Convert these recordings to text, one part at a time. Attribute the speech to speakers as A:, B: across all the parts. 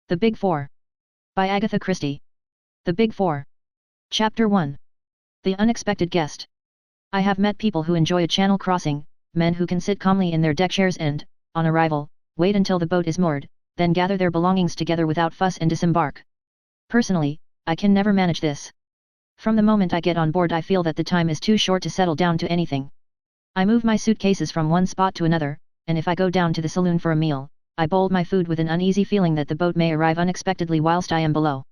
A: The Big Four. By Agatha Christie. The Big Four. Chapter 1. The Unexpected Guest. I have met people who enjoy a channel crossing, men who can sit calmly in their deck chairs and, on arrival, wait until the boat is moored, then gather their belongings together without fuss and disembark. Personally, I can never manage this. From the moment I get on board I feel that the time is too short to settle down to anything. I move my suitcases from one spot to another, and if I go down to the saloon for a meal, I bolt my food with an uneasy feeling that the boat may arrive unexpectedly whilst I am below.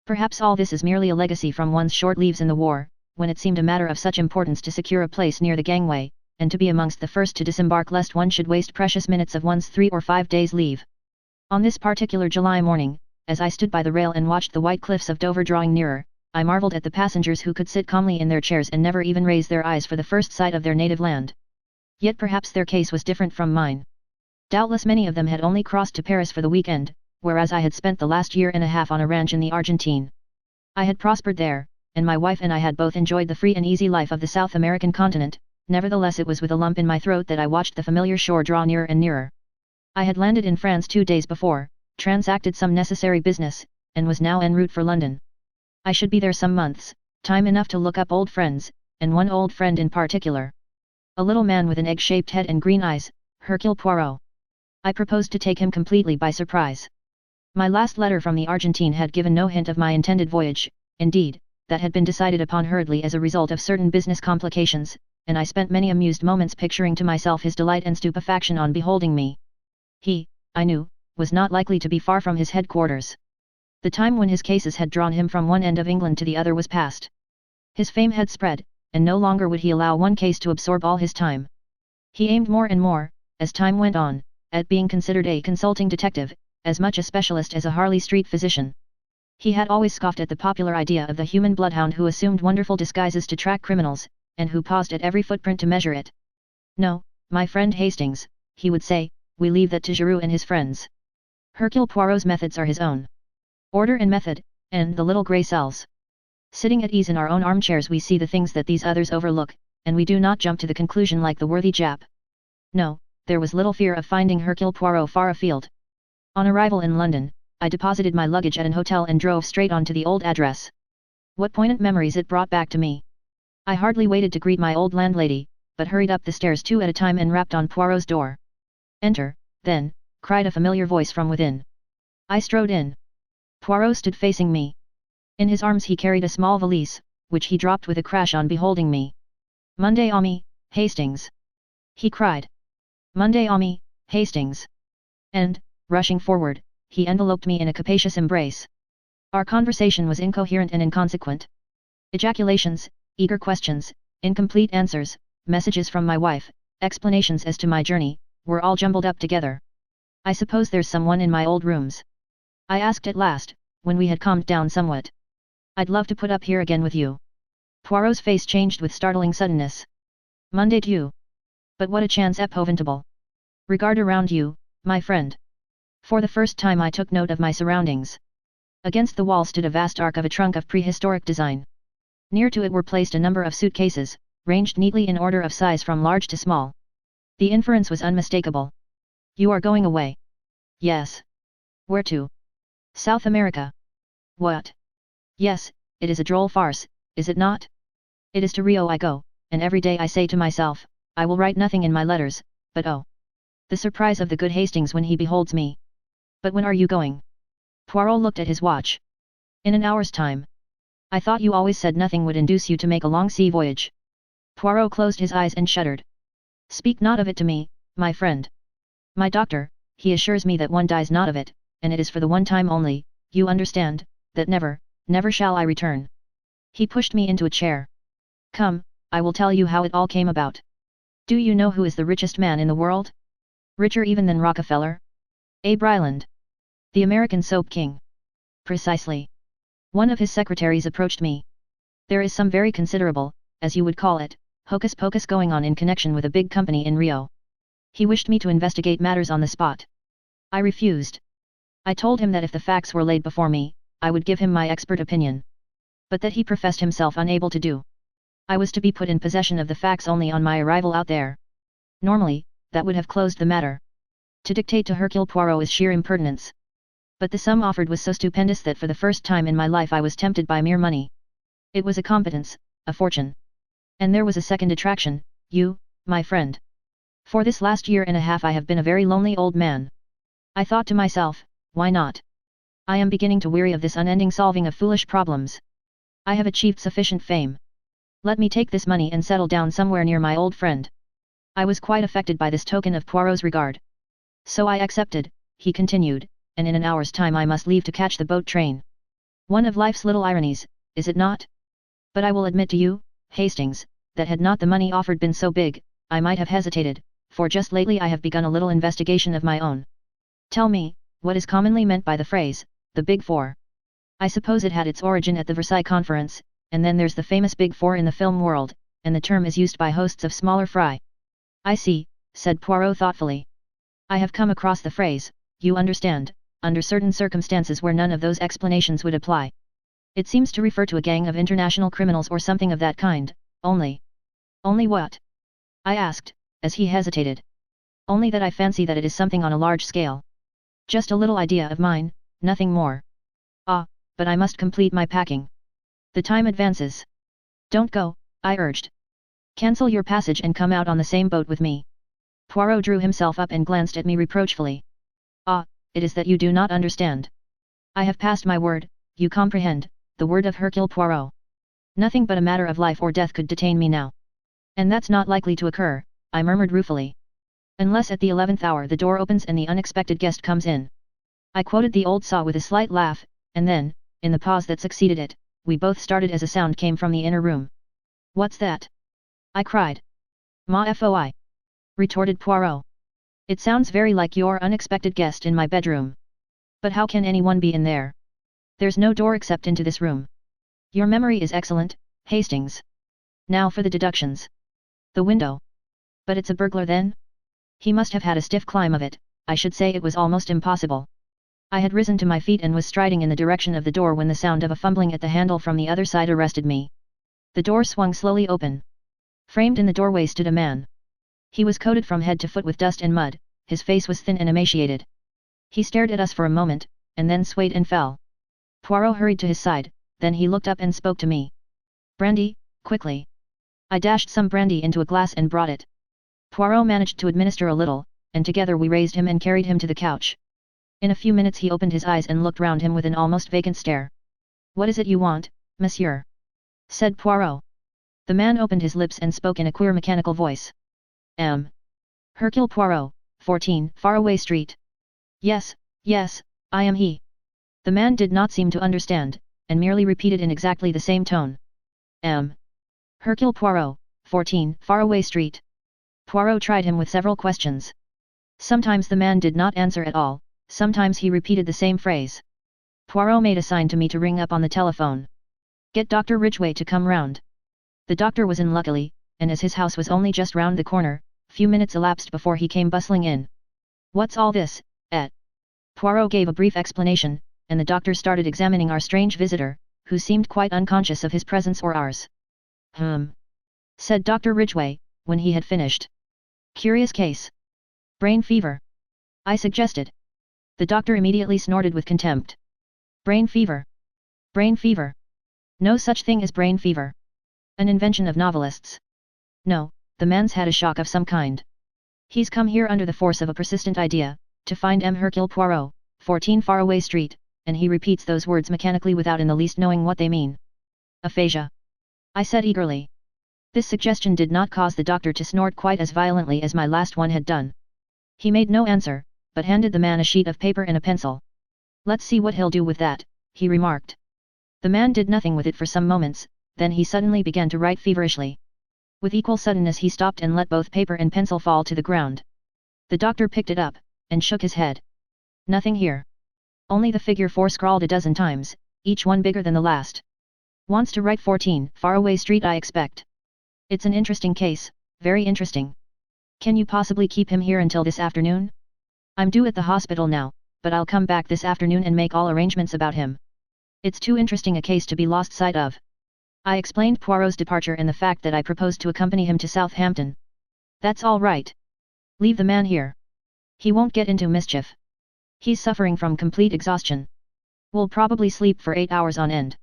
A: Perhaps all this is merely a legacy from one's short leaves in the war, when it seemed a matter of such importance to secure a place near the gangway, and to be amongst the first to disembark lest one should waste precious minutes of one's 3 or 5 days' leave. On this particular July morning, as I stood by the rail and watched the white cliffs of Dover drawing nearer, I marvelled at the passengers who could sit calmly in their chairs and never even raise their eyes for the first sight of their native land. Yet perhaps their case was different from mine. Doubtless many of them had only crossed to Paris for the weekend, whereas I had spent the last year and a half on a ranch in the Argentine. I had prospered there, and my wife and I had both enjoyed the free and easy life of the South American continent. Nevertheless it was with a lump in my throat that I watched the familiar shore draw nearer and nearer. I had landed in France 2 days before, transacted some necessary business, and was now en route for London. I should be there some months, time enough to look up old friends, and one old friend in particular. A little man with an egg-shaped head and green eyes, Hercule Poirot. I proposed to take him completely by surprise. My last letter from the Argentine had given no hint of my intended voyage, indeed, that had been decided upon hurriedly as a result of certain business complications, and I spent many amused moments picturing to myself his delight and stupefaction on beholding me. He, I knew, was not likely to be far from his headquarters. The time when his cases had drawn him from one end of England to the other was past. His fame had spread, and no longer would he allow one case to absorb all his time. He aimed more and more, as time went on, at being considered a consulting detective, as much a specialist as a Harley Street physician. He had always scoffed at the popular idea of the human bloodhound who assumed wonderful disguises to track criminals, and who paused at every footprint to measure it. "No, my friend Hastings," he would say, "we leave that to Giroux and his friends. Hercule Poirot's methods are his own. Order and method, and the little grey cells. Sitting at ease in our own armchairs we see the things that these others overlook, and we do not jump to the conclusion like the worthy Jap." No, there was little fear of finding Hercule Poirot far afield. On arrival in London, I deposited my luggage at an hotel and drove straight on to the old address. What poignant memories it brought back to me! I hardly waited to greet my old landlady, but hurried up the stairs 2 at a time and rapped on Poirot's door. "Enter, then," cried a familiar voice from within. I strode in. Poirot stood facing me. In his arms he carried a small valise, which he dropped with a crash on beholding me. "Monday Ami, Hastings!" he cried. "Monday Ami, Hastings!" And, rushing forward, he enveloped me in a capacious embrace. Our conversation was incoherent and inconsequent. Ejaculations, eager questions, incomplete answers, messages from my wife, explanations as to my journey, were all jumbled up together. "I suppose there's someone in my old rooms?" I asked at last, when we had calmed down somewhat. "I'd love to put up here again with you." Poirot's face changed with startling suddenness. "Monday Dieu! But what a chance epouvantable! Regard around you, my friend." For the first time I took note of my surroundings. Against the wall stood a vast ark of a trunk of prehistoric design. Near to it were placed a number of suitcases, ranged neatly in order of size from large to small. The inference was unmistakable. "You are going away?" "Yes." "Where to?" "South America." "What?" "Yes, it is a droll farce, is it not? It is to Rio I go, and every day I say to myself, I will write nothing in my letters, but oh! the surprise of the good Hastings when he beholds me." "But when are you going?" Poirot looked at his watch. "In an hour's time." "I thought you always said nothing would induce you to make a long sea voyage." Poirot closed his eyes and shuddered. "Speak not of it to me, my friend. My doctor, he assures me that one dies not of it, and it is for the one time only, you understand, that never, never shall I return." He pushed me into a chair. "Come, I will tell you how it all came about. Do you know who is the richest man in the world? Richer even than Rockefeller? Abe Ryland. The American soap king." "Precisely." One of his secretaries approached me. "There is some very considerable, as you would call it, hocus-pocus going on in connection with a big company in Rio. He wished me to investigate matters on the spot. I refused. I told him that if the facts were laid before me, I would give him my expert opinion. But that he professed himself unable to do. I was to be put in possession of the facts only on my arrival out there. Normally, that would have closed the matter. To dictate to Hercule Poirot is sheer impertinence. But the sum offered was so stupendous that for the first time in my life I was tempted by mere money. It was a competence, a fortune. And there was a second attraction, you, my friend. For this last year and a half I have been a very lonely old man. I thought to myself, why not? I am beginning to weary of this unending solving of foolish problems. I have achieved sufficient fame. Let me take this money and settle down somewhere near my old friend. I was quite affected by this token of Poirot's regard. So I accepted, he continued, and in an hour's time I must leave to catch the boat train. One of life's little ironies, is it not? But I will admit to you, Hastings, that had not the money offered been so big, I might have hesitated, for just lately I have begun a little investigation of my own. Tell me, what is commonly meant by the phrase, the Big Four? I suppose it had its origin at the Versailles Conference, and then there's the famous Big Four in the film world, and the term is used by hosts of smaller fry. I see, said Poirot thoughtfully. I have come across the phrase, you understand, under certain circumstances where none of those explanations would apply. It seems to refer to a gang of international criminals or something of that kind, only. Only what? I asked, as he hesitated. Only that I fancy that it is something on a large scale. Just a little idea of mine, nothing more. Ah, but I must complete my packing. The time advances. Don't go, I urged. Cancel your passage and come out on the same boat with me. Poirot drew himself up and glanced at me reproachfully. Ah, it is that you do not understand. I have passed my word, you comprehend, the word of Hercule Poirot. Nothing but a matter of life or death could detain me now. And that's not likely to occur, I murmured ruefully. Unless at the 11th hour the door opens and the unexpected guest comes in. I quoted the old saw with a slight laugh, and then, in the pause that succeeded it, we both started as a sound came from the inner room. What's that? I cried. Ma foi, retorted Poirot. It sounds very like your unexpected guest in my bedroom. But how can anyone be in there? There's no door except into this room. Your memory is excellent, Hastings. Now for the deductions. The window. But it's a burglar then? He must have had a stiff climb of it, I should say it was almost impossible. I had risen to my feet and was striding in the direction of the door when the sound of a fumbling at the handle from the other side arrested me. The door swung slowly open. Framed in the doorway stood a man. He was coated from head to foot with dust and mud, his face was thin and emaciated. He stared at us for a moment, and then swayed and fell. Poirot hurried to his side, then he looked up and spoke to me. Brandy, quickly. I dashed some brandy into a glass and brought it. Poirot managed to administer a little, and together we raised him and carried him to the couch. In a few minutes he opened his eyes and looked round him with an almost vacant stare. What is it you want, monsieur? Said Poirot. The man opened his lips and spoke in a queer mechanical voice. Hercule Poirot, 14, Faraway Street. Yes, yes, I am he. The man did not seem to understand, and merely repeated in exactly the same tone. Hercule Poirot, 14, Faraway Street. Poirot tried him with several questions. Sometimes the man did not answer at all, sometimes he repeated the same phrase. Poirot made a sign to me to ring up on the telephone. Get Dr. Ridgway to come round. The doctor was in luckily, and as his house was only just round the corner, few minutes elapsed before he came bustling in. What's all this, et? Poirot gave a brief explanation, and the doctor started examining our strange visitor, who seemed quite unconscious of his presence or ours. Said Dr. Ridgway, when he had finished. Curious case. Brain fever. I suggested. The doctor immediately snorted with contempt. Brain fever. Brain fever. No such thing as brain fever. An invention of novelists. No, the man's had a shock of some kind. He's come here under the force of a persistent idea, to find Hercule Poirot, 14 Faraway Street, and he repeats those words mechanically without in the least knowing what they mean. Aphasia. I said eagerly. This suggestion did not cause the doctor to snort quite as violently as my last one had done. He made no answer, but handed the man a sheet of paper and a pencil. Let's see what he'll do with that, he remarked. The man did nothing with it for some moments, then he suddenly began to write feverishly. With equal suddenness he stopped and let both paper and pencil fall to the ground. The doctor picked it up, and shook his head. Nothing here. Only the figure 4 scrawled a dozen times, each one bigger than the last. Wants to write 14, Faraway Street I expect. It's an interesting case, very interesting. Can you possibly keep him here until this afternoon? I'm due at the hospital now, but I'll come back this afternoon and make all arrangements about him. It's too interesting a case to be lost sight of. I explained Poirot's departure and the fact that I proposed to accompany him to Southampton. That's all right. Leave the man here. He won't get into mischief. He's suffering from complete exhaustion. Will probably sleep for 8 hours on end.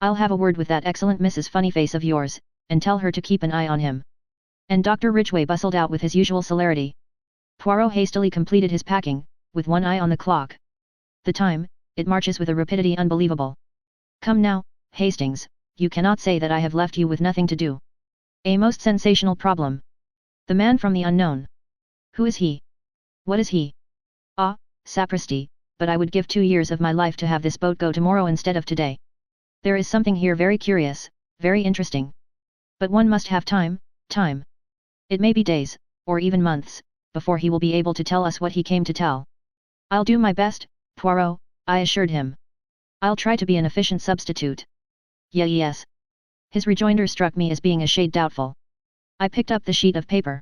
A: I'll have a word with that excellent Mrs. Funnyface of yours, and tell her to keep an eye on him. And Dr. Ridgway bustled out with his usual celerity. Poirot hastily completed his packing, with one eye on the clock. The time, it marches with a rapidity unbelievable. Come now, Hastings, you cannot say that I have left you with nothing to do. A most sensational problem. The man from the unknown. Who is he? What is he? Ah, sapristi, but I would give 2 years of my life to have this boat go tomorrow instead of today. There is something here very curious, very interesting. But one must have time. It may be days, or even months, before he will be able to tell us what he came to tell. I'll do my best, Poirot, I assured him. I'll try to be an efficient substitute. Yes. His rejoinder struck me as being a shade doubtful. I picked up the sheet of paper.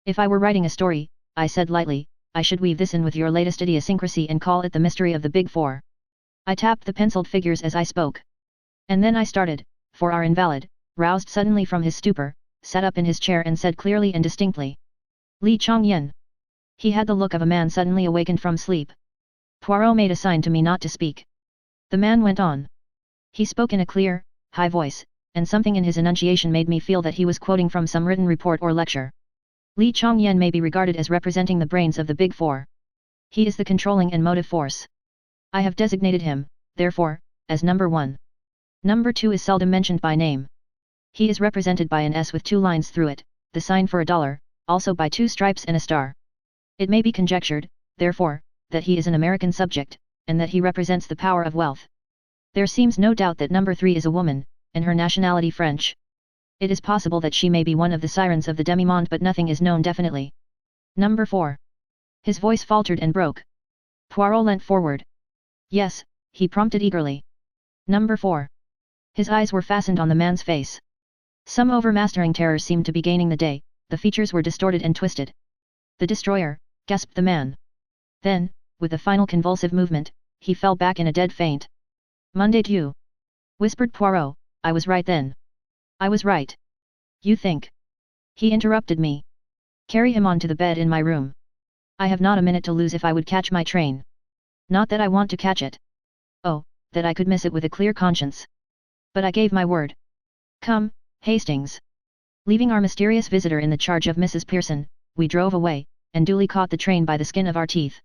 A: If I were writing a story, I said lightly, I should weave this in with your latest idiosyncrasy and call it the mystery of the Big Four. I tapped the penciled figures as I spoke. And then I started, for our invalid, roused suddenly from his stupor, sat up in his chair and said clearly and distinctly. Li Chongyen. He had the look of a man suddenly awakened from sleep. Poirot made a sign to me not to speak. The man went on. He spoke in a clear, high voice, and something in his enunciation made me feel that he was quoting from some written report or lecture. Li Chongyen may be regarded as representing the brains of the Big Four. He is the controlling and motive force. I have designated him, therefore, as number 1. Number 2 is seldom mentioned by name. He is represented by an S with 2 lines through it, the sign for $1, also by 2 stripes and a star. It may be conjectured, therefore, that he is an American subject, and that he represents the power of wealth. There seems no doubt that number 3 is a woman, and her nationality French. It is possible that she may be one of the sirens of the demi-monde, but nothing is known definitely. Number 4. His voice faltered and broke. Poirot leant forward. Yes, he prompted eagerly. Number 4. His eyes were fastened on the man's face. Some overmastering terror seemed to be gaining the day, the features were distorted and twisted. The destroyer, gasped the man. Then, with a final convulsive movement, he fell back in a dead faint. Monday Dieu, whispered Poirot, I was right then. I was right. You think? He interrupted me. Carry him on to the bed in my room. I have not a minute to lose if I would catch my train. Not that I want to catch it. Oh, that I could miss it with a clear conscience. But I gave my word. Come, Hastings. Leaving our mysterious visitor in the charge of Mrs. Pearson, we drove away, and duly caught the train by the skin of our teeth.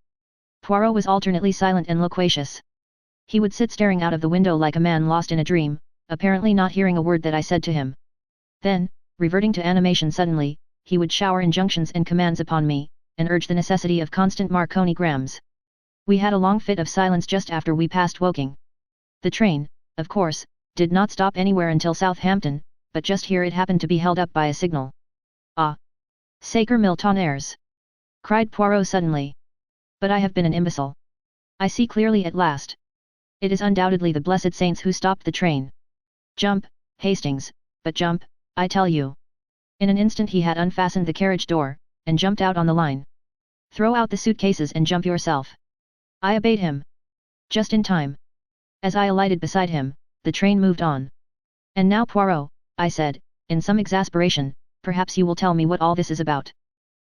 A: Poirot was alternately silent and loquacious. He would sit staring out of the window like a man lost in a dream, apparently not hearing a word that I said to him. Then, reverting to animation suddenly, he would shower injunctions and commands upon me, and urge the necessity of constant Marconi grams. We had a long fit of silence just after we passed Woking. The train, of course, did not stop anywhere until Southampton, but just here it happened to be held up by a signal. Ah! Sacre mille tonnerres! Cried Poirot suddenly. But I have been an imbecile. I see clearly at last. It is undoubtedly the blessed saints who stopped the train. Jump, Hastings, but jump, I tell you. In an instant he had unfastened the carriage door, and jumped out on the line. Throw out the suitcases and jump yourself. I obeyed him. Just in time. As I alighted beside him, the train moved on. And now Poirot, I said, in some exasperation, perhaps you will tell me what all this is about.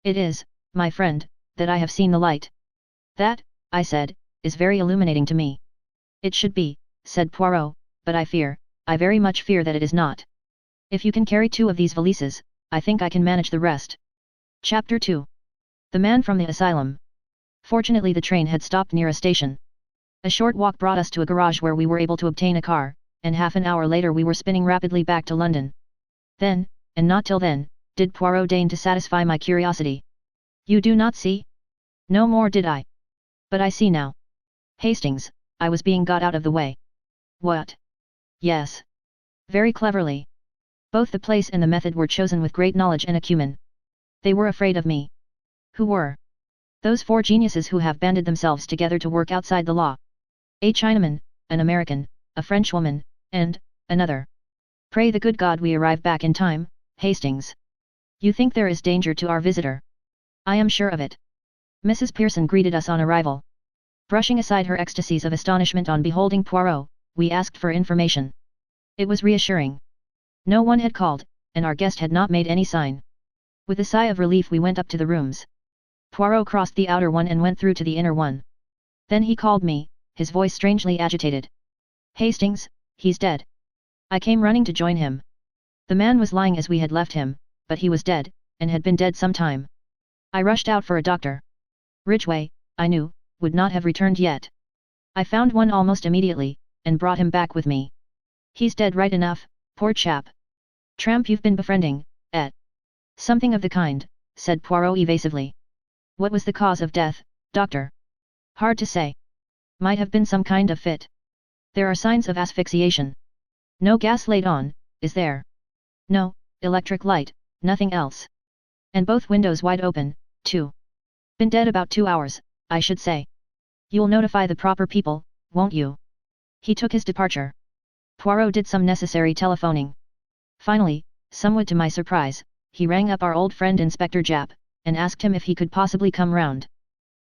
A: It is, my friend, that I have seen the light. That, I said, is very illuminating to me. It should be, said Poirot, but I very much fear that it is not. If you can carry 2 of these valises, I think I can manage the rest. Chapter 2. The Man from the Asylum. Fortunately the train had stopped near a station. A short walk brought us to a garage where we were able to obtain a car, and half an hour later we were spinning rapidly back to London. Then, and not till then, did Poirot deign to satisfy my curiosity. You do not see? No more did I. But I see now. Hastings, I was being got out of the way. What? Yes. Very cleverly. Both the place and the method were chosen with great knowledge and acumen. They were afraid of me. Who were? Those 4 geniuses who have banded themselves together to work outside the law. A Chinaman, an American, a Frenchwoman, and another. Pray the good God we arrive back in time, Hastings. You think there is danger to our visitor? I am sure of it. Mrs. Pearson greeted us on arrival. Brushing aside her ecstasies of astonishment on beholding Poirot, we asked for information. It was reassuring. No one had called, and our guest had not made any sign. With a sigh of relief we went up to the rooms. Poirot crossed the outer one and went through to the inner one. Then he called me, his voice strangely agitated. Hastings, he's dead. I came running to join him. The man was lying as we had left him, but he was dead, and had been dead some time. I rushed out for a doctor. Ridgway, I knew, would not have returned yet. I found one almost immediately, and brought him back with me. He's dead right enough, poor chap. Tramp you've been befriending, eh? Something of the kind, said Poirot evasively. What was the cause of death, doctor? Hard to say. Might have been some kind of fit. There are signs of asphyxiation. No gas laid on, is there? No, electric light, nothing else. And both windows wide open, too. Been dead about 2 hours, I should say. You'll notify the proper people, won't you? He took his departure. Poirot did some necessary telephoning. Finally, somewhat to my surprise, he rang up our old friend Inspector Japp, and asked him if he could possibly come round.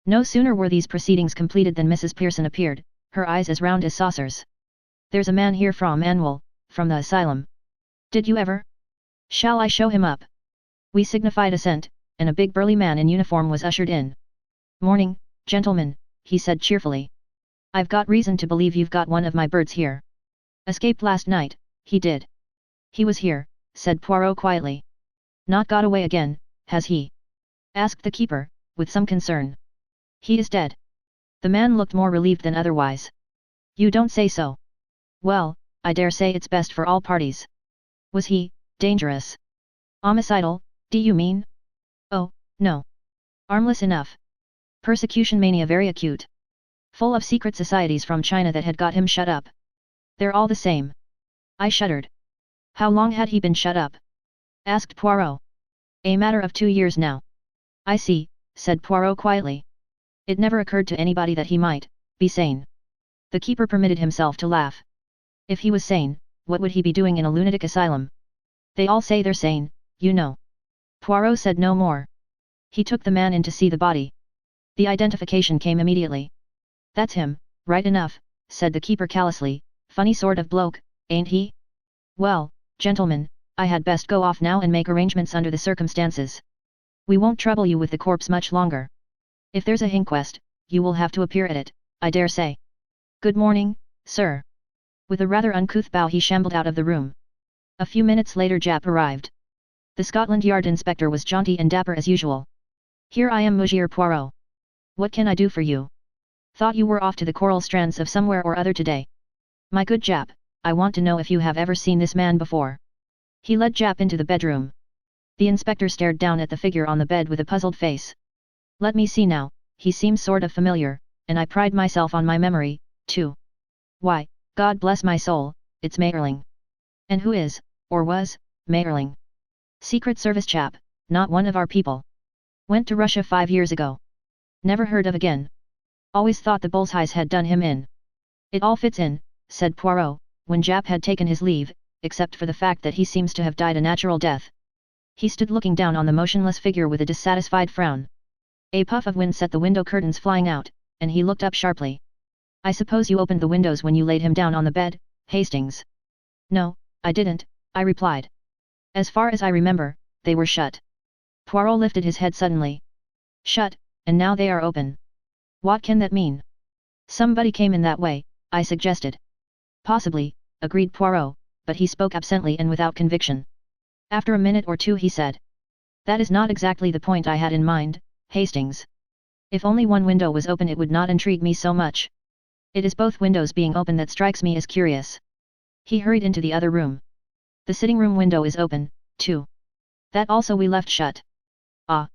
A: No sooner were these proceedings completed than Mrs. Pearson appeared, her eyes as round as saucers. There's a man here from the asylum. Did you ever? Shall I show him up? We signified assent, and a big burly man in uniform was ushered in. Morning, gentlemen, he said cheerfully. I've got reason to believe you've got one of my birds here. Escaped last night, he did. He was here, said Poirot quietly. Not got away again, has he? Asked the keeper, with some concern. He is dead. The man looked more relieved than otherwise. You don't say so. Well, I dare say it's best for all parties. Was he dangerous? Homicidal, do you mean? Oh, no. Harmless enough. Persecution mania very acute. Full of secret societies from China that had got him shut up. They're all the same. I shuddered. How long had he been shut up? Asked Poirot. A matter of 2 years now. I see, said Poirot quietly. It never occurred to anybody that he might be sane. The keeper permitted himself to laugh. If he was sane, what would he be doing in a lunatic asylum? They all say they're sane, you know. Poirot said no more. He took the man in to see the body. The identification came immediately. That's him, right enough, said the keeper callously. Funny sort of bloke, ain't he? Well, gentlemen, I had best go off now and make arrangements under the circumstances. We won't trouble you with the corpse much longer. If there's a inquest, you will have to appear at it, I dare say. Good morning, sir. With a rather uncouth bow he shambled out of the room. A few minutes later Japp arrived. The Scotland Yard inspector was jaunty and dapper as usual. Here I am, Monsieur Poirot. What can I do for you? Thought you were off to the coral strands of somewhere or other today. My good Japp, I want to know if you have ever seen this man before. He led Japp into the bedroom. The inspector stared down at the figure on the bed with a puzzled face. Let me see now, he seems sort of familiar, and I pride myself on my memory, too. Why, God bless my soul, it's Mayerling. And who is, or was, Mayerling? Secret Service chap, not one of our people. Went to Russia 5 years ago. Never heard of again. Always thought the Bullseyes had done him in. It all fits in, said Poirot, when Japp had taken his leave, except for the fact that he seems to have died a natural death. He stood looking down on the motionless figure with a dissatisfied frown. A puff of wind set the window curtains flying out, and he looked up sharply. I suppose you opened the windows when you laid him down on the bed, Hastings? No, I didn't, I replied. As far as I remember, they were shut. Poirot lifted his head suddenly. Shut, and now they are open. What can that mean? Somebody came in that way, I suggested. Possibly, agreed Poirot, but he spoke absently and without conviction. After a minute or two he said. That is not exactly the point I had in mind, Hastings. If only one window was open it would not intrigue me so much. It is both windows being open that strikes me as curious. He hurried into the other room. The sitting room window is open, too. That also we left shut. Ah.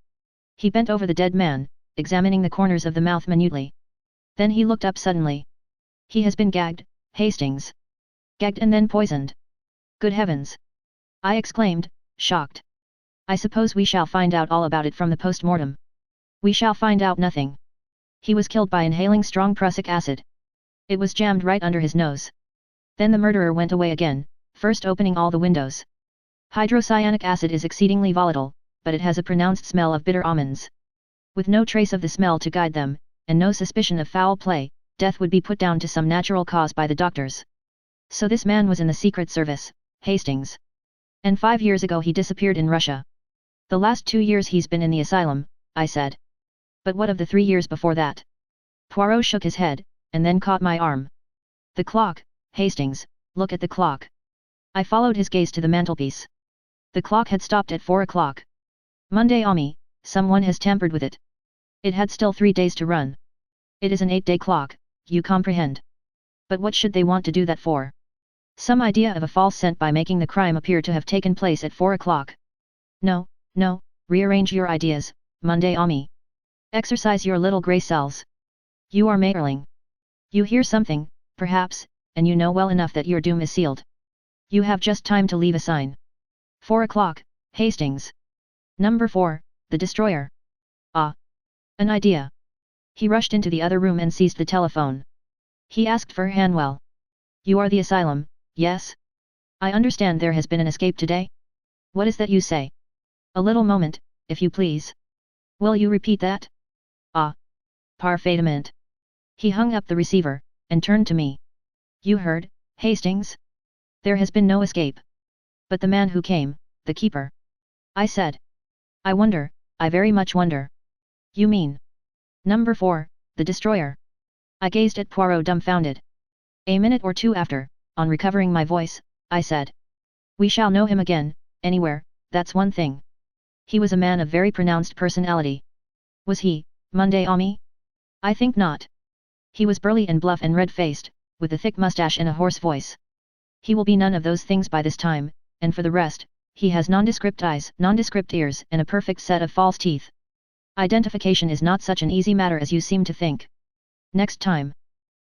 A: He bent over the dead man, examining the corners of the mouth minutely. Then he looked up suddenly. He has been gagged, Hastings. Gagged and then poisoned. Good heavens! I exclaimed, shocked. I suppose we shall find out all about it from the post-mortem. We shall find out nothing. He was killed by inhaling strong prussic acid. It was jammed right under his nose. Then the murderer went away again, first opening all the windows. Hydrocyanic acid is exceedingly volatile, but it has a pronounced smell of bitter almonds. With no trace of the smell to guide them, and no suspicion of foul play, death would be put down to some natural cause by the doctors. So this man was in the Secret Service, Hastings. And 5 years ago he disappeared in Russia. The last 2 years he's been in the asylum, I said. But what of the 3 years before that? Poirot shook his head, and then caught my arm. The clock, Hastings, look at the clock. I followed his gaze to the mantelpiece. The clock had stopped at 4 o'clock. Monday Ami, someone has tampered with it. It had still 3 days to run. It is an 8-day clock, you comprehend. But what should they want to do that for? Some idea of a false scent by making the crime appear to have taken place at 4 o'clock. No, no, rearrange your ideas, Monday Ami. Exercise your little grey cells. You are Mayerling. You hear something, perhaps, and you know well enough that your doom is sealed. You have just time to leave a sign. 4 o'clock, Hastings. Number 4, the destroyer. Ah! An idea. He rushed into the other room and seized the telephone. He asked for Hanwell. You are the asylum, yes? I understand there has been an escape today? What is that you say? A little moment, if you please. Will you repeat that? Ah! Parfaitement. He hung up the receiver, and turned to me. You heard, Hastings? There has been no escape. But the man who came, the keeper. I said. I wonder, I very much wonder. You mean? Number 4, the destroyer. I gazed at Poirot dumbfounded. A minute or two after, on recovering my voice, I said. We shall know him again, anywhere, that's one thing. He was a man of very pronounced personality. Was he, Monday Ami? I think not. He was burly and bluff and red-faced, with a thick mustache and a hoarse voice. He will be none of those things by this time, and for the rest, he has nondescript eyes, nondescript ears, and a perfect set of false teeth. Identification is not such an easy matter as you seem to think. Next time.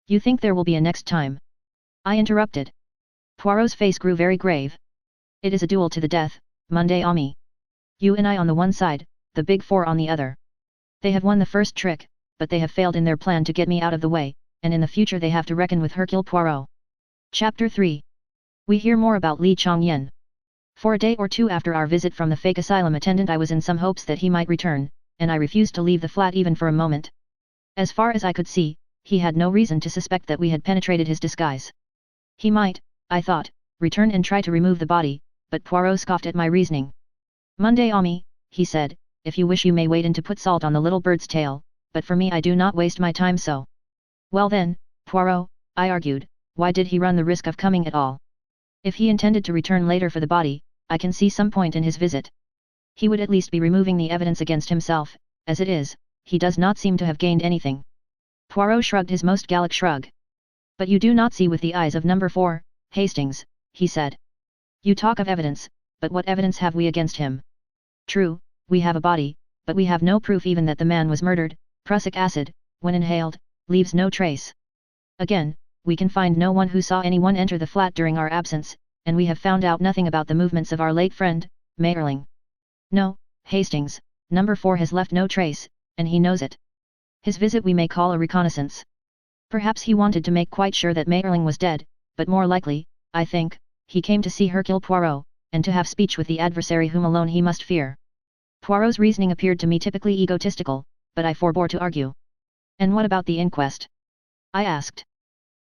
A: You think there will be a next time? I interrupted. Poirot's face grew very grave. It is a duel to the death, Monday Ami. You and I on the one side, the Big Four on the other. They have won the first trick, but they have failed in their plan to get me out of the way, and in the future they have to reckon with Hercule Poirot. Chapter 3. We hear more about Li Chongyan. For a day or two after our visit from the fake asylum attendant I was in some hopes that he might return, and I refused to leave the flat even for a moment. As far as I could see, he had no reason to suspect that we had penetrated his disguise. He might, I thought, return and try to remove the body, but Poirot scoffed at my reasoning. Monday Ami, he said, if you wish you may wait in to put salt on the little bird's tail, but for me I do not waste my time so. Well then, Poirot, I argued, why did he run the risk of coming at all? If he intended to return later for the body, I can see some point in his visit. He would at least be removing the evidence against himself, as it is, he does not seem to have gained anything. Poirot shrugged his most Gallic shrug. But you do not see with the eyes of number 4, Hastings, he said. You talk of evidence, but what evidence have we against him? True, we have a body, but we have no proof even that the man was murdered. Prussic acid, when inhaled, leaves no trace. Again, we can find no one who saw anyone enter the flat during our absence, and we have found out nothing about the movements of our late friend, Mayerling. No, Hastings, number 4 has left no trace, and he knows it. His visit we may call a reconnaissance. Perhaps he wanted to make quite sure that Mayerling was dead, but more likely, I think, he came to see Hercule Poirot, and to have speech with the adversary whom alone he must fear. Poirot's reasoning appeared to me typically egotistical, but I forbore to argue. And what about the inquest? I asked.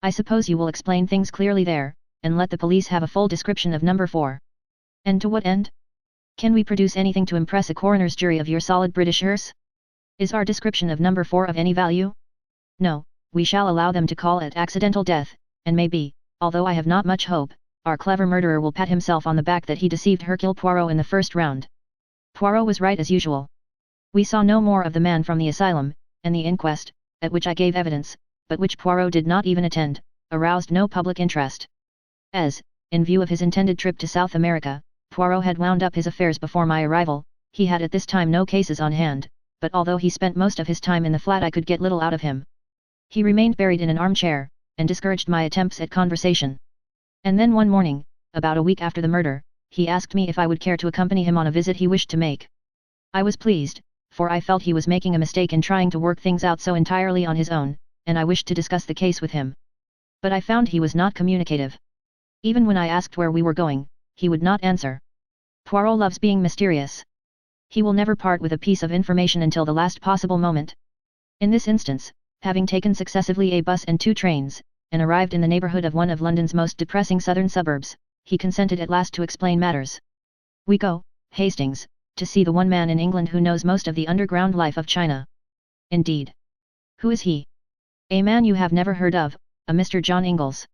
A: I suppose you will explain things clearly there, and let the police have a full description of number 4. And to what end? Can we produce anything to impress a coroner's jury of your solid British hearse? Is our description of number 4 of any value? No, we shall allow them to call it accidental death, and maybe, although I have not much hope, our clever murderer will pat himself on the back that he deceived Hercule Poirot in the first round. Poirot was right as usual. We saw no more of the man from the asylum, and the inquest, at which I gave evidence, but which Poirot did not even attend, aroused no public interest. As, in view of his intended trip to South America, Poirot had wound up his affairs before my arrival, he had at this time no cases on hand, but although he spent most of his time in the flat I could get little out of him. He remained buried in an armchair, and discouraged my attempts at conversation. And then one morning, about a week after the murder, he asked me if I would care to accompany him on a visit he wished to make. I was pleased, for I felt he was making a mistake in trying to work things out so entirely on his own, and I wished to discuss the case with him. But I found he was not communicative. Even when I asked where we were going, he would not answer. Poirot loves being mysterious. He will never part with a piece of information until the last possible moment. In this instance, having taken successively a bus and 2 trains, and arrived in the neighbourhood of one of London's most depressing southern suburbs, he consented at last to explain matters. We go, Hastings, to see the one man in England who knows most of the underground life of China. Indeed. Who is he? A man you have never heard of, a Mr. John Ingalls.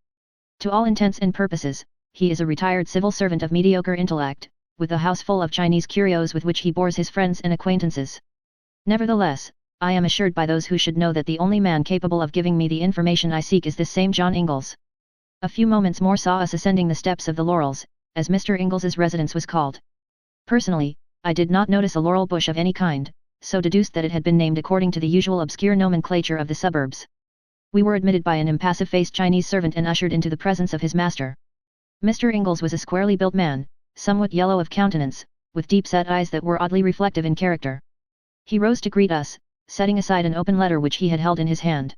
A: To all intents and purposes, he is a retired civil servant of mediocre intellect, with a house full of Chinese curios with which he bores his friends and acquaintances. Nevertheless, I am assured by those who should know that the only man capable of giving me the information I seek is this same John Ingalls. A few moments more saw us ascending the steps of the Laurels, as Mr. Ingles's residence was called. Personally, I did not notice a laurel bush of any kind, so deduced that it had been named according to the usual obscure nomenclature of the suburbs. We were admitted by an impassive-faced Chinese servant and ushered into the presence of his master. Mr. Ingalls was a squarely built man, somewhat yellow of countenance, with deep-set eyes that were oddly reflective in character. He rose to greet us, setting aside an open letter which he had held in his hand.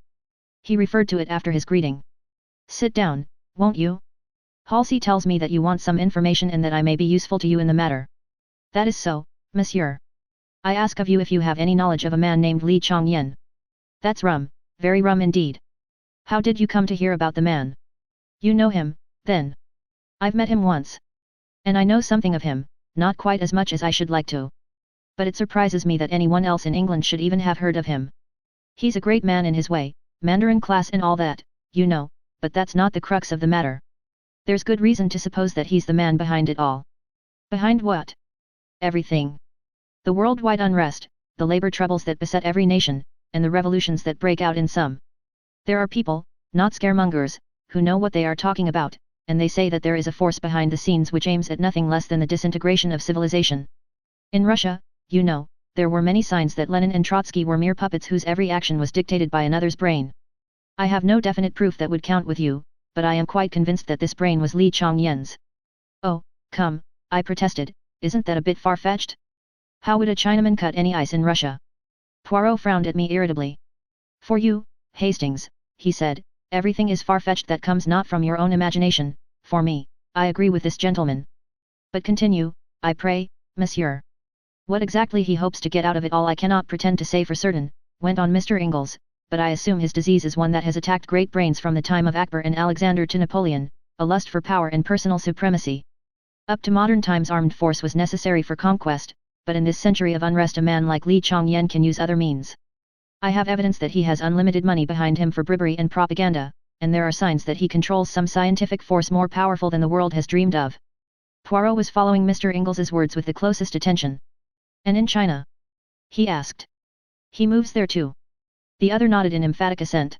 A: He referred to it after his greeting. "Sit down, won't you? Halsey tells me that you want some information and that I may be useful to you in the matter." "That is so, monsieur. I ask of you if you have any knowledge of a man named Li Chongyan." "That's rum, very rum indeed. How did you come to hear about the man?" "You know him, then?" "I've met him once. And I know something of him, not quite as much as I should like to. But it surprises me that anyone else in England should even have heard of him. He's a great man in his way, Mandarin class and all that, you know, but that's not the crux of the matter. There's good reason to suppose that he's the man behind it all." "Behind what?" "Everything. The worldwide unrest, the labor troubles that beset every nation, and the revolutions that break out in some. There are people, not scaremongers, who know what they are talking about, and they say that there is a force behind the scenes which aims at nothing less than the disintegration of civilization. In Russia, you know, there were many signs that Lenin and Trotsky were mere puppets whose every action was dictated by another's brain. I have no definite proof that would count with you, but I am quite convinced that this brain was Li Chongyan's." "Oh, come," I protested, "isn't that a bit far-fetched? How would a Chinaman cut any ice in Russia?" Poirot frowned at me irritably. "For you, Hastings," he said, "everything is far-fetched that comes not from your own imagination. For me, I agree with this gentleman. But continue, I pray, monsieur." "What exactly he hopes to get out of it all I cannot pretend to say for certain," went on Mr. Ingalls, "but I assume his disease is one that has attacked great brains from the time of Akbar and Alexander to Napoleon, a lust for power and personal supremacy. Up to modern times armed force was necessary for conquest, but in this century of unrest a man like Li Chongyan can use other means. I have evidence that he has unlimited money behind him for bribery and propaganda, and there are signs that he controls some scientific force more powerful than the world has dreamed of." Poirot was following Mr. Ingles's words with the closest attention. "And in China?" he asked. "He moves there too?" The other nodded in emphatic assent.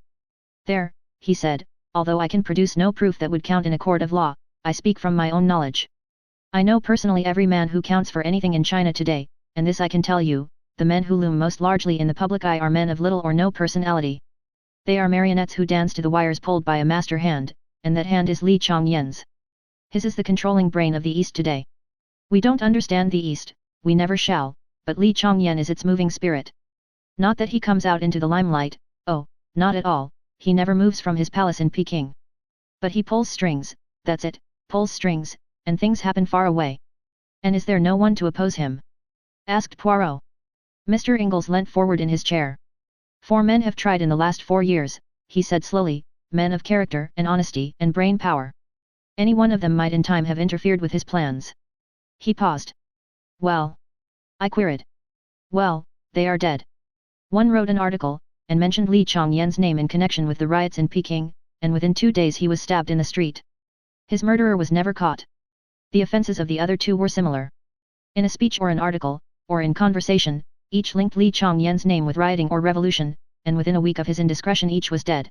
A: "There," he said, "although I can produce no proof that would count in a court of law, I speak from my own knowledge. I know personally every man who counts for anything in China today, and this I can tell you, the men who loom most largely in the public eye are men of little or no personality. They are marionettes who dance to the wires pulled by a master hand, and that hand is Li Chongyan's. His is the controlling brain of the East today. We don't understand the East, we never shall, but Li Chongyan is its moving spirit. Not that he comes out into the limelight, oh, not at all, he never moves from his palace in Peking. But he pulls strings, that's it, pulls strings, and things happen far away." "And is there no one to oppose him?" asked Poirot. Mr. Ingalls leant forward in his chair. "4 men have tried in the last 4 years, he said slowly, men of character and honesty and brain power. Any one of them might in time have interfered with his plans." He paused. "Well?" I queried. "Well, they are dead. One wrote an article, and mentioned Li Chongyan's name in connection with the riots in Peking, and within 2 days he was stabbed in the street. His murderer was never caught. The offences of the other 2 were similar. In a speech or an article, or in conversation, each linked Li Chongyan's name with rioting or revolution, and within a week of his indiscretion each was dead.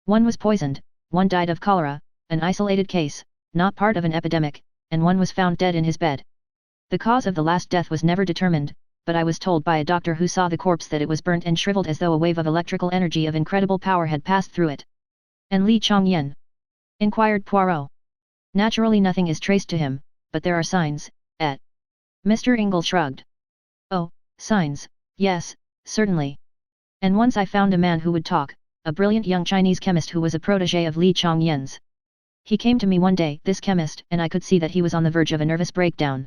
A: One was poisoned, one died of cholera, an isolated case, not part of an epidemic, and one was found dead in his bed. The cause of the last death was never determined, but I was told by a doctor who saw the corpse that it was burnt and shriveled as though a wave of electrical energy of incredible power had passed through it." "And Li Chongyan?" inquired Poirot. "Naturally nothing is traced to him, but there are signs, et." Mr. Ingalls shrugged. "Oh, signs, yes, certainly. And once I found a man who would talk, a brilliant young Chinese chemist who was a protégé of Li Chongyan's. He came to me one day, this chemist, and I could see that he was on the verge of a nervous breakdown.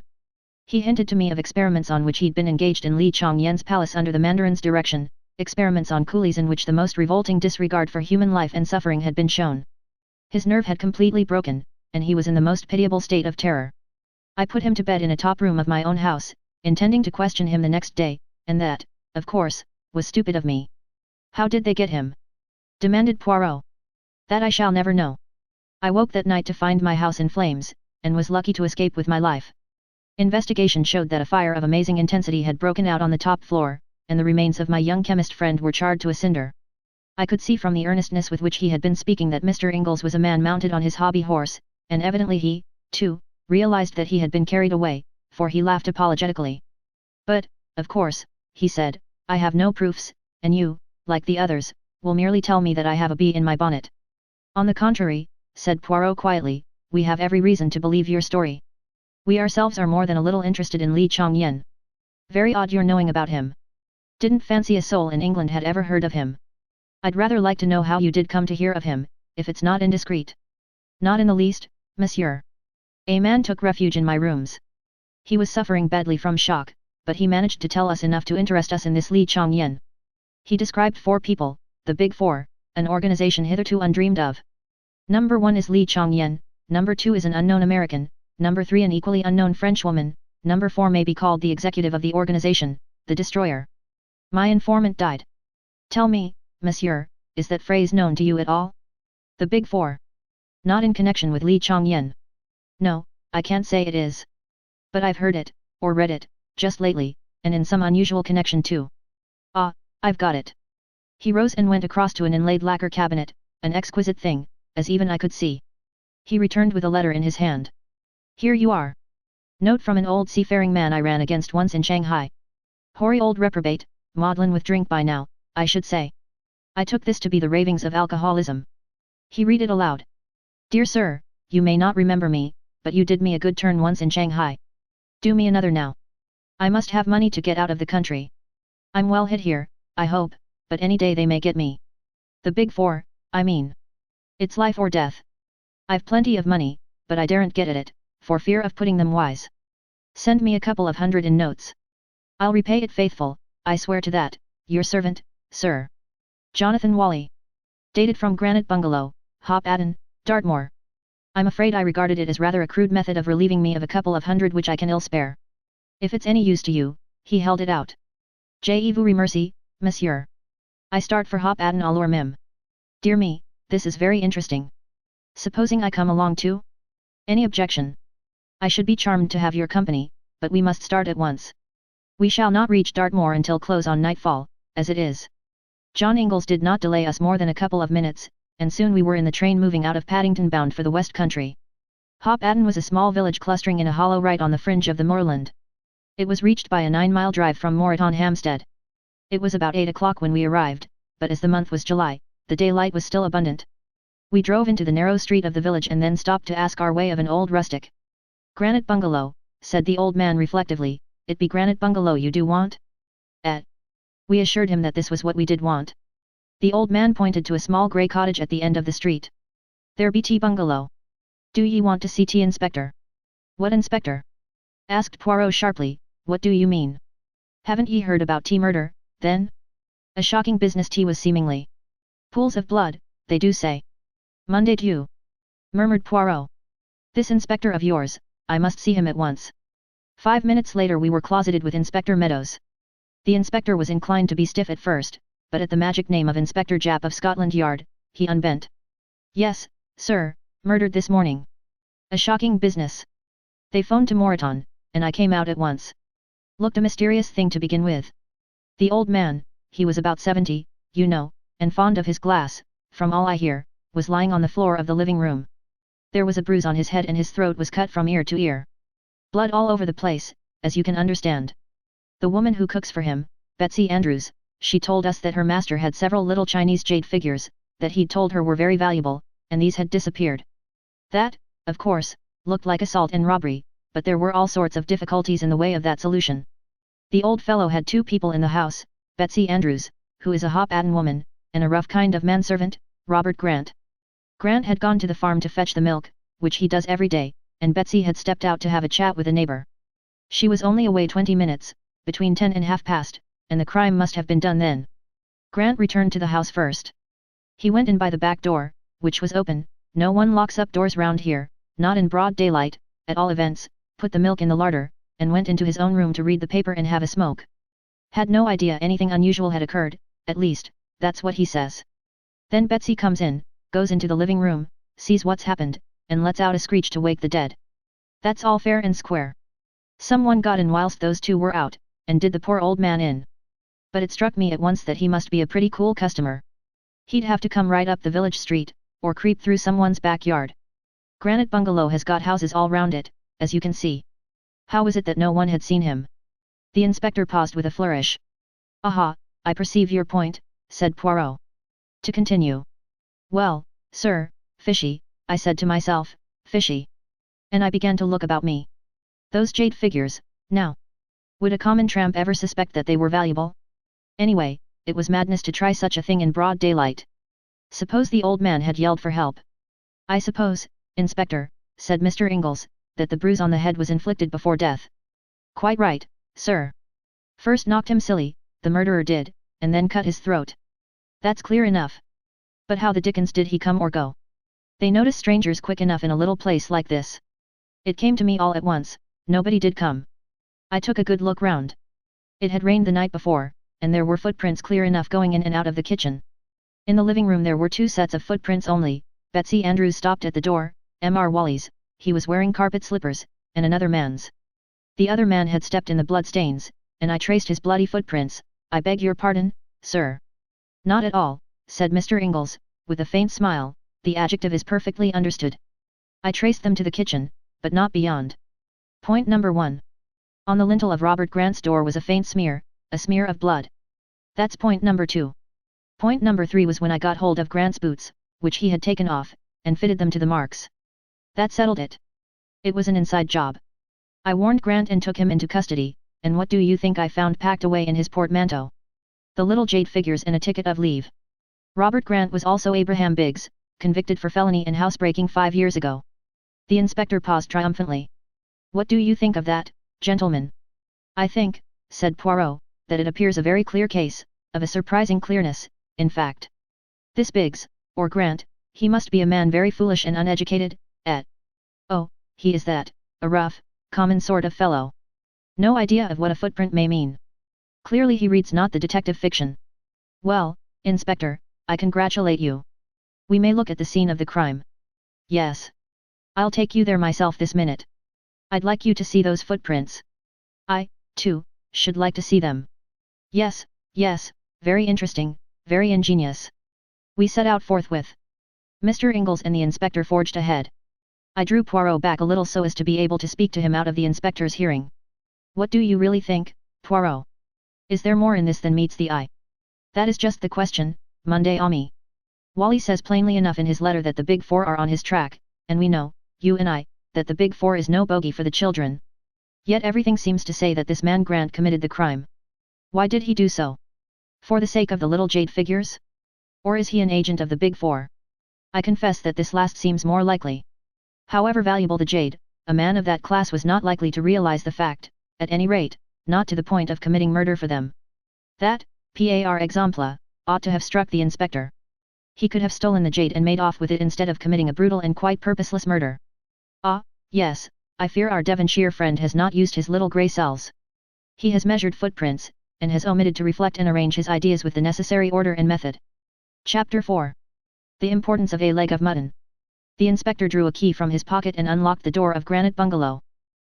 A: He hinted to me of experiments on which he'd been engaged in Li Chongyan's palace under the Mandarin's direction, experiments on coolies in which the most revolting disregard for human life and suffering had been shown. His nerve had completely broken, and he was in the most pitiable state of terror. I put him to bed in a top room of my own house, intending to question him the next day, and that, of course, was stupid of me." "How did they get him?" demanded Poirot. That I shall never know. I woke that night to find my house in flames, and was lucky to escape with my life. Investigation showed that a fire of amazing intensity had broken out on the top floor, and the remains of my young chemist friend were charred to a cinder. I could see from the earnestness with which he had been speaking that Mr. Ingalls was a man mounted on his hobby horse, and evidently he, too, realized that he had been carried away, for he laughed apologetically. But, of course, he said, I have no proofs, and you, like the others, will merely tell me that I have a bee in my bonnet. On the contrary, said Poirot quietly, we have every reason to believe your story. We ourselves are more than a little interested in Li Chongyen. Very odd your knowing about him. Didn't fancy a soul in England had ever heard of him. I'd rather like to know how you did come to hear of him, if it's not indiscreet. Not in the least, monsieur. A man took refuge in my rooms. He was suffering badly from shock, but he managed to tell us enough to interest us in this Li Chongyen. He described 4 people, the Big Four, an organization hitherto undreamed of. Number 1 is Li Chongyen, number 2 is an unknown American, number 3 an equally unknown Frenchwoman, number 4 may be called the executive of the organization, the destroyer. My informant died. Tell me, monsieur, is that phrase known to you at all? The Big Four. Not in connection with Li Chongyen. No, I can't say it is. But I've heard it, or read it, just lately, and in some unusual connection too. Ah, I've got it. He rose and went across to an inlaid lacquer cabinet, an exquisite thing, as even I could see. He returned with a letter in his hand. Here you are. Note from an old seafaring man I ran against once in Shanghai. Hoary old reprobate, maudlin with drink by now, I should say. I took this to be the ravings of alcoholism. He read it aloud. Dear sir, you may not remember me, but you did me a good turn once in Shanghai. Do me another now. I must have money to get out of the country. I'm well hid here, I hope, but any day they may get me. The Big Four, I mean. It's life or death. I've plenty of money, but I daren't get at it, for fear of putting them wise. Send me a couple of hundred in notes. I'll repay it faithful, I swear to that, your servant, sir. Jonathan Wally. Dated from Granite Bungalow, Hop Aden, Dartmoor. I'm afraid I regarded it as rather a crude method of relieving me of a couple of hundred which I can ill spare. If it's any use to you, he held it out. Je vous remercie, monsieur. I start for Hop Aden alors même. Dear me, this is very interesting. Supposing I come along too? Any objection? I should be charmed to have your company, but we must start at once. We shall not reach Dartmoor until close on nightfall, as it is. John Ingalls did not delay us more than a couple of minutes, and soon we were in the train moving out of Paddington bound for the West Country. Hop Aden was a small village clustering in a hollow right on the fringe of the moorland. It was reached by a 9-mile drive from Moreton-Hampstead. It was about 8 o'clock when we arrived, but as the month was July, the daylight was still abundant. We drove into the narrow street of the village and then stopped to ask our way of an old rustic. Granite Bungalow, said the old man reflectively, it be Granite Bungalow you do want? We assured him that this was what we did want. The old man pointed to a small grey cottage at the end of the street. There be tea bungalow. Do ye want to see tea inspector? What inspector? Asked Poirot sharply, what do you mean? Haven't ye heard about tea murder, then? A shocking business tea was seemingly. Pools of blood, they do say. Monday Dieu, murmured Poirot. This inspector of yours, I must see him at once. 5 minutes later we were closeted with Inspector Meadows. The inspector was inclined to be stiff at first, but at the magic name of Inspector Japp of Scotland Yard, he unbent. Yes, sir, murdered this morning. A shocking business. They phoned to Moreton, and I came out at once. Looked a mysterious thing to begin with. The old man, he was about 70, you know, and fond of his glass, from all I hear, was lying on the floor of the living room. There was a bruise on his head and his throat was cut from ear to ear. Blood all over the place, as you can understand. The woman who cooks for him, Betsy Andrews, she told us that her master had several little Chinese jade figures, that he'd told her were very valuable, and these had disappeared. That, of course, looked like assault and robbery, but there were all sorts of difficulties in the way of that solution. The old fellow had 2 people in the house, Betsy Andrews, who is a Hop Aden woman, and a rough kind of manservant, Robert Grant. Grant had gone to the farm to fetch the milk, which he does every day, and Betsy had stepped out to have a chat with a neighbor. She was only away 20 minutes, between 10 and half past, and the crime must have been done then. Grant returned to the house first. He went in by the back door, which was open. No one locks up doors round here, not in broad daylight, at all events, put the milk in the larder, and went into his own room to read the paper and have a smoke. Had no idea anything unusual had occurred, at least, that's what he says. Then Betsy comes in, goes into the living room, sees what's happened, and lets out a screech to wake the dead. That's all fair and square. Someone got in whilst those two were out, and did the poor old man in. But it struck me at once that he must be a pretty cool customer. He'd have to come right up the village street, or creep through someone's backyard. Granite Bungalow has got houses all round it, as you can see. How was it that no one had seen him? The inspector paused with a flourish. Aha, I perceive your point, said Poirot. To continue. Well, sir, fishy, I said to myself, fishy. And I began to look about me. Those jade figures, now. Would a common tramp ever suspect that they were valuable? Anyway, it was madness to try such a thing in broad daylight. Suppose the old man had yelled for help. I suppose, Inspector, said Mr. Ingalls, that the bruise on the head was inflicted before death. Quite right, sir. First knocked him silly, the murderer did, and then cut his throat. That's clear enough. But how the dickens did he come or go? They notice strangers quick enough in a little place like this. It came to me all at once, nobody did come. I took a good look round. It had rained the night before, and there were footprints clear enough going in and out of the kitchen. In the living room there were 2 sets of footprints only. Betsy Andrews stopped at the door, Mr. Wally's, he was wearing carpet slippers, and another man's. The other man had stepped in the bloodstains, and I traced his bloody footprints. I beg your pardon, sir. Not at all, said Mr. Ingalls, with a faint smile, the adjective is perfectly understood. I traced them to the kitchen, but not beyond. Point number 1. On the lintel of Robert Grant's door was a faint smear, a smear of blood. That's point number 2. Point number 3 was when I got hold of Grant's boots, which he had taken off, and fitted them to the marks. That settled it. It was an inside job. I warned Grant and took him into custody, and what do you think I found packed away in his portmanteau? The little jade figures and a ticket of leave. Robert Grant was also Abraham Biggs, convicted for felony and housebreaking 5 years ago. The inspector paused triumphantly. What do you think of that, gentlemen? I think, said Poirot, that it appears a very clear case, of a surprising clearness, in fact. This Biggs, or Grant, he must be a man very foolish and uneducated, Oh, he is that, a rough, common sort of fellow. No idea of what a footprint may mean. Clearly he reads not the detective fiction. Well, Inspector, I congratulate you. We may look at the scene of the crime. Yes. I'll take you there myself this minute. I'd like you to see those footprints. I, too, should like to see them. Yes, yes, very interesting, very ingenious. We set out forthwith. Mr. Ingalls and the inspector forged ahead. I drew Poirot back a little so as to be able to speak to him out of the inspector's hearing. What do you really think, Poirot? Is there more in this than meets the eye? That is just the question, mon ami. Wally says plainly enough in his letter that the Big Four are on his track, and we know, you and I, that the Big Four is no bogey for the children. Yet everything seems to say that this man Grant committed the crime. Why did he do so? For the sake of the little jade figures? Or is he an agent of the Big Four? I confess that this last seems more likely. However valuable the jade, a man of that class was not likely to realize the fact, at any rate, not to the point of committing murder for them. That, par exemple, ought to have struck the inspector. He could have stolen the jade and made off with it instead of committing a brutal and quite purposeless murder. Ah, yes, I fear our Devonshire friend has not used his little grey cells. He has measured footprints, and has omitted to reflect and arrange his ideas with the necessary order and method. Chapter 4. The importance of a leg of mutton. The inspector drew a key from his pocket and unlocked the door of Granite Bungalow.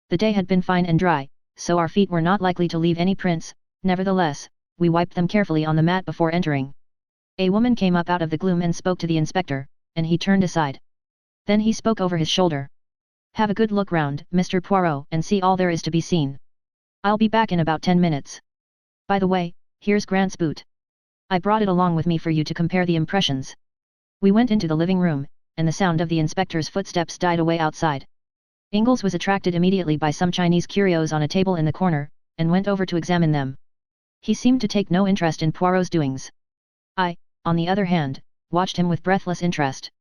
A: The day had been fine and dry, so our feet were not likely to leave any prints. Nevertheless, we wiped them carefully on the mat before entering. A woman came up out of the gloom and spoke to the inspector, and he turned aside. Then he spoke over his shoulder. Have a good look round, Mr. Poirot, and see all there is to be seen. I'll be back in about 10 minutes. By the way, here's Grant's boot. I brought it along with me for you to compare the impressions. We went into the living room, and the sound of the inspector's footsteps died away outside. Ingalls was attracted immediately by some Chinese curios on a table in the corner, and went over to examine them. He seemed to take no interest in Poirot's doings. I, on the other hand, watched him with breathless interest.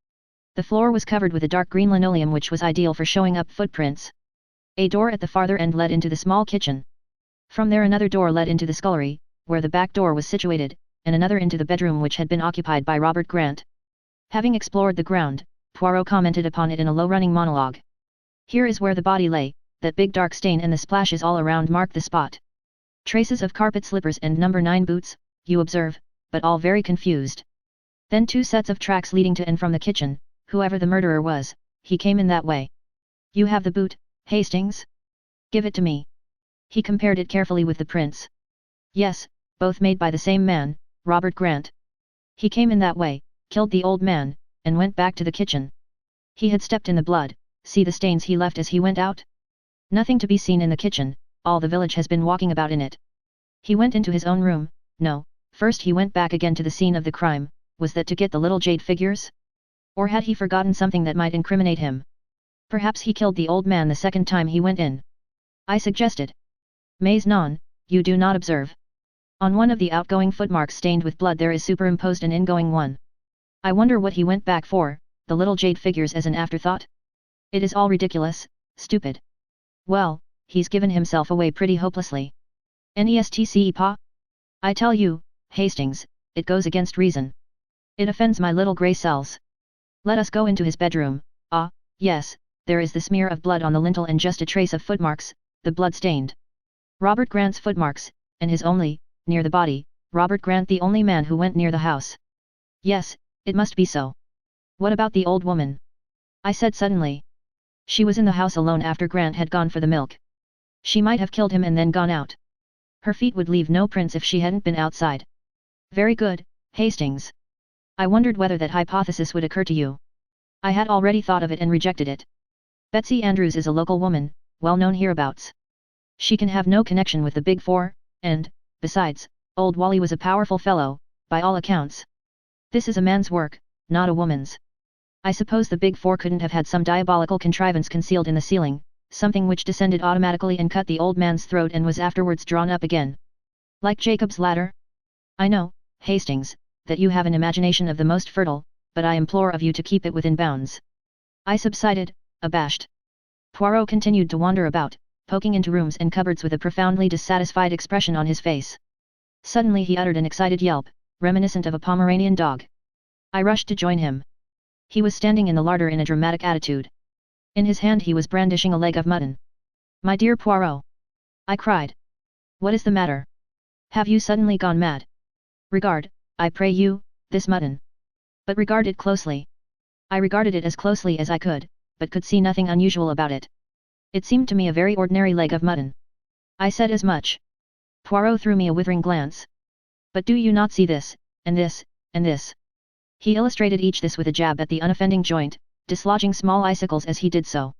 A: The floor was covered with a dark green linoleum which was ideal for showing up footprints. A door at the farther end led into the small kitchen. From there another door led into the scullery, where the back door was situated, and another into the bedroom which had been occupied by Robert Grant. Having explored the ground, Poirot commented upon it in a low-running monologue. Here is where the body lay, that big dark stain and the splashes all around mark the spot. Traces of carpet slippers and number 9 boots, you observe, but all very confused. Then 2 sets of tracks leading to and from the kitchen. Whoever the murderer was, he came in that way. You have the boot, Hastings? Give it to me. He compared it carefully with the prints. Yes, both made by the same man, Robert Grant. He came in that way, killed the old man, and went back to the kitchen. He had stepped in the blood. See the stains he left as he went out? Nothing to be seen in the kitchen, all the village has been walking about in it. He went into his own room. No, first he went back again to the scene of the crime. Was that to get the little jade figures? Or had he forgotten something that might incriminate him? Perhaps he killed the old man the second time he went in. I suggested. Mais non, you do not observe. On one of the outgoing footmarks stained with blood there is superimposed an ingoing one. I wonder what he went back for, the little jade figures as an afterthought? It is all ridiculous, stupid. Well, he's given himself away pretty hopelessly. Nestce pa? I tell you, Hastings, it goes against reason. It offends my little grey cells. Let us go into his bedroom. Ah, yes, there is the smear of blood on the lintel and just a trace of footmarks, the blood stained. Robert Grant's footmarks, and his only, near the body, Robert Grant the only man who went near the house. Yes, it must be so. What about the old woman? I said suddenly. She was in the house alone after Grant had gone for the milk. She might have killed him and then gone out. Her feet would leave no prints if she hadn't been outside. Very good, Hastings. I wondered whether that hypothesis would occur to you. I had already thought of it and rejected it. Betsy Andrews is a local woman, well known hereabouts. She can have no connection with the Big Four, and, besides, old Wally was a powerful fellow, by all accounts. This is a man's work, not a woman's. I suppose the Big Four couldn't have had some diabolical contrivance concealed in the ceiling, something which descended automatically and cut the old man's throat and was afterwards drawn up again. Like Jacob's ladder? I know, Hastings, that you have an imagination of the most fertile, but I implore of you to keep it within bounds. I subsided, abashed. Poirot continued to wander about, poking into rooms and cupboards with a profoundly dissatisfied expression on his face. Suddenly he uttered an excited yelp, reminiscent of a Pomeranian dog. I rushed to join him. He was standing in the larder in a dramatic attitude. In his hand he was brandishing a leg of mutton. My dear Poirot! I cried. What is the matter? Have you suddenly gone mad? Regard, I pray you, this mutton. But regard it closely. I regarded it as closely as I could, but could see nothing unusual about it. It seemed to me a very ordinary leg of mutton. I said as much. Poirot threw me a withering glance. But do you not see this, and this, and this? He illustrated each this with a jab at the unoffending joint, dislodging small icicles as he did so.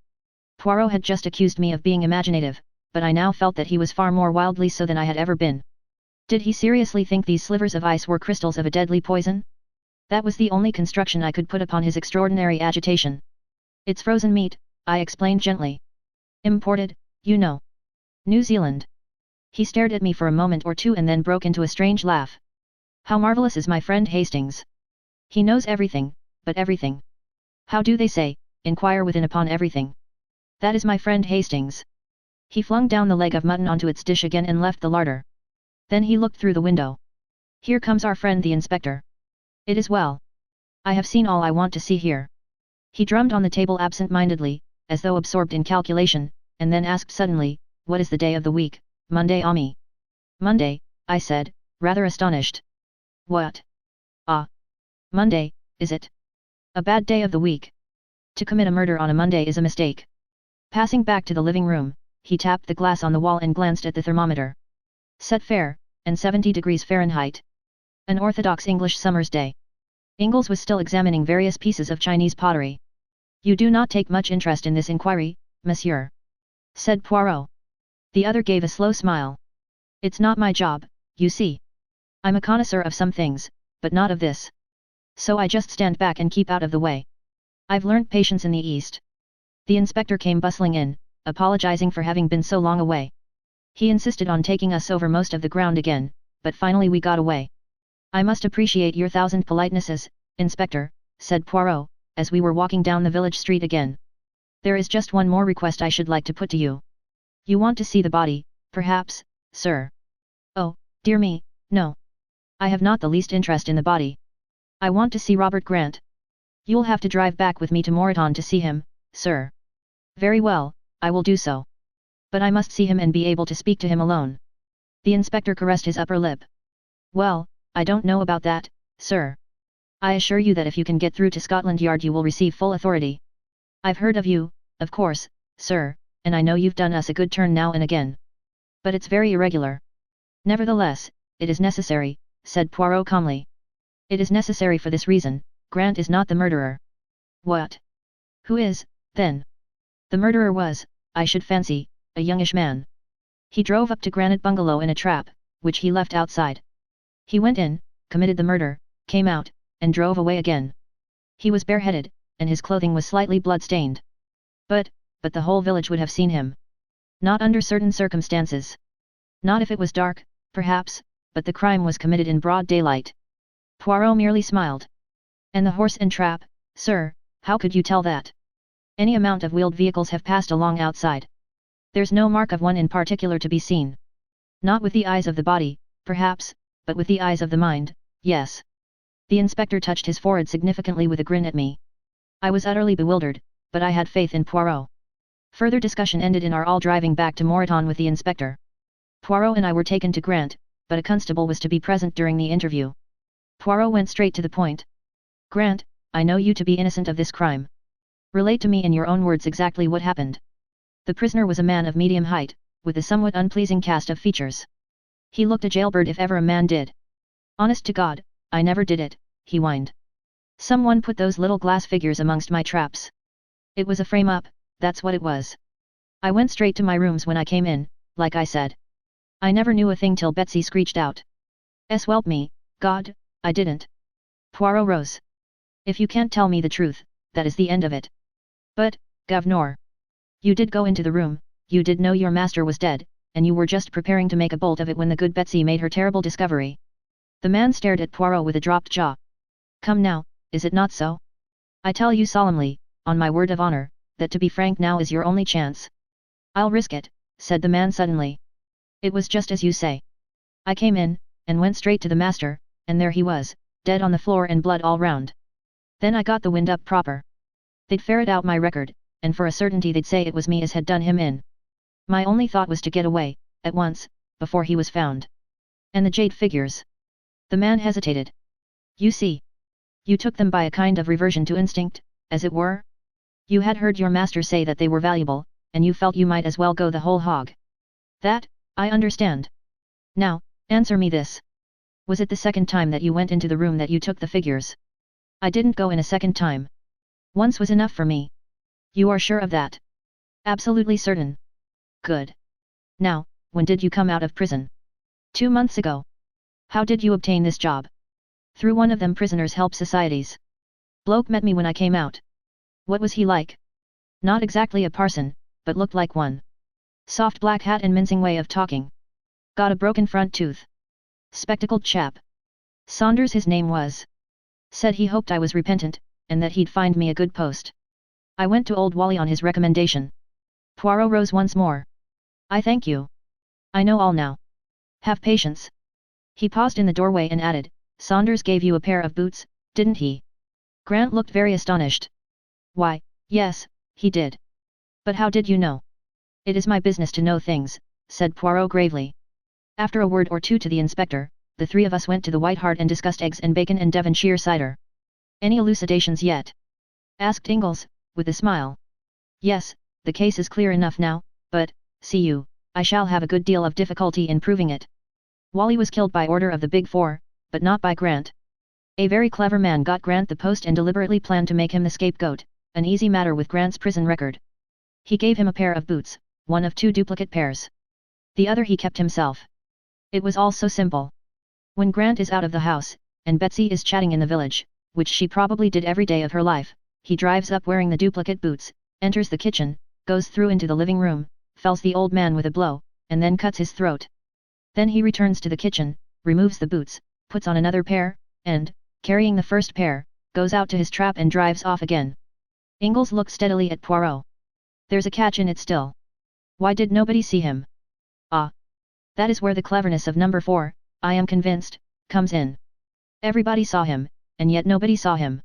A: Poirot had just accused me of being imaginative, but I now felt that he was far more wildly so than I had ever been. Did he seriously think these slivers of ice were crystals of a deadly poison? That was the only construction I could put upon his extraordinary agitation. It's frozen meat, I explained gently. Imported, you know. New Zealand. He stared at me for a moment or two and then broke into a strange laugh. How marvelous is my friend Hastings. He knows everything, but everything. How do they say, inquire within upon everything. That is my friend Hastings. He flung down the leg of mutton onto its dish again and left the larder. Then he looked through the window. Here comes our friend the inspector. It is well. I have seen all I want to see here. He drummed on the table absent-mindedly, as though absorbed in calculation, and then asked suddenly, what is the day of the week? Monday, Ami. Monday, I said, rather astonished. What? Ah. Monday, is it? A bad day of the week. To commit a murder on a Monday is a mistake. Passing back to the living room, he tapped the glass on the wall and glanced at the thermometer. Set fair, and 70 degrees Fahrenheit. An orthodox English summer's day. Ingalls was still examining various pieces of Chinese pottery. You do not take much interest in this inquiry, monsieur, said Poirot. The other gave a slow smile. It's not my job, you see. I'm a connoisseur of some things, but not of this. So I just stand back and keep out of the way. I've learnt patience in the East. The inspector came bustling in, apologizing for having been so long away. He insisted on taking us over most of the ground again, but finally we got away. I must appreciate your 1,000 politenesses, Inspector, said Poirot, as we were walking down the village street again. There is just one more request I should like to put to you. You want to see the body, perhaps, sir? Oh, dear me, no. I have not the least interest in the body. I want to see Robert Grant. You'll have to drive back with me to Moreton to see him, sir. Very well, I will do so. But I must see him and be able to speak to him alone. The inspector caressed his upper lip. Well, I don't know about that, sir. I assure you that if you can get through to Scotland Yard you will receive full authority. I've heard of you, of course, sir, and I know you've done us a good turn now and again. But it's very irregular. Nevertheless, it is necessary, said Poirot calmly. It is necessary for this reason: Grant is not the murderer. What? Who is, then? The murderer was, I should fancy, a youngish man. He drove up to Granite Bungalow in a trap, which he left outside. He went in, committed the murder, came out, and drove away again. He was bareheaded, and his clothing was slightly blood-stained. But the whole village would have seen him. Not under certain circumstances. Not if it was dark, perhaps, but the crime was committed in broad daylight. Poirot merely smiled. And the horse and trap, sir, how could you tell that? Any amount of wheeled vehicles have passed along outside. There's no mark of one in particular to be seen. Not with the eyes of the body, perhaps, but with the eyes of the mind, yes. The inspector touched his forehead significantly with a grin at me. I was utterly bewildered, but I had faith in Poirot. Further discussion ended in our all driving back to Moreton with the inspector. Poirot and I were taken to Grant, but a constable was to be present during the interview. Poirot went straight to the point. Grant, I know you to be innocent of this crime. Relate to me in your own words exactly what happened. The prisoner was a man of medium height, with a somewhat unpleasing cast of features. He looked a jailbird if ever a man did. Honest to God, I never did it, he whined. Someone put those little glass figures amongst my traps. It was a frame-up, that's what it was. I went straight to my rooms when I came in, like I said. I never knew a thing till Betsy screeched out. Whelp me, God, I didn't. Poirot rose. If you can't tell me the truth, that is the end of it. But, Governor, you did go into the room, you did know your master was dead, and you were just preparing to make a bolt of it when the good Betsy made her terrible discovery. The man stared at Poirot with a dropped jaw. Come now, is it not so? I tell you solemnly, on my word of honor, that to be frank now is your only chance. I'll risk it, said the man suddenly. It was just as you say. I came in, and went straight to the master, and there he was, dead on the floor and blood all round. Then I got the wind up proper. They'd ferret out my record, and for a certainty they'd say it was me as had done him in. My only thought was to get away, at once, before he was found. And the jade figures. The man hesitated. You see. You took them by a kind of reversion to instinct, as it were? You had heard your master say that they were valuable, and you felt you might as well go the whole hog. That, I understand. Now, answer me this. Was it the second time that you went into the room that you took the figures? I didn't go in a second time. Once was enough for me. You are sure of that? Absolutely certain. Good. Now, when did you come out of prison? 2 months ago. How did you obtain this job? Through one of them prisoners' help societies. Bloke met me when I came out. What was he like? Not exactly a parson, but looked like one. Soft black hat and mincing way of talking. Got a broken front tooth. Spectacled chap. Saunders his name was. Said he hoped I was repentant, and that he'd find me a good post. I went to Old Wally on his recommendation. Poirot rose once more. I thank you. I know all now. Have patience. He paused in the doorway and added, Saunders gave you a pair of boots, didn't he? Grant looked very astonished. Why, yes, he did. But how did you know? It is my business to know things, said Poirot gravely. After a word or two to the inspector, the three of us went to the White Hart and discussed eggs and bacon and Devonshire cider. Any elucidations yet? Asked Ingalls, with a smile. Yes, the case is clear enough now, but, see you, I shall have a good deal of difficulty in proving it. Wally was killed by order of the Big Four, but not by Grant. A very clever man got Grant the post and deliberately planned to make him the scapegoat, an easy matter with Grant's prison record. He gave him a pair of boots, one of 2 duplicate pairs. The other he kept himself. It was all so simple. When Grant is out of the house, and Betsy is chatting in the village, which she probably did every day of her life, he drives up wearing the duplicate boots, enters the kitchen, goes through into the living room, fells the old man with a blow, and then cuts his throat. Then he returns to the kitchen, removes the boots, puts on another pair, and, carrying the first pair, goes out to his trap and drives off again. Ingalls looked steadily at Poirot. There's a catch in it still. Why did nobody see him? Ah! That is where the cleverness of number 4, I am convinced, comes in. Everybody saw him, and yet nobody saw him.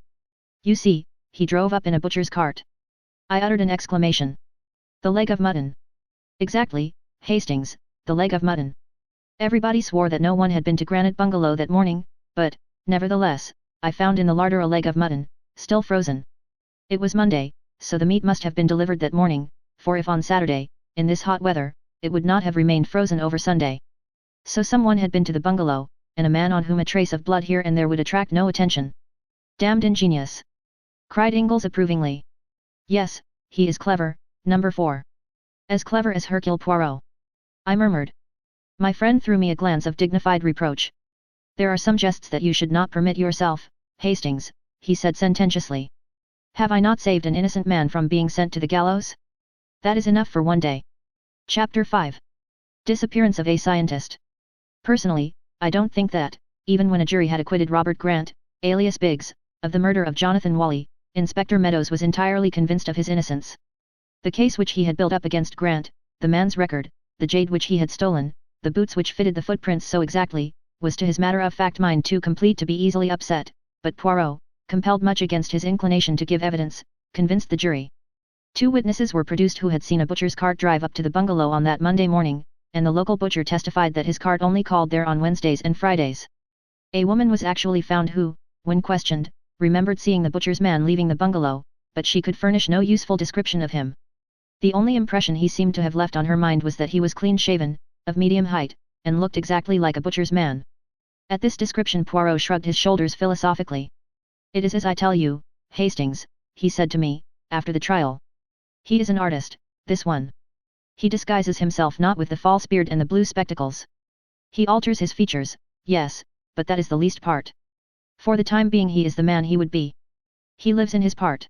A: You see, he drove up in a butcher's cart. I uttered an exclamation. The leg of mutton. Exactly, Hastings, the leg of mutton. Everybody swore that no one had been to Granite Bungalow that morning, but, nevertheless, I found in the larder a leg of mutton, still frozen. It was Monday, so the meat must have been delivered that morning, for if on Saturday, in this hot weather, it would not have remained frozen over Sunday. So someone had been to the bungalow, and a man on whom a trace of blood here and there would attract no attention. Damned ingenious! Cried Ingalls approvingly. Yes, he is clever, number 4. As clever as Hercule Poirot. I murmured. My friend threw me a glance of dignified reproach. There are some jests that you should not permit yourself, Hastings, he said sententiously. Have I not saved an innocent man from being sent to the gallows? That is enough for one day. Chapter 5. Disappearance of a Scientist. Personally, I don't think that, even when a jury had acquitted Robert Grant, alias Biggs, of the murder of Jonathan Whalley, Inspector Meadows was entirely convinced of his innocence. The case which he had built up against Grant, the man's record, the jade which he had stolen, the boots which fitted the footprints so exactly, was to his matter-of-fact mind too complete to be easily upset, but Poirot, compelled much against his inclination to give evidence, convinced the jury. 2 witnesses were produced who had seen a butcher's cart drive up to the bungalow on that Monday morning, and the local butcher testified that his cart only called there on Wednesdays and Fridays. A woman was actually found who, when questioned, remembered seeing the butcher's man leaving the bungalow, but she could furnish no useful description of him. The only impression he seemed to have left on her mind was that he was clean-shaven, of medium height, and looked exactly like a butcher's man. At this description Poirot shrugged his shoulders philosophically. It is as I tell you, Hastings, he said to me, after the trial. He is an artist, this one. He disguises himself not with the false beard and the blue spectacles. He alters his features, yes, but that is the least part. For the time being he is the man he would be. He lives in his part.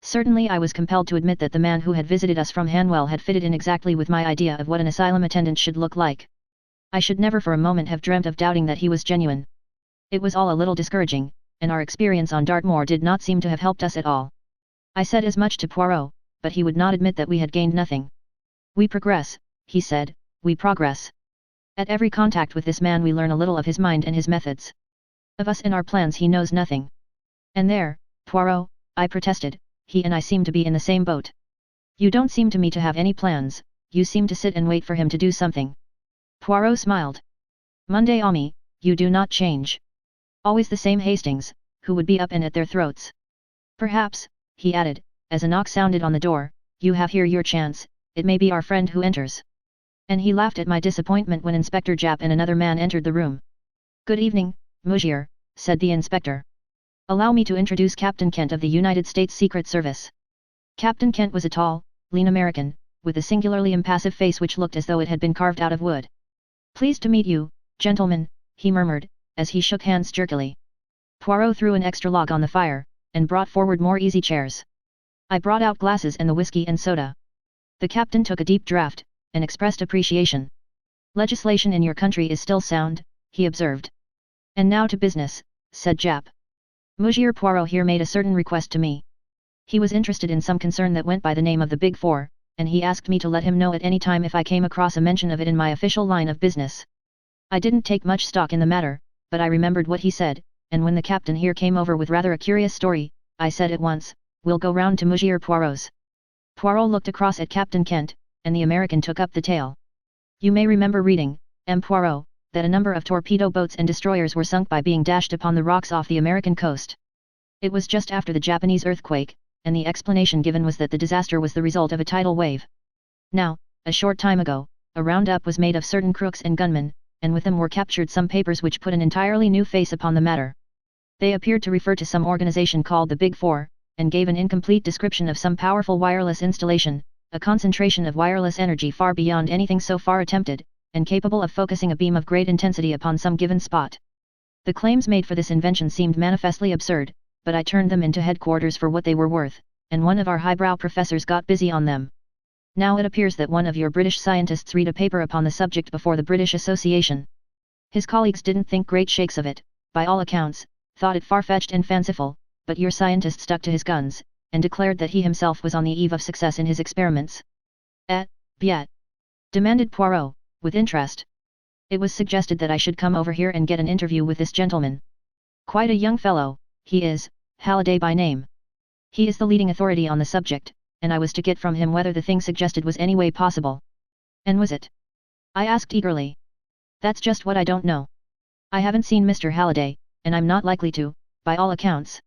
A: Certainly I was compelled to admit that the man who had visited us from Hanwell had fitted in exactly with my idea of what an asylum attendant should look like. I should never for a moment have dreamt of doubting that he was genuine. It was all a little discouraging, and our experience on Dartmoor did not seem to have helped us at all. I said as much to Poirot, but he would not admit that we had gained nothing. We progress, he said, we progress. At every contact with this man we learn a little of his mind and his methods. Of us and our plans he knows nothing. And there, Poirot, I protested, he and I seem to be in the same boat. You don't seem to me to have any plans, you seem to sit and wait for him to do something. Poirot smiled. Monday Ami, you do not change. Always the same Hastings, who would be up and at their throats. Perhaps, he added, as a knock sounded on the door, you have here your chance, it may be our friend who enters. And he laughed at my disappointment when Inspector Japp and another man entered the room. Good evening, Monsieur, said the inspector. Allow me to introduce Captain Kent of the United States Secret Service. Captain Kent was a tall, lean American, with a singularly impassive face which looked as though it had been carved out of wood. Pleased to meet you, gentlemen, he murmured, as he shook hands jerkily. Poirot threw an extra log on the fire, and brought forward more easy chairs. I brought out glasses and the whiskey and soda. The captain took a deep draught, and expressed appreciation. Legislation in your country is still sound, he observed. And now to business, said Japp. Monsieur Poirot here made a certain request to me. He was interested in some concern that went by the name of the Big Four, and he asked me to let him know at any time if I came across a mention of it in my official line of business. I didn't take much stock in the matter, but I remembered what he said, and when the captain here came over with rather a curious story, I said at once, we'll go round to Monsieur Poirot's. Poirot looked across at Captain Kent, and the American took up the tale. You may remember reading, M. Poirot, that a number of torpedo boats and destroyers were sunk by being dashed upon the rocks off the American coast. It was just after the Japanese earthquake, and the explanation given was that the disaster was the result of a tidal wave. Now, a short time ago, a roundup was made of certain crooks and gunmen, and with them were captured some papers which put an entirely new face upon the matter. They appeared to refer to some organization called the Big Four, and gave an incomplete description of some powerful wireless installation, a concentration of wireless energy far beyond anything so far attempted, and capable of focusing a beam of great intensity upon some given spot. The claims made for this invention seemed manifestly absurd, but I turned them into headquarters for what they were worth, and one of our highbrow professors got busy on them. Now it appears that one of your British scientists read a paper upon the subject before the British Association. His colleagues didn't think great shakes of it, by all accounts, thought it far-fetched and fanciful, but your scientist stuck to his guns, and declared that he himself was on the eve of success in his experiments. Bien? Demanded Poirot, with interest. It was suggested that I should come over here and get an interview with this gentleman. Quite a young fellow, he is, Halliday by name. He is the leading authority on the subject, and I was to get from him whether the thing suggested was any way possible. And was it? I asked eagerly. That's just what I don't know. I haven't seen Mr. Halliday, and I'm not likely to, by all accounts.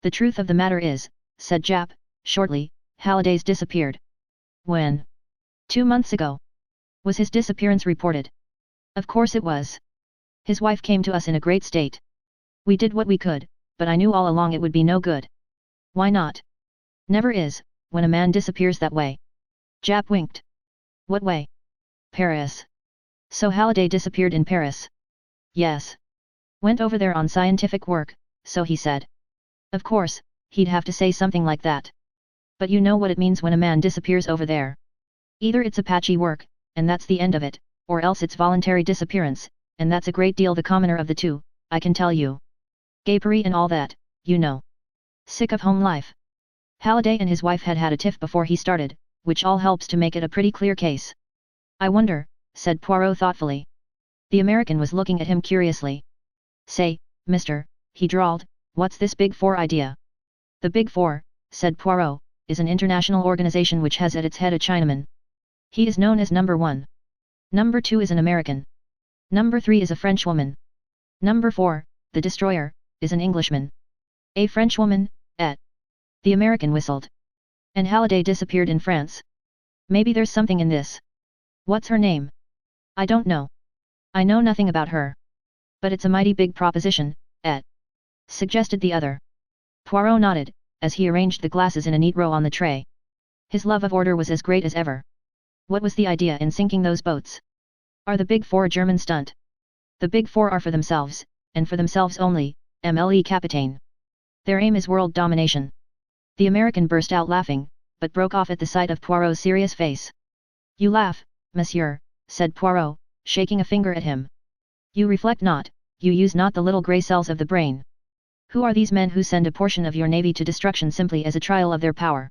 A: The truth of the matter is, said Jap, shortly, Halliday's disappeared. When? 2 months ago. Was his disappearance reported? Of course it was. His wife came to us in a great state. We did what we could, but I knew all along it would be no good. Why not? Never is, when a man disappears that way. Jap winked. What way? Paris. So Halliday disappeared in Paris? Yes. Went over there on scientific work, so he said. Of course, he'd have to say something like that. But you know what it means when a man disappears over there. Either it's Apache work, and that's the end of it, or else it's voluntary disappearance, and that's a great deal the commoner of the two, I can tell you. Gapery and all that, you know. Sick of home life. Halliday and his wife had had a tiff before he started, which all helps to make it a pretty clear case. I wonder, said Poirot thoughtfully. The American was looking at him curiously. Say, mister, he drawled, what's this Big Four idea? The Big Four, said Poirot, is an international organization which has at its head a Chinaman. He is known as number 1. Number 2 is an American. Number 3 is a Frenchwoman. Number 4, the destroyer, is an Englishman. A Frenchwoman, et. The American whistled. And Halliday disappeared in France. Maybe there's something in this. What's her name? I don't know. I know nothing about her. But it's a mighty big proposition, et. Suggested the other. Poirot nodded, as he arranged the glasses in a neat row on the tray. His love of order was as great as ever. What was the idea in sinking those boats? Are the Big Four a German stunt? The Big Four are for themselves, and for themselves only, MLE Capitaine. Their aim is world domination. The American burst out laughing, but broke off at the sight of Poirot's serious face. You laugh, monsieur, said Poirot, shaking a finger at him. You reflect not, you use not the little grey cells of the brain. Who are these men who send a portion of your navy to destruction simply as a trial of their power?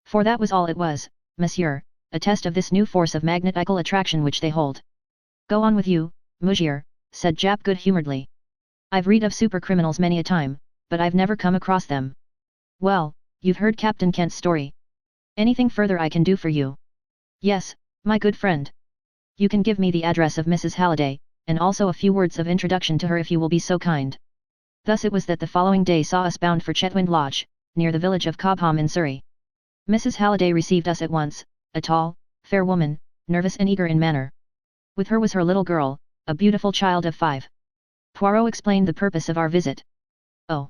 A: For that was all it was, monsieur, a test of this new force of magnetical attraction which they hold. Go on with you, monsieur, said Jap good-humouredly. I've read of super-criminals many a time, but I've never come across them. Well, you've heard Captain Kent's story. Anything further I can do for you? Yes, my good friend. You can give me the address of Mrs. Halliday, and also a few words of introduction to her if you will be so kind. Thus it was that the following day saw us bound for Chetwynd Lodge, near the village of Cobham in Surrey. Mrs. Halliday received us at once, a tall, fair woman, nervous and eager in manner. With her was her little girl, a beautiful child of 5. Poirot explained the purpose of our visit. Oh!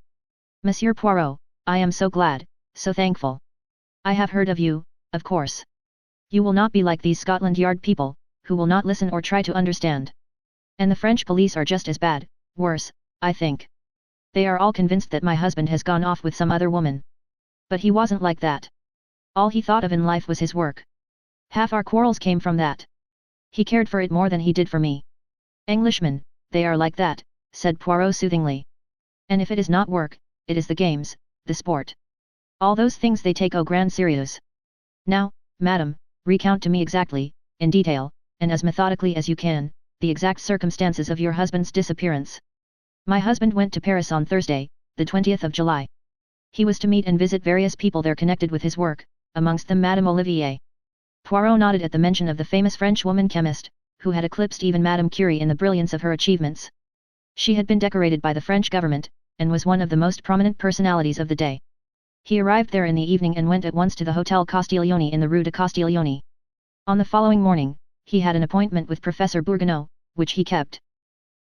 A: Monsieur Poirot, I am so glad, so thankful. I have heard of you, of course. You will not be like these Scotland Yard people, who will not listen or try to understand. And the French police are just as bad, worse, I think. They are all convinced that my husband has gone off with some other woman. But he wasn't like that. All he thought of in life was his work. Half our quarrels came from that. He cared for it more than he did for me. Englishmen, they are like that, said Poirot soothingly. And if it is not work, it is the games, the sport. All those things they take au grand sérieux. Now, madam, recount to me exactly, in detail, and as methodically as you can, the exact circumstances of your husband's disappearance. My husband went to Paris on Thursday, the 20th of July. He was to meet and visit various people there connected with his work, amongst them Madame Olivier. Poirot nodded at the mention of the famous French woman chemist, who had eclipsed even Madame Curie in the brilliance of her achievements. She had been decorated by the French government, and was one of the most prominent personalities of the day. He arrived there in the evening and went at once to the Hotel Castiglione in the Rue de Castiglione. On the following morning, he had an appointment with Professor Bourguignon, which he kept.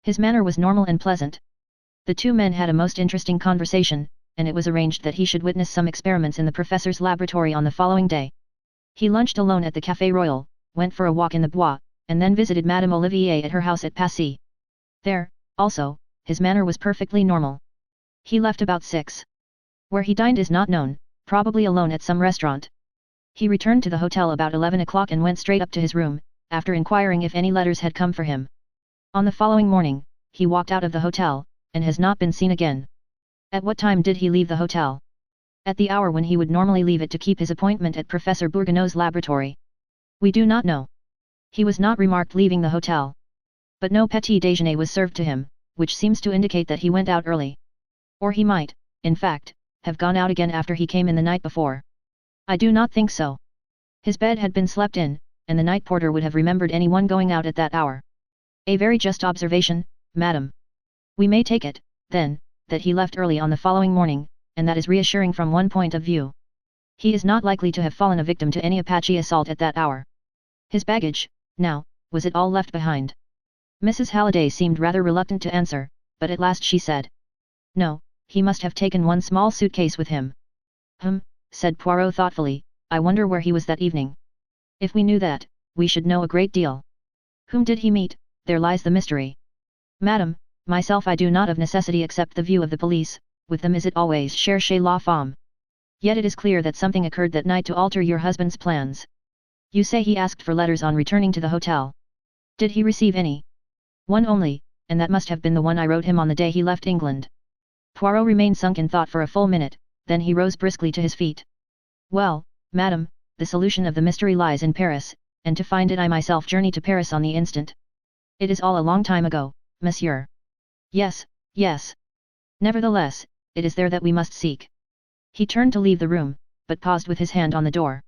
A: His manner was normal and pleasant. The two men had a most interesting conversation, and it was arranged that he should witness some experiments in the professor's laboratory on the following day. He lunched alone at the Café Royal, went for a walk in the Bois, and then visited Madame Olivier at her house at Passy. There, also, his manner was perfectly normal. He left about 6. Where he dined is not known, probably alone at some restaurant. He returned to the hotel about 11 o'clock and went straight up to his room, after inquiring if any letters had come for him. On the following morning, he walked out of the hotel, and has not been seen again. At what time did he leave the hotel? At the hour when he would normally leave it to keep his appointment at Professor Bourguignon's laboratory. We do not know. He was not remarked leaving the hotel. But no petit déjeuner was served to him, which seems to indicate that he went out early. Or he might, in fact, have gone out again after he came in the night before. I do not think so. His bed had been slept in, and the night porter would have remembered anyone going out at that hour. A very just observation, madam. We may take it, then, that he left early on the following morning, and that is reassuring from one point of view. He is not likely to have fallen a victim to any Apache assault at that hour. His baggage, now, was it all left behind? Mrs. Halliday seemed rather reluctant to answer, but at last she said, "No, he must have taken one small suitcase with him." Said Poirot thoughtfully, "I wonder where he was that evening. If we knew that, we should know a great deal. Whom did he meet? There lies the mystery." "Madam, myself I do not of necessity accept the view of the police, with them is it always cherchez la femme. Yet it is clear that something occurred that night to alter your husband's plans. You say he asked for letters on returning to the hotel. Did he receive any?" "One only, and that must have been the one I wrote him on the day he left England." Poirot remained sunk in thought for a full minute, then he rose briskly to his feet. "Well, madam, the solution of the mystery lies in Paris, and to find it I myself journey to Paris on the instant." "It is all a long time ago, monsieur." "Yes, yes. Nevertheless, it is there that we must seek." He turned to leave the room, but paused with his hand on the door.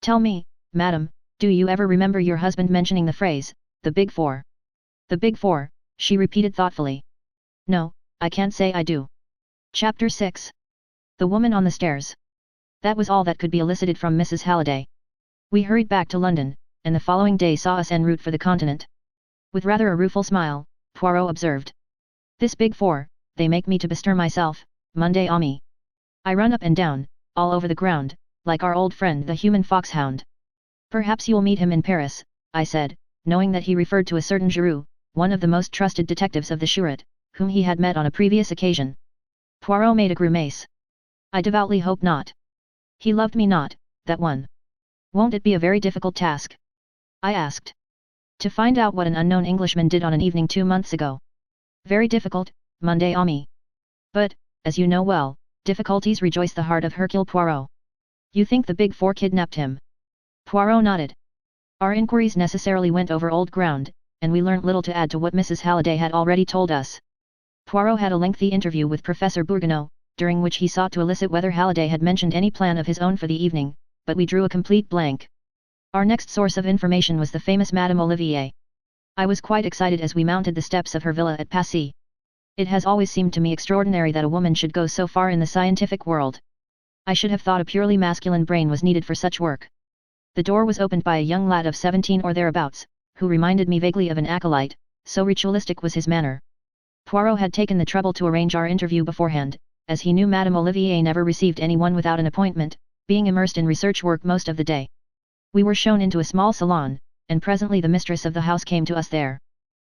A: "Tell me, madam, do you ever remember your husband mentioning the phrase, the Big Four?" "The Big Four," she repeated thoughtfully. "No, I can't say I do." Chapter 6. The Woman on the Stairs. That was all that could be elicited from Mrs. Halliday. We hurried back to London, and the following day saw us en route for the continent. With rather a rueful smile, Poirot observed, "This Big Four, they make me to bestir myself, Monday ami. I run up and down, all over the ground, like our old friend the human foxhound." "Perhaps you'll meet him in Paris," I said, knowing that he referred to a certain Giroux, one of the most trusted detectives of the Surete, whom he had met on a previous occasion. Poirot made a grimace. "I devoutly hope not. He loved me not, that one. Won't it be a very difficult task?" I asked. "To find out what an unknown Englishman did on an evening 2 months ago." "Very difficult, Monday ami. But, as you know well, difficulties rejoice the heart of Hercule Poirot." "You think the Big Four kidnapped him?" Poirot nodded. Our inquiries necessarily went over old ground, and we learnt little to add to what Mrs. Halliday had already told us. Poirot had a lengthy interview with Professor Bourgognot, during which he sought to elicit whether Halliday had mentioned any plan of his own for the evening, but we drew a complete blank. Our next source of information was the famous Madame Olivier. I was quite excited as we mounted the steps of her villa at Passy. It has always seemed to me extraordinary that a woman should go so far in the scientific world. I should have thought a purely masculine brain was needed for such work. The door was opened by a young lad of 17 or thereabouts, who reminded me vaguely of an acolyte, so ritualistic was his manner. Poirot had taken the trouble to arrange our interview beforehand, as he knew Madame Olivier never received anyone without an appointment, being immersed in research work most of the day. We were shown into a small salon, and presently the mistress of the house came to us there.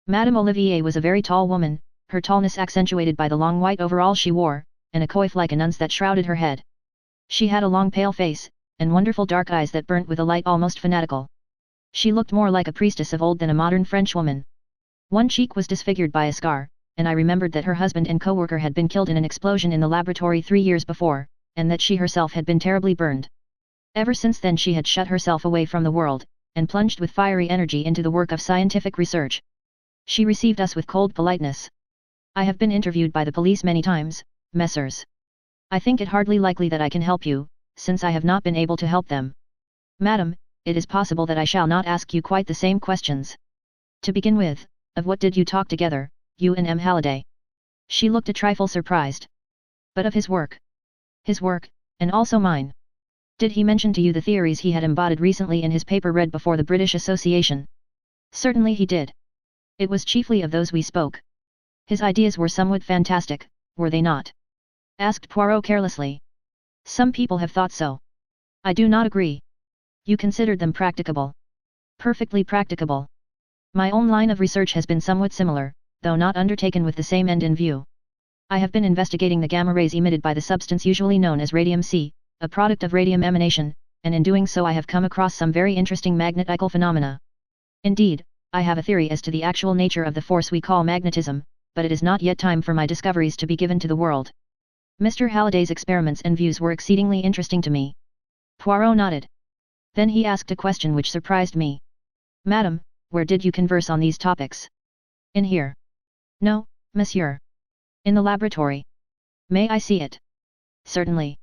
A: Madame Olivier was a very tall woman, her tallness accentuated by the long white overall she wore, and a coif like a nun's that shrouded her head. She had a long pale face, and wonderful dark eyes that burnt with a light almost fanatical. She looked more like a priestess of old than a modern Frenchwoman. One cheek was disfigured by a scar, and I remembered that her husband and co-worker had been killed in an explosion in the laboratory 3 years before, and that she herself had been terribly burned. Ever since then she had shut herself away from the world, and plunged with fiery energy into the work of scientific research. She received us with cold politeness. "I have been interviewed by the police many times, messieurs. I think it hardly likely that I can help you, since I have not been able to help them." "Madam, it is possible that I shall not ask you quite the same questions. To begin with, of what did you talk together, you and M. Halliday?" She looked a trifle surprised. "But of his work." "His work, and also mine. Did he mention to you the theories he had embodied recently in his paper read before the British Association?" "Certainly he did. It was chiefly of those we spoke." "His ideas were somewhat fantastic, were they not?" asked Poirot carelessly. "Some people have thought so. I do not agree." "You considered them practicable?" "Perfectly practicable. My own line of research has been somewhat similar, though not undertaken with the same end in view. I have been investigating the gamma rays emitted by the substance usually known as radium-C, a product of radium emanation, and in doing so I have come across some very interesting magnetical phenomena. Indeed, I have a theory as to the actual nature of the force we call magnetism, but it is not yet time for my discoveries to be given to the world." Mr. Halliday's experiments and views were exceedingly interesting to me. Poirot nodded. Then he asked a question which surprised me. "Madam, where did you converse on these topics?" "In here." "No, monsieur. In the laboratory." "May I see it?" "Certainly."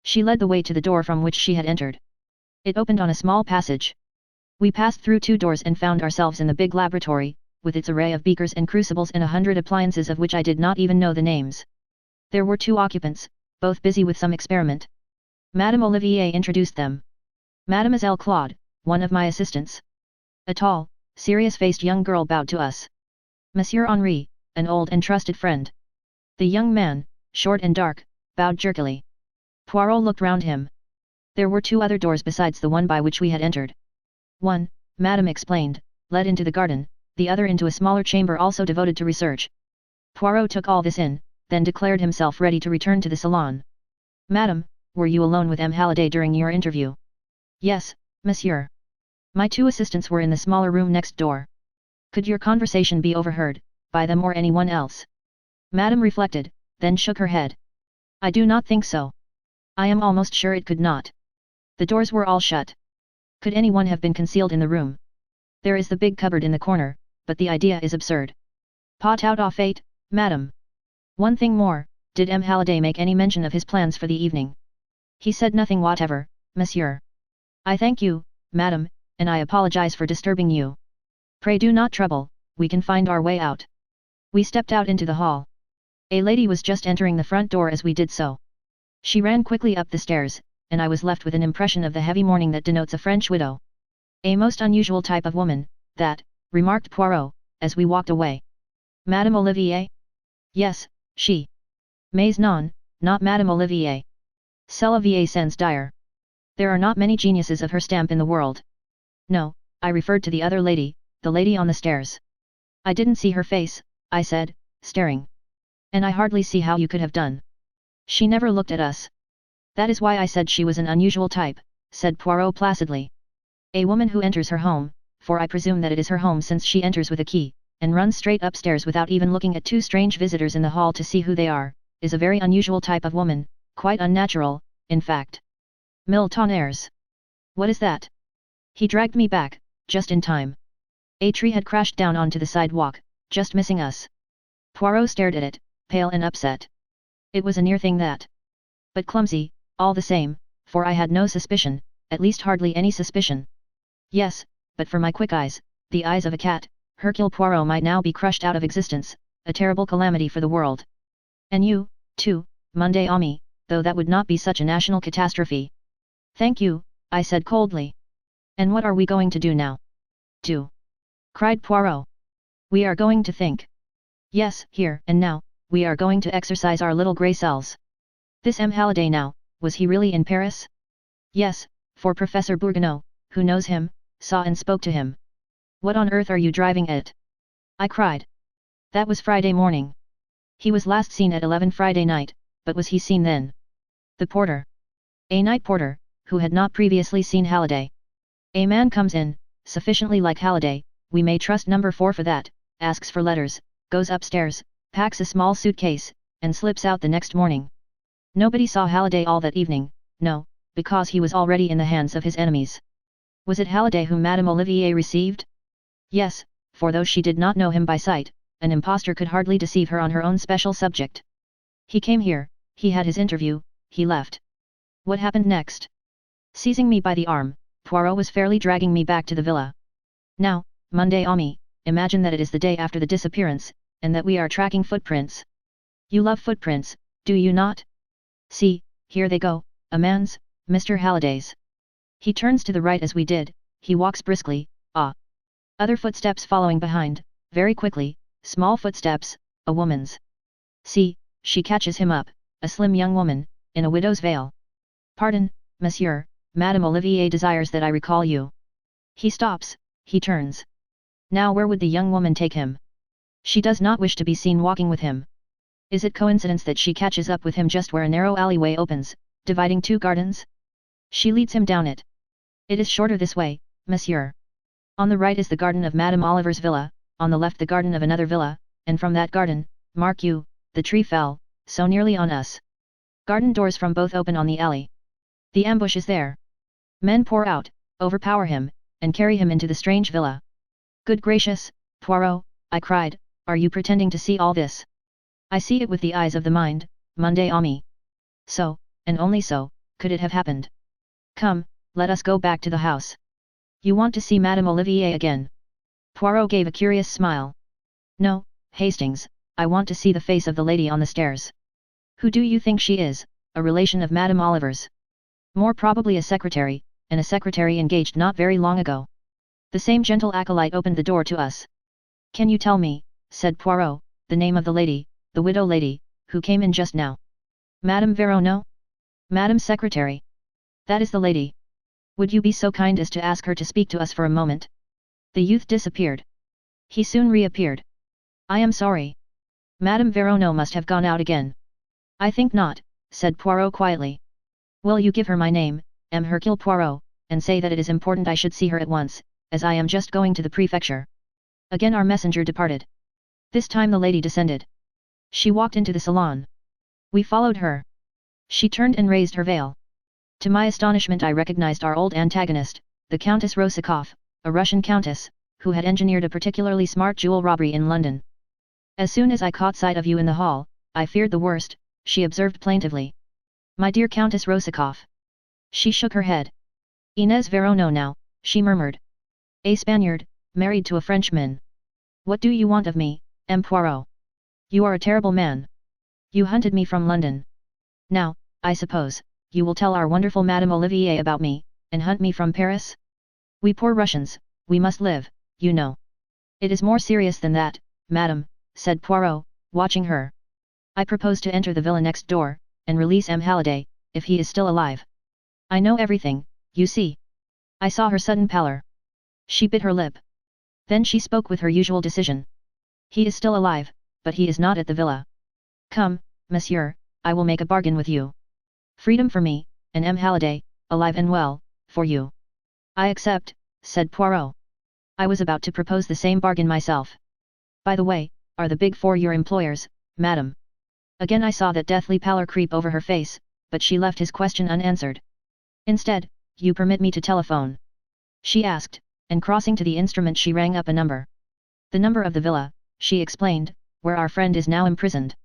A: She led the way to the door from which she had entered. It opened on a small passage. We passed through 2 doors and found ourselves in the big laboratory, with its array of beakers and crucibles and 100 appliances of which I did not even know the names. There were 2 occupants, both busy with some experiment. Madame Olivier introduced them. Mademoiselle Claude, one of my assistants. A tall, serious-faced young girl bowed to us. Monsieur Henri, an old and trusted friend. The young man, short and dark, bowed jerkily. Poirot looked round him. There were 2 other doors besides the one by which we had entered. One, Madame explained, led into the garden, the other into a smaller chamber also devoted to research. Poirot took all this in, then declared himself ready to return to the salon. Madame, were you alone with M. Halliday during your interview? Yes, monsieur. My 2 assistants were in the smaller room next door. Could your conversation be overheard, by them or anyone else? Madame reflected, then shook her head. I do not think so. I am almost sure it could not. The doors were all shut. Could anyone have been concealed in the room? There is the big cupboard in the corner, but the idea is absurd. Pas tout à fait, madame. One thing more, did M. Halliday make any mention of his plans for the evening? He said nothing whatever, monsieur. I thank you, madame, and I apologize for disturbing you. Pray do not trouble, we can find our way out. We stepped out into the hall. A lady was just entering the front door as we did so. She ran quickly up the stairs, and I was left with an impression of the heavy mourning that denotes a French widow. A most unusual type of woman, that, remarked Poirot, as we walked away. Madame Olivier? Yes, she. Mais non, not Madame Olivier. Cela va sans dire. There are not many geniuses of her stamp in the world. No, I referred to the other lady, the lady on the stairs. I didn't see her face, I said, staring. And I hardly see how you could have done. She never looked at us. That is why I said she was an unusual type, said Poirot placidly. A woman who enters her home, for I presume that it is her home since she enters with a key, and runs straight upstairs without even looking at 2 strange visitors in the hall to see who they are, is a very unusual type of woman, quite unnatural, in fact. Mille tonnerres. What is that? He dragged me back, just in time. A tree had crashed down onto the sidewalk, just missing us. Poirot stared at it, pale and upset. It was a near thing that. But clumsy, all the same, for I had no suspicion, at least hardly any suspicion. Yes, but for my quick eyes, the eyes of a cat, Hercule Poirot might now be crushed out of existence, a terrible calamity for the world. And you, too, Monday Ami, though that would not be such a national catastrophe. Thank you, I said coldly. And what are we going to do now? Do? Cried Poirot. We are going to think. Yes, here and now, we are going to exercise our little grey cells. This M. Halliday now, was he really in Paris? Yes, for Professor Bourgognot, who knows him, saw and spoke to him. What on earth are you driving at? I cried. That was Friday morning. He was last seen at 11 Friday night, but was he seen then? The porter. A night porter, who had not previously seen Halliday. A man comes in, sufficiently like Halliday, we may trust number 4 for that, asks for letters, goes upstairs, packs a small suitcase, and slips out the next morning. Nobody saw Halliday all that evening, no, because he was already in the hands of his enemies. Was it Halliday whom Madame Olivier received? Yes, for though she did not know him by sight, an impostor could hardly deceive her on her own special subject. He came here, he had his interview, he left. What happened next? Seizing me by the arm, Poirot was fairly dragging me back to the villa. Now, Monday Ami, imagine that it is the day after the disappearance, and that we are tracking footprints. You love footprints, do you not? See, here they go, a man's, Mr. Halliday's. He turns to the right as we did, he walks briskly, ah. Other footsteps following behind, very quickly, small footsteps, a woman's. See, she catches him up, a slim young woman, in a widow's veil. Pardon, monsieur, Madame Olivier desires that I recall you. He stops, he turns. Now where would the young woman take him? She does not wish to be seen walking with him. Is it coincidence that she catches up with him just where a narrow alleyway opens, dividing 2 gardens? She leads him down it. It is shorter this way, monsieur. On the right is the garden of Madame Oliver's villa, on the left the garden of another villa, and from that garden, mark you, the tree fell, so nearly on us. Garden doors from both open on the alley. The ambush is there. Men pour out, overpower him, and carry him into the strange villa. Good gracious, Poirot, I cried, are you pretending to see all this? I see it with the eyes of the mind, Monday Ami. So, and only so, could it have happened. Come, let us go back to the house. You want to see Madame Olivier again? Poirot gave a curious smile. No, Hastings, I want to see the face of the lady on the stairs. Who do you think she is? A relation of Madame Oliver's. More probably a secretary, and a secretary engaged not very long ago. The same gentle acolyte opened the door to us. Can you tell me, said Poirot, the name of the lady, the widow lady, who came in just now? Madame Veronneau? Madame Secretary. That is the lady. Would you be so kind as to ask her to speak to us for a moment? The youth disappeared. He soon reappeared. I am sorry. Madame Veronneau must have gone out again. I think not, said Poirot quietly. Will you give her my name, M. Hercule Poirot, and say that it is important I should see her at once, as I am just going to the prefecture. Again our messenger departed. This time the lady descended. She walked into the salon. We followed her. She turned and raised her veil. To my astonishment I recognized our old antagonist, the Countess Rosikoff, a Russian countess, who had engineered a particularly smart jewel robbery in London. As soon as I caught sight of you in the hall, I feared the worst, she observed plaintively. My dear Countess Rosikoff. She shook her head. Inez Veronneau now, she murmured. A Spaniard, married to a Frenchman. What do you want of me, M. Poirot? You are a terrible man. You hunted me from London. Now, I suppose, you will tell our wonderful Madame Olivier about me, and hunt me from Paris? We poor Russians, we must live, you know. It is more serious than that, madame, said Poirot, watching her. I propose to enter the villa next door, and release M. Halliday, if he is still alive. I know everything, you see. I saw her sudden pallor. She bit her lip. Then she spoke with her usual decision. He is still alive, but he is not at the villa. Come, monsieur, I will make a bargain with you. Freedom for me, and M. Halliday, alive and well, for you. I accept, said Poirot. I was about to propose the same bargain myself. By the way, are the big four your employers, madam? Again I saw that deathly pallor creep over her face, but she left his question unanswered. Instead, you permit me to telephone? She asked, and crossing to the instrument she rang up a number. The number of the villa, she explained, where our friend is now imprisoned.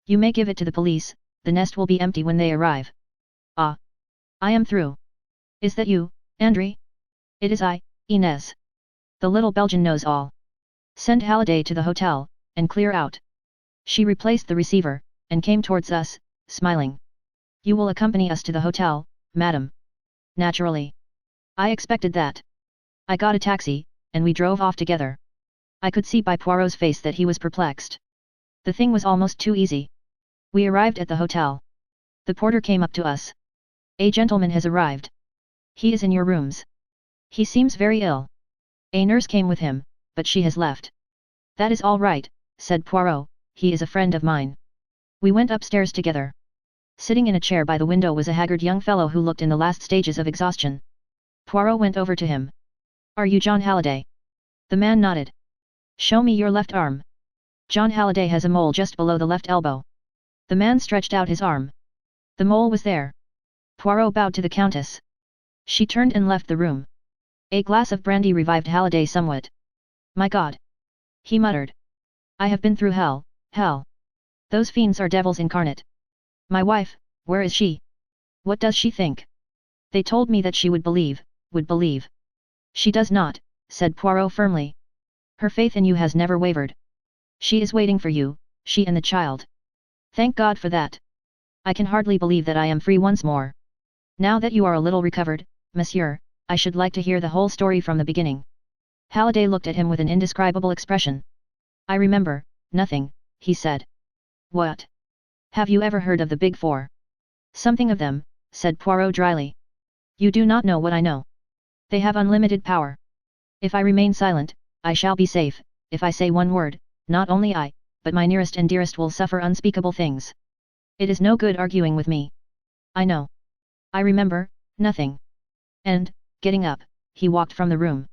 A: You may give it to the police, the nest will be empty when they arrive. Ah! I am through. Is that you, André? It is I, Inez. The little Belgian knows all. Send Halliday to the hotel, and clear out. She replaced the receiver, and came towards us, smiling. You will accompany us to the hotel, madam. Naturally. I expected that. I got a taxi, and we drove off together. I could see by Poirot's face that he was perplexed. The thing was almost too easy. We arrived at the hotel. The porter came up to us. A gentleman has arrived. He is in your rooms. He seems very ill. A nurse came with him, but she has left. That is all right, said Poirot, he is a friend of mine. We went upstairs together. Sitting in a chair by the window was a haggard young fellow who looked in the last stages of exhaustion. Poirot went over to him. Are you John Halliday? The man nodded. Show me your left arm. John Halliday has a mole just below the left elbow. The man stretched out his arm. The mole was there. Poirot bowed to the Countess. She turned and left the room. A glass of brandy revived Halliday somewhat. My God! He muttered. I have been through hell, hell. Those fiends are devils incarnate. My wife, where is she? What does she think? They told me that she would believe, would believe. She does not, said Poirot firmly. Her faith in you has never wavered. She is waiting for you, she and the child. Thank God for that. I can hardly believe that I am free once more. Now that you are a little recovered, monsieur, I should like to hear the whole story from the beginning. Halliday looked at him with an indescribable expression. I remember, nothing, he said. What? Have you ever heard of the Big Four? Something of them, said Poirot dryly. You do not know what I know. They have unlimited power. If I remain silent, I shall be safe. If I say one word, not only I, but my nearest and dearest will suffer unspeakable things. It is no good arguing with me. I know. I remember, nothing. And, getting up, he walked from the room.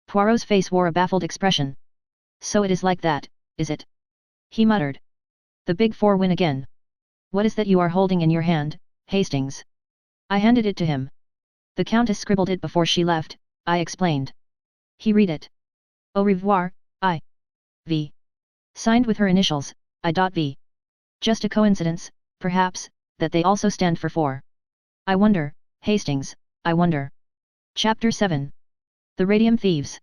A: Poirot's face wore a baffled expression. So it is like that, is it? He muttered. The Big Four win again. What is that you are holding in your hand, Hastings? I handed it to him. The Countess scribbled it before she left, I explained. He read it. Au revoir, I. V. Signed with her initials, I.V. Just a coincidence, perhaps, that they also stand for four. I wonder, Hastings, I wonder. Chapter 7. The Radium Thieves.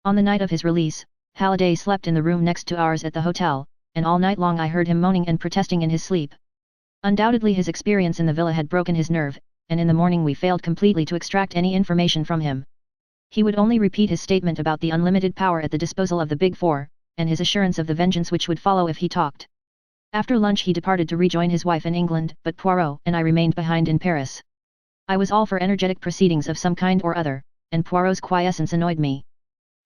A: On the night of his release, Halliday slept in the room next to ours at the hotel, and all night long I heard him moaning and protesting in his sleep. Undoubtedly his experience in the villa had broken his nerve, and in the morning we failed completely to extract any information from him. He would only repeat his statement about the unlimited power at the disposal of the Big Four, and his assurance of the vengeance which would follow if he talked. After lunch he departed to rejoin his wife in England, but Poirot and I remained behind in Paris. I was all for energetic proceedings of some kind or other, and Poirot's quiescence annoyed me.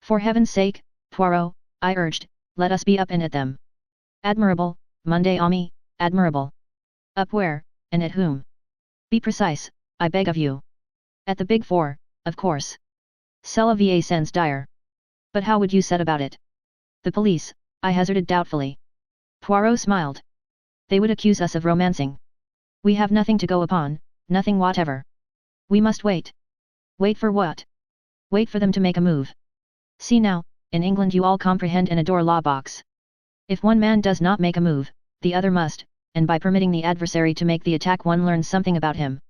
A: For heaven's sake, Poirot, I urged, let us be up and at them. Admirable, Monday Ami, admirable. Up where, and at whom? Be precise, I beg of you. At the Big Four, of course. Cela va sans dire. But how would you set about it? The police, I hazarded doubtfully. Poirot smiled. They would accuse us of romancing. We have nothing to go upon, nothing whatever. We must wait. Wait for what? Wait for them to make a move. See now, in England you all comprehend and adore law box. If one man does not make a move, the other must, and by permitting the adversary to make the attack one learns something about him.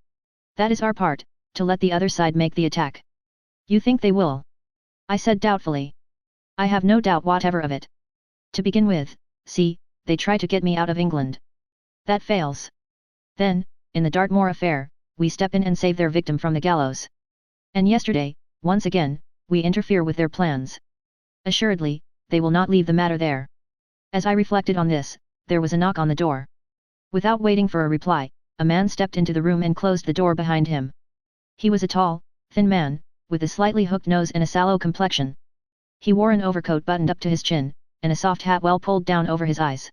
A: That is our part, to let the other side make the attack. You think they will? I said doubtfully. I have no doubt whatever of it. To begin with, see, they try to get me out of England. That fails. Then, in the Dartmoor affair, we step in and save their victim from the gallows. And yesterday, once again, we interfere with their plans. Assuredly, they will not leave the matter there. As I reflected on this, there was a knock on the door. Without waiting for a reply, a man stepped into the room and closed the door behind him. He was a tall, thin man, with a slightly hooked nose and a sallow complexion. He wore an overcoat buttoned up to his chin, and a soft hat well pulled down over his eyes.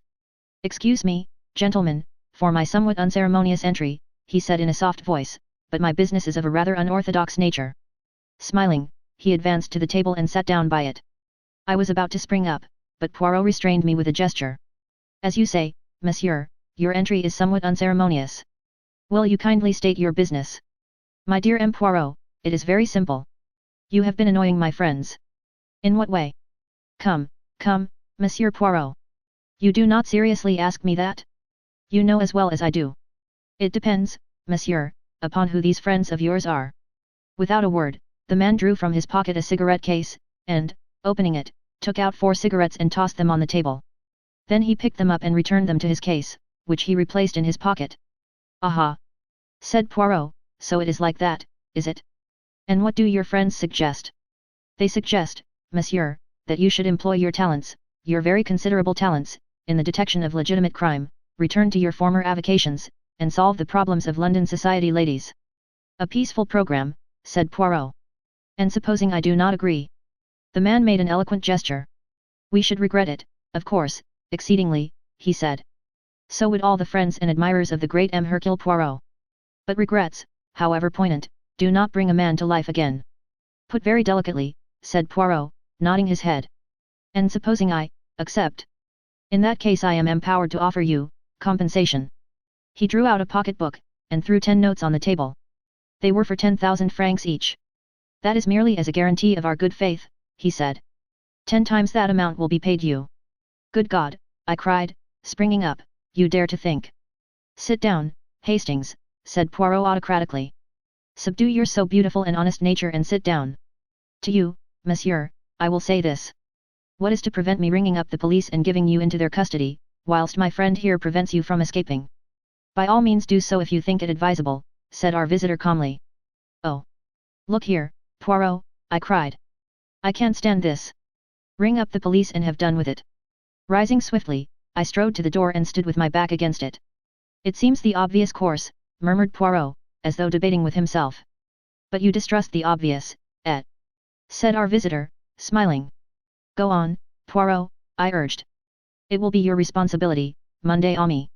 A: Excuse me, gentlemen, for my somewhat unceremonious entry, he said in a soft voice, but my business is of a rather unorthodox nature. Smiling, he advanced to the table and sat down by it. I was about to spring up, but Poirot restrained me with a gesture. As you say, monsieur, your entry is somewhat unceremonious. Will you kindly state your business? My dear M. Poirot, it is very simple. You have been annoying my friends. In what way? Come, Monsieur Poirot. You do not seriously ask me that? You know as well as I do. It depends, monsieur, upon who these friends of yours are. Without a word, the man drew from his pocket a cigarette case, and, opening it, took out 4 cigarettes and tossed them on the table. Then he picked them up and returned them to his case, which he replaced in his pocket. Aha! Said Poirot, so it is like that, is it? And what do your friends suggest? They suggest, monsieur, that you should employ your talents, your very considerable talents, in the detection of legitimate crime, return to your former avocations, and solve the problems of London society ladies. A peaceful program, said Poirot. And supposing I do not agree? The man made an eloquent gesture. We should regret it, of course, exceedingly, he said. So would all the friends and admirers of the great M. Hercule Poirot. But regrets, however poignant, do not bring a man to life again. Put very delicately, said Poirot, nodding his head. And supposing I accept? In that case I am empowered to offer you compensation. He drew out a pocketbook, and threw 10 notes on the table. They were for 10,000 francs each. That is merely as a guarantee of our good faith, he said. 10 times that amount will be paid you. Good God, I cried, springing up, you dare to think. Sit down, Hastings, said Poirot autocratically. Subdue your so beautiful and honest nature and sit down. To you, monsieur, I will say this. What is to prevent me ringing up the police and giving you into their custody, whilst my friend here prevents you from escaping? By all means do so if you think it advisable, said our visitor calmly. Oh! Look here, Poirot, I cried. I can't stand this. Ring up the police and have done with it. Rising swiftly, I strode to the door and stood with my back against it. It seems the obvious course, murmured Poirot, as though debating with himself. But you distrust the obvious, said our visitor, smiling. Go on, Poirot, I urged. It will be your responsibility, Monday Ami.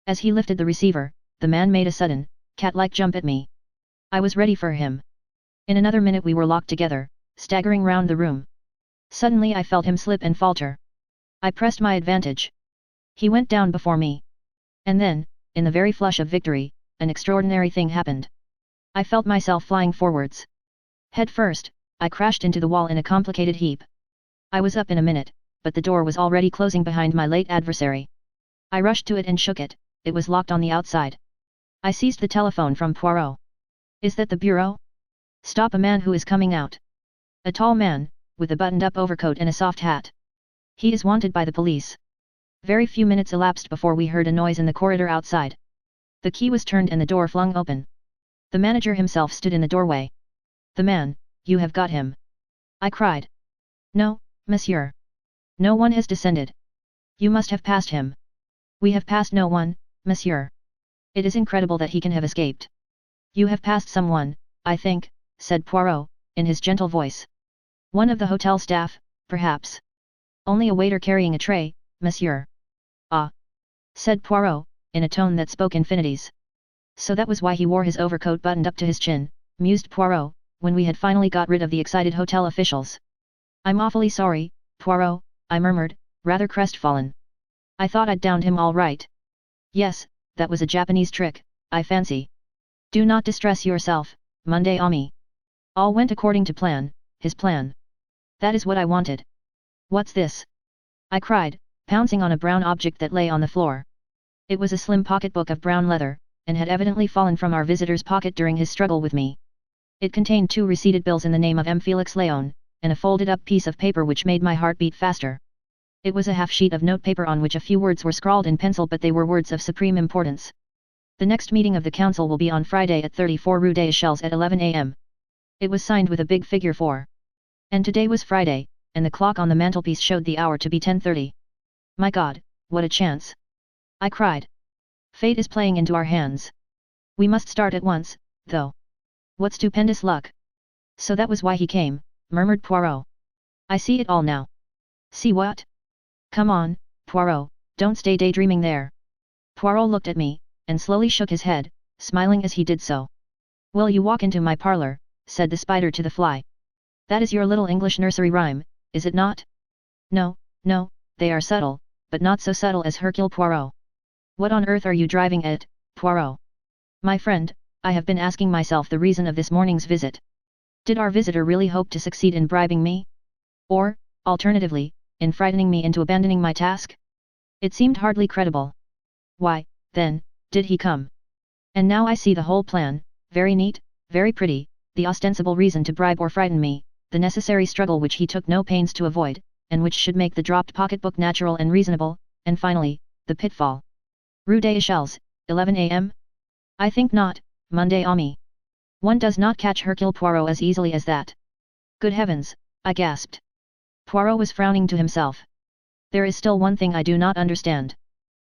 A: As he lifted the receiver, the man made a sudden, cat-like jump at me. I was ready for him. In another minute we were locked together, staggering round the room. Suddenly I felt him slip and falter. I pressed my advantage. He went down before me. And then, in the very flush of victory, an extraordinary thing happened. I felt myself flying forwards. Head first, I crashed into the wall in a complicated heap. I was up in a minute, but the door was already closing behind my late adversary. I rushed to it and shook it, it was locked on the outside. I seized the telephone from Poirot. Is that the bureau? Stop, a man who is coming out. A tall man, with a buttoned-up overcoat and a soft hat. He is wanted by the police. Very few minutes elapsed before we heard a noise in the corridor outside. The key was turned and the door flung open. The manager himself stood in the doorway. "The man, you have got him!" I cried. "No, monsieur. No one has descended. You must have passed him." "We have passed no one, monsieur. It is incredible that he can have escaped." "You have passed someone, I think," said Poirot, in his gentle voice. "One of the hotel staff, perhaps." "Only a waiter carrying a tray, monsieur." "Ah!" said Poirot, in a tone that spoke infinities. "So that was why he wore his overcoat buttoned up to his chin," mused Poirot, when we had finally got rid of the excited hotel officials. "I'm awfully sorry, Poirot," I murmured, rather crestfallen. "I thought I'd downed him all right." "Yes, that was a Japanese trick, I fancy. Do not distress yourself, Monday Ami. All went according to plan, his plan. That is what I wanted." "What's this?" I cried, pouncing on a brown object that lay on the floor. It was a slim pocketbook of brown leather, and had evidently fallen from our visitor's pocket during his struggle with me. It contained 2 receipted bills in the name of M. Felix Leon, and a folded-up piece of paper which made my heart beat faster. It was a half-sheet of notepaper on which a few words were scrawled in pencil, but they were words of supreme importance. "The next meeting of the council will be on Friday at 34 Rue des Echelles at 11 a.m. It was signed with a big figure 4. And today was Friday, and the clock on the mantelpiece showed the hour to be 10:30. My God, what a chance! I cried. Fate is playing into our hands. We must start at once, though. What stupendous luck! So that was why he came, murmured Poirot. I see it all now. See what? Come on, Poirot, don't stay daydreaming there. Poirot looked at me, and slowly shook his head, smiling as he did so. Will you walk into my parlour, said the spider to the fly. That is your little English nursery rhyme, is it not? No, no, they are subtle, but not so subtle as Hercule Poirot. What on earth are you driving at, Poirot? My friend, I have been asking myself the reason of this morning's visit. Did our visitor really hope to succeed in bribing me? Or, alternatively, in frightening me into abandoning my task? It seemed hardly credible. Why, then, did he come? And now I see the whole plan, very neat, very pretty, the ostensible reason to bribe or frighten me, the necessary struggle which he took no pains to avoid, and which should make the dropped pocketbook natural and reasonable, and finally, the pitfall. Rue des Echelles, 11 a.m.? I think not, Monday Ami. One does not catch Hercule Poirot as easily as that. Good heavens, I gasped. Poirot was frowning to himself. There is still one thing I do not understand.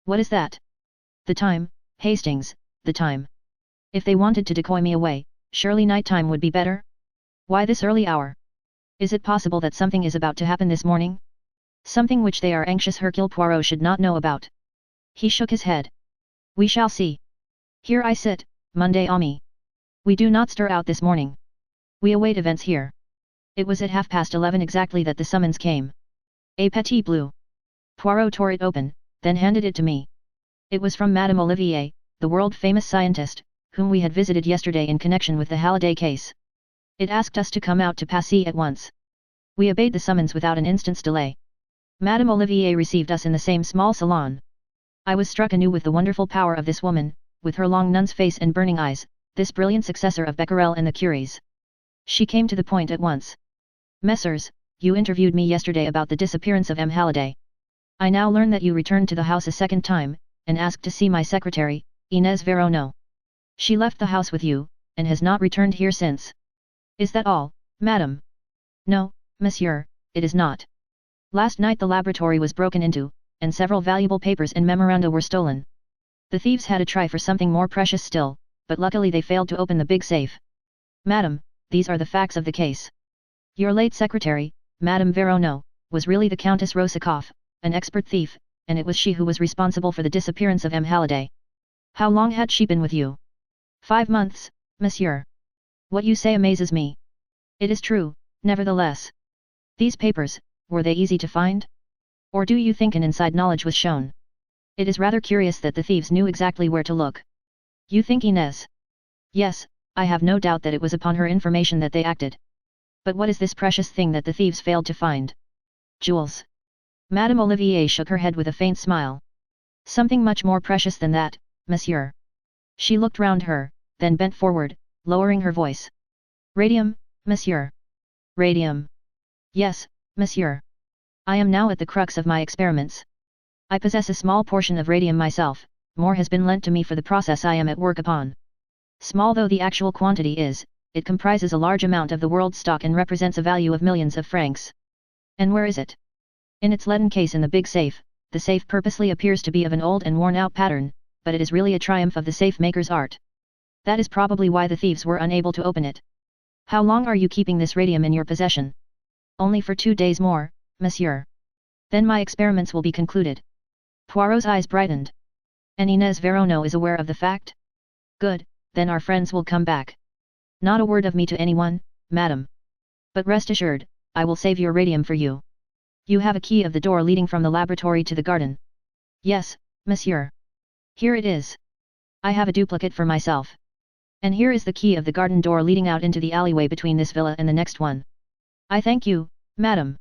A: What is that? The time, Hastings, the time. If they wanted to decoy me away, surely night time would be better? Why this early hour? Is it possible that something is about to happen this morning? Something which they are anxious Hercule Poirot should not know about? He shook his head. We shall see. Here I sit, Monday Ami. We do not stir out this morning. We await events here. It was at 11:30 exactly that the summons came. A petit bleu. Poirot tore it open, then handed it to me. It was from Madame Olivier, the world-famous scientist, whom we had visited yesterday in connection with the Halliday case. It asked us to come out to Passy at once. We obeyed the summons without an instant's delay. Madame Olivier received us in the same small salon. I was struck anew with the wonderful power of this woman, with her long nun's face and burning eyes, this brilliant successor of Becquerel and the Curies. She came to the point at once. Messrs, you interviewed me yesterday about the disappearance of M. Halliday. I now learn that you returned to the house a second time, and asked to see my secretary, Inez Veronneau. She left the house with you, and has not returned here since. Is that all, madam? No, monsieur, it is not. Last night the laboratory was broken into, and several valuable papers and memoranda were stolen. The thieves had a try for something more precious still, but luckily they failed to open the big safe. Madam, these are the facts of the case. Your late secretary, Madame Veronneau, was really the Countess Rosikoff, an expert thief, and it was she who was responsible for the disappearance of M. Halliday. How long had she been with you? 5 months, monsieur. What you say amazes me. It is true, nevertheless. These papers, were they easy to find? Or do you think an inside knowledge was shown? It is rather curious that the thieves knew exactly where to look. You think Inez? Yes, I have no doubt that it was upon her information that they acted. But what is this precious thing that the thieves failed to find? Jewels. Madame Olivier shook her head with a faint smile. Something much more precious than that, monsieur. She looked round her, then bent forward, lowering her voice. Radium, monsieur. Radium. Yes, monsieur. I am now at the crux of my experiments. I possess a small portion of radium myself, more has been lent to me for the process I am at work upon. Small though the actual quantity is, it comprises a large amount of the world's stock and represents a value of millions of francs. And where is it? In its leaden case in the big safe. The safe purposely appears to be of an old and worn-out pattern, but it is really a triumph of the safe maker's art. That is probably why the thieves were unable to open it. How long are you keeping this radium in your possession? Only for 2 days more, monsieur. Then my experiments will be concluded. Poirot's eyes brightened. And Inez Verono is aware of the fact? Good, then our friends will come back. Not a word of me to anyone, madam. But rest assured, I will save your radium for you. You have a key of the door leading from the laboratory to the garden. Yes, monsieur. Here it is. I have a duplicate for myself. And here is the key of the garden door leading out into the alleyway between this villa and the next one. I thank you, madam.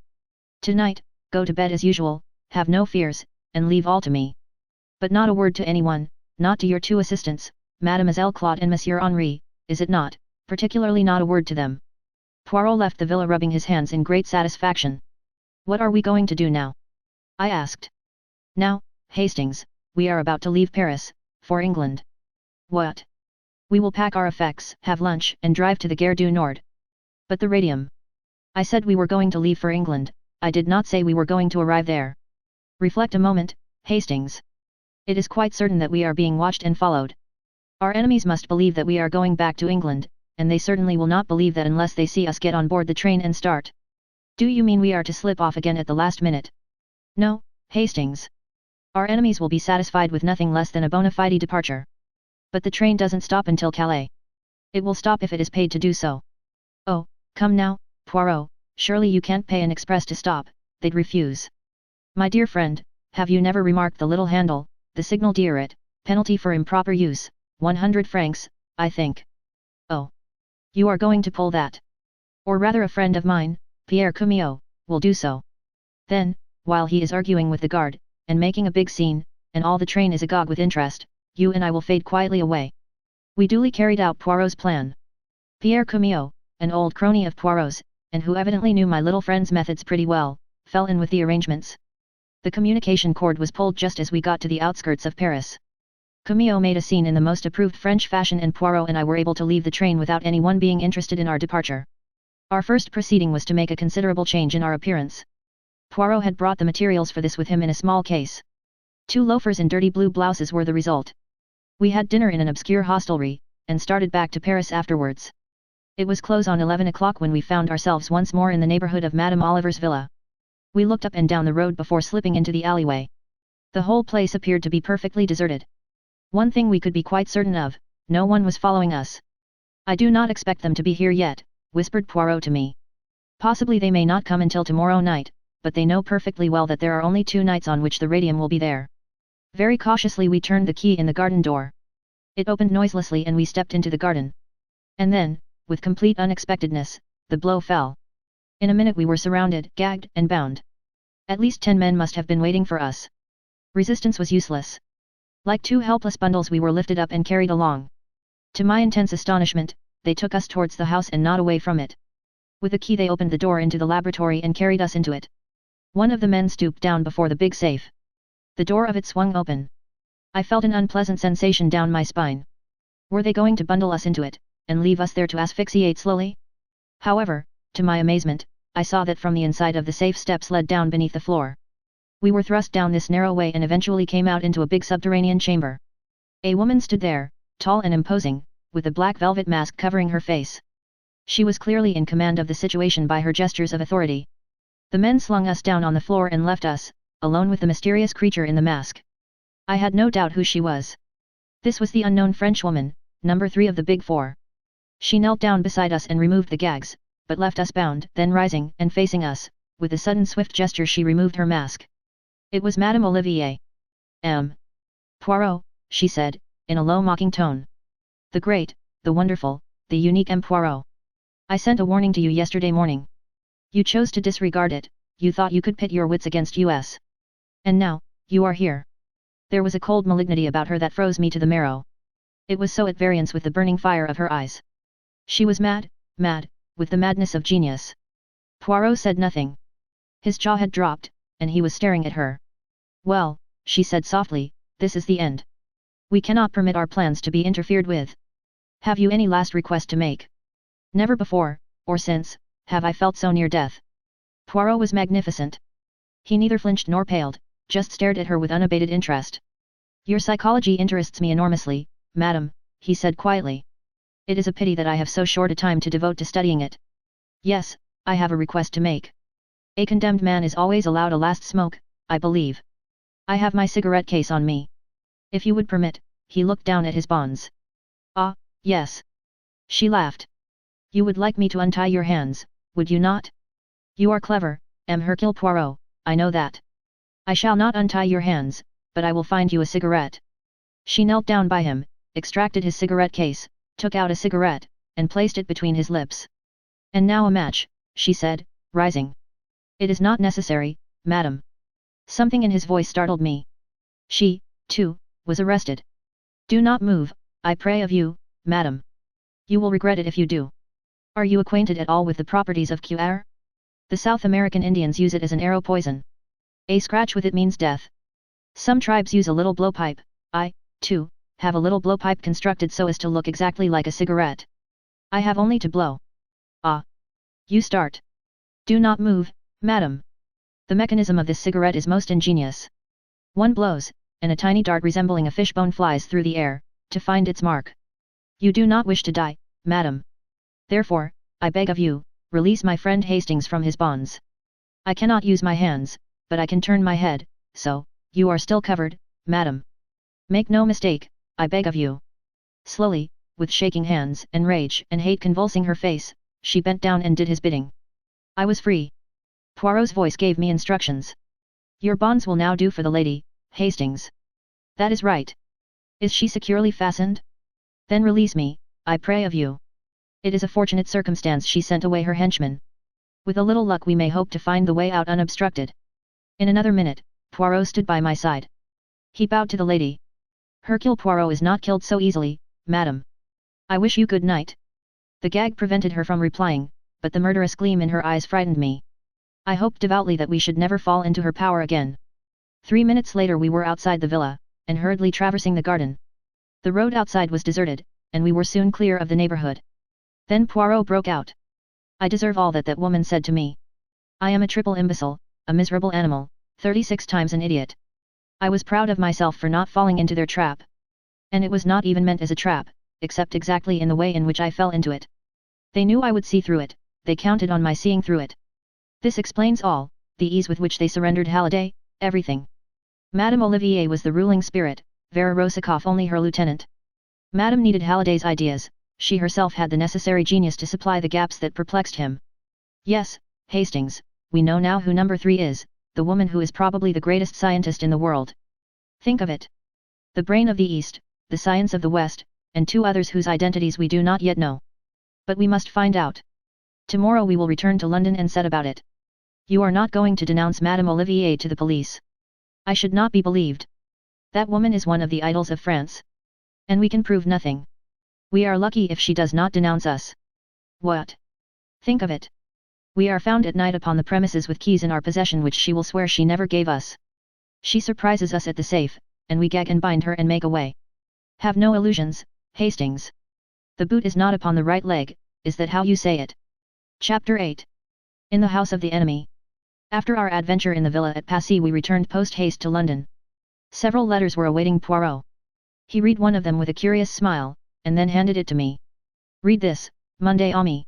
A: Tonight, go to bed as usual, have no fears, and leave all to me. But not a word to anyone, not to your 2 assistants, Mademoiselle Claude and Monsieur Henri, is it not, particularly not a word to them. Poirot left the villa rubbing his hands in great satisfaction. What are we going to do now? I asked. Now, Hastings, we are about to leave Paris, for England. What? We will pack our effects, have lunch, and drive to the Gare du Nord. But the radium. I said we were going to leave for England, I did not say we were going to arrive there. Reflect a moment, Hastings. It is quite certain that we are being watched and followed. Our enemies must believe that we are going back to England, and they certainly will not believe that unless they see us get on board the train and start. Do you mean we are to slip off again at the last minute? No, Hastings. Our enemies will be satisfied with nothing less than a bona fide departure. But the train doesn't stop until Calais. It will stop if it is paid to do so. Oh, come now, Poirot, surely you can't pay an express to stop, they'd refuse. My dear friend, have you never remarked the little handle, the signal diret, penalty for improper use, 100 francs, I think. Oh. You are going to pull that. Or rather a friend of mine, Pierre Cumiot, will do so. Then, while he is arguing with the guard, and making a big scene, and all the train is agog with interest, you and I will fade quietly away. We duly carried out Poirot's plan. Pierre Cumiot, an old crony of Poirot's, and who evidently knew my little friend's methods pretty well, fell in with the arrangements. The communication cord was pulled just as we got to the outskirts of Paris. Cumiot made a scene in the most approved French fashion and Poirot and I were able to leave the train without anyone being interested in our departure. Our first proceeding was to make a considerable change in our appearance. Poirot had brought the materials for this with him in a small case. 2 loafers in dirty blue blouses were the result. We had dinner in an obscure hostelry, and started back to Paris afterwards. It was close on 11 o'clock when we found ourselves once more in the neighborhood of Madame Oliver's villa. We looked up and down the road before slipping into the alleyway. The whole place appeared to be perfectly deserted. One thing we could be quite certain of, no one was following us. I do not expect them to be here yet, whispered Poirot to me. Possibly they may not come until tomorrow night, but they know perfectly well that there are only 2 nights on which the radium will be there. Very cautiously we turned the key in the garden door. It opened noiselessly and we stepped into the garden. And then, with complete unexpectedness, the blow fell. In a minute we were surrounded, gagged, and bound. At least 10 men must have been waiting for us. Resistance was useless. Like 2 helpless bundles we were lifted up and carried along. To my intense astonishment, they took us towards the house and not away from it. With a key they opened the door into the laboratory and carried us into it. One of the men stooped down before the big safe. The door of it swung open. I felt an unpleasant sensation down my spine. Were they going to bundle us into it, and leave us there to asphyxiate slowly? However, to my amazement, I saw that from the inside of the safe steps led down beneath the floor. We were thrust down this narrow way and eventually came out into a big subterranean chamber. A woman stood there, tall and imposing, with a black velvet mask covering her face. She was clearly in command of the situation by her gestures of authority. The men slung us down on the floor and left us, alone with the mysterious creature in the mask. I had no doubt who she was. This was the unknown Frenchwoman, number 3 of the Big Four. She knelt down beside us and removed the gags, but left us bound. Then rising and facing us, with a sudden swift gesture she removed her mask. It was Madame Olivier. Poirot, she said, in a low mocking tone. The great, the wonderful, the unique M. Poirot. I sent a warning to you yesterday morning. You chose to disregard it, you thought you could pit your wits against us. And now, you are here. There was a cold malignity about her that froze me to the marrow. It was so at variance with the burning fire of her eyes. She was mad, with the madness of genius. Poirot said nothing. His jaw had dropped, and he was staring at her. Well, she said softly, this is the end. We cannot permit our plans to be interfered with. Have you any last request to make? Never before, or since, have I felt so near death. Poirot was magnificent. He neither flinched nor paled, just stared at her with unabated interest. Your psychology interests me enormously, madam, he said quietly. It is a pity that I have so short a time to devote to studying it. Yes, I have a request to make. A condemned man is always allowed a last smoke, I believe. I have my cigarette case on me. If you would permit, he looked down at his bonds. Ah, yes. She laughed. You would like me to untie your hands, would you not? You are clever, M. Hercule Poirot, I know that. I shall not untie your hands, but I will find you a cigarette. She knelt down by him, extracted his cigarette case, took out a cigarette, and placed it between his lips. And now a match, she said, rising. It is not necessary, madam. Something in his voice startled me. She, too, was arrested. Do not move, I pray of you, madam. You will regret it if you do. Are you acquainted at all with the properties of cuir? The South American Indians use it as an arrow poison. A scratch with it means death. Some tribes use a little blowpipe. I, too, have a little blowpipe constructed so as to look exactly like a cigarette. I have only to blow. Ah. You start. Do not move, madam. The mechanism of this cigarette is most ingenious. One blows, and a tiny dart resembling a fishbone flies through the air, to find its mark. You do not wish to die, madam. Therefore, I beg of you, release my friend Hastings from his bonds. I cannot use my hands, but I can turn my head, so, you are still covered, madam. Make no mistake, I beg of you. Slowly, with shaking hands and rage and hate convulsing her face, she bent down and did his bidding. I was free. Poirot's voice gave me instructions. Your bonds will now do for the lady, Hastings. That is right. Is she securely fastened? Then release me, I pray of you. It is a fortunate circumstance she sent away her henchman. With a little luck we may hope to find the way out unobstructed. In another minute, Poirot stood by my side. He bowed to the lady. Hercule Poirot is not killed so easily, madam. I wish you good night. The gag prevented her from replying, but the murderous gleam in her eyes frightened me. I hoped devoutly that we should never fall into her power again. 3 minutes later we were outside the villa, and hurriedly traversing the garden. The road outside was deserted, and we were soon clear of the neighborhood. Then Poirot broke out. I deserve all that that woman said to me. I am a triple imbecile, a miserable animal, 36 times an idiot. I was proud of myself for not falling into their trap. And it was not even meant as a trap, except exactly in the way in which I fell into it. They knew I would see through it, they counted on my seeing through it. This explains all, the ease with which they surrendered Halliday, everything. Madame Olivier was the ruling spirit, Vera Rosikoff only her lieutenant. Madame needed Halliday's ideas, she herself had the necessary genius to supply the gaps that perplexed him. Yes, Hastings, we know now who number 3 is, the woman who is probably the greatest scientist in the world. Think of it. The brain of the East, the science of the West, and 2 others whose identities we do not yet know. But we must find out. Tomorrow we will return to London and set about it. You are not going to denounce Madame Olivier to the police. I should not be believed. That woman is one of the idols of France. And we can prove nothing. We are lucky if she does not denounce us. What? Think of it. We are found at night upon the premises with keys in our possession which she will swear she never gave us. She surprises us at the safe, and we gag and bind her and make away. Have no illusions, Hastings. The boot is not upon the right leg, is that how you say it? Chapter 8. In the house of the enemy. After our adventure in the villa at Passy we returned post-haste to London. Several letters were awaiting Poirot. He read one of them with a curious smile, and then handed it to me. Read this, Monday Ami.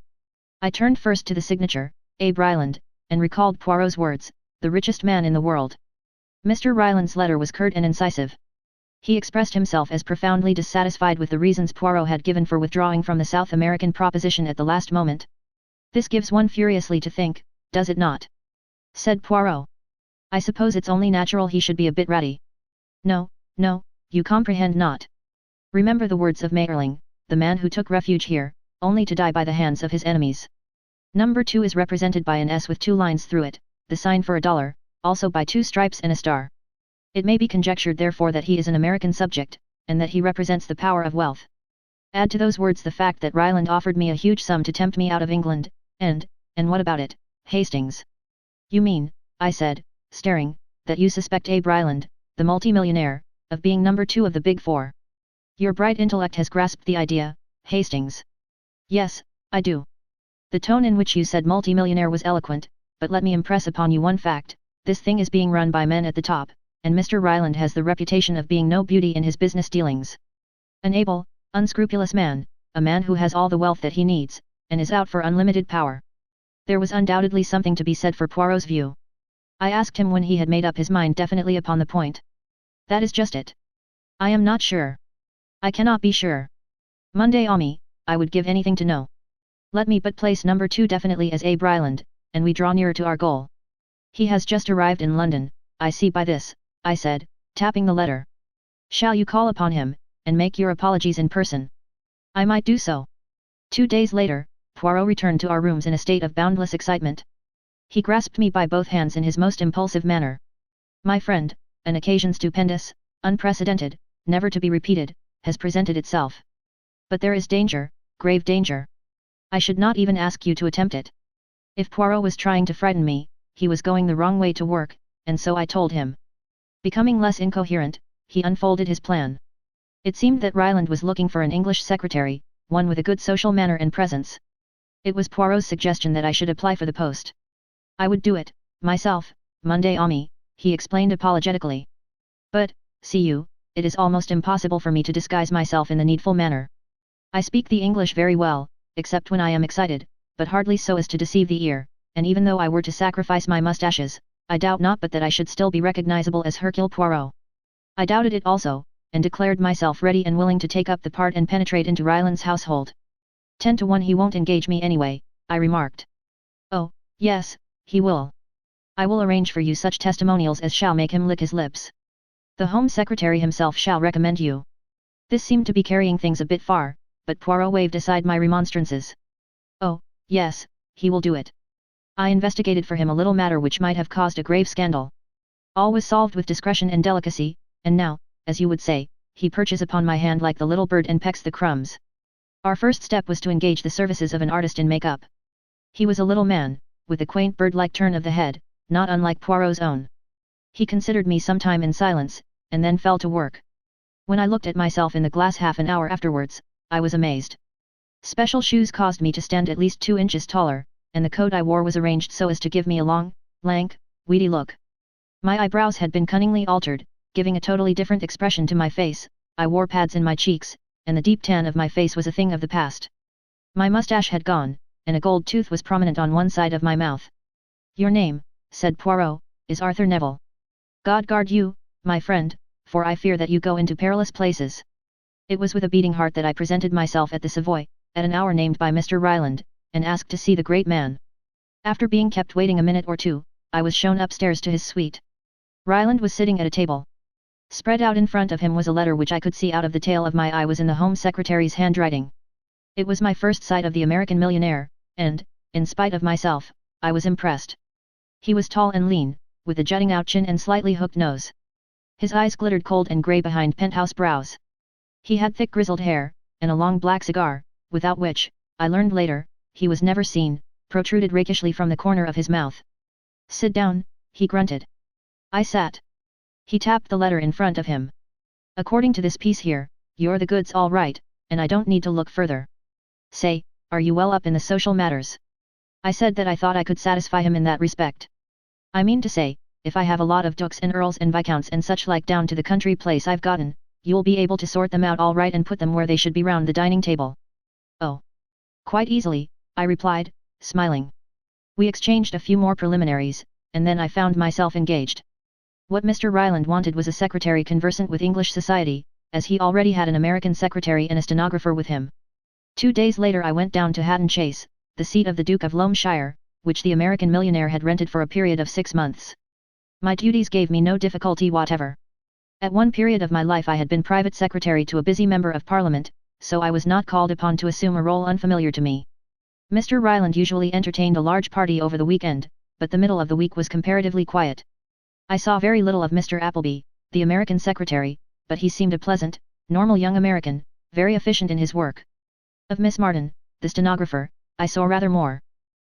A: I turned first to the signature, Abe Ryland, and recalled Poirot's words, the richest man in the world. Mr. Ryland's letter was curt and incisive. He expressed himself as profoundly dissatisfied with the reasons Poirot had given for withdrawing from the South American proposition at the last moment. This gives one furiously to think, does it not? Said Poirot. I suppose it's only natural he should be a bit ratty. No, no, you comprehend not. Remember the words of Maeterlinck, the man who took refuge here, only to die by the hands of his enemies. Number 2 is represented by an S with 2 lines through it, the sign for $1, also by 2 stripes and a star. It may be conjectured therefore that he is an American subject, and that he represents the power of wealth. Add to those words the fact that Ryland offered me a huge sum to tempt me out of England, and what about it, Hastings? You mean, I said, staring, that you suspect Abe Ryland, the multimillionaire, of being number 2 of the Big Four. Your bright intellect has grasped the idea, Hastings. Yes, I do. The tone in which you said multimillionaire was eloquent, but let me impress upon you one fact, this thing is being run by men at the top, and Mr. Ryland has the reputation of being no beauty in his business dealings. An able, unscrupulous man, a man who has all the wealth that he needs, and is out for unlimited power. There was undoubtedly something to be said for Poirot's view. I asked him when he had made up his mind definitely upon the point. That is just it. I am not sure. I cannot be sure. Monday Ami, I would give anything to know. Let me but place number 2 definitely as Abe Ryland, and we draw nearer to our goal. He has just arrived in London, I see by this, I said, tapping the letter. Shall you call upon him, and make your apologies in person? I might do so. 2 days later, Poirot returned to our rooms in a state of boundless excitement. He grasped me by both hands in his most impulsive manner. My friend, an occasion stupendous, unprecedented, never to be repeated, has presented itself. But there is danger, grave danger. I should not even ask you to attempt it. If Poirot was trying to frighten me, he was going the wrong way to work, and so I told him. Becoming less incoherent, he unfolded his plan. It seemed that Ryland was looking for an English secretary, one with a good social manner and presence. It was Poirot's suggestion that I should apply for the post. I would do it, myself, Monday Ami, he explained apologetically. But, see you, it is almost impossible for me to disguise myself in the needful manner. I speak the English very well, except when I am excited, but hardly so as to deceive the ear, and even though I were to sacrifice my moustaches, I doubt not but that I should still be recognizable as Hercule Poirot. I doubted it also, and declared myself ready and willing to take up the part and penetrate into Ryland's household. 10 to 1 he won't engage me anyway, I remarked. Oh, yes, he will. I will arrange for you such testimonials as shall make him lick his lips. The Home Secretary himself shall recommend you. This seemed to be carrying things a bit far, but Poirot waved aside my remonstrances. Oh, yes, he will do it. I investigated for him a little matter which might have caused a grave scandal. All was solved with discretion and delicacy, and now, as you would say, he perches upon my hand like the little bird and pecks the crumbs. Our first step was to engage the services of an artist in make-up. He was a little man, with a quaint bird-like turn of the head, not unlike Poirot's own. He considered me some time in silence, and then fell to work. When I looked at myself in the glass half an hour afterwards, I was amazed. Special shoes caused me to stand at least 2 inches taller, and the coat I wore was arranged so as to give me a long, lank, weedy look. My eyebrows had been cunningly altered, giving a totally different expression to my face. I wore pads in my cheeks, and the deep tan of my face was a thing of the past. My mustache had gone, and a gold tooth was prominent on one side of my mouth. Your name, said Poirot, is Arthur Neville. God guard you, my friend, for I fear that you go into perilous places. It was with a beating heart that I presented myself at the Savoy, at an hour named by Mr. Ryland, and asked to see the great man. After being kept waiting a minute or two, I was shown upstairs to his suite. Ryland was sitting at a table. Spread out in front of him was a letter which I could see out of the tail of my eye was in the Home Secretary's handwriting. It was my first sight of the American millionaire, and, in spite of myself, I was impressed. He was tall and lean, with a jutting out chin and slightly hooked nose. His eyes glittered cold and grey behind penthouse brows. He had thick grizzled hair, and a long black cigar, without which, I learned later, he was never seen, protruded rakishly from the corner of his mouth. Sit down, he grunted. I sat. He tapped the letter in front of him. According to this piece here, you're the goods all right, and I don't need to look further. Say, are you well up in the social matters? I said that I thought I could satisfy him in that respect. I mean to say, if I have a lot of dukes and earls and viscounts and such like down to the country place I've gotten, you'll be able to sort them out all right and put them where they should be round the dining table. Oh. Quite easily, I replied, smiling. We exchanged a few more preliminaries, and then I found myself engaged. What Mr. Ryland wanted was a secretary conversant with English society, as he already had an American secretary and a stenographer with him. 2 days later I went down to Hatton Chase, the seat of the Duke of Loamshire, which the American millionaire had rented for a period of 6 months. My duties gave me no difficulty whatever. At one period of my life I had been private secretary to a busy member of Parliament, so I was not called upon to assume a role unfamiliar to me. Mr. Ryland usually entertained a large party over the weekend, but the middle of the week was comparatively quiet. I saw very little of Mr. Appleby, the American secretary, but he seemed a pleasant, normal young American, very efficient in his work. Of Miss Martin, the stenographer, I saw rather more.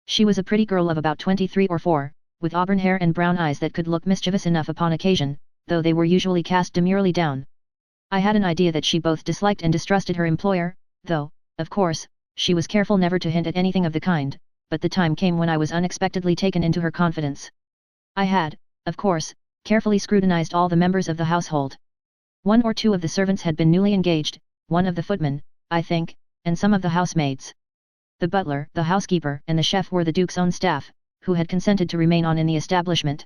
A: She was a pretty girl of about 23 or 4, with auburn hair and brown eyes that could look mischievous enough upon occasion, though they were usually cast demurely down. I had an idea that she both disliked and distrusted her employer, though, of course, she was careful never to hint at anything of the kind, but the time came when I was unexpectedly taken into her confidence. I had, of course, carefully scrutinized all the members of the household. 1 or 2 of the servants had been newly engaged, one of the footmen, I think, and some of the housemaids. The butler, the housekeeper, and the chef were the Duke's own staff, who had consented to remain on in the establishment.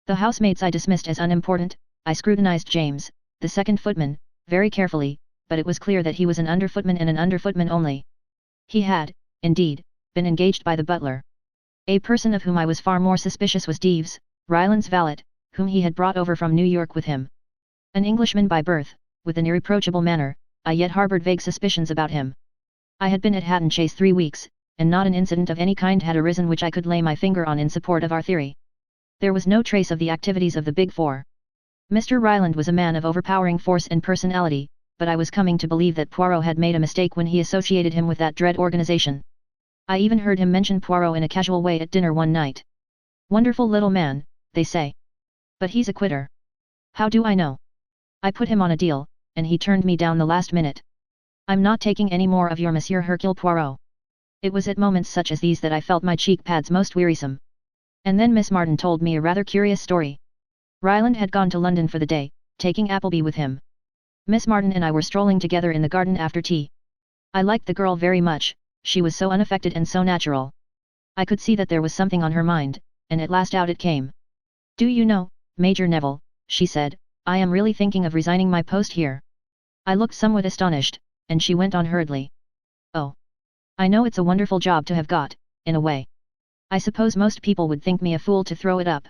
A: The housemaids I dismissed as unimportant. I scrutinized James, the second footman, very carefully, but it was clear that he was an underfootman and an underfootman only. He had, indeed, been engaged by the butler. A person of whom I was far more suspicious was Deeves, Ryland's valet, whom he had brought over from New York with him. An Englishman by birth, with an irreproachable manner, I yet harbored vague suspicions about him. I had been at Hatton Chase 3 weeks, and not an incident of any kind had arisen which I could lay my finger on in support of our theory. There was no trace of the activities of the Big Four. Mr. Ryland was a man of overpowering force and personality, but I was coming to believe that Poirot had made a mistake when he associated him with that dread organization. I even heard him mention Poirot in a casual way at dinner one night. Wonderful little man, they say. But he's a quitter. How do I know? I put him on a deal, and he turned me down the last minute. I'm not taking any more of your Monsieur Hercule Poirot. It was at moments such as these that I felt my cheek pads most wearisome. And then Miss Martin told me a rather curious story. Ryland had gone to London for the day, taking Appleby with him. Miss Martin and I were strolling together in the garden after tea. I liked the girl very much, she was so unaffected and so natural. I could see that there was something on her mind, and at last out it came. Do you know, Major Neville, she said, I am really thinking of resigning my post here. I looked somewhat astonished, and she went on hurriedly. Oh. I know it's a wonderful job to have got, in a way. I suppose most people would think me a fool to throw it up.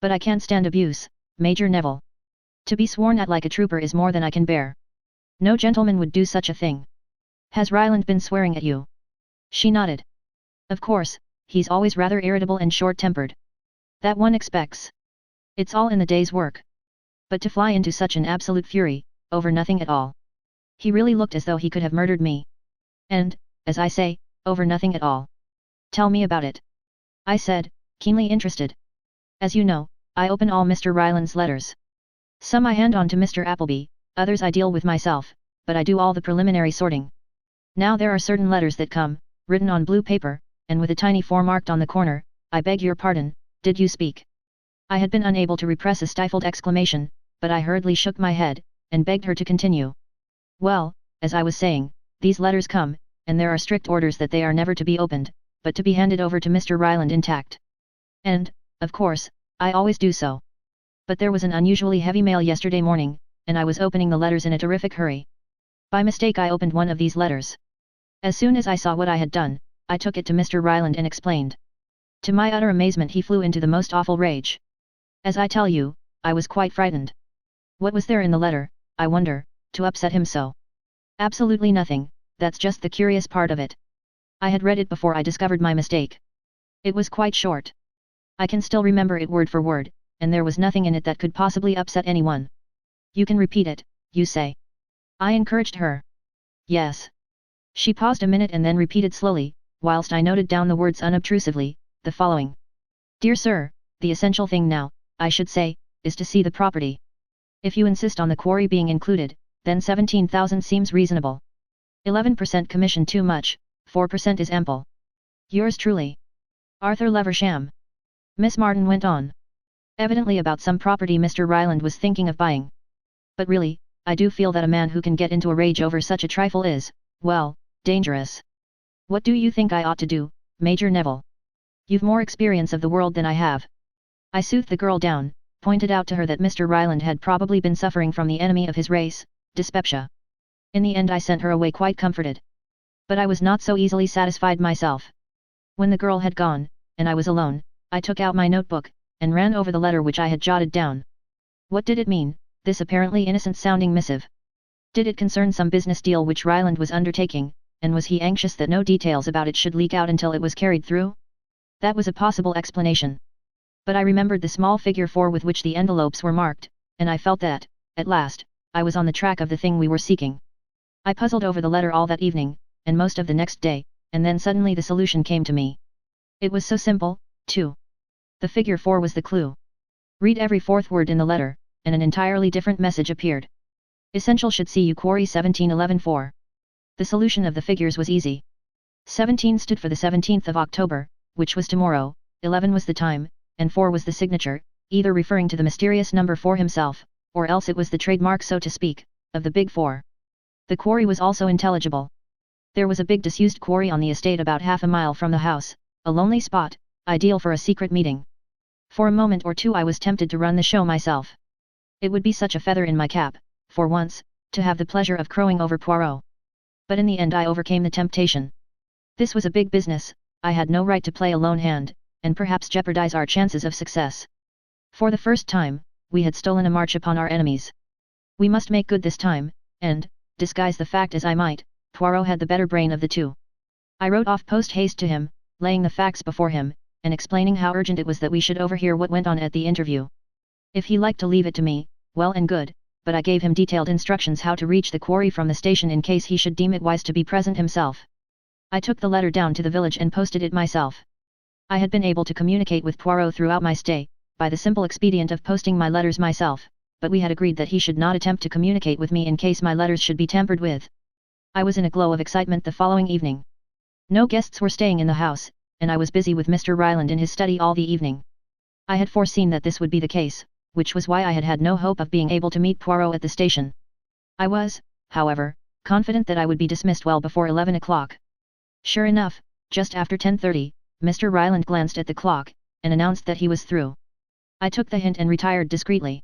A: But I can't stand abuse, Major Neville. To be sworn at like a trooper is more than I can bear. No gentleman would do such a thing. Has Ryland been swearing at you? She nodded. Of course, he's always rather irritable and short-tempered. That one expects. It's all in the day's work. But to fly into such an absolute fury, over nothing at all. He really looked as though he could have murdered me. And, as I say, over nothing at all. Tell me about it. I said, keenly interested. As you know, I open all Mr. Ryland's letters. Some I hand on to Mr. Appleby, others I deal with myself, but I do all the preliminary sorting. Now there are certain letters that come, written on blue paper, and with a tiny 4 marked on the corner. I beg your pardon, did you speak? I had been unable to repress a stifled exclamation, but I hurriedly shook my head, and begged her to continue. Well, as I was saying, these letters come, and there are strict orders that they are never to be opened, but to be handed over to Mr. Ryland intact. And, of course, I always do so. But there was an unusually heavy mail yesterday morning, and I was opening the letters in a terrific hurry. By mistake I opened one of these letters. As soon as I saw what I had done, I took it to Mr. Ryland and explained. To my utter amazement he flew into the most awful rage. As I tell you, I was quite frightened. What was there in the letter, I wonder, to upset him so? Absolutely nothing, that's just the curious part of it. I had read it before I discovered my mistake. It was quite short. I can still remember it word for word, and there was nothing in it that could possibly upset anyone. You can repeat it, you say? I encouraged her. Yes. She paused a minute and then repeated slowly, whilst I noted down the words unobtrusively, the following. Dear Sir, the essential thing now, I should say, is to see the property. If you insist on the quarry being included, then 17,000 seems reasonable. 11% commission too much, 4% is ample. Yours truly. Arthur Leversham. Miss Martin went on. Evidently about some property Mr. Ryland was thinking of buying. But really, I do feel that a man who can get into a rage over such a trifle is, well, dangerous. What do you think I ought to do, Major Neville? You've more experience of the world than I have. I soothed the girl down, pointed out to her that Mr. Ryland had probably been suffering from the enemy of his race, dyspepsia. In the end I sent her away quite comforted. But I was not so easily satisfied myself. When the girl had gone, and I was alone, I took out my notebook, and ran over the letter which I had jotted down. What did it mean, this apparently innocent-sounding missive? Did it concern some business deal which Ryland was undertaking, and was he anxious that no details about it should leak out until it was carried through? That was a possible explanation. But I remembered the small figure 4 with which the envelopes were marked, and I felt that, at last, I was on the track of the thing we were seeking. I puzzled over the letter all that evening, and most of the next day, and then suddenly the solution came to me. It was so simple, too. The figure 4 was the clue. Read every 4th word in the letter, and an entirely different message appeared. Essential should see you quarry 1711-4. The solution of the figures was easy. 17 stood for the 17th of October, which was tomorrow, 11 was the time, and 4 was the signature, either referring to the mysterious number 4 himself, or else it was the trademark, so to speak, of the Big Four. The quarry was also intelligible. There was a big disused quarry on the estate about half a mile from the house, a lonely spot, ideal for a secret meeting. For a moment or two I was tempted to run the show myself. It would be such a feather in my cap, for once, to have the pleasure of crowing over Poirot. But in the end I overcame the temptation. This was a big business, I had no right to play a lone hand, and perhaps jeopardize our chances of success. For the first time, we had stolen a march upon our enemies. We must make good this time, and, disguise the fact as I might, Poirot had the better brain of the two. I wrote off post-haste to him, laying the facts before him, and explaining how urgent it was that we should overhear what went on at the interview. If he liked to leave it to me, well and good, but I gave him detailed instructions how to reach the quarry from the station in case he should deem it wise to be present himself. I took the letter down to the village and posted it myself. I had been able to communicate with Poirot throughout my stay, by the simple expedient of posting my letters myself, but we had agreed that he should not attempt to communicate with me in case my letters should be tampered with. I was in a glow of excitement the following evening. No guests were staying in the house, and I was busy with Mr. Ryland in his study all the evening. I had foreseen that this would be the case, which was why I had had no hope of being able to meet Poirot at the station. I was, however, confident that I would be dismissed well before 11 o'clock. Sure enough, just after 10:30, Mr. Ryland glanced at the clock, and announced that he was through. I took the hint and retired discreetly.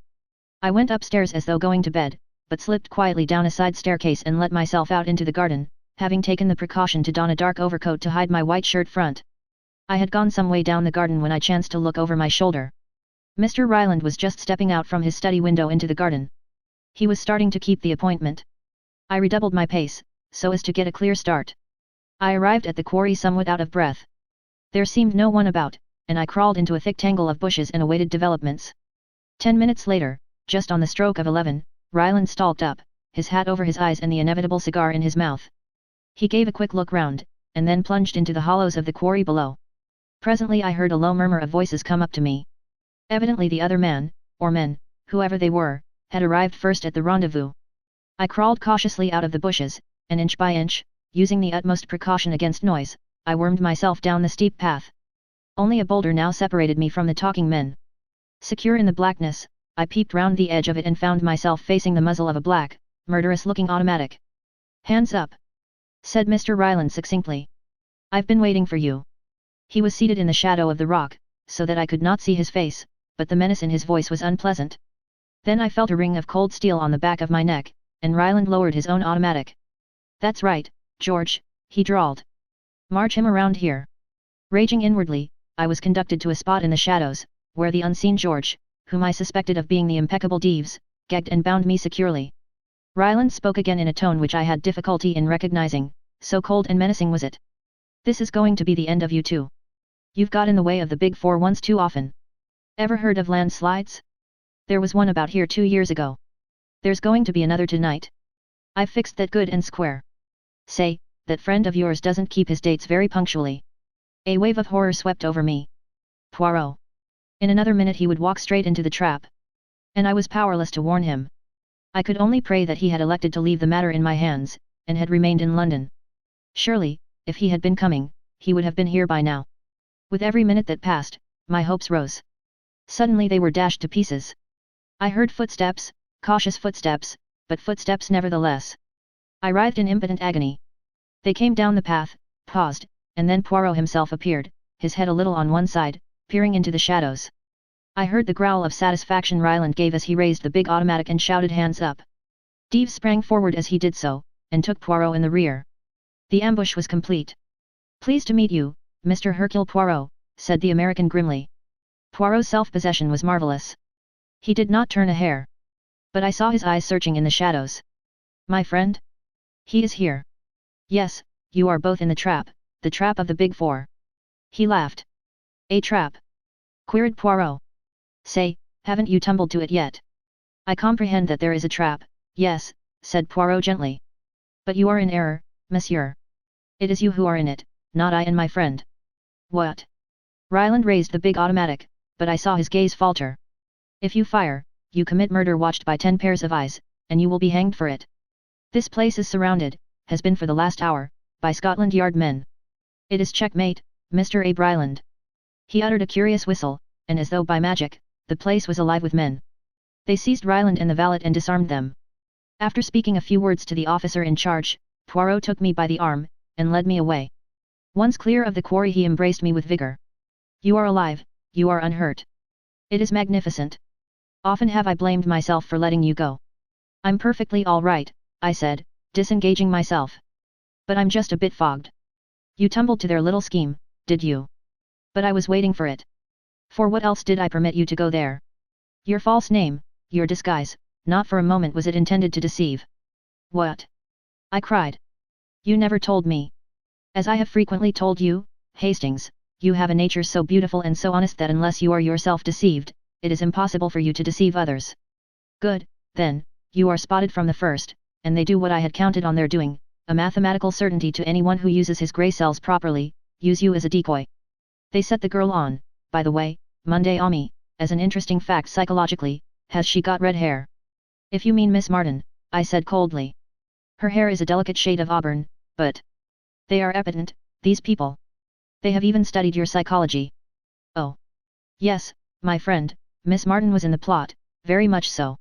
A: I went upstairs as though going to bed, but slipped quietly down a side staircase and let myself out into the garden, having taken the precaution to don a dark overcoat to hide my white shirt front. I had gone some way down the garden when I chanced to look over my shoulder. Mr. Ryland was just stepping out from his study window into the garden. He was starting to keep the appointment. I redoubled my pace, so as to get a clear start. I arrived at the quarry somewhat out of breath. There seemed no one about, and I crawled into a thick tangle of bushes and awaited developments. 10 minutes later, just on the stroke of 11, Ryland stalked up, his hat over his eyes and the inevitable cigar in his mouth. He gave a quick look round, and then plunged into the hollows of the quarry below. Presently I heard a low murmur of voices come up to me. Evidently the other man, or men, whoever they were, had arrived first at the rendezvous. I crawled cautiously out of the bushes, and inch by inch, using the utmost precaution against noise, I wormed myself down the steep path. Only a boulder now separated me from the talking men. Secure in the blackness, I peeped round the edge of it and found myself facing the muzzle of a black, murderous-looking automatic. "Hands up!" said Mr. Ryland succinctly. "I've been waiting for you." He was seated in the shadow of the rock, so that I could not see his face, but the menace in his voice was unpleasant. Then I felt a ring of cold steel on the back of my neck, and Ryland lowered his own automatic. "That's right, George," he drawled. "March him around here." Raging inwardly, I was conducted to a spot in the shadows, where the unseen George, whom I suspected of being the impeccable Deeves, gagged and bound me securely. Ryland spoke again in a tone which I had difficulty in recognizing, so cold and menacing was it. "This is going to be the end of you two. You've got in the way of the Big Four once too often. Ever heard of landslides? There was one about here 2 years ago. There's going to be another tonight. I've fixed that good and square. Say, that friend of yours doesn't keep his dates very punctually." A wave of horror swept over me. Poirot. In another minute he would walk straight into the trap. And I was powerless to warn him. I could only pray that he had elected to leave the matter in my hands, and had remained in London. Surely, if he had been coming, he would have been here by now. With every minute that passed, my hopes rose. Suddenly they were dashed to pieces. I heard footsteps, cautious footsteps, but footsteps nevertheless. I writhed in impotent agony. They came down the path, paused, and then Poirot himself appeared, his head a little on one side, peering into the shadows. I heard the growl of satisfaction Ryland gave as he raised the big automatic and shouted, "Hands up!" Deeves sprang forward as he did so, and took Poirot in the rear. The ambush was complete. "Pleased to meet you, Mr. Hercule Poirot," said the American grimly. Poirot's self-possession was marvelous. He did not turn a hair. But I saw his eyes searching in the shadows. "My friend? He is here." "Yes, you are both in the trap of the Big Four." He laughed. "A trap?" queried Poirot. "Say, haven't you tumbled to it yet?" "I comprehend that there is a trap, yes," said Poirot gently. "But you are in error, monsieur. It is you who are in it, not I and my friend." "What?" Ryland raised the big automatic, but I saw his gaze falter. "If you fire, you commit murder watched by 10 pairs of eyes, and you will be hanged for it. This place is surrounded, has been for the last hour, by Scotland Yard men. It is checkmate, Mr. Abe Ryland." He uttered a curious whistle, and as though by magic, the place was alive with men. They seized Ryland and the valet and disarmed them. After speaking a few words to the officer in charge, Poirot took me by the arm, and led me away. Once clear of the quarry he embraced me with vigor. "You are alive, you are unhurt. It is magnificent. Often have I blamed myself for letting you go." "I'm perfectly all right," I said, disengaging myself. "But I'm just a bit fogged." "You tumbled to their little scheme, did you?" "But I was waiting for it. For what else did I permit you to go there? Your false name, your disguise, not for a moment was it intended to deceive." "What?" I cried. "You never told me. As I have frequently told you, Hastings, you have a nature so beautiful and so honest that unless you are yourself deceived, it is impossible for you to deceive others." "Good, then, you are spotted from the first, and they do what I had counted on their doing, a mathematical certainty to anyone who uses his grey cells properly, use you as a decoy. They set the girl on, by the way, Monday Ami, as an interesting fact psychologically, has she got red hair?" "If you mean Miss Martin," I said coldly. "Her hair is a delicate shade of auburn, but they are epitant, these people. They have even studied your psychology." "Oh. Yes, my friend, Miss Martin was in the plot, very much so.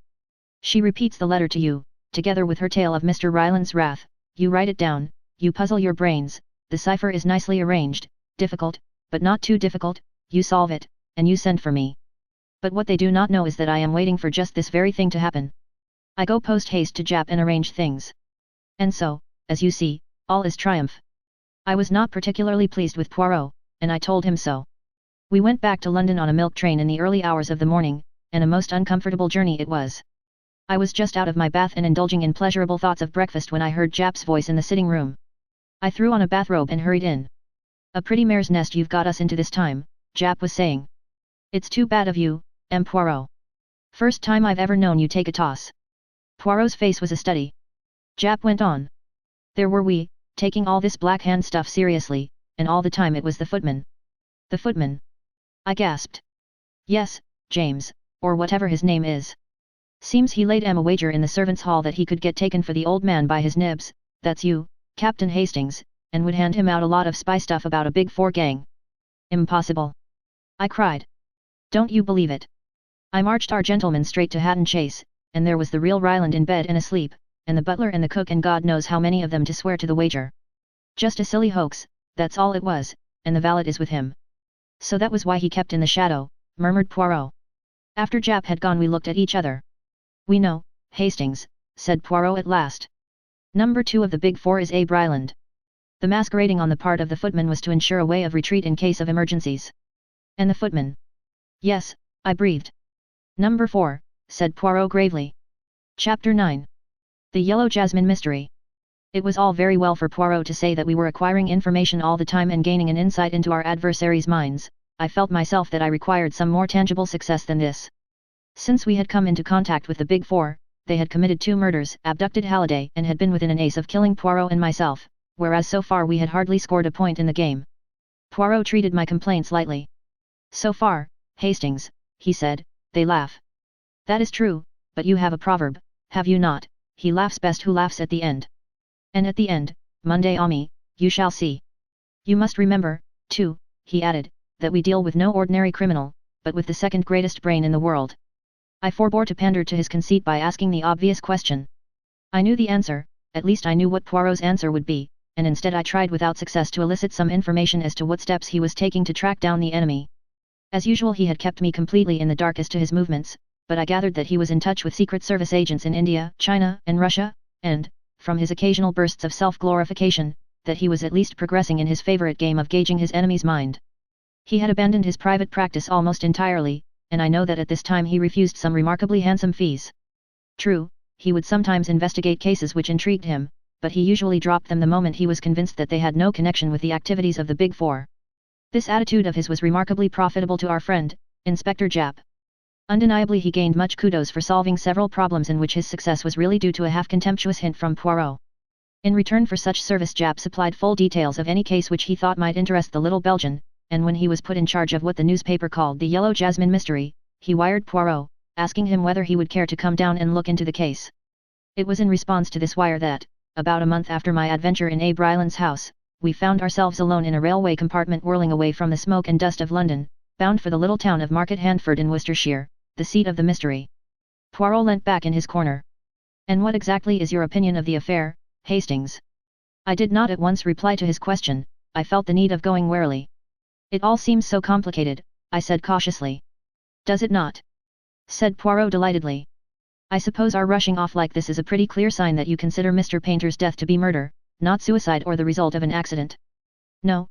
A: She repeats the letter to you, together with her tale of Mr. Ryland's wrath, you write it down, you puzzle your brains, the cipher is nicely arranged, difficult, but not too difficult, you solve it, and you send for me. But what they do not know is that I am waiting for just this very thing to happen. I go post-haste to Jap and arrange things. And so, as you see, all is triumph." I was not particularly pleased with Poirot, and I told him so. We went back to London on a milk train in the early hours of the morning, and a most uncomfortable journey it was. I was just out of my bath and indulging in pleasurable thoughts of breakfast when I heard Jap's voice in the sitting room. I threw on a bathrobe and hurried in. "A pretty mare's nest you've got us into this time," Jap was saying. "It's too bad of you, M. Poirot. First time I've ever known you take a toss." Poirot's face was a study. Jap went on. "There were we, taking all this Black Hand stuff seriously, and all the time it was the footman." "The footman?" I gasped. "Yes, James, or whatever his name is. Seems he laid a wager in the servants' hall that he could get taken for the old man by his nibs, that's you, Captain Hastings, and would hand him out a lot of spy stuff about a Big Four gang." "Impossible!" I cried. "Don't you believe it? I marched our gentlemen straight to Hatton Chase, and there was the real Ryland in bed and asleep, and the butler and the cook and God knows how many of them to swear to the wager. Just a silly hoax, that's all it was, and the valet is with him." "So that was why he kept in the shadow," murmured Poirot. After Jap had gone we looked at each other. "We know, Hastings," said Poirot at last. "Number 2 of the Big Four is Abe Ryland. The masquerading on the part of the footman was to ensure a way of retreat in case of emergencies." "And the footman?" "Yes," I breathed. "Number 4, said Poirot gravely. Chapter 9. The Yellow Jasmine Mystery. It was all very well for Poirot to say that we were acquiring information all the time and gaining an insight into our adversaries' minds. I felt myself that I required some more tangible success than this. Since we had come into contact with the Big Four, they had committed 2 murders, abducted Halliday and had been within an ace of killing Poirot and myself, whereas so far we had hardly scored a point in the game. Poirot treated my complaints lightly. "So far, Hastings," he said, "they laugh." "That is true, but you have a proverb, have you not, he laughs best who laughs at the end. And at the end, Monday Ami, you shall see. You must remember, too," he added, "that we deal with no ordinary criminal, but with the second greatest brain in the world." I forbore to pander to his conceit by asking the obvious question. I knew the answer, at least I knew what Poirot's answer would be, and instead I tried without success to elicit some information as to what steps he was taking to track down the enemy. As usual he had kept me completely in the dark as to his movements, but I gathered that he was in touch with Secret Service agents in India, China, and Russia, and, from his occasional bursts of self-glorification, that he was at least progressing in his favorite game of gauging his enemy's mind. He had abandoned his private practice almost entirely, and I know that at this time he refused some remarkably handsome fees. True, he would sometimes investigate cases which intrigued him, but he usually dropped them the moment he was convinced that they had no connection with the activities of the Big Four. This attitude of his was remarkably profitable to our friend, Inspector Jap. Undeniably he gained much kudos for solving several problems in which his success was really due to a half-contemptuous hint from Poirot. In return for such service Jap supplied full details of any case which he thought might interest the little Belgian, and when he was put in charge of what the newspaper called the Yellow Jasmine Mystery, he wired Poirot, asking him whether he would care to come down and look into the case. It was in response to this wire that, about a month after my adventure in Abe Ryland's house, we found ourselves alone in a railway compartment whirling away from the smoke and dust of London, bound for the little town of Market Handford in Worcestershire, the seat of the mystery. Poirot leant back in his corner. "And what exactly is your opinion of the affair, Hastings?" I did not at once reply to his question. I felt the need of going warily. "It all seems so complicated," I said cautiously. "Does it not?" said Poirot delightedly. "I suppose our rushing off like this is a pretty clear sign that you consider Mr. Painter's death to be murder, not suicide or the result of an accident." No,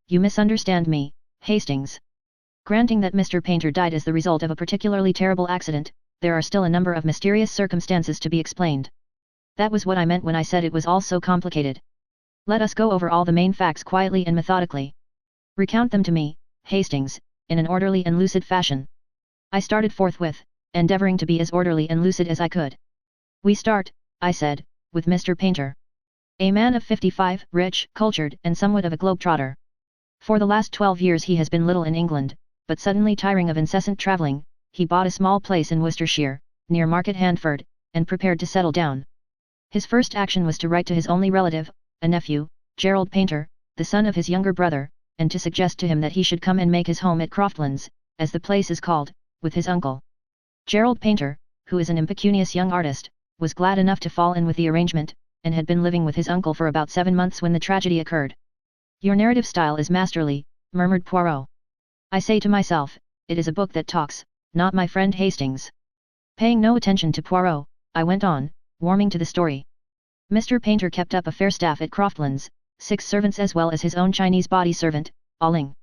A: you misunderstand me, Hastings. Granting that Mr. Painter died as the result of a particularly terrible accident, there are still a number of mysterious circumstances to be explained. That was what I meant when I said it was all so complicated. Let us go over all the main facts quietly and methodically. Recount them to me, Hastings, in an orderly and lucid fashion. I started forthwith, endeavoring to be as orderly and lucid as I could. "We start," I said, "with Mr. Painter. A man of 55, rich, cultured, and somewhat of a globetrotter. For the last 12 years he has been little in England, but suddenly tiring of incessant travelling, he bought a small place in Worcestershire, near Market Handford, and prepared to settle down. His first action was to write to his only relative, a nephew, Gerald Painter, the son of his younger brother, and to suggest to him that he should come and make his home at Croftlands, as the place is called, with his uncle. Gerald Painter, who is an impecunious young artist, was glad enough to fall in with the arrangement, and had been living with his uncle for about 7 months when the tragedy occurred." "Your narrative style is masterly," murmured Poirot. "I say to myself, it is a book that talks, not my friend Hastings." Paying no attention to Poirot, I went on, warming to the story. "Mr. Painter kept up a fair staff at Croftlands, 6 servants as well as his own Chinese body servant, Aling."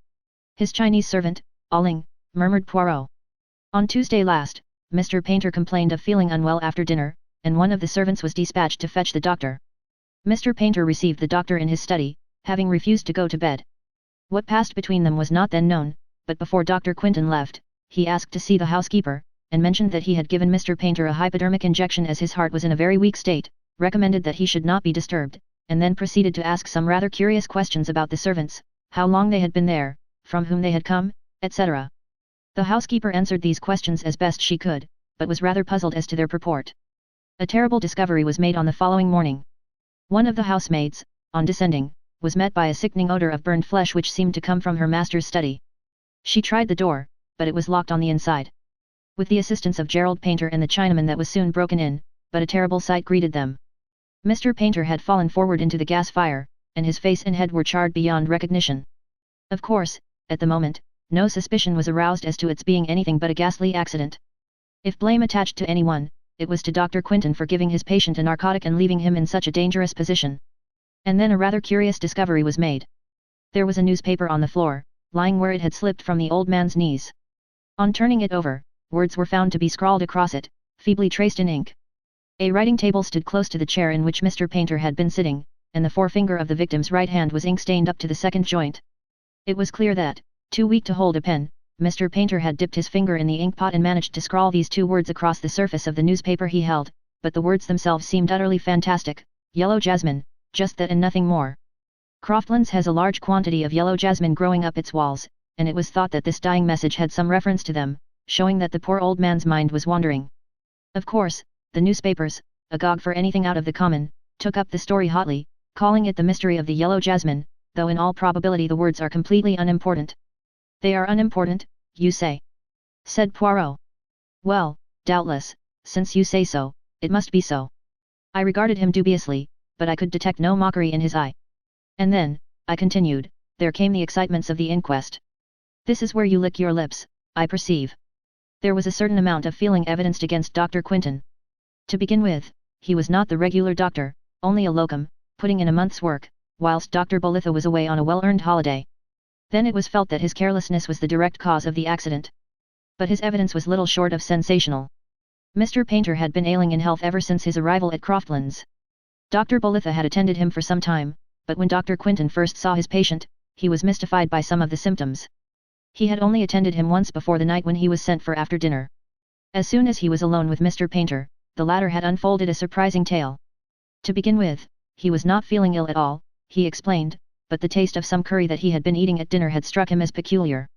A: "His Chinese servant, Aling," murmured Poirot. "On Tuesday last, Mr. Painter complained of feeling unwell after dinner, and one of the servants was dispatched to fetch the doctor. Mr. Painter received the doctor in his study, having refused to go to bed. What passed between them was not then known, but before Dr. Quinton left, he asked to see the housekeeper, and mentioned that he had given Mr. Painter a hypodermic injection as his heart was in a very weak state, recommended that he should not be disturbed, and then proceeded to ask some rather curious questions about the servants, how long they had been there, from whom they had come, etc. The housekeeper answered these questions as best she could, but was rather puzzled as to their purport. A terrible discovery was made on the following morning. One of the housemaids, on descending, was met by a sickening odor of burned flesh which seemed to come from her master's study. She tried the door, but it was locked on the inside. With the assistance of Gerald Painter and the Chinaman that was soon broken in, but a terrible sight greeted them. Mr. Painter had fallen forward into the gas fire, and his face and head were charred beyond recognition. Of course, at the moment, no suspicion was aroused as to its being anything but a ghastly accident. If blame attached to anyone, it was to Dr. Quinton for giving his patient a narcotic and leaving him in such a dangerous position. And then a rather curious discovery was made. There was a newspaper on the floor, lying where it had slipped from the old man's knees. On turning it over, words were found to be scrawled across it, feebly traced in ink. A writing table stood close to the chair in which Mr. Painter had been sitting, and the forefinger of the victim's right hand was ink-stained up to the second joint. It was clear that, too weak to hold a pen, Mr. Painter had dipped his finger in the inkpot and managed to scrawl these 2 words across the surface of the newspaper he held, but the words themselves seemed utterly fantastic: "Yellow jasmine, just that and nothing more." Croftlands has a large quantity of yellow jasmine growing up its walls, and it was thought that this dying message had some reference to them, showing that the poor old man's mind was wandering. Of course, the newspapers, agog for anything out of the common, took up the story hotly, calling it the mystery of the yellow jasmine, though in all probability the words are completely unimportant. "They are unimportant, you say?" said Poirot. "Well, doubtless, since you say so, it must be so." I regarded him dubiously, but I could detect no mockery in his eye. "And then," I continued, "there came the excitements of the inquest. This is where you lick your lips, I perceive. There was a certain amount of feeling evidenced against Dr. Quinton. To begin with, he was not the regular doctor, only a locum, putting in a month's work, whilst Dr. Bolitho was away on a well-earned holiday. Then it was felt that his carelessness was the direct cause of the accident. But his evidence was little short of sensational. Mr. Painter had been ailing in health ever since his arrival at Croftlands. Dr. Bolitho had attended him for some time, but when Dr. Quinton first saw his patient, he was mystified by some of the symptoms. He had only attended him once before the night when he was sent for after dinner. As soon as he was alone with Mr. Painter, the latter had unfolded a surprising tale. To begin with, he was not feeling ill at all, he explained, but the taste of some curry that he had been eating at dinner had struck him as peculiar.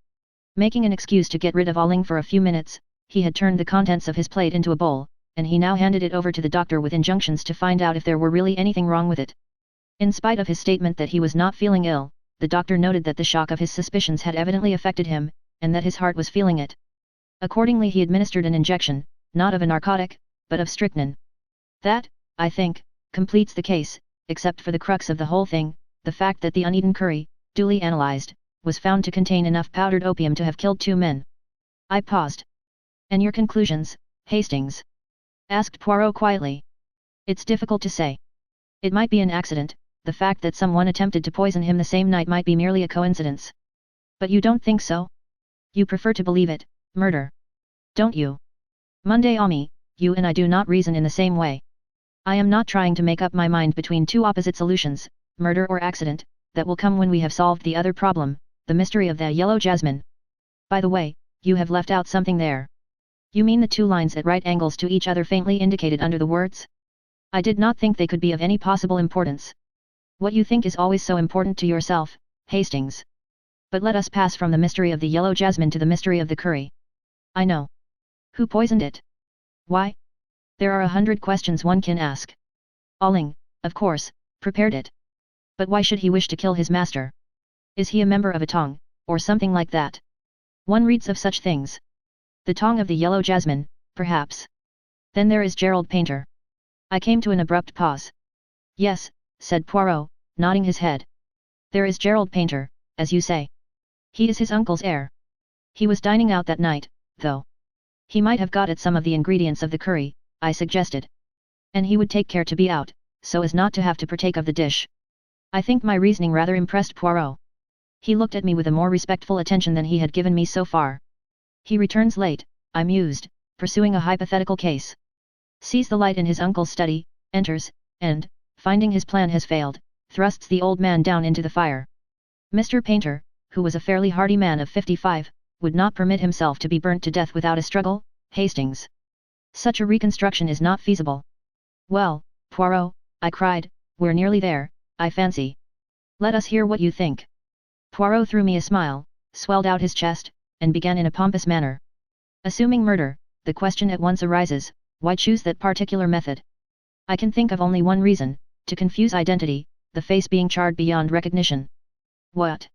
A: Making an excuse to get rid of Aling for a few minutes, he had turned the contents of his plate into a bowl, and he now handed it over to the doctor with injunctions to find out if there were really anything wrong with it. In spite of his statement that he was not feeling ill, the doctor noted that the shock of his suspicions had evidently affected him, and that his heart was feeling it. Accordingly he administered an injection, not of a narcotic, but of strychnine. That, I think, completes the case, except for the crux of the whole thing, the fact that the uneaten curry, duly analyzed, was found to contain enough powdered opium to have killed 2 men. I paused. And your conclusions, Hastings? Asked Poirot quietly. It's difficult to say. It might be an accident, the fact that someone attempted to poison him the same night might be merely a coincidence. But you don't think so? You prefer to believe it, murder. Don't you? Monday Ami, you and I do not reason in the same way. I am not trying to make up my mind between 2 opposite solutions, murder or accident, that will come when we have solved the other problem, the mystery of the yellow jasmine. By the way, you have left out something there. You mean the 2 lines at right angles to each other faintly indicated under the words? I did not think they could be of any possible importance. What you think is always so important to yourself, Hastings. But let us pass from the mystery of the yellow jasmine to the mystery of the curry. I know. Who poisoned it? Why? There are 100 questions one can ask. Alling, of course, prepared it. But why should he wish to kill his master? Is he a member of a tong, or something like that? One reads of such things. The tong of the yellow jasmine, perhaps. Then there is Gerald Painter. I came to an abrupt pause. Yes, said Poirot, nodding his head. There is Gerald Painter, as you say. He is his uncle's heir. He was dining out that night, though. He might have got at some of the ingredients of the curry, I suggested. And he would take care to be out, so as not to have to partake of the dish. I think my reasoning rather impressed Poirot. He looked at me with a more respectful attention than he had given me so far. He returns late, I mused, pursuing a hypothetical case. Sees the light in his uncle's study, enters, and, finding his plan has failed, thrusts the old man down into the fire. Mr. Painter, who was a fairly hardy man of 55, would not permit himself to be burnt to death without a struggle, Hastings. Such a reconstruction is not feasible. Well, Poirot, I cried, we're nearly there, I fancy. Let us hear what you think. Poirot threw me a smile, swelled out his chest, and began in a pompous manner. Assuming murder, the question at once arises, why choose that particular method? I can think of only one reason, to confuse identity, the face being charred beyond recognition. What?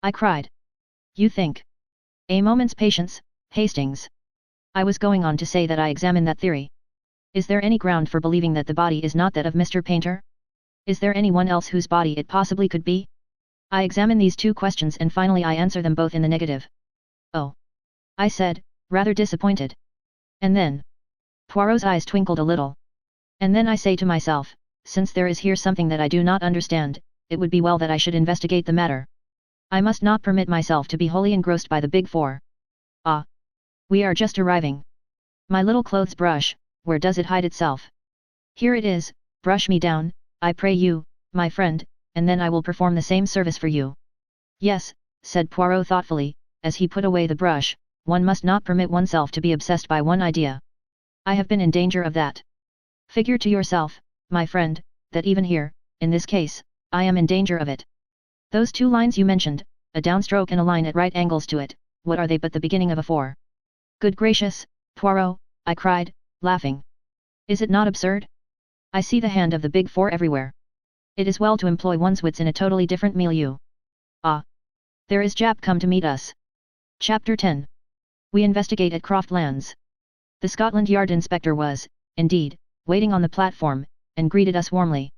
A: I cried. You think? A moment's patience, Hastings. I was going on to say that I examine that theory. Is there any ground for believing that the body is not that of Mr. Painter? Is there anyone else whose body it possibly could be? I examine these 2 questions and finally I answer them both in the negative. Oh. I said, rather disappointed. And then? Poirot's eyes twinkled a little. And then I say to myself, since there is here something that I do not understand, it would be well that I should investigate the matter. I must not permit myself to be wholly engrossed by the Big Four. Ah! We are just arriving. My little clothes brush, where does it hide itself? Here it is, brush me down, I pray you, my friend, and then I will perform the same service for you. Yes, said Poirot thoughtfully, as he put away the brush, one must not permit oneself to be obsessed by one idea. I have been in danger of that. Figure to yourself, my friend, that even here, in this case, I am in danger of it. Those 2 lines you mentioned, a downstroke and a line at right angles to it, what are they but the beginning of a 4? Good gracious, Poirot, I cried, laughing. Is it not absurd? I see the hand of the Big Four everywhere. It is well to employ one's wits in a totally different milieu. Ah! There is Jap come to meet us. Chapter 10. We investigate at Croftlands. The Scotland Yard inspector was, indeed, waiting on the platform, and greeted us warmly.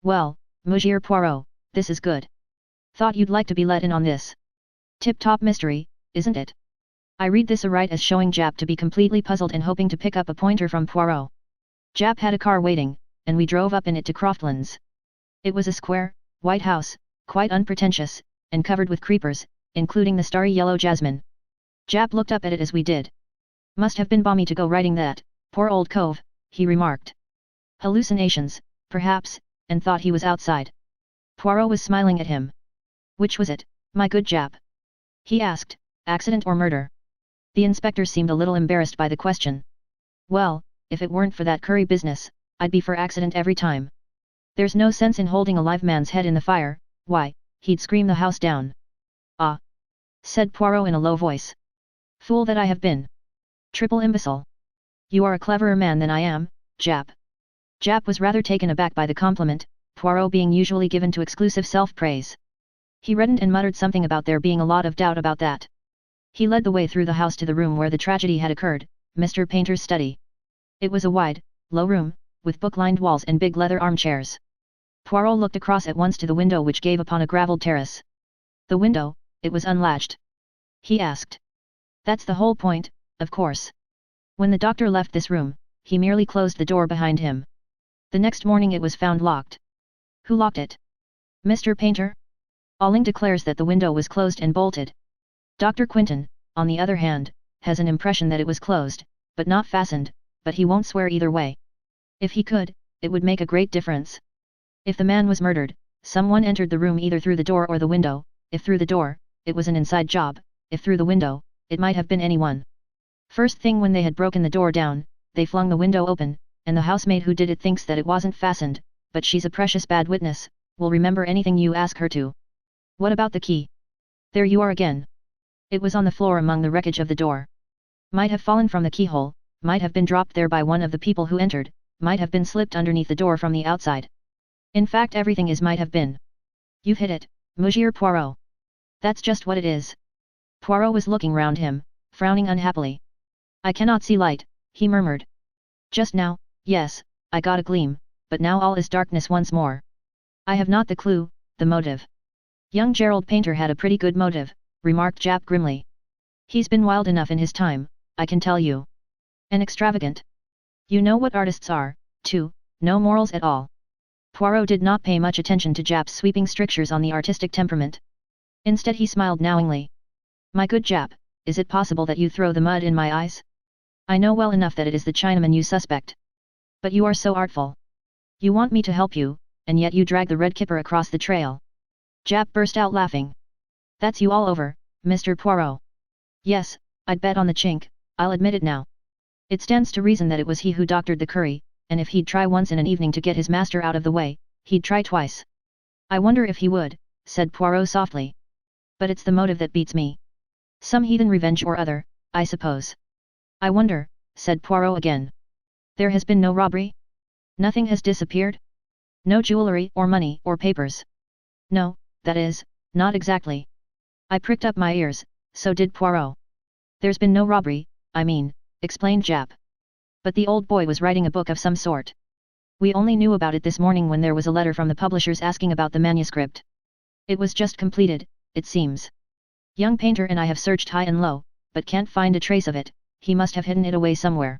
A: Well, Monsieur Poirot, this is good. Thought you'd like to be let in on this. Tip-top mystery, isn't it? I read this aright as showing Jap to be completely puzzled and hoping to pick up a pointer from Poirot. Jap had a car waiting, and we drove up in it to Croftlands. It was a square, white house, quite unpretentious, and covered with creepers, including the starry yellow jasmine. Jap looked up at it as we did. Must have been balmy to go writing that, poor old cove, he remarked. Hallucinations, perhaps, and thought he was outside. Poirot was smiling at him. Which was it, my good Jap? He asked, accident or murder? The inspector seemed a little embarrassed by the question. Well, if it weren't for that curry business, I'd be for accident every time. There's no sense in holding a live man's head in the fire, why, he'd scream the house down. Ah! Said Poirot in a low voice. Fool that I have been. Triple imbecile. You are a cleverer man than I am, Jap. Jap was rather taken aback by the compliment, Poirot being usually given to exclusive self-praise. He reddened and muttered something about there being a lot of doubt about that. He led the way through the house to the room where the tragedy had occurred, Mr. Painter's study. It was a wide, low room, with book-lined walls and big leather armchairs. Poirot looked across at once to the window which gave upon a gravelled terrace. The window, it was unlatched. He asked. That's the whole point, of course. When the doctor left this room, he merely closed the door behind him. The next morning it was found locked. Who locked it? Mr. Painter? Alling declares that the window was closed and bolted. Dr. Quinton, on the other hand, has an impression that it was closed, but not fastened, but he won't swear either way. If he could, it would make a great difference. If the man was murdered, someone entered the room either through the door or the window. If through the door, it was an inside job, if through the window, it might have been anyone. First thing when they had broken the door down, they flung the window open, and the housemaid who did it thinks that it wasn't fastened, but she's a precious bad witness, will remember anything you ask her to. What about the key? There you are again. It was on the floor among the wreckage of the door. Might have fallen from the keyhole, might have been dropped there by one of the people who entered, might have been slipped underneath the door from the outside. In fact everything is might have been. You've hit it, Monsieur Poirot. That's just what it is. Poirot was looking round him, frowning unhappily. I cannot see light, he murmured. Just now, yes, I got a gleam, but now all is darkness once more. I have not the clue, the motive. Young Gerald Painter had a pretty good motive, remarked Jap grimly. He's been wild enough in his time, I can tell you. And extravagant. You know what artists are, too, no morals at all. Poirot did not pay much attention to Jap's sweeping strictures on the artistic temperament. Instead he smiled knowingly. My good Jap, is it possible that you throw the mud in my eyes? I know well enough that it is the Chinaman you suspect. But you are so artful. You want me to help you, and yet you drag the red kipper across the trail. Jap burst out laughing. That's you all over, Mr. Poirot. Yes, I'd bet on the chink, I'll admit it now. It stands to reason that it was he who doctored the curry, and if he'd try once in an evening to get his master out of the way, he'd try twice. I wonder if he would, said Poirot softly. But it's the motive that beats me. Some heathen revenge or other, I suppose. I wonder, said Poirot again. There has been no robbery? Nothing has disappeared? No jewellery or money or papers? No, that is, not exactly. I pricked up my ears, so did Poirot. There's been no robbery, I mean, explained Jap. But the old boy was writing a book of some sort. We only knew about it this morning when there was a letter from the publishers asking about the manuscript. It was just completed, it seems. Young Painter and I have searched high and low, but can't find a trace of it, he must have hidden it away somewhere.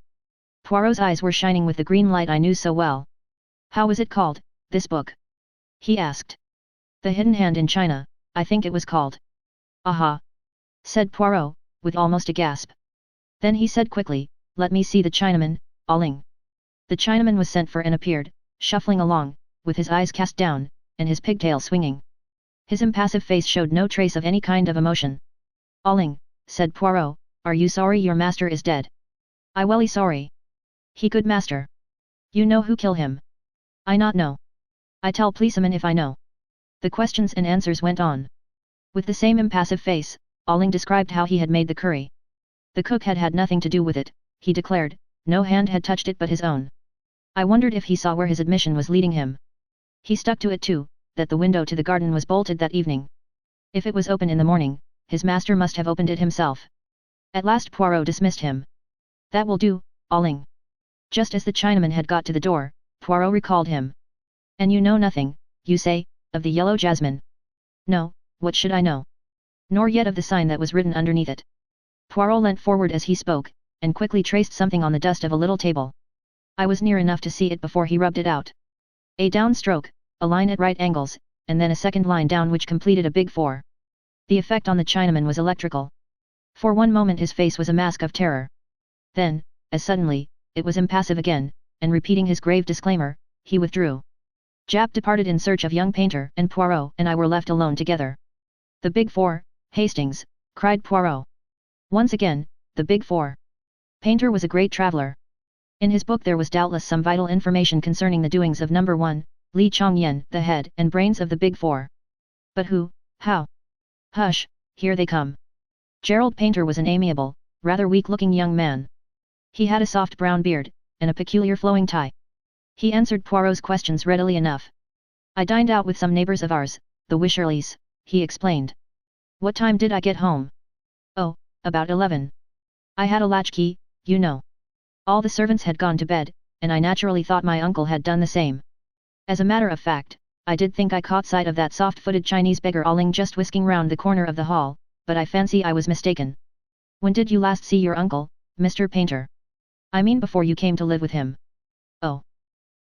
A: Poirot's eyes were shining with the green light I knew so well. How was it called, this book? He asked. The Hidden Hand in China, I think it was called. Aha! Said Poirot, with almost a gasp. Then he said quickly, let me see the Chinaman, Alling. The Chinaman was sent for and appeared, shuffling along, with his eyes cast down, and his pigtail swinging. His impassive face showed no trace of any kind of emotion. Alling, said Poirot, are you sorry your master is dead? I welly sorry. He good master. You know who kill him? I not know. I tell policeman if I know. The questions and answers went on. With the same impassive face, Alling described how he had made the curry. The cook had had nothing to do with it, he declared, no hand had touched it but his own. I wondered if he saw where his admission was leading him. He stuck to it too, that the window to the garden was bolted that evening. If it was open in the morning, his master must have opened it himself. At last Poirot dismissed him. That will do, Alling. Just as the Chinaman had got to the door, Poirot recalled him. And you know nothing, you say, of the yellow jasmine? No, what should I know? Nor yet of the sign that was written underneath it. Poirot leant forward as he spoke, and quickly traced something on the dust of a little table. I was near enough to see it before he rubbed it out. A downstroke, a line at right angles, and then a second line down which completed a big 4. The effect on the Chinaman was electrical. For one moment his face was a mask of terror. Then, as suddenly, it was impassive again, and repeating his grave disclaimer, he withdrew. Jap departed in search of young Painter, and Poirot and I were left alone together. The Big 4, Hastings, cried Poirot. Once again, the Big 4. Painter was a great traveller. In his book there was doubtless some vital information concerning the doings of number 1, Li Chongyen, the head and brains of the Big 4. But who, how? Hush, here they come. Gerald Painter was an amiable, rather weak-looking young man. He had a soft brown beard, and a peculiar flowing tie. He answered Poirot's questions readily enough. I dined out with some neighbors of ours, the Wisherleys, he explained. What time did I get home? Oh, about 11. I had a latchkey, you know. All the servants had gone to bed, and I naturally thought my uncle had done the same. As a matter of fact, I did think I caught sight of that soft-footed Chinese beggar Aling just whisking round the corner of the hall, but I fancy I was mistaken. When did you last see your uncle, Mr. Painter? I mean before you came to live with him. Oh.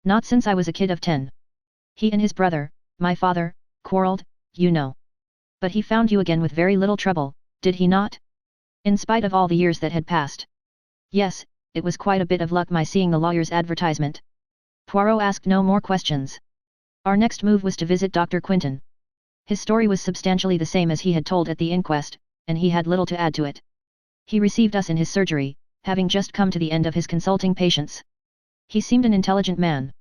A: Not since I was a kid of 10. He and his brother, my father, quarreled, you know. But he found you again with very little trouble, did he not? In spite of all the years that had passed. Yes, it was quite a bit of luck my seeing the lawyer's advertisement. Poirot asked no more questions. Our next move was to visit Dr. Quinton. His story was substantially the same as he had told at the inquest, and he had little to add to it. He received us in his surgery, having just come to the end of his consulting patients. He seemed an intelligent man.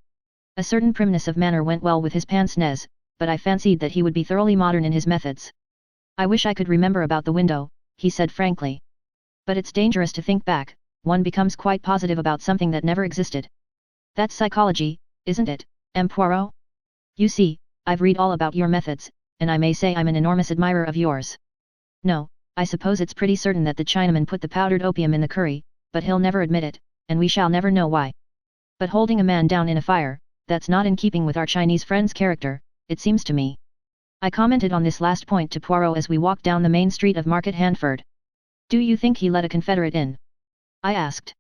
A: A certain primness of manner went well with his pince-nez, but I fancied that he would be thoroughly modern in his methods. I wish I could remember about the window, he said frankly. But it's dangerous to think back, one becomes quite positive about something that never existed. That's psychology, isn't it, M. Poirot? You see, I've read all about your methods, and I may say I'm an enormous admirer of yours. No, I suppose it's pretty certain that the Chinaman put the powdered opium in the curry, but he'll never admit it, and we shall never know why. But holding a man down in a fire, that's not in keeping with our Chinese friend's character, it seems to me. I commented on this last point to Poirot as we walked down the main street of Market Handford. Do you think he let a confederate in? I asked.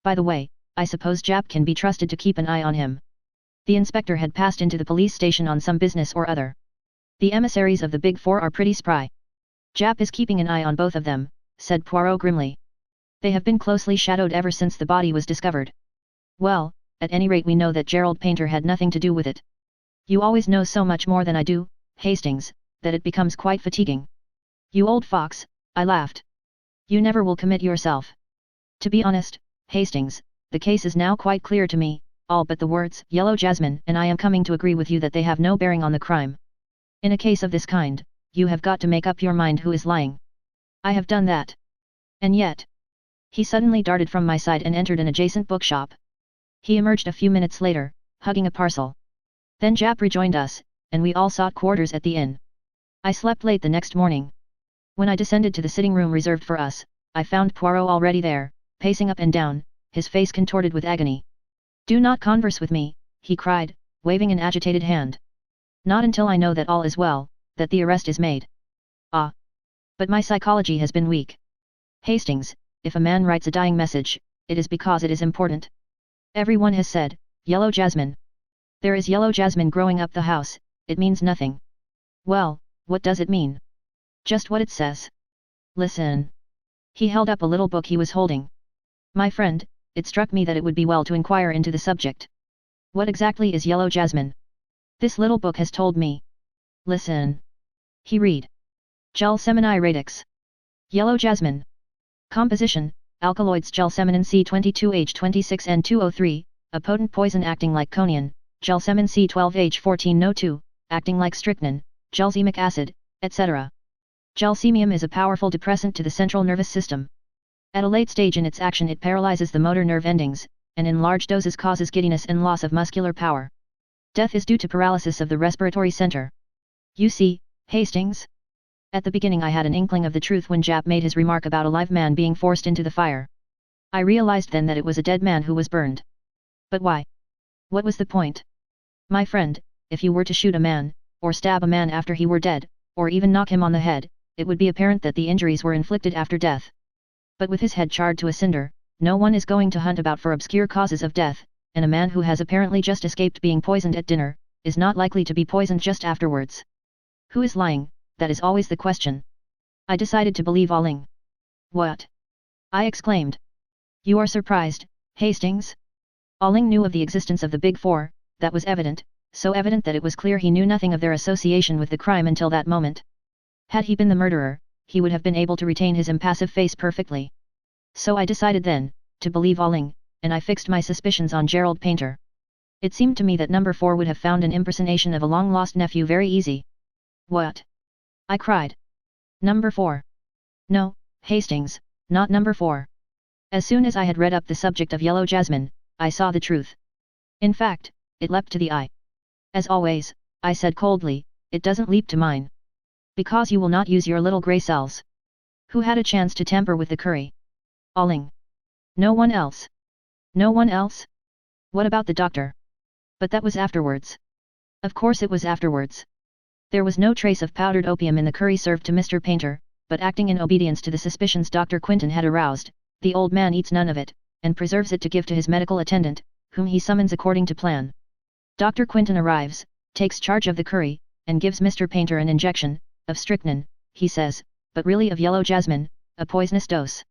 A: By the way, I suppose Jap can be trusted to keep an eye on him. The inspector had passed into the police station on some business or other. The emissaries of the Big Four are pretty spry. Jap is keeping an eye on both of them, said Poirot grimly. They have been closely shadowed ever since the body was discovered. Well, at any rate we know that Gerald Painter had nothing to do with it. You always know so much more than I do, Hastings, that it becomes quite fatiguing. You old fox, I laughed. You never will commit yourself. To be honest, Hastings, the case is now quite clear to me, all but the words Yellow Jasmine, and I am coming to agree with you that they have no bearing on the crime. In a case of this kind, you have got to make up your mind who is lying. I have done that. And yet... He suddenly darted from my side and entered an adjacent bookshop. He emerged a few minutes later, hugging a parcel. Then Jap rejoined us, and we all sought quarters at the inn. I slept late the next morning. When I descended to the sitting room reserved for us, I found Poirot already there, pacing up and down, his face contorted with agony. Do not converse with me, he cried, waving an agitated hand. Not until I know that all is well, that the arrest is made. Ah! But my psychology has been weak. Hastings, if a man writes a dying message, it is because it is important. Everyone has said, Yellow Jasmine. There is yellow jasmine growing up the house, it means nothing. Well, what does it mean? Just what it says. Listen. He held up a little book he was holding. My friend, it struck me that it would be well to inquire into the subject. What exactly is yellow jasmine? This little book has told me. Listen. He read. Gelseminis radix. Yellow jasmine. Composition, alkaloids gelseminin C22H26N2O3, a potent poison acting like conian, gelsemin C12H14O2, acting like strychnine, gelsemic acid, etc. Gelsemium is a powerful depressant to the central nervous system. At a late stage in its action it paralyzes the motor nerve endings, and in large doses causes giddiness and loss of muscular power. Death is due to paralysis of the respiratory center. You see, Hastings? At the beginning I had an inkling of the truth when Jap made his remark about a live man being forced into the fire. I realized then that it was a dead man who was burned. But why? What was the point? My friend, if you were to shoot a man, or stab a man after he were dead, or even knock him on the head, it would be apparent that the injuries were inflicted after death. But with his head charred to a cinder, no one is going to hunt about for obscure causes of death, and a man who has apparently just escaped being poisoned at dinner, is not likely to be poisoned just afterwards. Who is lying? That is always the question. I decided to believe Aling. What? I exclaimed. You are surprised, Hastings? Aling knew of the existence of the Big Four, that was evident, so evident that it was clear he knew nothing of their association with the crime until that moment. Had he been the murderer, he would have been able to retain his impassive face perfectly. So I decided then, to believe Aling, and I fixed my suspicions on Gerald Painter. It seemed to me that number 4 would have found an impersonation of a long-lost nephew very easy. What? I cried. Number 4. No, Hastings, not number 4. As soon as I had read up the subject of yellow jasmine, I saw the truth. In fact, it leapt to the eye. As always, I said coldly, it doesn't leap to mine. Because you will not use your little grey cells. Who had a chance to tamper with the curry? Alling. No one else. No one else? What about the doctor? But that was afterwards. Of course it was afterwards. There was no trace of powdered opium in the curry served to Mr. Painter, but acting in obedience to the suspicions Dr. Quinton had aroused, the old man eats none of it, and preserves it to give to his medical attendant, whom he summons according to plan. Dr. Quinton arrives, takes charge of the curry, and gives Mr. Painter an injection, of strychnine, he says, but really of yellow jasmine, a poisonous dose.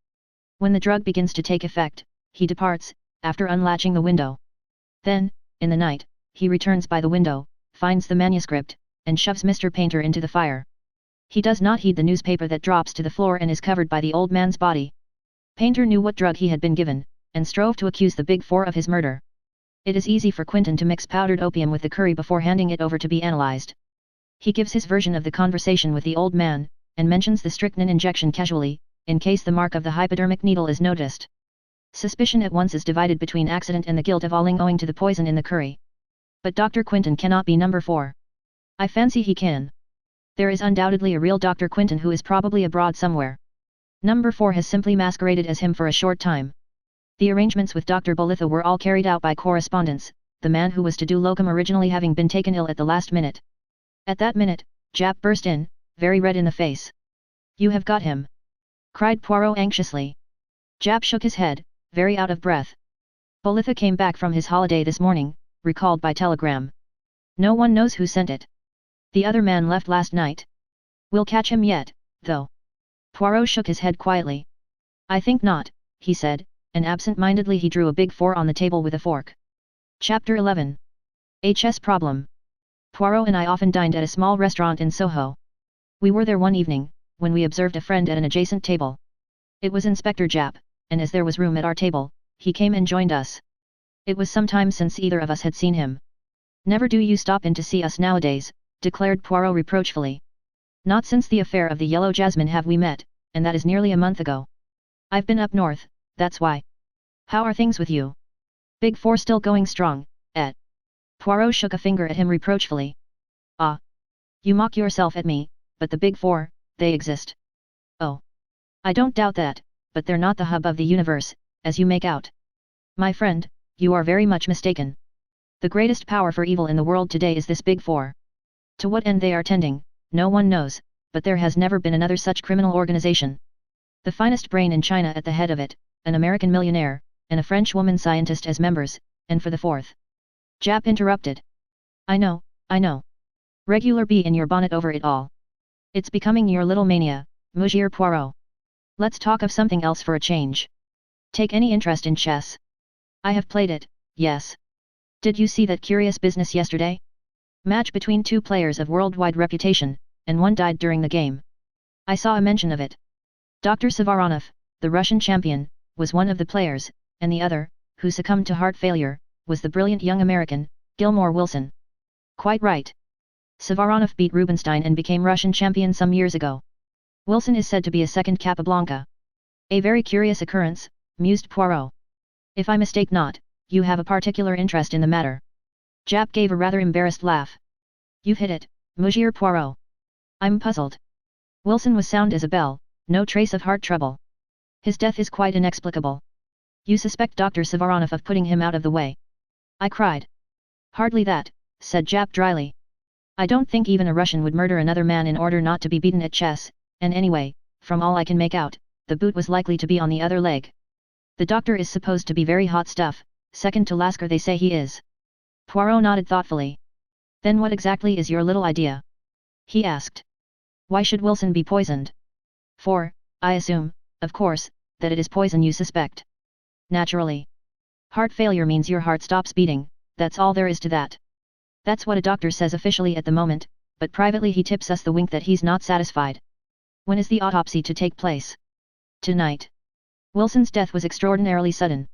A: When the drug begins to take effect, he departs, after unlatching the window. Then, in the night, he returns by the window, finds the manuscript, and shoves Mr. Painter into the fire. He does not heed the newspaper that drops to the floor and is covered by the old man's body. Painter knew what drug he had been given, and strove to accuse the Big Four of his murder. It is easy for Quinton to mix powdered opium with the curry before handing it over to be analyzed. He gives his version of the conversation with the old man, and mentions the strychnine injection casually, in case the mark of the hypodermic needle is noticed. Suspicion at once is divided between accident and the guilt of Alling owing to the poison in the curry. But Dr. Quinton cannot be number 4. I fancy he can. There is undoubtedly a real Dr. Quinton who is probably abroad somewhere. Number 4 has simply masqueraded as him for a short time. The arrangements with Dr. Bolitho were all carried out by correspondence, the man who was to do locum originally having been taken ill at the last minute. At that minute, Japp burst in, very red in the face. You have got him! Cried Poirot anxiously. Japp shook his head, very out of breath. Bolitho came back from his holiday this morning, recalled by telegram. No one knows who sent it. The other man left last night. We'll catch him yet, though. Poirot shook his head quietly. I think not, he said, and absent-mindedly he drew a big 4 on the table with a fork. Chapter 11. HS Problem. Poirot and I often dined at a small restaurant in Soho. We were there one evening, when we observed a friend at an adjacent table. It was Inspector Japp, and as there was room at our table, he came and joined us. It was some time since either of us had seen him. Never do you stop in to see us nowadays, declared Poirot reproachfully. Not since the affair of the yellow jasmine have we met, and that is nearly a month ago. I've been up north, that's why. How are things with you? Big 4 still going strong, eh? Poirot shook a finger at him reproachfully. Ah! You mock yourself at me, but the Big 4, they exist. Oh! I don't doubt that, but they're not the hub of the universe, as you make out. My friend, you are very much mistaken. The greatest power for evil in the world today is this Big 4. To what end they are tending, no one knows, but there has never been another such criminal organization. The finest brain in China at the head of it, an American millionaire, and a French woman scientist as members, and for the 4th. Japp interrupted. I know. Regular bee in your bonnet over it all. It's becoming your little mania, Monsieur Poirot. Let's talk of something else for a change. Take any interest in chess? I have played it, yes. Did you see that curious business yesterday? Match between 2 players of worldwide reputation, and one died during the game. I saw a mention of it. Dr. Savaronov, the Russian champion, was one of the players, and the other, who succumbed to heart failure, was the brilliant young American, Gilmore Wilson. Quite right. Savaronov beat Rubinstein and became Russian champion some years ago. Wilson is said to be a second Capablanca. A very curious occurrence, mused Poirot. If I mistake not, you have a particular interest in the matter. Japp gave a rather embarrassed laugh. You've hit it, Monsieur Poirot. I'm puzzled. Wilson was sound as a bell, no trace of heart trouble. His death is quite inexplicable. You suspect Dr. Savaronov of putting him out of the way? I cried. Hardly that, said Japp dryly. I don't think even a Russian would murder another man in order not to be beaten at chess, and anyway, from all I can make out, the boot was likely to be on the other leg. The doctor is supposed to be very hot stuff, second to Lasker they say he is. Poirot nodded thoughtfully. Then what exactly is your little idea? He asked. Why should Wilson be poisoned? For, I assume, of course, that it is poison you suspect. Naturally. Heart failure means your heart stops beating, that's all there is to that. That's what a doctor says officially at the moment, but privately he tips us the wink that he's not satisfied. When is the autopsy to take place? Tonight. Wilson's death was extraordinarily sudden.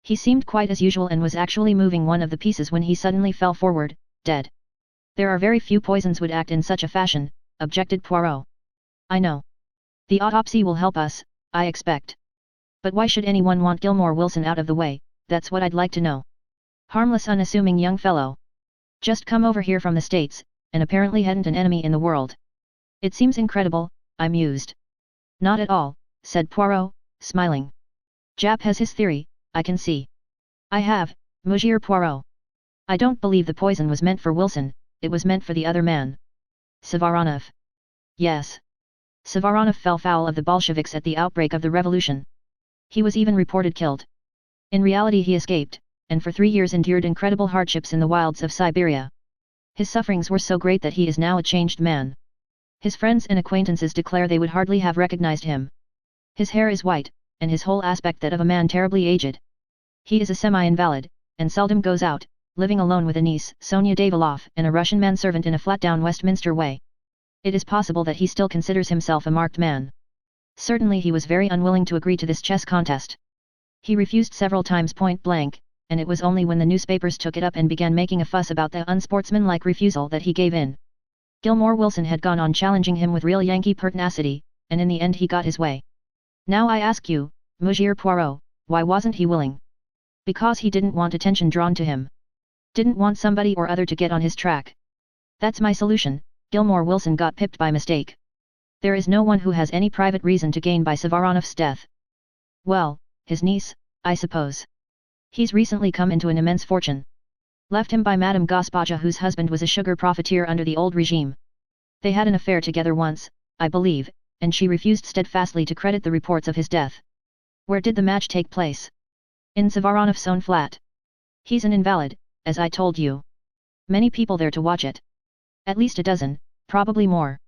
A: He seemed quite as usual and was actually moving one of the pieces when he suddenly fell forward, dead. There are very few poisons would act in such a fashion, objected Poirot. I know. The autopsy will help us, I expect. But why should anyone want Gilmore Wilson out of the way, that's what I'd like to know. Harmless unassuming young fellow. Just come over here from the States, and apparently hadn't an enemy in the world. It seems incredible, I mused. Not at all, said Poirot, smiling. Jap has his theory, I can see. I have, Monsieur Poirot. I don't believe the poison was meant for Wilson, it was meant for the other man. Savaronov. Yes. Savaronov fell foul of the Bolsheviks at the outbreak of the revolution. He was even reported killed. In reality he escaped, and for 3 years endured incredible hardships in the wilds of Siberia. His sufferings were so great that he is now a changed man. His friends and acquaintances declare they would hardly have recognized him. His hair is white, and his whole aspect that of a man terribly aged. He is a semi-invalid, and seldom goes out, living alone with a niece, Sonia Daviloff, and a Russian manservant in a flat down Westminster way. It is possible that he still considers himself a marked man. Certainly he was very unwilling to agree to this chess contest. He refused several times point blank, and it was only when the newspapers took it up and began making a fuss about the unsportsmanlike refusal that he gave in. Gilmore Wilson had gone on challenging him with real Yankee pertinacity, and in the end he got his way. Now I ask you, Monsieur Poirot, why wasn't he willing? Because he didn't want attention drawn to him. Didn't want somebody or other to get on his track. That's my solution. Gilmore Wilson got pipped by mistake. There is no one who has any private reason to gain by Savaronov's death. Well, his niece, I suppose. He's recently come into an immense fortune. Left him by Madame Gospaja, whose husband was a sugar profiteer under the old regime. They had an affair together once, I believe, and she refused steadfastly to credit the reports of his death. Where did the match take place? In Savaronov's own flat. He's an invalid, as I told you. Many people there to watch it. At least a dozen, probably more.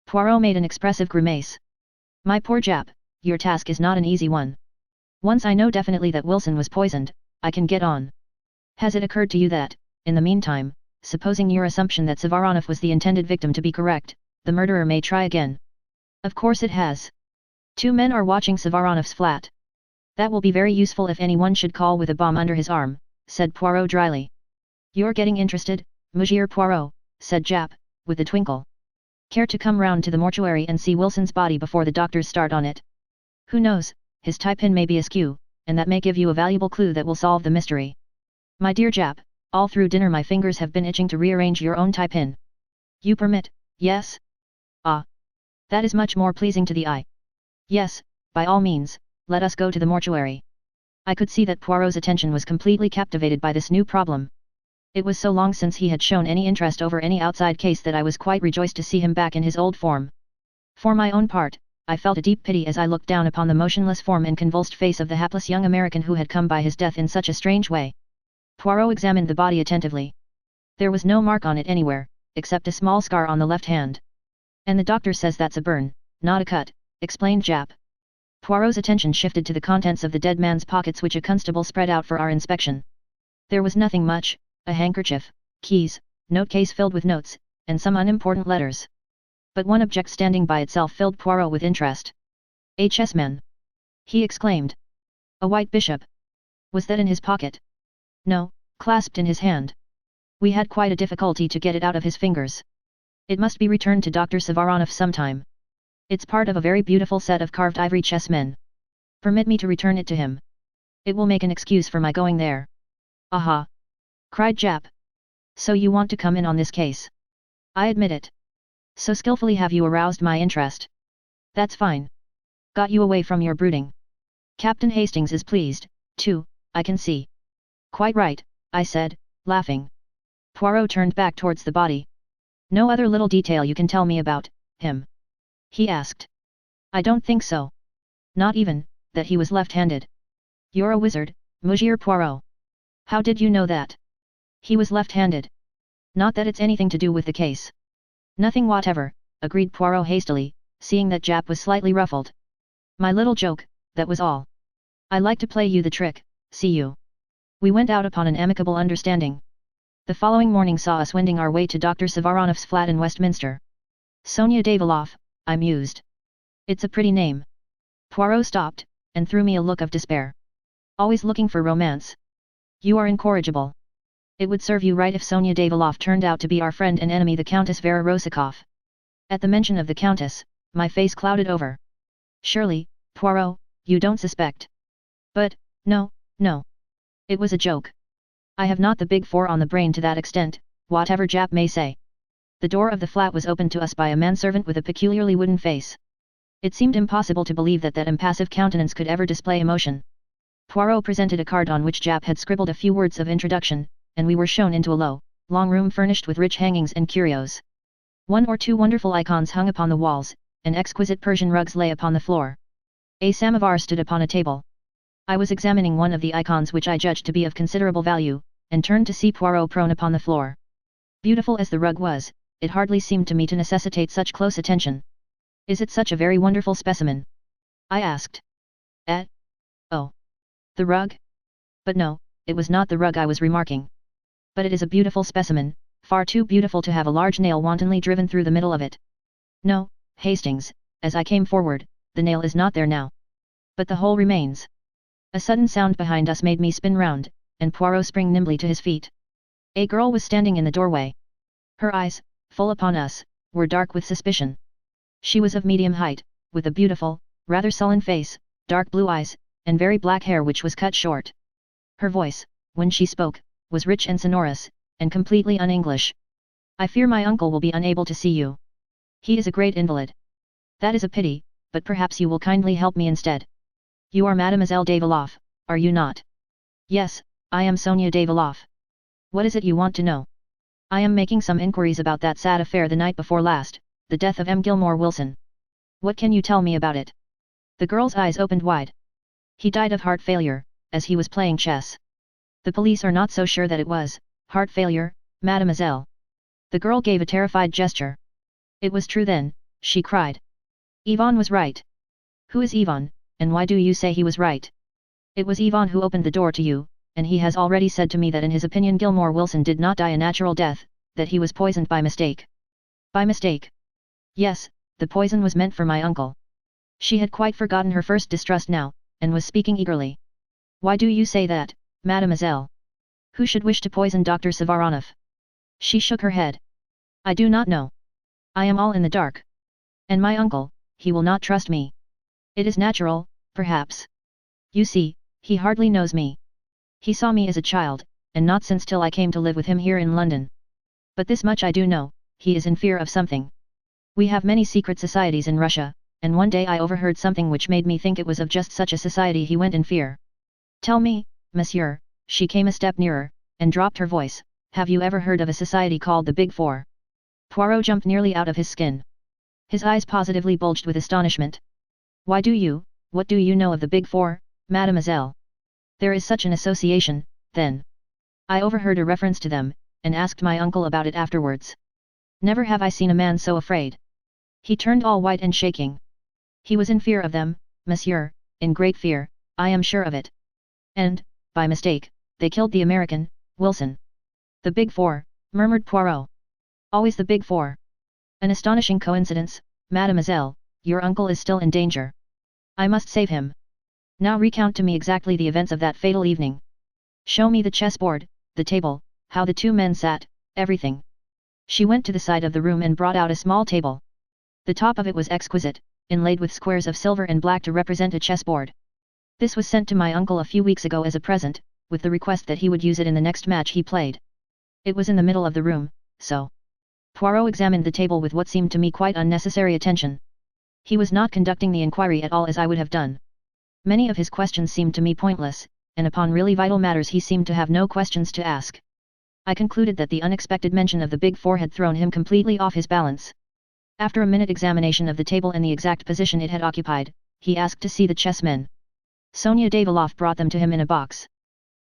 A: Poirot made an expressive grimace. My poor Jap, your task is not an easy one. Once I know definitely that Wilson was poisoned, I can get on. Has it occurred to you that, in the meantime, supposing your assumption that Savaronov was the intended victim to be correct, the murderer may try again? Of course it has. 2 men are watching Savaronov's flat. That will be very useful if anyone should call with a bomb under his arm, said Poirot dryly. You're getting interested, Monsieur Poirot, said Jap, with a twinkle. Care to come round to the mortuary and see Wilson's body before the doctors start on it? Who knows, his tie pin may be askew, and that may give you a valuable clue that will solve the mystery. My dear Jap, all through dinner my fingers have been itching to rearrange your own tie pin. You permit, yes? Ah. That is much more pleasing to the eye. Yes, by all means, let us go to the mortuary. I could see that Poirot's attention was completely captivated by this new problem. It was so long since he had shown any interest over any outside case that I was quite rejoiced to see him back in his old form. For my own part, I felt a deep pity as I looked down upon the motionless form and convulsed face of the hapless young American who had come by his death in such a strange way. Poirot examined the body attentively. There was no mark on it anywhere, except a small scar on the left hand. And the doctor says that's a burn, not a cut, explained Jap. Poirot's attention shifted to the contents of the dead man's pockets, which a constable spread out for our inspection. There was nothing much, a handkerchief, keys, note case filled with notes, and some unimportant letters. But one object standing by itself filled Poirot with interest. HS men! He exclaimed. A white bishop. Was that in his pocket? No, clasped in his hand. We had quite a difficulty to get it out of his fingers. It must be returned to Dr. Savaronov sometime. It's part of a very beautiful set of carved ivory chessmen. Permit me to return it to him. It will make an excuse for my going there. Aha! Cried Jap. So you want to come in on this case? I admit it. So skillfully have you aroused my interest. That's fine. Got you away from your brooding. Captain Hastings is pleased, too, I can see. Quite right, I said, laughing. Poirot turned back towards the body. No other little detail you can tell me about him? He asked. I don't think so. Not even that he was left-handed. You're a wizard, Monsieur Poirot. How did you know that? He was left-handed. Not that it's anything to do with the case. Nothing whatever, agreed Poirot hastily, seeing that Jap was slightly ruffled. My little joke, that was all. I like to play you the trick, see you. We went out upon an amicable understanding. The following morning saw us wending our way to Dr. Savaronov's flat in Westminster. Sonia Daviloff, I mused. It's a pretty name. Poirot stopped, and threw me a look of despair. Always looking for romance. You are incorrigible. It would serve you right if Sonia Daviloff turned out to be our friend and enemy the Countess Vera Rosikoff. At the mention of the Countess, my face clouded over. Surely, Poirot, you don't suspect. But, no, no. It was a joke. I have not the big four on the brain to that extent, whatever Jap may say. The door of the flat was opened to us by a manservant with a peculiarly wooden face. It seemed impossible to believe that that impassive countenance could ever display emotion. Poirot presented a card on which Jap had scribbled a few words of introduction, and we were shown into a low, long room furnished with rich hangings and curios. One or two wonderful icons hung upon the walls, and exquisite Persian rugs lay upon the floor. A samovar stood upon a table. I was examining one of the icons which I judged to be of considerable value, and turned to see Poirot prone upon the floor. Beautiful as the rug was, it hardly seemed to me to necessitate such close attention. Is it such a very wonderful specimen? I asked. Oh. The rug? But no, it was not the rug I was remarking. But it is a beautiful specimen, far too beautiful to have a large nail wantonly driven through the middle of it. No, Hastings, as I came forward, the nail is not there now. But the hole remains. A sudden sound behind us made me spin round, and Poirot sprang nimbly to his feet. A girl was standing in the doorway. Her eyes, full upon us, were dark with suspicion. She was of medium height, with a beautiful, rather sullen face, dark blue eyes, and very black hair which was cut short. Her voice, when she spoke, was rich and sonorous, and completely un-English. I fear my uncle will be unable to see you. He is a great invalid. That is a pity, but perhaps you will kindly help me instead. You are Mademoiselle Daviloff, are you not? Yes, I am Sonia Daviloff. What is it you want to know? I am making some inquiries about that sad affair the night before last, the death of M. Gilmore Wilson. What can you tell me about it? The girl's eyes opened wide. He died of heart failure, as he was playing chess. The police are not so sure that it was heart failure, mademoiselle. The girl gave a terrified gesture. It was true then, she cried. Yvonne was right. Who is Yvonne, and why do you say he was right? It was Yvonne who opened the door to you, and he has already said to me that in his opinion Gilmore Wilson did not die a natural death, that he was poisoned by mistake. By mistake? Yes, the poison was meant for my uncle. She had quite forgotten her first distrust now, and was speaking eagerly. Why do you say that, mademoiselle? Who should wish to poison Dr. Savaronov? She shook her head. I do not know. I am all in the dark. And my uncle, he will not trust me. It is natural, perhaps. You see, he hardly knows me. He saw me as a child, and not since till I came to live with him here in London. But this much I do know, he is in fear of something. We have many secret societies in Russia, and one day I overheard something which made me think it was of just such a society he went in fear. Tell me, monsieur, she came a step nearer, and dropped her voice, have you ever heard of a society called the Big Four? Poirot jumped nearly out of his skin. His eyes positively bulged with astonishment. What do you know of the Big Four, mademoiselle? There is such an association, then. I overheard a reference to them, and asked my uncle about it afterwards. Never have I seen a man so afraid. He turned all white and shaking. He was in fear of them, monsieur, in great fear, I am sure of it. And, by mistake, they killed the American, Wilson. The Big Four, murmured Poirot. Always the Big Four. An astonishing coincidence, mademoiselle, your uncle is still in danger. I must save him. Now recount to me exactly the events of that fatal evening. Show me the chessboard, the table, how the two men sat, everything. She went to the side of the room and brought out a small table. The top of it was exquisite, inlaid with squares of silver and black to represent a chessboard. This was sent to my uncle a few weeks ago as a present, with the request that he would use it in the next match he played. It was in the middle of the room, so. Poirot examined the table with what seemed to me quite unnecessary attention. He was not conducting the inquiry at all as I would have done. Many of his questions seemed to me pointless, and upon really vital matters he seemed to have no questions to ask. I concluded that the unexpected mention of the Big Four had thrown him completely off his balance. After a minute examination of the table and the exact position it had occupied, he asked to see the chessmen. Sonia Daviloff brought them to him in a box.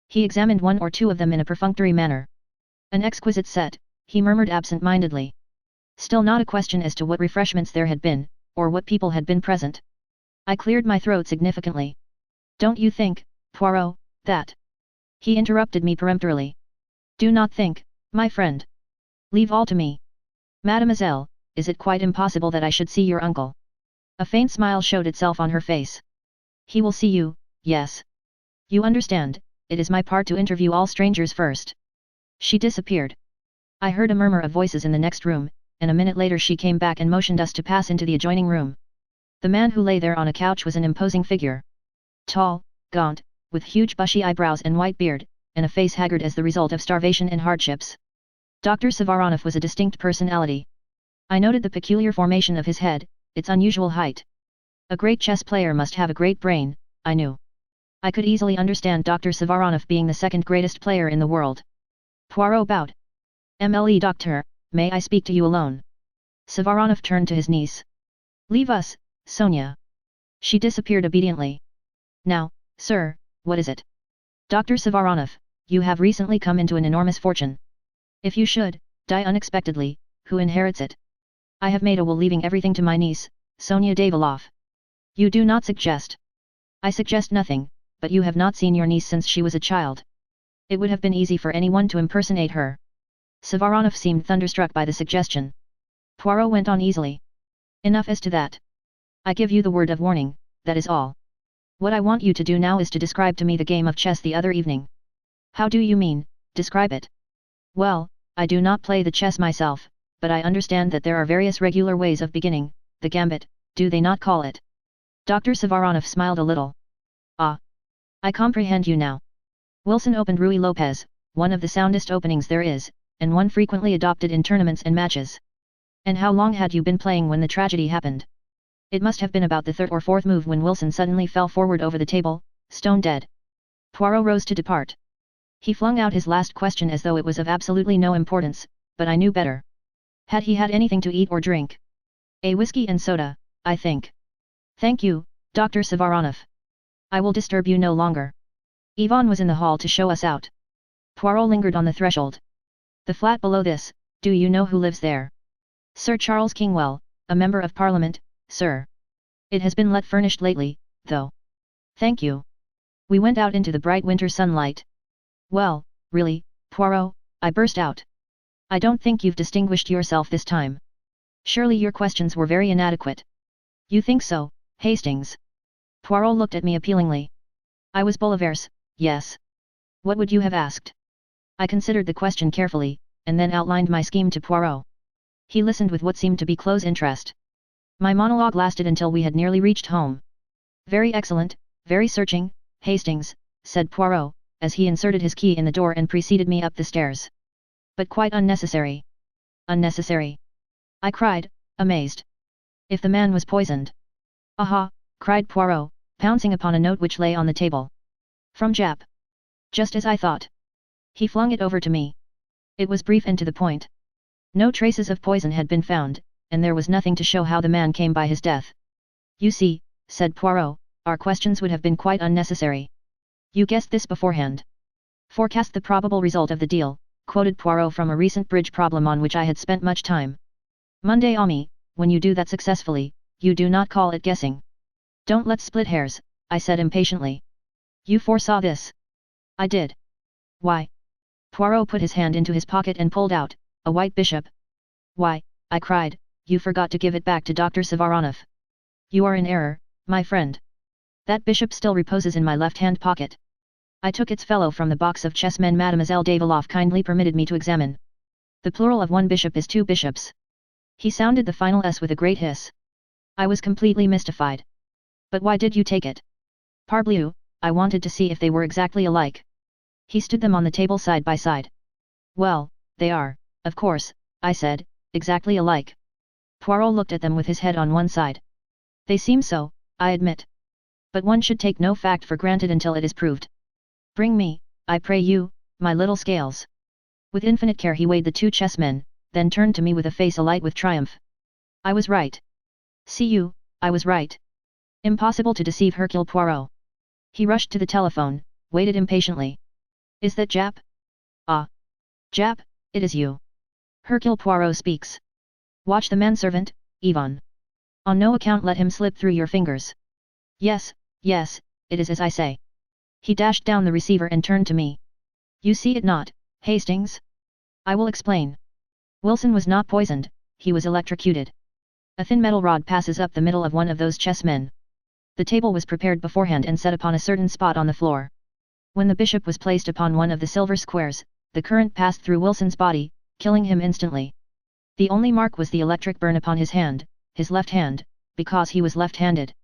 A: He examined one or two of them in a perfunctory manner. An exquisite set, he murmured absent-mindedly. Still not a question as to what refreshments there had been, or what people had been present. I cleared my throat significantly. Don't you think, Poirot, that... He interrupted me peremptorily. Do not think, my friend. Leave all to me. Mademoiselle, is it quite impossible that I should see your uncle? A faint smile showed itself on her face. He will see you, yes. You understand, it is my part to interview all strangers first. She disappeared. I heard a murmur of voices in the next room, and a minute later she came back and motioned us to pass into the adjoining room. The man who lay there on a couch was an imposing figure. Tall, gaunt, with huge bushy eyebrows and white beard, and a face haggard as the result of starvation and hardships. Dr. Savaronov was a distinct personality. I noted the peculiar formation of his head, its unusual height. A great chess player must have a great brain, I knew. I could easily understand Dr. Savaronov being the second greatest player in the world. Poirot bowed. "MLE doctor, may I speak to you alone?" Savaronov turned to his niece. "Leave us, Sonia." She disappeared obediently. "Now, sir, what is it?" "Dr. Savaronov, you have recently come into an enormous fortune. If you should die unexpectedly, who inherits it? I have made a will leaving everything to my niece, Sonia Daviloff. You do not suggest." "I suggest nothing, but you have not seen your niece since she was a child. It would have been easy for anyone to impersonate her." Savaronov seemed thunderstruck by the suggestion. Poirot went on easily. "Enough as to that. I give you the word of warning, that is all. What I want you to do now is to describe to me the game of chess the other evening." "How do you mean, describe it?" "Well, I do not play the chess myself, but I understand that there are various regular ways of beginning, the gambit, do they not call it?" Dr. Savaronov smiled a little. "Ah! I comprehend you now. Wilson opened Ruy Lopez, one of the soundest openings there is, and one frequently adopted in tournaments and matches. And how long had you been playing when the tragedy happened?" "It must have been about the third or fourth move when Wilson suddenly fell forward over the table, stone dead." Poirot rose to depart. He flung out his last question as though it was of absolutely no importance, but I knew better. "Had he had anything to eat or drink?" "A whiskey and soda, I think." "Thank you, Dr. Savaronov. I will disturb you no longer." Yvonne was in the hall to show us out. Poirot lingered on the threshold. "The flat below this, do you know who lives there?" "Sir Charles Kingwell, a member of Parliament, sir. It has been let furnished lately, though." "Thank you." We went out into the bright winter sunlight. "Well, really, Poirot," I burst out. "I don't think you've distinguished yourself this time. Surely your questions were very inadequate." "You think so, Hastings?" Poirot looked at me appealingly. "I was Bolivar's, yes. What would you have asked?" I considered the question carefully, and then outlined my scheme to Poirot. He listened with what seemed to be close interest. My monologue lasted until we had nearly reached home. "Very excellent, very searching, Hastings," said Poirot, as he inserted his key in the door and preceded me up the stairs. "But quite unnecessary." "Unnecessary?" I cried, amazed. "If the man was poisoned." "Aha!" cried Poirot, pouncing upon a note which lay on the table. "From Jap." "Just as I thought." He flung it over to me. It was brief and to the point. No traces of poison had been found, and there was nothing to show how the man came by his death. "You see," said Poirot, "our questions would have been quite unnecessary." "You guessed this beforehand." "Forecast the probable result of the deal," quoted Poirot from a recent bridge problem on which I had spent much time. "Monday Ami, when you do that successfully, you do not call it guessing." "Don't let's split hairs," I said impatiently. "You foresaw this." "I did." "Why?" Poirot put his hand into his pocket and pulled out a white bishop. "Why," I cried, "you forgot to give it back to Dr. Savaronov." "You are in error, my friend. That bishop still reposes in my left-hand pocket. I took its fellow from the box of chessmen Mademoiselle Daviloff kindly permitted me to examine. The plural of one bishop is two bishops." He sounded the final S with a great hiss. I was completely mystified. "But why did you take it?" "Parbleu, I wanted to see if they were exactly alike." He stood them on the table side by side. "Well, they are, of course," I said, "exactly alike." Poirot looked at them with his head on one side. "They seem so, I admit. But one should take no fact for granted until it is proved. Bring me, I pray you, my little scales." With infinite care he weighed the two chessmen, then turned to me with a face alight with triumph. "I was right. See you, I was right. Impossible to deceive Hercule Poirot." He rushed to the telephone, waited impatiently. "Is that Jap?" "Ah! Jap, it is you. Hercule Poirot speaks. Watch the manservant, Yvonne. On no account let him slip through your fingers." "Yes, yes, it is as I say." He dashed down the receiver and turned to me. "You see it not, Hastings? I will explain. Wilson was not poisoned, he was electrocuted. A thin metal rod passes up the middle of one of those chessmen. The table was prepared beforehand and set upon a certain spot on the floor. When the bishop was placed upon one of the silver squares, the current passed through Wilson's body, killing him instantly. The only mark was the electric burn upon his hand, his left hand, because he was left-handed.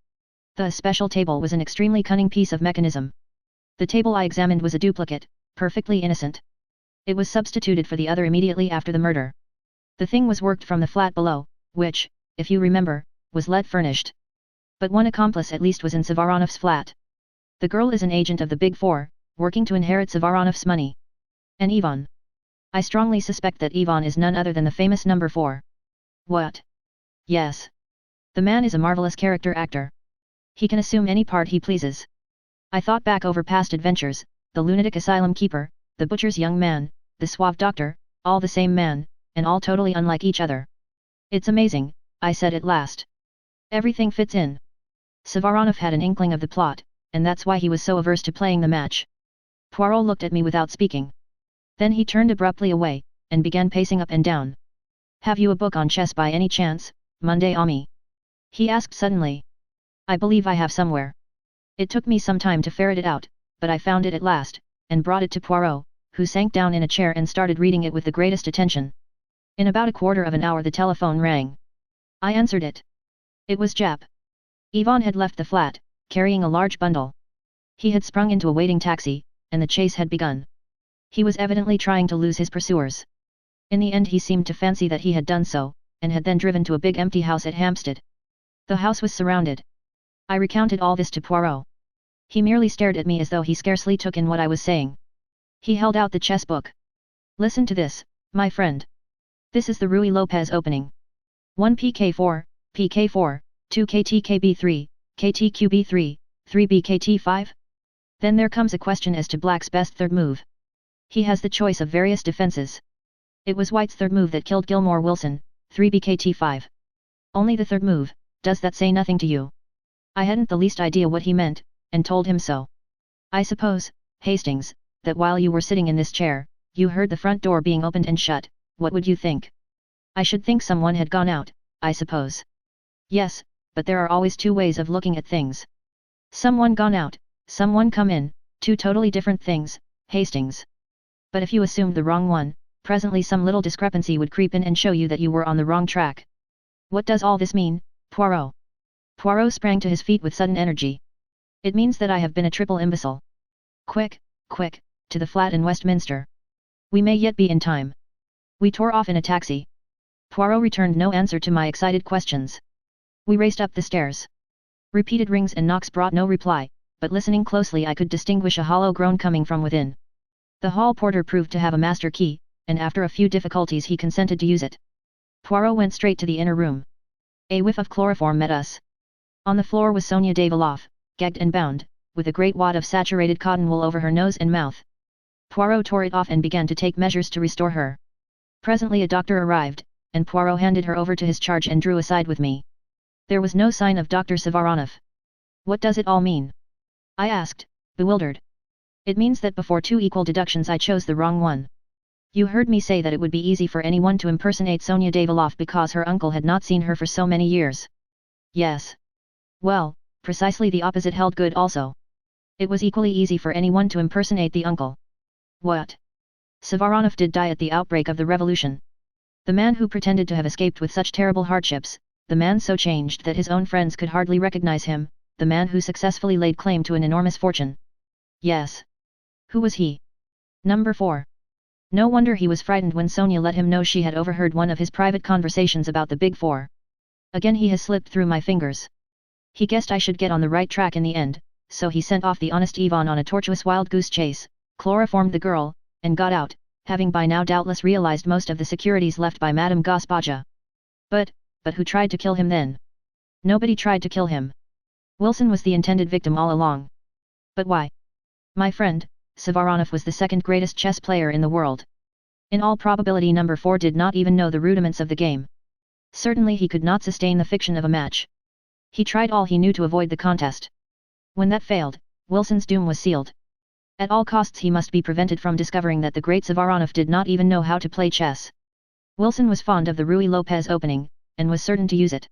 A: The special table was an extremely cunning piece of mechanism. The table I examined was a duplicate, perfectly innocent. It was substituted for the other immediately after the murder. The thing was worked from the flat below, which, if you remember, was let furnished. But one accomplice at least was in Savaronov's flat. The girl is an agent of the Big Four, working to inherit Savaronov's money. And Ivan. I strongly suspect that Ivan is none other than the famous number 4. What? Yes. The man is a marvelous character actor. He can assume any part he pleases. I thought back over past adventures, the lunatic asylum keeper, the butcher's young man, the suave doctor, all the same man, and all totally unlike each other. It's amazing, I said at last. Everything fits in. Savaronov had an inkling of the plot, and that's why he was so averse to playing the match. Poirot looked at me without speaking. Then he turned abruptly away, and began pacing up and down. Have you a book on chess by any chance, Monday Ami? He asked suddenly. I believe I have somewhere. It took me some time to ferret it out, but I found it at last, and brought it to Poirot, who sank down in a chair and started reading it with the greatest attention. In about a quarter of an hour the telephone rang. I answered it. It was Jap. Ivan had left the flat, carrying a large bundle. He had sprung into a waiting taxi, and the chase had begun. He was evidently trying to lose his pursuers. In the end he seemed to fancy that he had done so, and had then driven to a big empty house at Hampstead. The house was surrounded. I recounted all this to Poirot. He merely stared at me as though he scarcely took in what I was saying. He held out the chess book. Listen to this, my friend. This is the Ruy Lopez opening. 1 PK4, PK4, 2 KTKB3, KTQB3, 3 BKT5? Then there comes a question as to Black's best third move. He has the choice of various defenses. It was White's third move that killed Gilmore Wilson, 3 BKT5. Only the third move, does that say nothing to you? I hadn't the least idea what he meant, and told him so. I suppose, Hastings, that while you were sitting in this chair, you heard the front door being opened and shut. What would you think? I should think someone had gone out, I suppose. Yes, but there are always two ways of looking at things. Someone gone out, someone come in, two totally different things, Hastings. But if you assumed the wrong one, presently some little discrepancy would creep in and show you that you were on the wrong track. What does all this mean, Poirot? Poirot sprang to his feet with sudden energy. It means that I have been a triple imbecile. Quick, quick, to the flat in Westminster. We may yet be in time. We tore off in a taxi. Poirot returned no answer to my excited questions. We raced up the stairs. Repeated rings and knocks brought no reply, but listening closely I could distinguish a hollow groan coming from within. The hall porter proved to have a master key, and after a few difficulties he consented to use it. Poirot went straight to the inner room. A whiff of chloroform met us. On the floor was Sonia Daviloff, gagged and bound, with a great wad of saturated cotton wool over her nose and mouth. Poirot tore it off and began to take measures to restore her. Presently a doctor arrived, and Poirot handed her over to his charge and drew aside with me. There was no sign of Dr. Savaronov. What does it all mean? I asked, bewildered. It means that before two equal deductions I chose the wrong one. You heard me say that it would be easy for anyone to impersonate Sonia Daviloff because her uncle had not seen her for so many years. Yes. Well, precisely the opposite held good also. It was equally easy for anyone to impersonate the uncle. What? Savaronov did die at the outbreak of the revolution. The man who pretended to have escaped with such terrible hardships, the man so changed that his own friends could hardly recognize him, the man who successfully laid claim to an enormous fortune. Yes. Who was he? Number 4. No wonder he was frightened when Sonia let him know she had overheard one of his private conversations about the Big Four. Again he has slipped through my fingers. He guessed I should get on the right track in the end, so he sent off the honest Ivan on a tortuous wild goose chase, chloroformed the girl, and got out, having by now doubtless realized most of the securities left by Madame Gaspaja. But who tried to kill him then? Nobody tried to kill him. Wilson was the intended victim all along. But why? My friend, Savaronov was the second greatest chess player in the world. In all probability number 4 did not even know the rudiments of the game. Certainly he could not sustain the fiction of a match. He tried all he knew to avoid the contest. When that failed, Wilson's doom was sealed. At all costs he must be prevented from discovering that the great Savaronov did not even know how to play chess. Wilson was fond of the Ruy Lopez opening, and was certain to use it.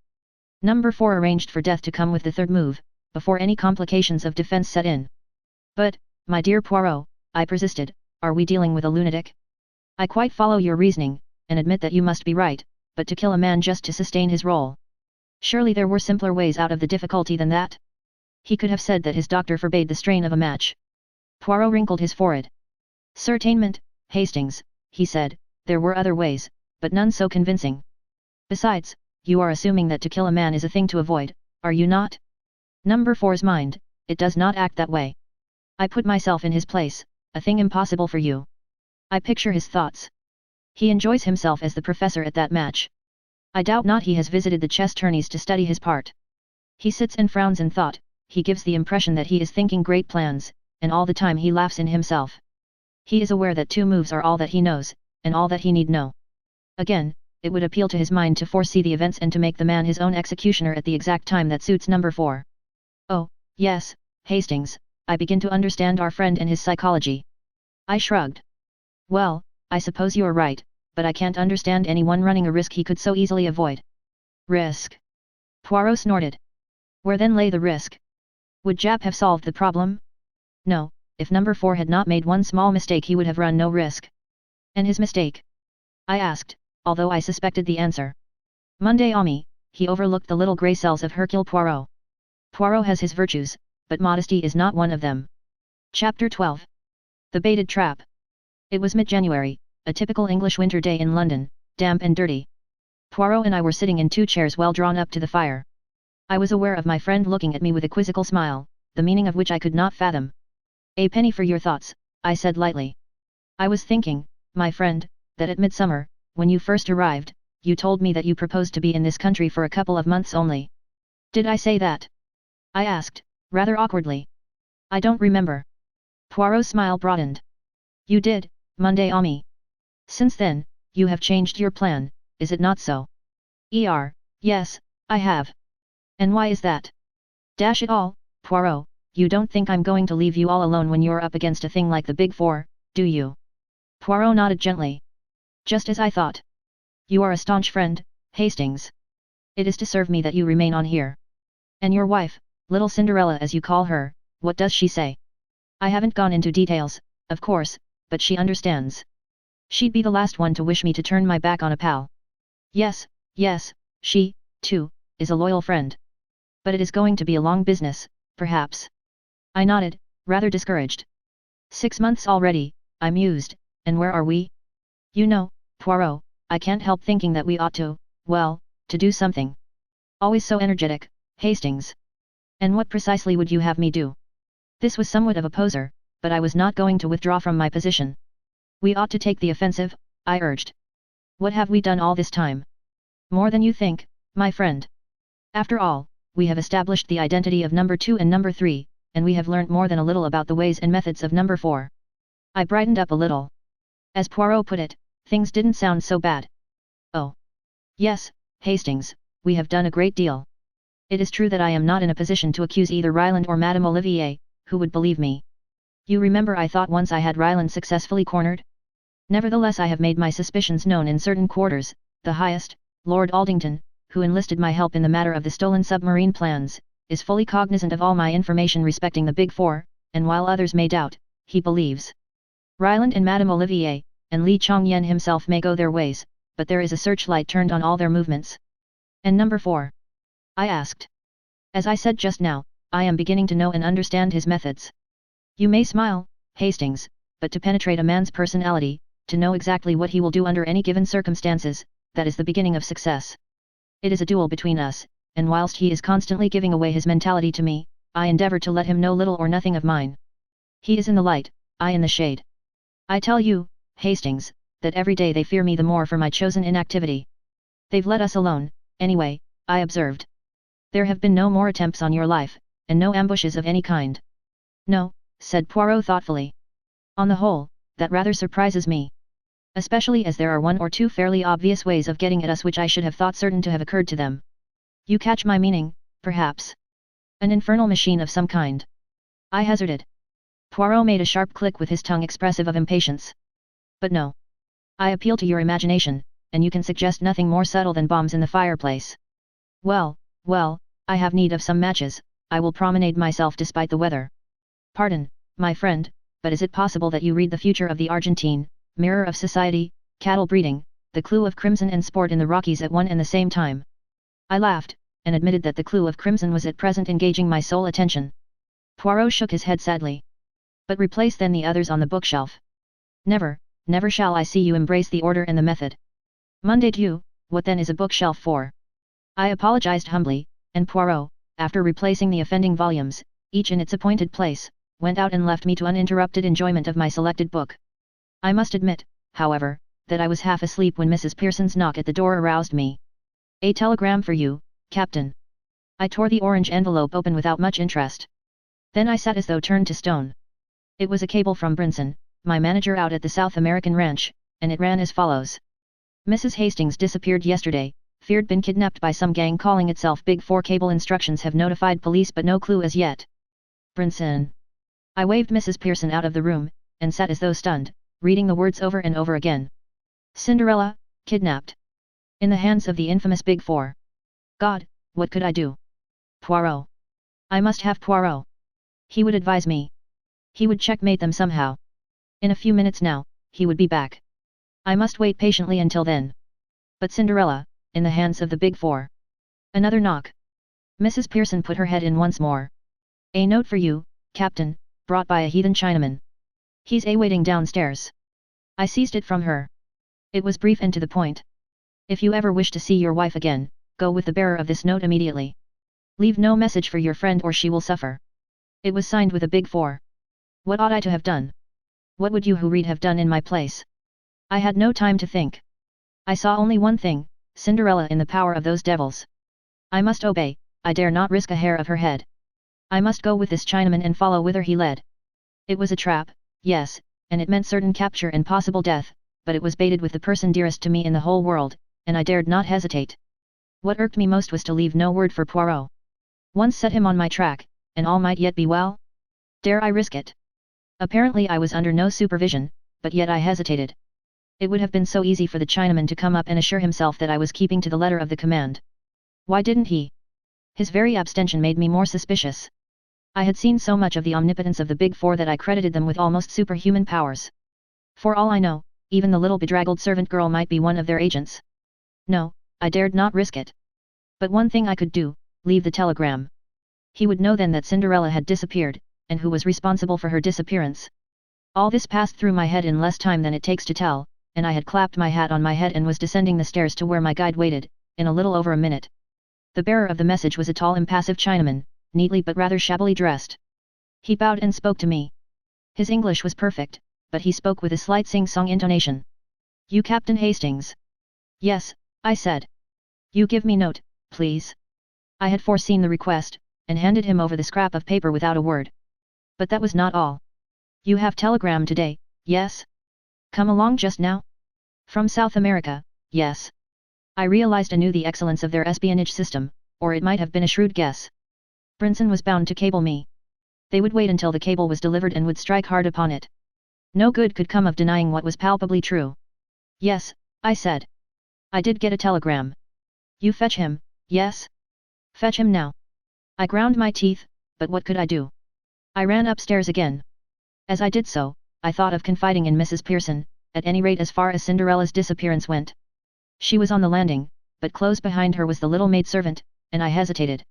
A: Number 4 arranged for death to come with the third move, before any complications of defense set in. But, my dear Poirot, I persisted, are we dealing with a lunatic? I quite follow your reasoning, and admit that you must be right, but to kill a man just to sustain his role. Surely there were simpler ways out of the difficulty than that? He could have said that his doctor forbade the strain of a match. Poirot wrinkled his forehead. Certainement, Hastings, he said, there were other ways, but none so convincing. Besides, you are assuming that to kill a man is a thing to avoid, are you not? Number 4's mind, it does not act that way. I put myself in his place, a thing impossible for you. I picture his thoughts. He enjoys himself as the professor at that match. I doubt not he has visited the chess tourneys to study his part. He sits and frowns in thought, he gives the impression that he is thinking great plans, and all the time he laughs in himself. He is aware that 2 moves are all that he knows, and all that he need know. Again, it would appeal to his mind to foresee the events and to make the man his own executioner at the exact time that suits number 4. Oh, yes, Hastings, I begin to understand our friend and his psychology. I shrugged. Well, I suppose you are right, but I can't understand anyone running a risk he could so easily avoid. Risk? Poirot snorted. Where then lay the risk? Would Jap have solved the problem? No, if number 4 had not made one small mistake he would have run no risk. And his mistake? I asked, although I suspected the answer. Monday Ami, he overlooked the little grey cells of Hercule Poirot. Poirot has his virtues, but modesty is not one of them. Chapter 12. The Baited Trap. It was mid-January, a typical English winter day in London, damp and dirty. Poirot and I were sitting in 2 chairs well drawn up to the fire. I was aware of my friend looking at me with a quizzical smile, the meaning of which I could not fathom. A penny for your thoughts, I said lightly. I was thinking, my friend, that at midsummer, when you first arrived, you told me that you proposed to be in this country for a couple of months only. Did I say that? I asked, rather awkwardly. I don't remember. Poirot's smile broadened. You did, Monday Ami. Since then, you have changed your plan, is it not so? Yes, I have. And why is that? Dash it all, Poirot, you don't think I'm going to leave you all alone when you're up against a thing like the Big Four, do you? Poirot nodded gently. Just as I thought. You are a staunch friend, Hastings. It is to serve me that you remain on here. And your wife, little Cinderella as you call her, what does she say? I haven't gone into details, of course, but she understands. She'd be the last one to wish me to turn my back on a pal. Yes, she, too, is a loyal friend. But it is going to be a long business, perhaps. I nodded, rather discouraged. 6 months already, I mused, and where are we? You know, Poirot, I can't help thinking that we ought to, well, to do something. Always so energetic, Hastings. And what precisely would you have me do? This was somewhat of a poser, but I was not going to withdraw from my position. We ought to take the offensive, I urged. What have we done all this time? More than you think, my friend. After all, we have established the identity of number 2 and number 3, and we have learnt more than a little about the ways and methods of number 4. I brightened up a little. As Poirot put it, things didn't sound so bad. Oh. Yes, Hastings, we have done a great deal. It is true that I am not in a position to accuse either Ryland or Madame Olivier, who would believe me. You remember I thought once I had Ryland successfully cornered? Nevertheless I have made my suspicions known in certain quarters, the highest, Lord Aldington, who enlisted my help in the matter of the stolen submarine plans, is fully cognizant of all my information respecting the Big Four, and while others may doubt, he believes. Ryland and Madame Olivier, and Li Chongyen himself may go their ways, but there is a searchlight turned on all their movements. And number 4? I asked. As I said just now, I am beginning to know and understand his methods. You may smile, Hastings, but to penetrate a man's personality, to know exactly what he will do under any given circumstances, that is the beginning of success. It is a duel between us, and whilst he is constantly giving away his mentality to me, I endeavour to let him know little or nothing of mine. He is in the light, I in the shade. I tell you, Hastings, that every day they fear me the more for my chosen inactivity. They've let us alone, anyway, I observed. There have been no more attempts on your life, and no ambushes of any kind. No, said Poirot thoughtfully. On the whole, that rather surprises me. Especially as there are 1 or 2 fairly obvious ways of getting at us which I should have thought certain to have occurred to them. You catch my meaning, perhaps. An infernal machine of some kind. I hazarded. Poirot made a sharp click with his tongue expressive of impatience. But no. I appeal to your imagination, and you can suggest nothing more subtle than bombs in the fireplace. Well, I have need of some matches, I will promenade myself despite the weather. Pardon, my friend, but is it possible that you read the future of the Argentine, mirror of society, cattle breeding, the clue of crimson and sport in the Rockies at one and the same time? I laughed, and admitted that the clue of crimson was at present engaging my sole attention. Poirot shook his head sadly. but replace then the others on the bookshelf. Never, never shall I see you embrace the order and the method. Monday you, what then is a bookshelf for? I apologized humbly, and Poirot, after replacing the offending volumes, each in its appointed place, went out and left me to uninterrupted enjoyment of my selected book. I must admit, however, that I was half asleep when Mrs. Pearson's knock at the door aroused me. A telegram for you, Captain. I tore the orange envelope open without much interest. Then I sat as though turned to stone. It was a cable from Brinson, my manager out at the South American ranch, and it ran as follows. Mrs. Hastings disappeared yesterday, feared been kidnapped by some gang calling itself Big Four. Cable instructions have notified police but no clue as yet. Brinson. I waved Mrs. Pearson out of the room, and sat as though stunned, reading the words over and over again. Cinderella, kidnapped. In the hands of the infamous Big Four. God, what could I do? Poirot. I must have Poirot. He would advise me. He would checkmate them somehow. In a few minutes now, he would be back. I must wait patiently until then. But Cinderella, in the hands of the Big Four. Another knock. Mrs. Pearson put her head in once more. A note for you, Captain, brought by a heathen Chinaman. He's awaiting downstairs. I seized it from her. It was brief and to the point. If you ever wish to see your wife again, go with the bearer of this note immediately. Leave no message for your friend or she will suffer. It was signed with a Big Four. What ought I to have done? What would you who read have done in my place? I had no time to think. I saw only one thing, Cinderella in the power of those devils. I must obey, I dare not risk a hair of her head. I must go with this Chinaman and follow whither he led. It was a trap, yes, and it meant certain capture and possible death, but it was baited with the person dearest to me in the whole world, and I dared not hesitate. What irked me most was to leave no word for Poirot. Once set him on my track, and all might yet be well? Dare I risk it? Apparently I was under no supervision, but yet I hesitated. It would have been so easy for the Chinaman to come up and assure himself that I was keeping to the letter of the command. Why didn't he? His very abstention made me more suspicious. I had seen so much of the omnipotence of the Big Four that I credited them with almost superhuman powers. For all I know, even the little bedraggled servant girl might be one of their agents. No, I dared not risk it. But one thing I could do, leave the telegram. He would know then that Cinderella had disappeared, and who was responsible for her disappearance. All this passed through my head in less time than it takes to tell, and I had clapped my hat on my head and was descending the stairs to where my guide waited, in a little over a minute. The bearer of the message was a tall impassive Chinaman, neatly but rather shabbily dressed. He bowed and spoke to me. His English was perfect, but he spoke with a slight sing-song intonation. You Captain Hastings? Yes, I said. You give me note, please. I had foreseen the request, and handed him over the scrap of paper without a word. But that was not all. You have telegram today, yes? Come along just now? From South America, yes. I realized anew the excellence of their espionage system, or it might have been a shrewd guess. Brinson was bound to cable me. They would wait until the cable was delivered and would strike hard upon it. No good could come of denying what was palpably true. Yes, I said. I did get a telegram. You fetch him, yes? Fetch him now. I ground my teeth, but what could I do? I ran upstairs again. As I did so, I thought of confiding in Mrs. Pearson, at any rate as far as Cinderella's disappearance went. She was on the landing, but close behind her was the little maidservant, and I hesitated.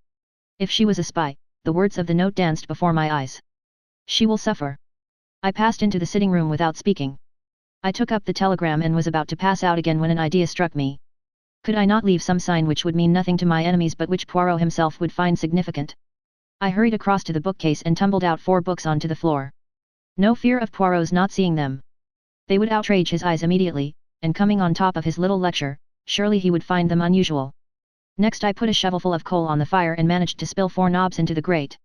A: If she was a spy, the words of the note danced before my eyes. She will suffer. I passed into the sitting room without speaking. I took up the telegram and was about to pass out again when an idea struck me. Could I not leave some sign which would mean nothing to my enemies but which Poirot himself would find significant? I hurried across to the bookcase and tumbled out 4 books onto the floor. No fear of Poirot's not seeing them. They would outrage his eyes immediately, and coming on top of his little lecture, surely he would find them unusual. Next I put a shovelful of coal on the fire and managed to spill 4 knobs into the grate.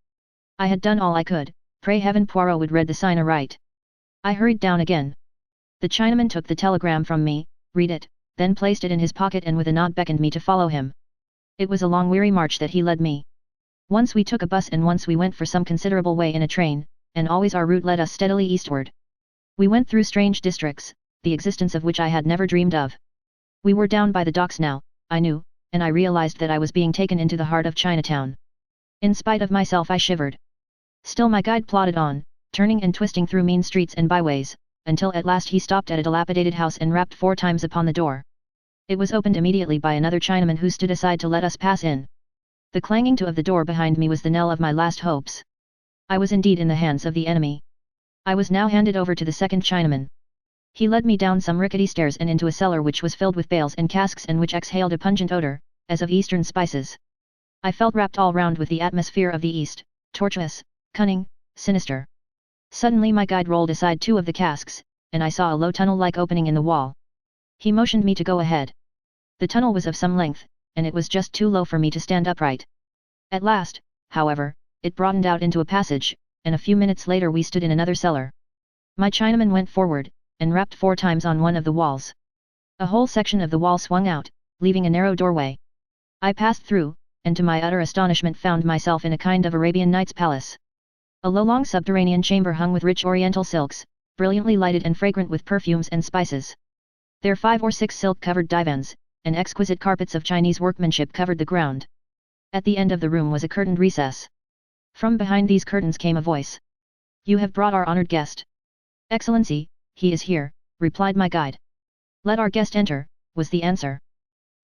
A: I had done all I could, pray heaven Poirot would read the sign aright. I hurried down again. The Chinaman took the telegram from me, read it, then placed it in his pocket and with a nod beckoned me to follow him. It was a long weary march that he led me. Once we took a bus and once we went for some considerable way in a train, and always our route led us steadily eastward. We went through strange districts, the existence of which I had never dreamed of. We were down by the docks now, I knew, and I realized that I was being taken into the heart of Chinatown. In spite of myself I shivered. Still my guide plodded on, turning and twisting through mean streets and byways, until at last he stopped at a dilapidated house and rapped 4 times upon the door. It was opened immediately by another Chinaman who stood aside to let us pass in. The clanging to of the door behind me was the knell of my last hopes. I was indeed in the hands of the enemy. I was now handed over to the second Chinaman. He led me down some rickety stairs and into a cellar which was filled with bales and casks and which exhaled a pungent odor, as of eastern spices. I felt wrapped all round with the atmosphere of the east, tortuous, cunning, sinister. Suddenly my guide rolled aside two of the casks, and I saw a low tunnel-like opening in the wall. He motioned me to go ahead. The tunnel was of some length, and it was just too low for me to stand upright. At last, however, it broadened out into a passage, and a few minutes later we stood in another cellar. My Chinaman went forward, and rapped 4 times on one of the walls. A whole section of the wall swung out, leaving a narrow doorway. I passed through, and to my utter astonishment found myself in a kind of Arabian Nights palace. A low-long subterranean chamber hung with rich oriental silks, brilliantly lighted and fragrant with perfumes and spices. There 5 or 6 silk-covered divans, and exquisite carpets of Chinese workmanship covered the ground. At the end of the room was a curtained recess. From behind these curtains came a voice. "You have brought our honored guest." "Excellency, he is here," replied my guide. "Let our guest enter," was the answer.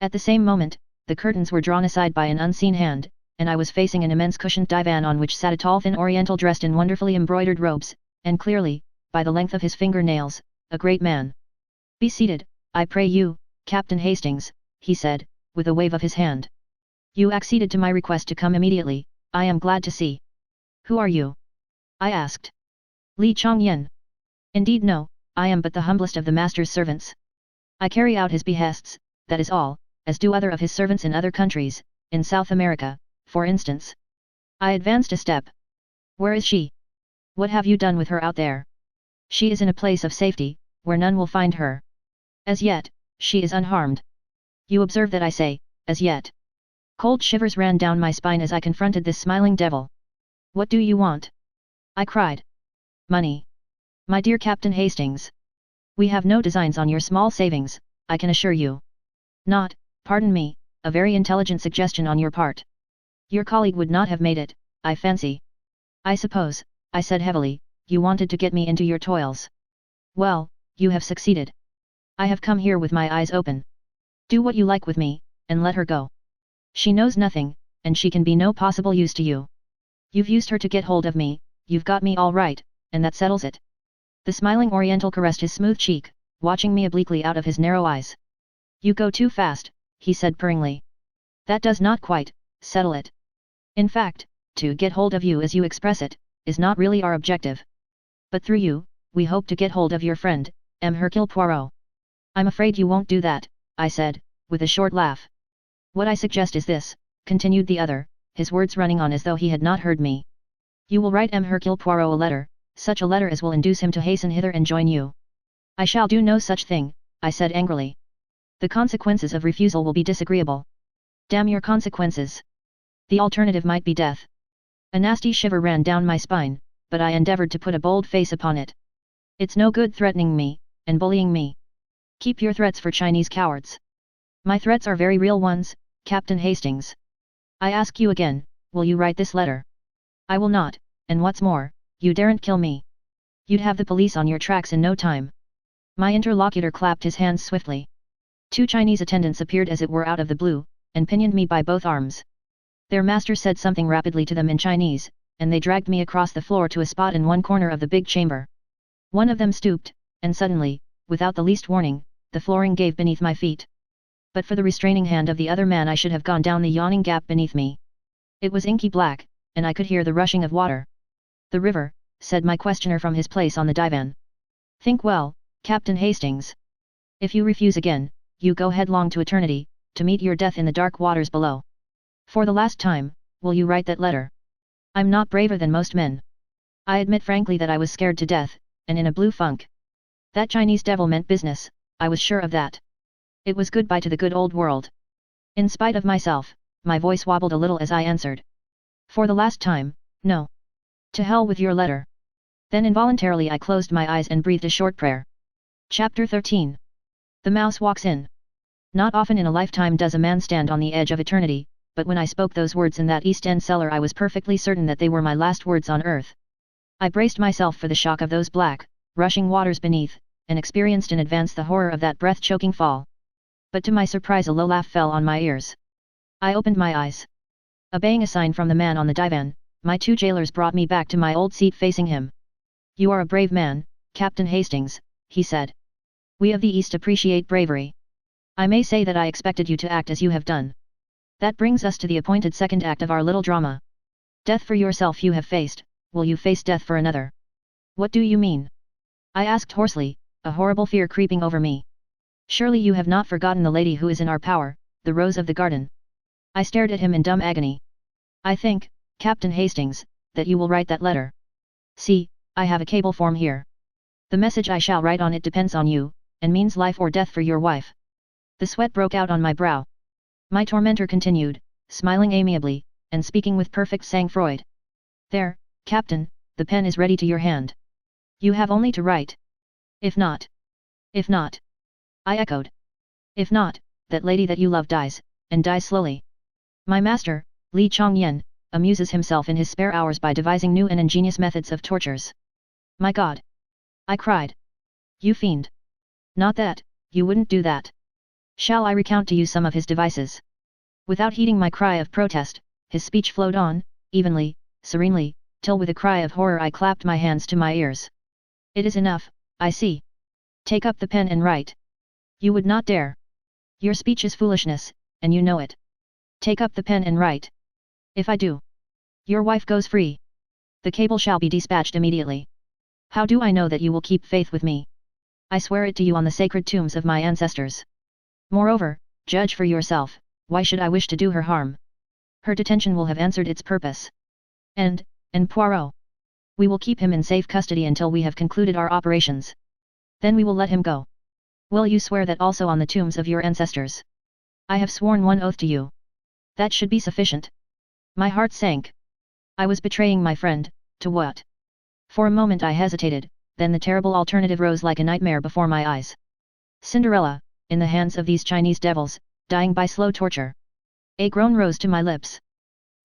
A: At the same moment, the curtains were drawn aside by an unseen hand, and I was facing an immense cushioned divan on which sat a tall thin Oriental dressed in wonderfully embroidered robes, and clearly, by the length of his finger-nails, a great man. "Be seated, I pray you, Captain Hastings," he said, with a wave of his hand. "You acceded to my request to come immediately, I am glad to see." "Who are you?" I asked. "Li Chongyan." "Indeed no, I am but the humblest of the master's servants. I carry out his behests, that is all, as do other of his servants in other countries, in South America, for instance." I advanced a step. "Where is she? What have you done with her out there?" "She is in a place of safety, where none will find her. As yet, she is unharmed." "You observe that I say, as yet." Cold shivers ran down my spine as I confronted this smiling devil. "What do you want?" I cried. "Money. My dear Captain Hastings. We have no designs on your small savings, I can assure you. Not, pardon me, a very intelligent suggestion on your part. Your colleague would not have made it, I fancy. I suppose," I said heavily, "you wanted to get me into your toils. Well, you have succeeded. I have come here with my eyes open. Do what you like with me, and let her go. She knows nothing, and she can be no possible use to you. You've used her to get hold of me, you've got me all right, and that settles it." The smiling Oriental caressed his smooth cheek, watching me obliquely out of his narrow eyes. "You go too fast," he said purringly. "That does not quite settle it. In fact, to get hold of you as you express it, is not really our objective. But through you, we hope to get hold of your friend, M. Hercule Poirot." "I'm afraid you won't do that," I said, with a short laugh. "What I suggest is this," continued the other, his words running on as though he had not heard me. "You will write M. Hercule Poirot a letter, such a letter as will induce him to hasten hither and join you." "I shall do no such thing," I said angrily. "The consequences of refusal will be disagreeable." "Damn your consequences! The alternative might be death." A nasty shiver ran down my spine, but I endeavored to put a bold face upon it. "It's no good threatening me, and bullying me. Keep your threats for Chinese cowards. My threats are very real ones, Captain Hastings. I ask you again, will you write this letter?" "I will not, and what's more, you daren't kill me. You'd have the police on your tracks in no time." My interlocutor clapped his hands swiftly. 2 Chinese attendants appeared as it were out of the blue, and pinioned me by both arms. Their master said something rapidly to them in Chinese, and they dragged me across the floor to a spot in one corner of the big chamber. One of them stooped, and suddenly, without the least warning, the flooring gave beneath my feet. But for the restraining hand of the other man I should have gone down the yawning gap beneath me. It was inky black, and I could hear the rushing of water. "The river," said my questioner from his place on the divan. "Think well, Captain Hastings. If you refuse again, you go headlong to eternity, to meet your death in the dark waters below. For the last time, will you write that letter?" "I'm not braver than most men. I admit frankly that I was scared to death, and in a blue funk. That Chinese devil meant business, I was sure of that. It was goodbye to the good old world." In spite of myself, my voice wobbled a little as I answered. "For the last time, no. To hell with your letter." Then involuntarily I closed my eyes and breathed a short prayer. Chapter 13. The Mouse Walks In. Not often in a lifetime does a man stand on the edge of eternity, but when I spoke those words in that East End cellar I was perfectly certain that they were my last words on earth. I braced myself for the shock of those black, rushing waters beneath, and experienced in advance the horror of that breath-choking fall. But to my surprise a low laugh fell on my ears. I opened my eyes. Obeying a sign from the man on the divan, my 2 jailers brought me back to my old seat facing him. You are a brave man, Captain Hastings, he said. We of the East appreciate bravery. I may say that I expected you to act as you have done. That brings us to the appointed second act of our little drama. Death for yourself you have faced, will you face death for another? What do you mean? I asked hoarsely, a horrible fear creeping over me. Surely you have not forgotten the lady who is in our power, the Rose of the Garden. I stared at him in dumb agony. I think, Captain Hastings, that you will write that letter. See, I have a cable form here. The message I shall write on it depends on you, and means life or death for your wife. The sweat broke out on my brow. My tormentor continued, smiling amiably, and speaking with perfect sang-froid. There, Captain, the pen is ready to your hand. You have only to write. If not. If not. I echoed. If not, that lady that you love dies, and dies slowly. My master, Li Chongyan, amuses himself in his spare hours by devising new and ingenious methods of tortures. My God! I cried. You fiend! Not that, you wouldn't do that. Shall I recount to you some of his devices? Without heeding my cry of protest, his speech flowed on, evenly, serenely, till with a cry of horror I clapped my hands to my ears. It is enough, I see. Take up the pen and write. You would not dare. Your speech is foolishness, and you know it. Take up the pen and write. If I do, your wife goes free. The cable shall be dispatched immediately. How do I know that you will keep faith with me? I swear it to you on the sacred tombs of my ancestors. Moreover, judge for yourself, why should I wish to do her harm? Her detention will have answered its purpose. And Poirot. We will keep him in safe custody until we have concluded our operations. Then we will let him go. Will you swear that also on the tombs of your ancestors? I have sworn one oath to you. That should be sufficient. My heart sank. I was betraying my friend, to what? For a moment I hesitated, then the terrible alternative rose like a nightmare before my eyes. Cinderella, in the hands of these Chinese devils, dying by slow torture. A groan rose to my lips.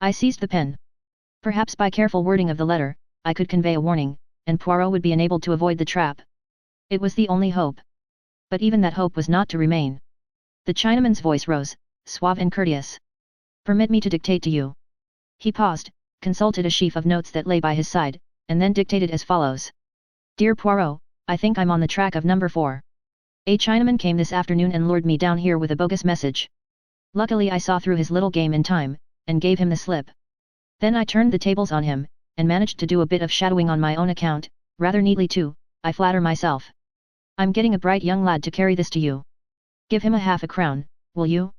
A: I seized the pen. Perhaps by careful wording of the letter, I could convey a warning, and Poirot would be enabled to avoid the trap. It was the only hope. But even that hope was not to remain. The Chinaman's voice rose, suave and courteous. Permit me to dictate to you. He paused, consulted a sheaf of notes that lay by his side, and then dictated as follows. Dear Poirot, I think I'm on the track of number 4. A Chinaman came this afternoon and lured me down here with a bogus message. Luckily I saw through his little game in time, and gave him the slip. Then I turned the tables on him, and managed to do a bit of shadowing on my own account, rather neatly too, I flatter myself. I'm getting a bright young lad to carry this to you. Give him a half a crown, will you?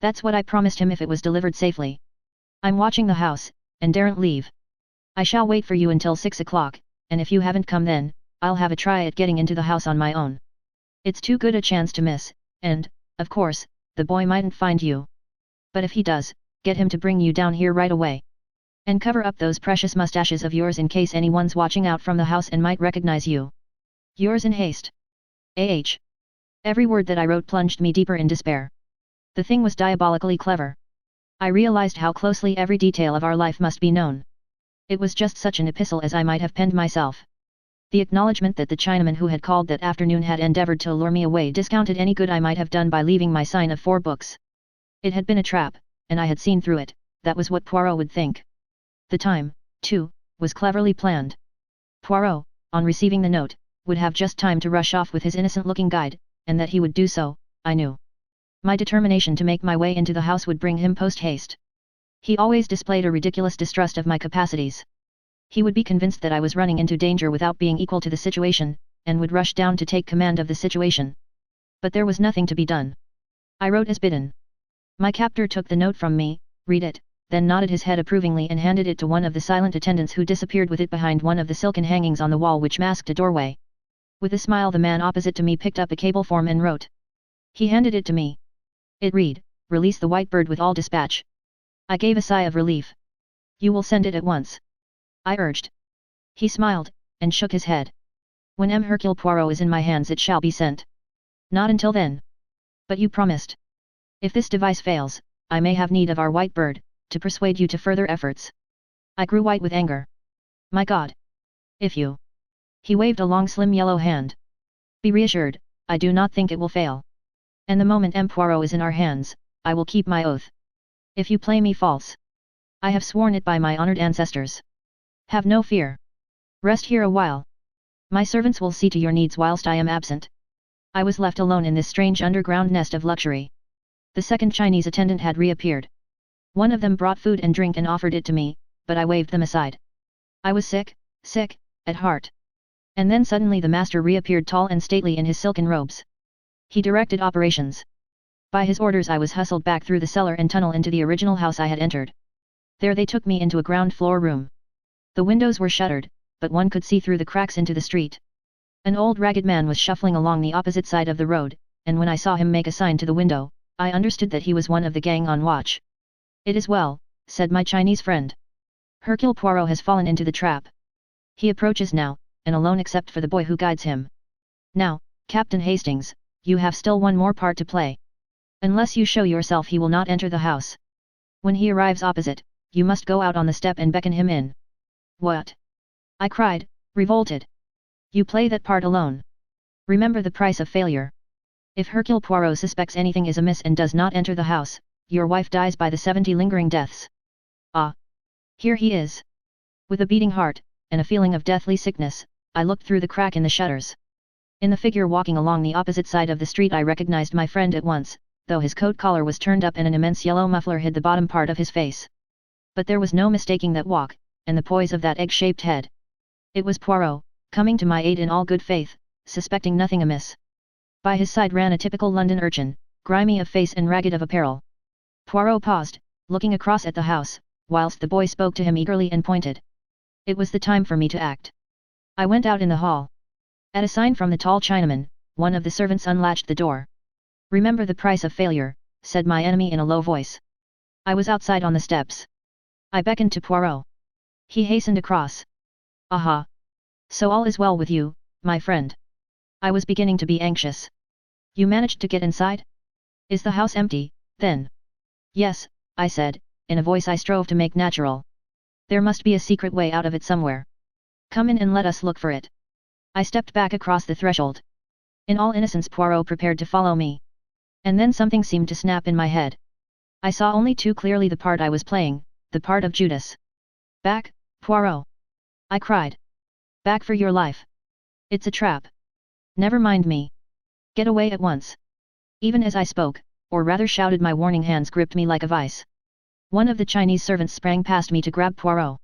A: That's what I promised him if it was delivered safely. I'm watching the house, and daren't leave. I shall wait for you until 6 o'clock, and if you haven't come then, I'll have a try at getting into the house on my own. It's too good a chance to miss, and, of course, the boy mightn't find you. But if he does, get him to bring you down here right away. And cover up those precious mustaches of yours in case anyone's watching out from the house and might recognize you. Yours in haste. A.H. Every word that I wrote plunged me deeper in despair. The thing was diabolically clever. I realized how closely every detail of our life must be known. It was just such an epistle as I might have penned myself. The acknowledgement that the Chinaman who had called that afternoon had endeavored to lure me away discounted any good I might have done by leaving my sign of 4 books. It had been a trap, and I had seen through it, that was what Poirot would think. The time, too, was cleverly planned. Poirot, on receiving the note, would have just time to rush off with his innocent-looking guide, and that he would do so, I knew. My determination to make my way into the house would bring him post-haste. He always displayed a ridiculous distrust of my capacities. He would be convinced that I was running into danger without being equal to the situation, and would rush down to take command of the situation. But there was nothing to be done. I wrote as bidden. My captor took the note from me, read it, then nodded his head approvingly and handed it to one of the silent attendants who disappeared with it behind one of the silken hangings on the wall which masked a doorway. With a smile the man opposite to me picked up a cable form and wrote. He handed it to me. It read, "Release the white bird with all dispatch." I gave a sigh of relief. "You will send it at once?" I urged. He smiled, and shook his head. "When M. Hercule Poirot is in my hands it shall be sent. Not until then." "But you promised." "If this device fails, I may have need of our white bird, to persuade you to further efforts." I grew white with anger. "My God! If you..." He waved a long slim yellow hand. "Be reassured, I do not think it will fail. And the moment M. Poirot is in our hands, I will keep my oath. If you play me false, I have sworn it by my honored ancestors. Have no fear. Rest here a while." My servants will see to your needs whilst I am absent. I was left alone in this strange underground nest of luxury. The second Chinese attendant had reappeared. One of them brought food and drink and offered it to me, but I waved them aside. I was sick, at heart. And then suddenly the master reappeared tall and stately in his silken robes. He directed operations. By his orders I was hustled back through the cellar and tunnel into the original house I had entered. There they took me into a ground floor room. The windows were shuttered, but one could see through the cracks into the street. An old ragged man was shuffling along the opposite side of the road, and when I saw him make a sign to the window, I understood that he was one of the gang on watch. It is well, said my Chinese friend. Hercule Poirot has fallen into the trap. He approaches now, and alone except for the boy who guides him. Now, Captain Hastings, you have still one more part to play. Unless you show yourself he will not enter the house. When he arrives opposite, you must go out on the step and beckon him in. What? I cried, revolted. You play that part alone. Remember the price of failure. If Hercule Poirot suspects anything is amiss and does not enter the house, your wife dies by the 70 lingering deaths. Ah! Here he is. With a beating heart, and a feeling of deathly sickness, I looked through the crack in the shutters. In the figure walking along the opposite side of the street I recognized my friend at once, though his coat collar was turned up and an immense yellow muffler hid the bottom part of his face. But there was no mistaking that walk, and the poise of that egg-shaped head. It was Poirot, coming to my aid in all good faith, suspecting nothing amiss. By his side ran a typical London urchin, grimy of face and ragged of apparel. Poirot paused, looking across at the house, whilst the boy spoke to him eagerly and pointed. It was the time for me to act. I went out in the hall. At a sign from the tall Chinaman, one of the servants unlatched the door. Remember the price of failure, said my enemy in a low voice. I was outside on the steps. I beckoned to Poirot. He hastened across. Aha! So all is well with you, my friend. I was beginning to be anxious. You managed to get inside? Is the house empty, then? Yes, I said, in a voice I strove to make natural. There must be a secret way out of it somewhere. Come in and let us look for it. I stepped back across the threshold. In all innocence Poirot prepared to follow me. And then something seemed to snap in my head. I saw only too clearly the part I was playing, the part of Judas. Back, Poirot! I cried. Back for your life. It's a trap. Never mind me. Get away at once. Even as I spoke, or rather shouted, my warning hands gripped me like a vice. One of the Chinese servants sprang past me to grab Poirot.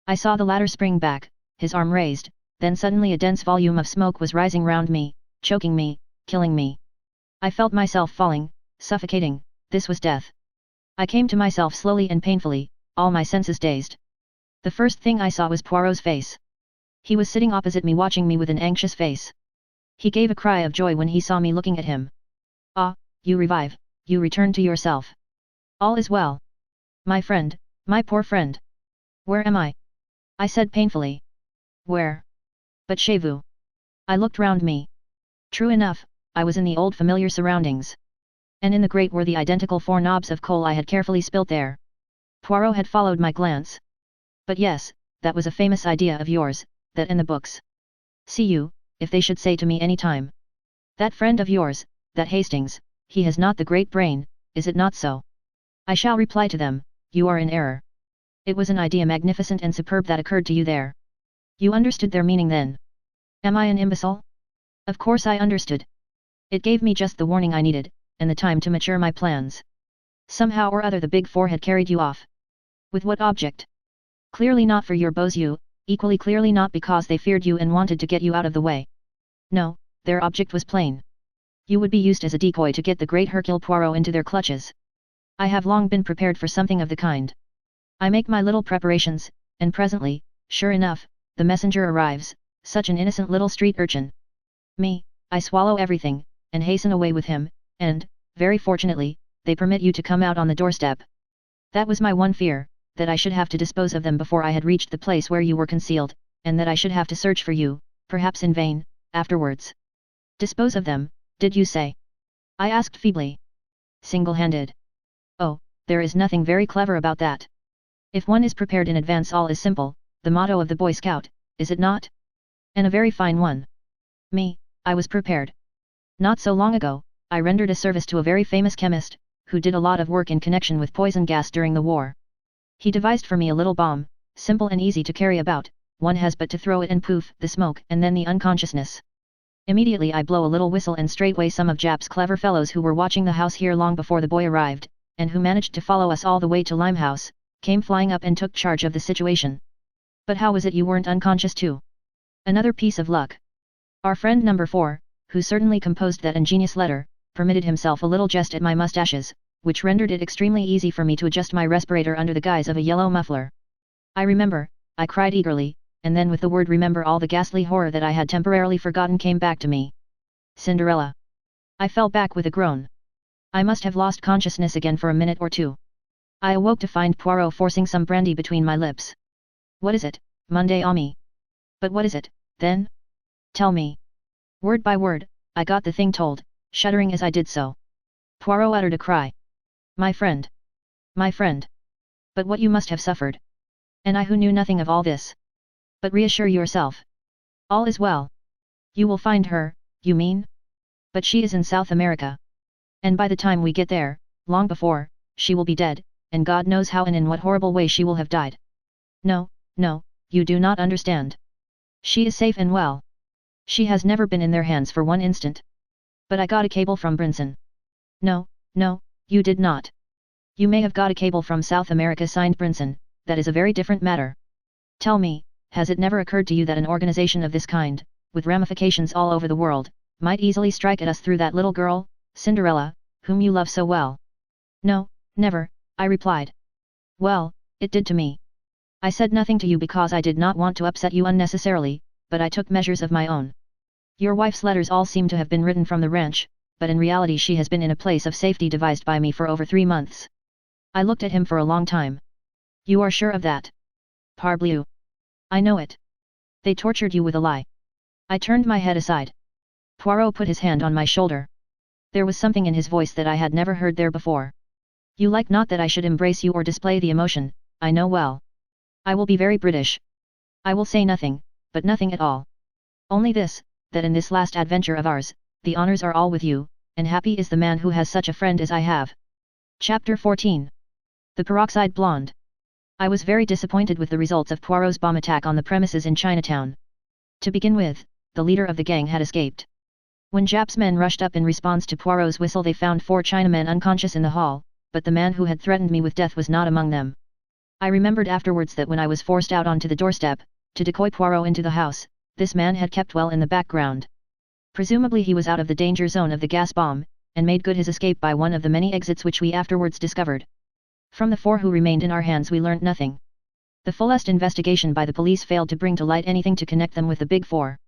A: I saw the latter spring back, his arm raised, then suddenly a dense volume of smoke was rising round me, choking me, killing me. I felt myself falling, suffocating. This was death. I came to myself slowly and painfully, all my senses dazed. The first thing I saw was Poirot's face. He was sitting opposite me watching me with an anxious face. He gave a cry of joy when he saw me looking at him. Ah, you revive, you return to yourself. All is well. My friend, my poor friend. Where am I? I said painfully. Where? But chez vous. I looked round me. True enough, I was in the old familiar surroundings. And in the grate were the identical 4 knobs of coal I had carefully spilt there. Poirot had followed my glance. But yes, that was a famous idea of yours, that and the books. See you, if they should say to me any time. That friend of yours, that Hastings, he has not the great brain, is it not so? I shall reply to them, you are in error. It was an idea magnificent and superb that occurred to you there. You understood their meaning then. Am I an imbecile? Of course I understood. It gave me just the warning I needed, and the time to mature my plans. Somehow or other the Big Four had carried you off. With what object? Clearly not for your beaux yeux, equally clearly not because they feared you and wanted to get you out of the way. No, their object was plain. You would be used as a decoy to get the great Hercule Poirot into their clutches. I have long been prepared for something of the kind. I make my little preparations, and presently, sure enough, the messenger arrives, such an innocent little street urchin. Me, I swallow everything, and hasten away with him, and, very fortunately, they permit you to come out on the doorstep. That was my one fear, that I should have to dispose of them before I had reached the place where you were concealed, and that I should have to search for you, perhaps in vain, afterwards. Dispose of them, did you say? I asked feebly. Single-handed. Oh, there is nothing very clever about that. If one is prepared in advance all is simple, the motto of the Boy Scout, is it not? And a very fine one. Me, I was prepared. Not so long ago, I rendered a service to a very famous chemist, who did a lot of work in connection with poison gas during the war. He devised for me a little bomb, simple and easy to carry about, one has but to throw it and poof, the smoke and then the unconsciousness. Immediately I blow a little whistle and straightway some of Jap's clever fellows who were watching the house here long before the boy arrived, and who managed to follow us all the way to Limehouse, came flying up and took charge of the situation. But how was it you weren't unconscious too? Another piece of luck. Our friend number 4, who certainly composed that ingenious letter, permitted himself a little jest at my mustaches, which rendered it extremely easy for me to adjust my respirator under the guise of a yellow muffler. I remember, I cried eagerly, and then with the word remember all the ghastly horror that I had temporarily forgotten came back to me. Cinderella. I fell back with a groan. I must have lost consciousness again for a minute or two. I awoke to find Poirot forcing some brandy between my lips. What is it, Monday Ami? But what is it, then? Tell me. Word by word, I got the thing told, shuddering as I did so. Poirot uttered a cry. My friend. My friend. But what you must have suffered. And I who knew nothing of all this. But reassure yourself. All is well. You will find her, you mean? But she is in South America. And by the time we get there, long before, she will be dead, and God knows how and in what horrible way she will have died. No, no, you do not understand. She is safe and well. She has never been in their hands for one instant. But I got a cable from Brinson. No, no, you did not. You may have got a cable from South America signed Brinson, that is a very different matter. Tell me, has it never occurred to you that an organization of this kind, with ramifications all over the world, might easily strike at us through that little girl, Cinderella, whom you love so well? No, never, I replied. Well, it did to me. I said nothing to you because I did not want to upset you unnecessarily, but I took measures of my own. Your wife's letters all seem to have been written from the ranch, but in reality she has been in a place of safety devised by me for over 3 months. I looked at him for a long time. You are sure of that? Parbleu. I know it. They tortured you with a lie. I turned my head aside. Poirot put his hand on my shoulder. There was something in his voice that I had never heard there before. You like not that I should embrace you or display the emotion, I know well. I will be very British. I will say nothing, but nothing at all. Only this, that in this last adventure of ours, the honors are all with you, and happy is the man who has such a friend as I have. Chapter 14. The Peroxide Blonde. I was very disappointed with the results of Poirot's bomb attack on the premises in Chinatown. To begin with, the leader of the gang had escaped. When Jap's men rushed up in response to Poirot's whistle they found 4 Chinamen unconscious in the hall, but the man who had threatened me with death was not among them. I remembered afterwards that when I was forced out onto the doorstep, to decoy Poirot into the house, this man had kept well in the background. Presumably he was out of the danger zone of the gas bomb, and made good his escape by one of the many exits which we afterwards discovered. From the 4 who remained in our hands we learnt nothing. The fullest investigation by the police failed to bring to light anything to connect them with the Big 4.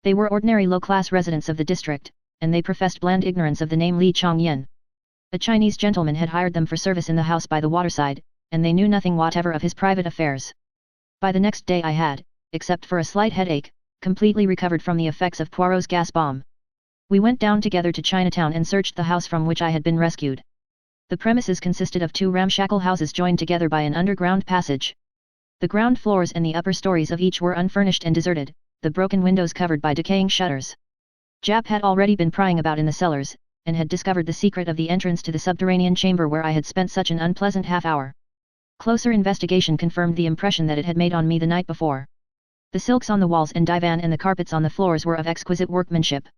A: They were ordinary low-class residents of the district, and they professed bland ignorance of the name Li Chongyan. A Chinese gentleman had hired them for service in the house by the waterside, and they knew nothing whatever of his private affairs. By the next day I had, except for a slight headache, completely recovered from the effects of Poirot's gas bomb. We went down together to Chinatown and searched the house from which I had been rescued. The premises consisted of 2 ramshackle houses joined together by an underground passage. The ground floors and the upper stories of each were unfurnished and deserted, the broken windows covered by decaying shutters. Jap had already been prying about in the cellars, and had discovered the secret of the entrance to the subterranean chamber where I had spent such an unpleasant half-hour. Closer investigation confirmed the impression that it had made on me the night before. The silks on the walls and divan and the carpets on the floors were of exquisite workmanship.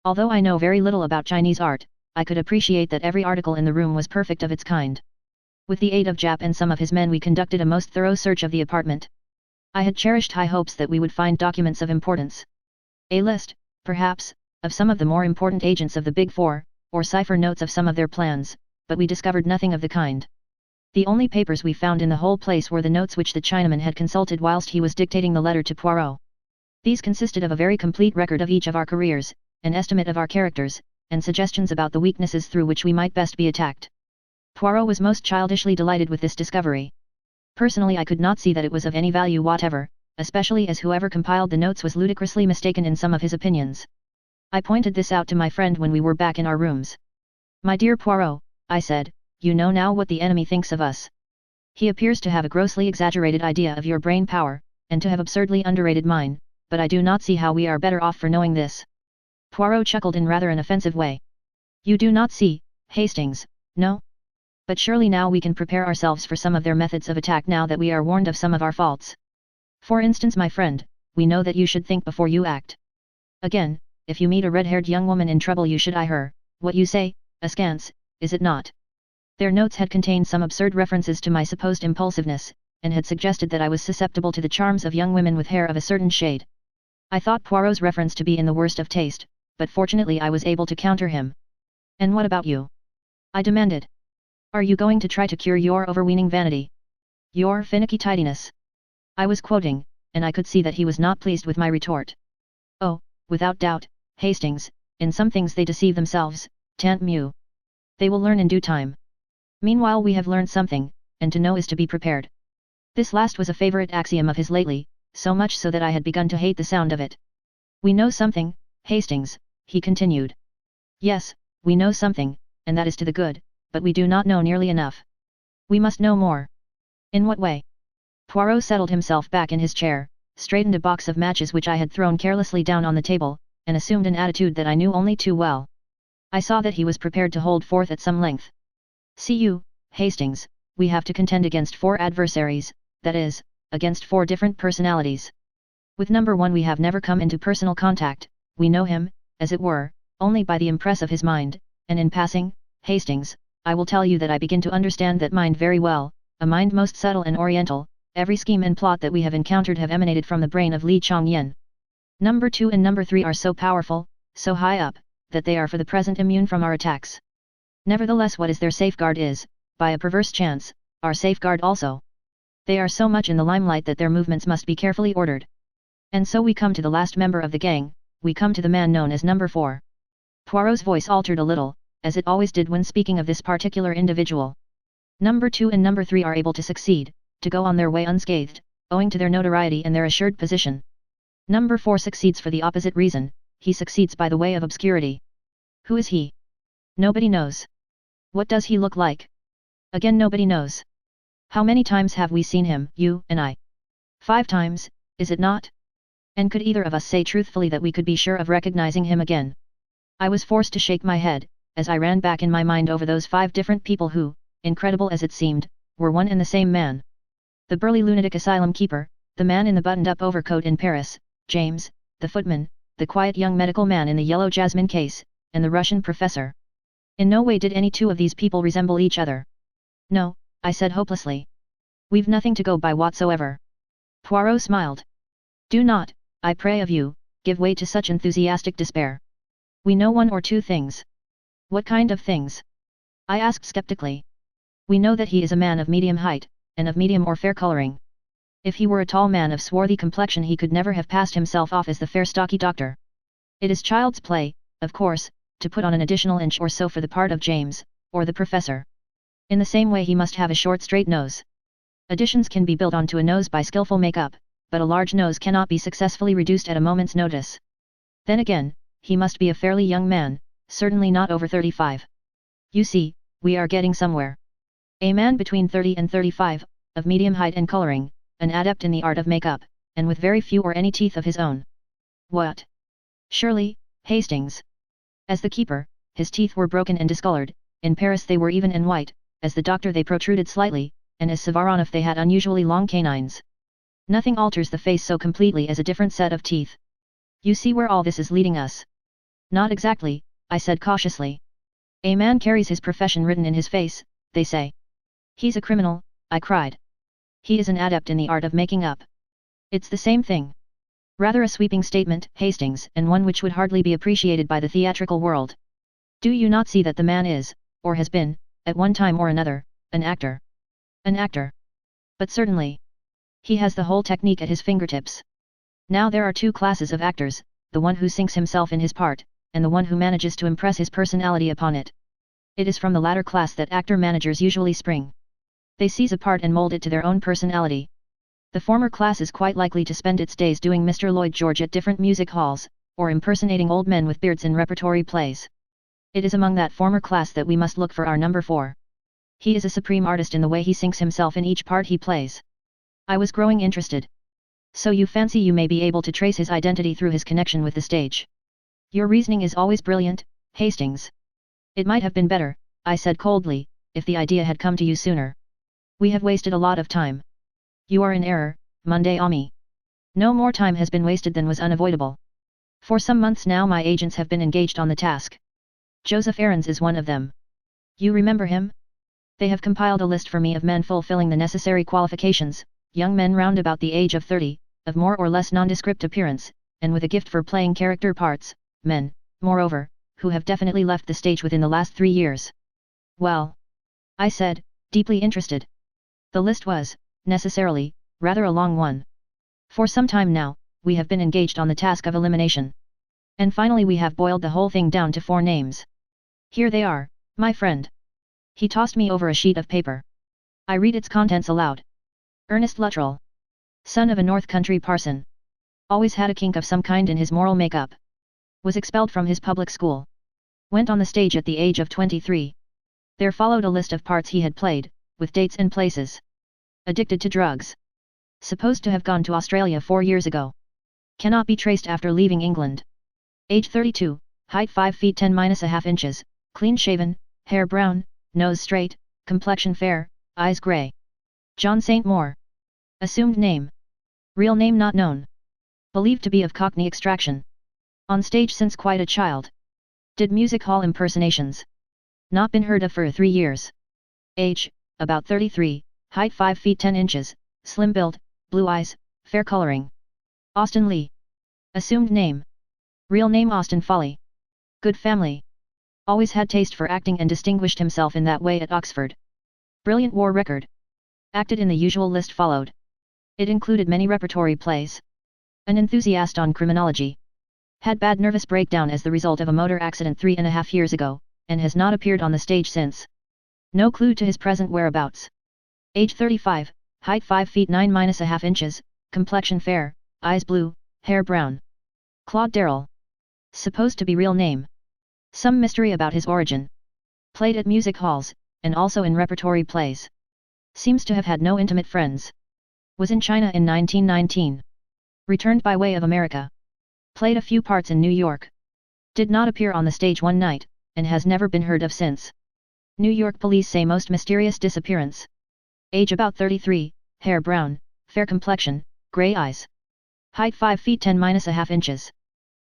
A: Although I know very little about Chinese art, I could appreciate that every article in the room was perfect of its kind. With the aid of Jap and some of his men we conducted a most thorough search of the apartment. I had cherished high hopes that we would find documents of importance. A list, perhaps, of some of the more important agents of the Big 4, or cipher notes of some of their plans, but we discovered nothing of the kind. The only papers we found in the whole place were the notes which the Chinaman had consulted whilst he was dictating the letter to Poirot. These consisted of a very complete record of each of our careers, an estimate of our characters, and suggestions about the weaknesses through which we might best be attacked. Poirot was most childishly delighted with this discovery. Personally I could not see that it was of any value whatever, especially as whoever compiled the notes was ludicrously mistaken in some of his opinions. I pointed this out to my friend when we were back in our rooms. My dear Poirot, I said, you know now what the enemy thinks of us. He appears to have a grossly exaggerated idea of your brain power, and to have absurdly underrated mine, but I do not see how we are better off for knowing this. Poirot chuckled in rather an offensive way. You do not see, Hastings, no? But surely now we can prepare ourselves for some of their methods of attack now that we are warned of some of our faults. For instance, my friend, we know that you should think before you act. Again, if you meet a red-haired young woman in trouble, you should eye her. What you say, askance, is it not? Their notes had contained some absurd references to my supposed impulsiveness, and had suggested that I was susceptible to the charms of young women with hair of a certain shade. I thought Poirot's reference to be in the worst of taste, but fortunately I was able to counter him. And what about you? I demanded. Are you going to try to cure your overweening vanity? Your finicky tidiness? I was quoting, and I could see that he was not pleased with my retort. Oh, without doubt, Hastings, in some things they deceive themselves, tant mieux. They will learn in due time. Meanwhile we have learned something, and to know is to be prepared. This last was a favorite axiom of his lately, so much so that I had begun to hate the sound of it. We know something, Hastings, he continued. Yes, we know something, and that is to the good, but we do not know nearly enough. We must know more. In what way? Poirot settled himself back in his chair, straightened a box of matches which I had thrown carelessly down on the table, and assumed an attitude that I knew only too well. I saw that he was prepared to hold forth at some length. See you, Hastings, we have to contend against 4 adversaries, that is, against 4 different personalities. With number 1 we have never come into personal contact, we know him, as it were, only by the impress of his mind, and in passing, Hastings, I will tell you that I begin to understand that mind very well, a mind most subtle and oriental. Every scheme and plot that we have encountered have emanated from the brain of Li Chongyen. Number 2 and number 3 are so powerful, so high up, that they are for the present immune from our attacks. Nevertheless, what is their safeguard is, by a perverse chance, our safeguard also. They are so much in the limelight that their movements must be carefully ordered. And so we come to the last member of the gang, we come to the man known as number 4. Poirot's voice altered a little, as it always did when speaking of this particular individual. Number 2 and number 3 are able to succeed, to go on their way unscathed, owing to their notoriety and their assured position. Number 4 succeeds for the opposite reason, he succeeds by the way of obscurity. Who is he? Nobody knows. What does he look like? Again nobody knows. How many times have we seen him, you and I? 5 times, is it not? And could either of us say truthfully that we could be sure of recognizing him again? I was forced to shake my head, as I ran back in my mind over those 5 different people who, incredible as it seemed, were one and the same man. The burly lunatic asylum keeper, the man in the buttoned-up overcoat in Paris, James, the footman, the quiet young medical man in the yellow jasmine case, and the Russian professor. In no way did any 2 of these people resemble each other. No, I said hopelessly. We've nothing to go by whatsoever. Poirot smiled. Do not, I pray of you, give way to such enthusiastic despair. We know 1 or 2 things. What kind of things? I asked skeptically. We know that he is a man of medium height, and of medium or fair coloring. If he were a tall man of swarthy complexion he could never have passed himself off as the fair stocky doctor. It is child's play, of course, to put on an additional inch or so for the part of James, or the professor. In the same way he must have a short straight nose. Additions can be built onto a nose by skillful makeup, but a large nose cannot be successfully reduced at a moment's notice. Then again, he must be a fairly young man, certainly not over 35. You see, we are getting somewhere. A man between 30 and 35, of medium height and coloring, an adept in the art of makeup, and with very few or any teeth of his own. What? Surely, Hastings. As the keeper, his teeth were broken and discolored, in Paris they were even and white, as the doctor they protruded slightly, and as Savaronov they had unusually long canines. Nothing alters the face so completely as a different set of teeth. You see where all this is leading us? Not exactly, I said cautiously. A man carries his profession written in his face, they say. He's a criminal, I cried. He is an adept in the art of making up. It's the same thing. Rather a sweeping statement, Hastings, and one which would hardly be appreciated by the theatrical world. Do you not see that the man is, or has been, at one time or another, an actor? An actor. But certainly. He has the whole technique at his fingertips. Now there are 2 classes of actors, the one who sinks himself in his part, and the one who manages to impress his personality upon it. It is from the latter class that actor-managers usually spring. They seize a part and mold it to their own personality. The former class is quite likely to spend its days doing Mr. Lloyd George at different music halls, or impersonating old men with beards in repertory plays. It is among that former class that we must look for our number 4. He is a supreme artist in the way he sinks himself in each part he plays. I was growing interested. So you fancy you may be able to trace his identity through his connection with the stage? Your reasoning is always brilliant, Hastings. It might have been better, I said coldly, if the idea had come to you sooner. We have wasted a lot of time. You are in error, mon ami. No more time has been wasted than was unavoidable. For some months now my agents have been engaged on the task. Joseph Aarons is one of them. You remember him? They have compiled a list for me of men fulfilling the necessary qualifications, young men round about the age of 30, of more or less nondescript appearance, and with a gift for playing character parts, men, moreover, who have definitely left the stage within the last 3 years. Well, I said, deeply interested. The list was, necessarily, rather a long one. For some time now, we have been engaged on the task of elimination. And finally we have boiled the whole thing down to 4 names. Here they are, my friend. He tossed me over a sheet of paper. I read its contents aloud. Ernest Luttrell. Son of a North Country parson. Always had a kink of some kind in his moral makeup. Was expelled from his public school. Went on the stage at the age of 23. There followed a list of parts he had played, with dates and places. Addicted to drugs. Supposed to have gone to Australia 4 years ago. Cannot be traced after leaving England. Age 32, height 5 feet 10-1/2 inches, clean shaven, hair brown, nose straight, complexion fair, eyes grey. John St. Moore. Assumed name. Real name not known. Believed to be of Cockney extraction. On stage since quite a child. Did music hall impersonations. Not been heard of for 3 years. Age, about 33, height 5 feet 10 inches, slim build, blue eyes, fair coloring. Austin Lee. Assumed name. Real name Austin Foley. Good family. Always had taste for acting and distinguished himself in that way at Oxford. Brilliant war record. Acted in the usual list followed. It included many repertory plays. An enthusiast on criminology. Had bad nervous breakdown as the result of a motor accident 3.5 years ago, and has not appeared on the stage since. No clue to his present whereabouts. Age 35, height 5 feet 9-1/2 inches, complexion fair, eyes blue, hair brown. Claude Darrell. Supposed to be real name. Some mystery about his origin. Played at music halls, and also in repertory plays. Seems to have had no intimate friends. Was in China in 1919. Returned by way of America. Played a few parts in New York. Did not appear on the stage one night, and has never been heard of since. New York police say most mysterious disappearance. Age about 33, hair brown, fair complexion, grey eyes. Height 5 feet 10-1/2 inches.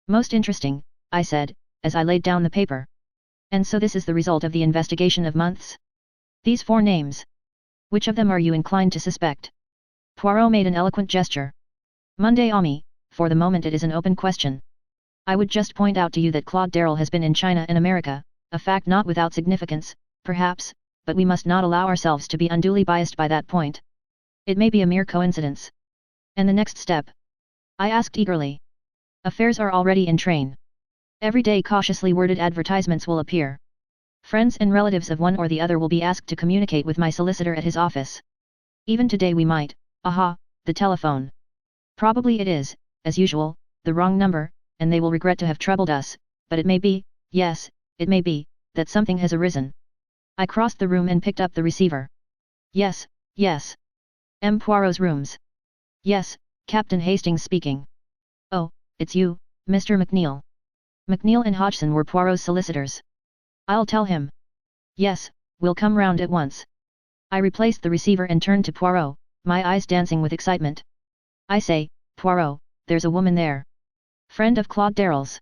A: Most interesting, I said, as I laid down the paper. And so this is the result of the investigation of months? These 4 names. Which of them are you inclined to suspect? Poirot made an eloquent gesture. Monday Ami, for the moment it is an open question. I would just point out to you that Claude Darrell has been in China and America, a fact not without significance, perhaps, but we must not allow ourselves to be unduly biased by that point. It may be a mere coincidence. And the next step? I asked eagerly. Affairs are already in train. Every day cautiously worded advertisements will appear. Friends and relatives of one or the other will be asked to communicate with my solicitor at his office. Even today we might, the telephone. Probably it is, as usual, the wrong number, and they will regret to have troubled us, but it may be, yes, it may be, that something has arisen. I crossed the room and picked up the receiver. Yes, yes. M. Poirot's rooms. Yes, Captain Hastings speaking. Oh, it's you, Mr. McNeil. McNeil and Hodgson were Poirot's solicitors. I'll tell him. Yes, we'll come round at once. I replaced the receiver and turned to Poirot, my eyes dancing with excitement. I say, Poirot, there's a woman there. Friend of Claude Darrell's.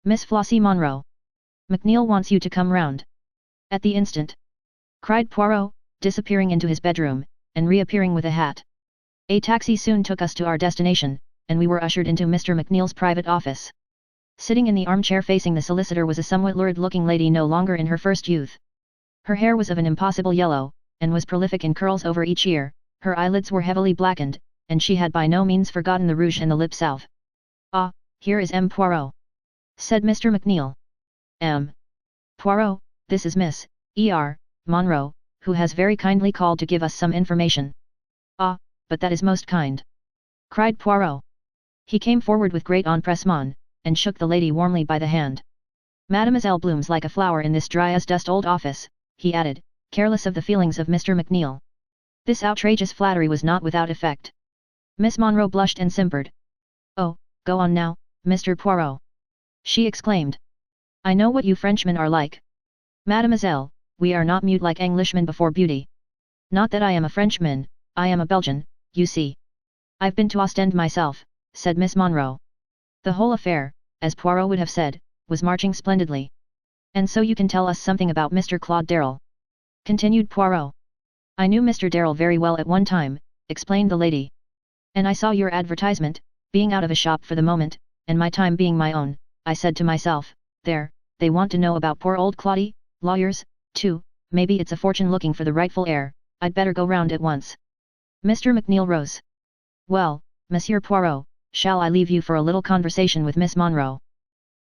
A: Miss Flossie Monroe. McNeil wants you to come round. At the instant. Cried Poirot, disappearing into his bedroom, and reappearing with a hat. A taxi soon took us to our destination, and we were ushered into Mr. McNeil's private office. Sitting in the armchair facing the solicitor was a somewhat lurid-looking lady no longer in her first youth. Her hair was of an impossible yellow, and was prolific in curls over each ear, her eyelids were heavily blackened, and she had by no means forgotten the rouge and the lip salve. Ah, here is M. Poirot, said Mr. McNeil. M. Poirot, this is Miss E.R. Monroe, who has very kindly called to give us some information. Ah, but that is most kind, cried Poirot. He came forward with great empressement, and shook the lady warmly by the hand. Mademoiselle blooms like a flower in this dry-as-dust old office, he added, careless of the feelings of Mr. McNeil. This outrageous flattery was not without effect. Miss Monroe blushed and simpered. Oh, go on now, Mr. Poirot, she exclaimed. I know what you Frenchmen are like. Mademoiselle, we are not mute like Englishmen before beauty. Not that I am a Frenchman, I am a Belgian, you see. I've been to Ostend myself, said Miss Monroe. The whole affair, as Poirot would have said, was marching splendidly. And so you can tell us something about Mr. Claude Darrell? Continued Poirot. I knew Mr. Darrell very well at one time, explained the lady. And I saw your advertisement, being out of a shop for the moment, and my time being my own, I said to myself, there, they want to know about poor old Claudie, lawyers, too, maybe it's a fortune looking for the rightful heir, I'd better go round at once. Mr. McNeil rose. Well, Monsieur Poirot, shall I leave you for a little conversation with Miss Monroe?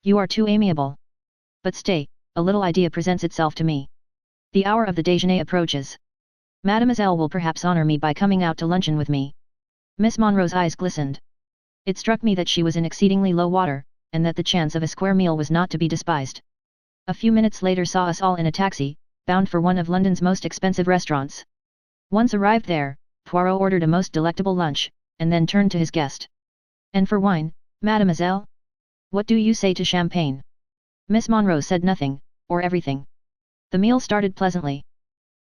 A: You are too amiable. But stay, a little idea presents itself to me. The hour of the déjeuner approaches. Mademoiselle will perhaps honor me by coming out to luncheon with me. Miss Monroe's eyes glistened. It struck me that she was in exceedingly low water, and that the chance of a square meal was not to be despised. A few minutes later saw us all in a taxi, bound for one of London's most expensive restaurants. Once arrived there, Poirot ordered a most delectable lunch, and then turned to his guest. And for wine, mademoiselle? What do you say to champagne? Miss Monroe said nothing, or everything. The meal started pleasantly.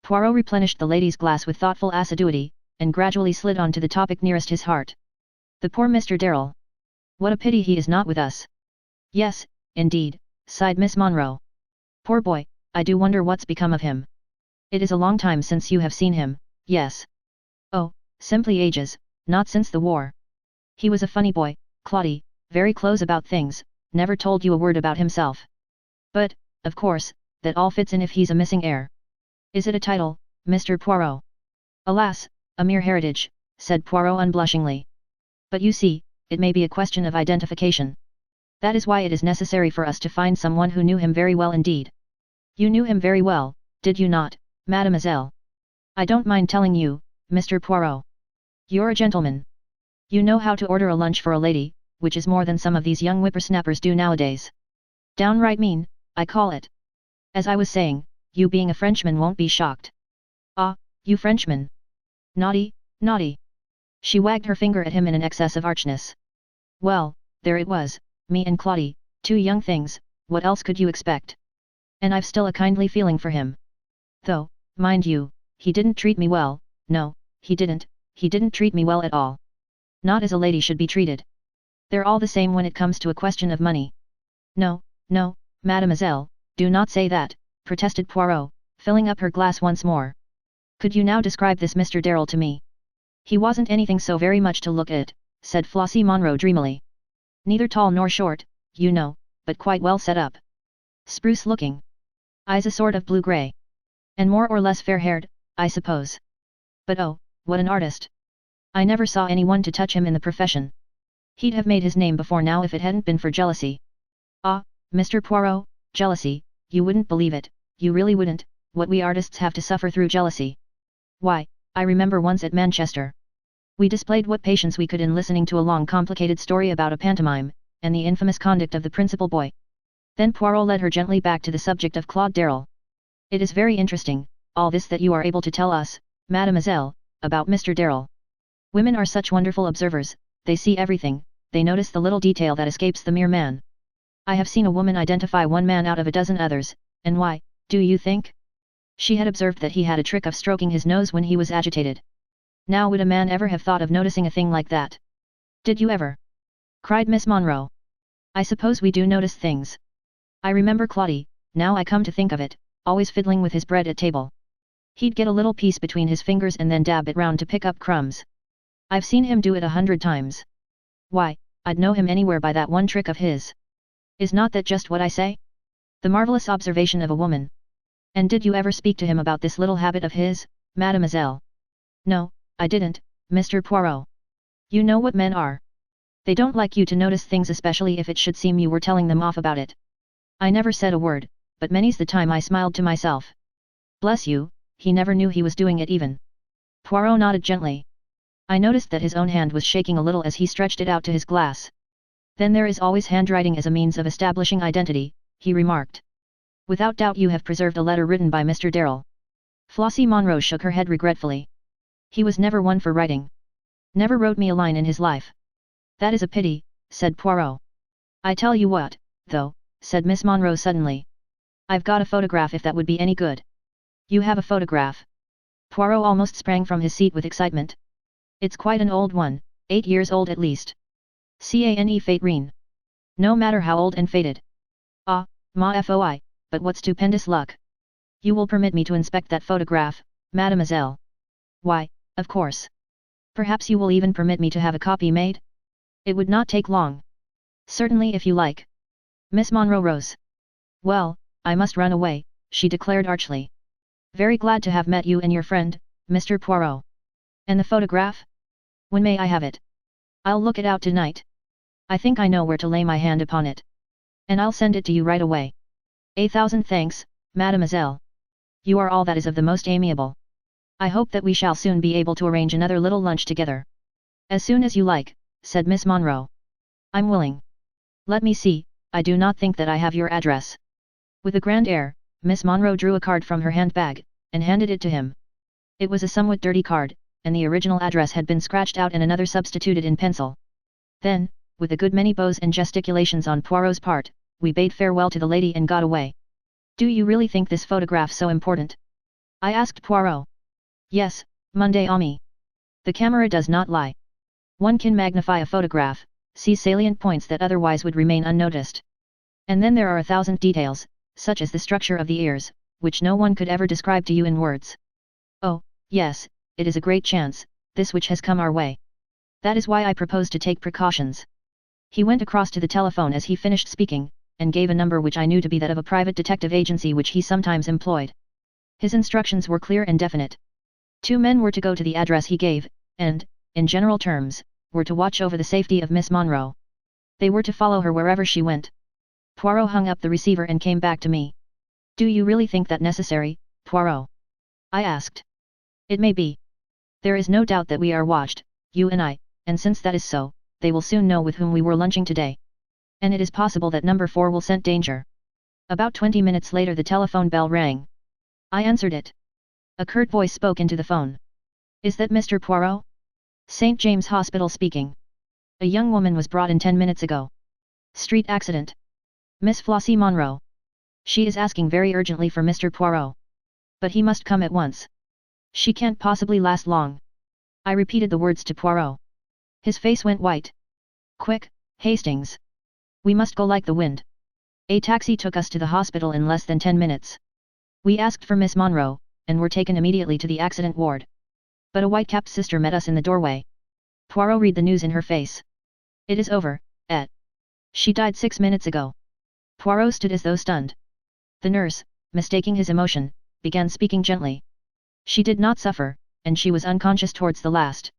A: Poirot replenished the lady's glass with thoughtful assiduity, and gradually slid on to the topic nearest his heart. The poor Mr. Darrell. What a pity he is not with us. Yes, indeed, sighed Miss Monroe. Poor boy, I do wonder what's become of him. It is a long time since you have seen him, yes. Oh, simply ages, not since the war. He was a funny boy, Claudie, very close about things, never told you a word about himself. But, of course, that all fits in if he's a missing heir. Is it a title, Mr. Poirot? Alas, a mere heritage, said Poirot unblushingly. But you see, it may be a question of identification. That is why it is necessary for us to find someone who knew him very well indeed. You knew him very well, did you not, mademoiselle? I don't mind telling you, Mr. Poirot. You're a gentleman. You know how to order a lunch for a lady, which is more than some of these young whippersnappers do nowadays. Downright mean, I call it. As I was saying, you being a Frenchman won't be shocked. Ah, you Frenchman. Naughty, naughty. She wagged her finger at him in an excess of archness. Well, there it was, me and Claudie, two young things, what else could you expect? And I've still a kindly feeling for him. Though, mind you, he didn't treat me well, no, he didn't treat me well at all. Not as a lady should be treated. They're all the same when it comes to a question of money. No, no, mademoiselle, do not say that, protested Poirot, filling up her glass once more. Could you now describe this Mr. Darrell to me? He wasn't anything so very much to look at, said Flossie Monroe dreamily. Neither tall nor short, you know, but quite well set up. Spruce looking. Eyes a sort of blue-grey. And more or less fair-haired, I suppose. But oh, what an artist! I never saw anyone to touch him in the profession. He'd have made his name before now if it hadn't been for jealousy. Ah, Mr. Poirot, jealousy, you wouldn't believe it, you really wouldn't, what we artists have to suffer through jealousy. Why, I remember once at Manchester. We displayed what patience we could in listening to a long complicated story about a pantomime, and the infamous conduct of the principal boy. Then Poirot led her gently back to the subject of Claude Darrell. It is very interesting, all this that you are able to tell us, mademoiselle, about Mr. Darrell. Women are such wonderful observers, they see everything, they notice the little detail that escapes the mere man. I have seen a woman identify one man out of a dozen others, and why, do you think? She had observed that he had a trick of stroking his nose when he was agitated. Now would a man ever have thought of noticing a thing like that? Did you ever? Cried Miss Monroe. I suppose we do notice things. I remember Claudie, now I come to think of it, always fiddling with his bread at table. He'd get a little piece between his fingers and then dab it round to pick up crumbs. I've seen him do it 100 times. Why, I'd know him anywhere by that one trick of his. Is not that just what I say? The marvellous observation of a woman. And did you ever speak to him about this little habit of his, mademoiselle? No, I didn't, Mr. Poirot. You know what men are. They don't like you to notice things, especially if it should seem you were telling them off about it. I never said a word, but many's the time I smiled to myself. Bless you, he never knew he was doing it even. Poirot nodded gently. I noticed that his own hand was shaking a little as he stretched it out to his glass. Then there is always handwriting as a means of establishing identity, he remarked. Without doubt you have preserved a letter written by Mr. Darrell. Flossie Monroe shook her head regretfully. He was never one for writing. Never wrote me a line in his life. That is a pity, said Poirot. I tell you what, though, said Miss Monroe suddenly. I've got a photograph if that would be any good. You have a photograph? Poirot almost sprang from his seat with excitement. It's quite an old one, 8 years old at least. Cane fate reen. No matter how old and faded. Ah, ma foi, but what stupendous luck. You will permit me to inspect that photograph, mademoiselle? Why, of course. Perhaps you will even permit me to have a copy made? It would not take long. Certainly if you like. Miss Monroe rose. Well, I must run away, she declared archly. Very glad to have met you and your friend, Mr. Poirot. And the photograph? When may I have it? I'll look it out tonight. I think I know where to lay my hand upon it. And I'll send it to you right away. 1,000 thanks, mademoiselle. You are all that is of the most amiable. I hope that we shall soon be able to arrange another little lunch together. As soon as you like, said Miss Monroe. I'm willing. Let me see, I do not think that I have your address. With a grand air, Miss Monroe drew a card from her handbag, and handed it to him. It was a somewhat dirty card, and the original address had been scratched out and another substituted in pencil. Then, with a good many bows and gesticulations on Poirot's part, we bade farewell to the lady and got away. Do you really think this photograph so important? I asked Poirot. Yes, Monday ami. The camera does not lie. One can magnify a photograph, see salient points that otherwise would remain unnoticed. And then there are 1,000 details, such as the structure of the ears, which no one could ever describe to you in words. Oh, yes, it is a great chance, this which has come our way. That is why I propose to take precautions. He went across to the telephone as he finished speaking, and gave a number which I knew to be that of a private detective agency which he sometimes employed. His instructions were clear and definite. 2 men were to go to the address he gave, and, in general terms, were to watch over the safety of Miss Monroe. They were to follow her wherever she went. Poirot hung up the receiver and came back to me. Do you really think that necessary, Poirot? I asked. It may be. There is no doubt that we are watched, you and I, and since that is so, they will soon know with whom we were lunching today. And it is possible that number 4 will scent danger. About 20 minutes later the telephone bell rang. I answered it. A curt voice spoke into the phone. Is that Mr. Poirot? St. James Hospital speaking. A young woman was brought in 10 minutes ago. Street accident. Miss Flossie Monroe. She is asking very urgently for Mr. Poirot. But he must come at once. She can't possibly last long. I repeated the words to Poirot. His face went white. Quick, Hastings. We must go like the wind. A taxi took us to the hospital in less than 10 minutes. We asked for Miss Monroe, and were taken immediately to the accident ward. But a white-capped sister met us in the doorway. Poirot read the news in her face. It is over, et. She died 6 minutes ago. Poirot stood as though stunned. The nurse, mistaking his emotion, began speaking gently. She did not suffer, and she was unconscious towards the last.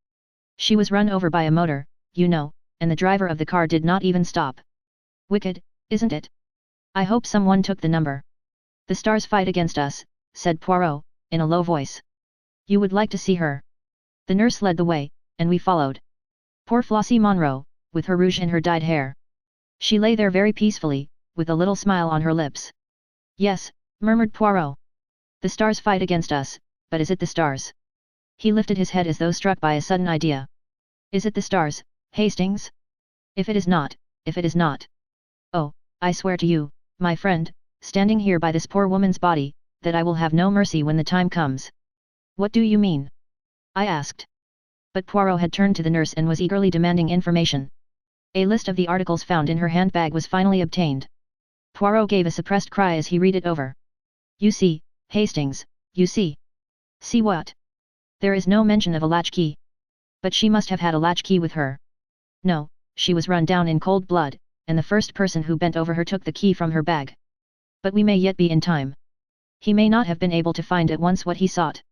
A: She was run over by a motor, you know, and the driver of the car did not even stop. Wicked, isn't it? I hope someone took the number. The stars fight against us, said Poirot, in a low voice. You would like to see her. The nurse led the way, and we followed. Poor Flossie Monroe, with her rouge and her dyed hair. She lay there very peacefully, with a little smile on her lips. Yes, murmured Poirot. The stars fight against us, but is it the stars? He lifted his head as though struck by a sudden idea. Is it the stars, Hastings? If it is not, if it is not. Oh, I swear to you, my friend, standing here by this poor woman's body, that I will have no mercy when the time comes. What do you mean? I asked. But Poirot had turned to the nurse and was eagerly demanding information. A list of the articles found in her handbag was finally obtained. Poirot gave a suppressed cry as he read it over. You see, Hastings, you see. See what? There is no mention of a latchkey. But she must have had a latchkey with her. No, she was run down in cold blood, and the first person who bent over her took the key from her bag. But we may yet be in time. He may not have been able to find at once what he sought.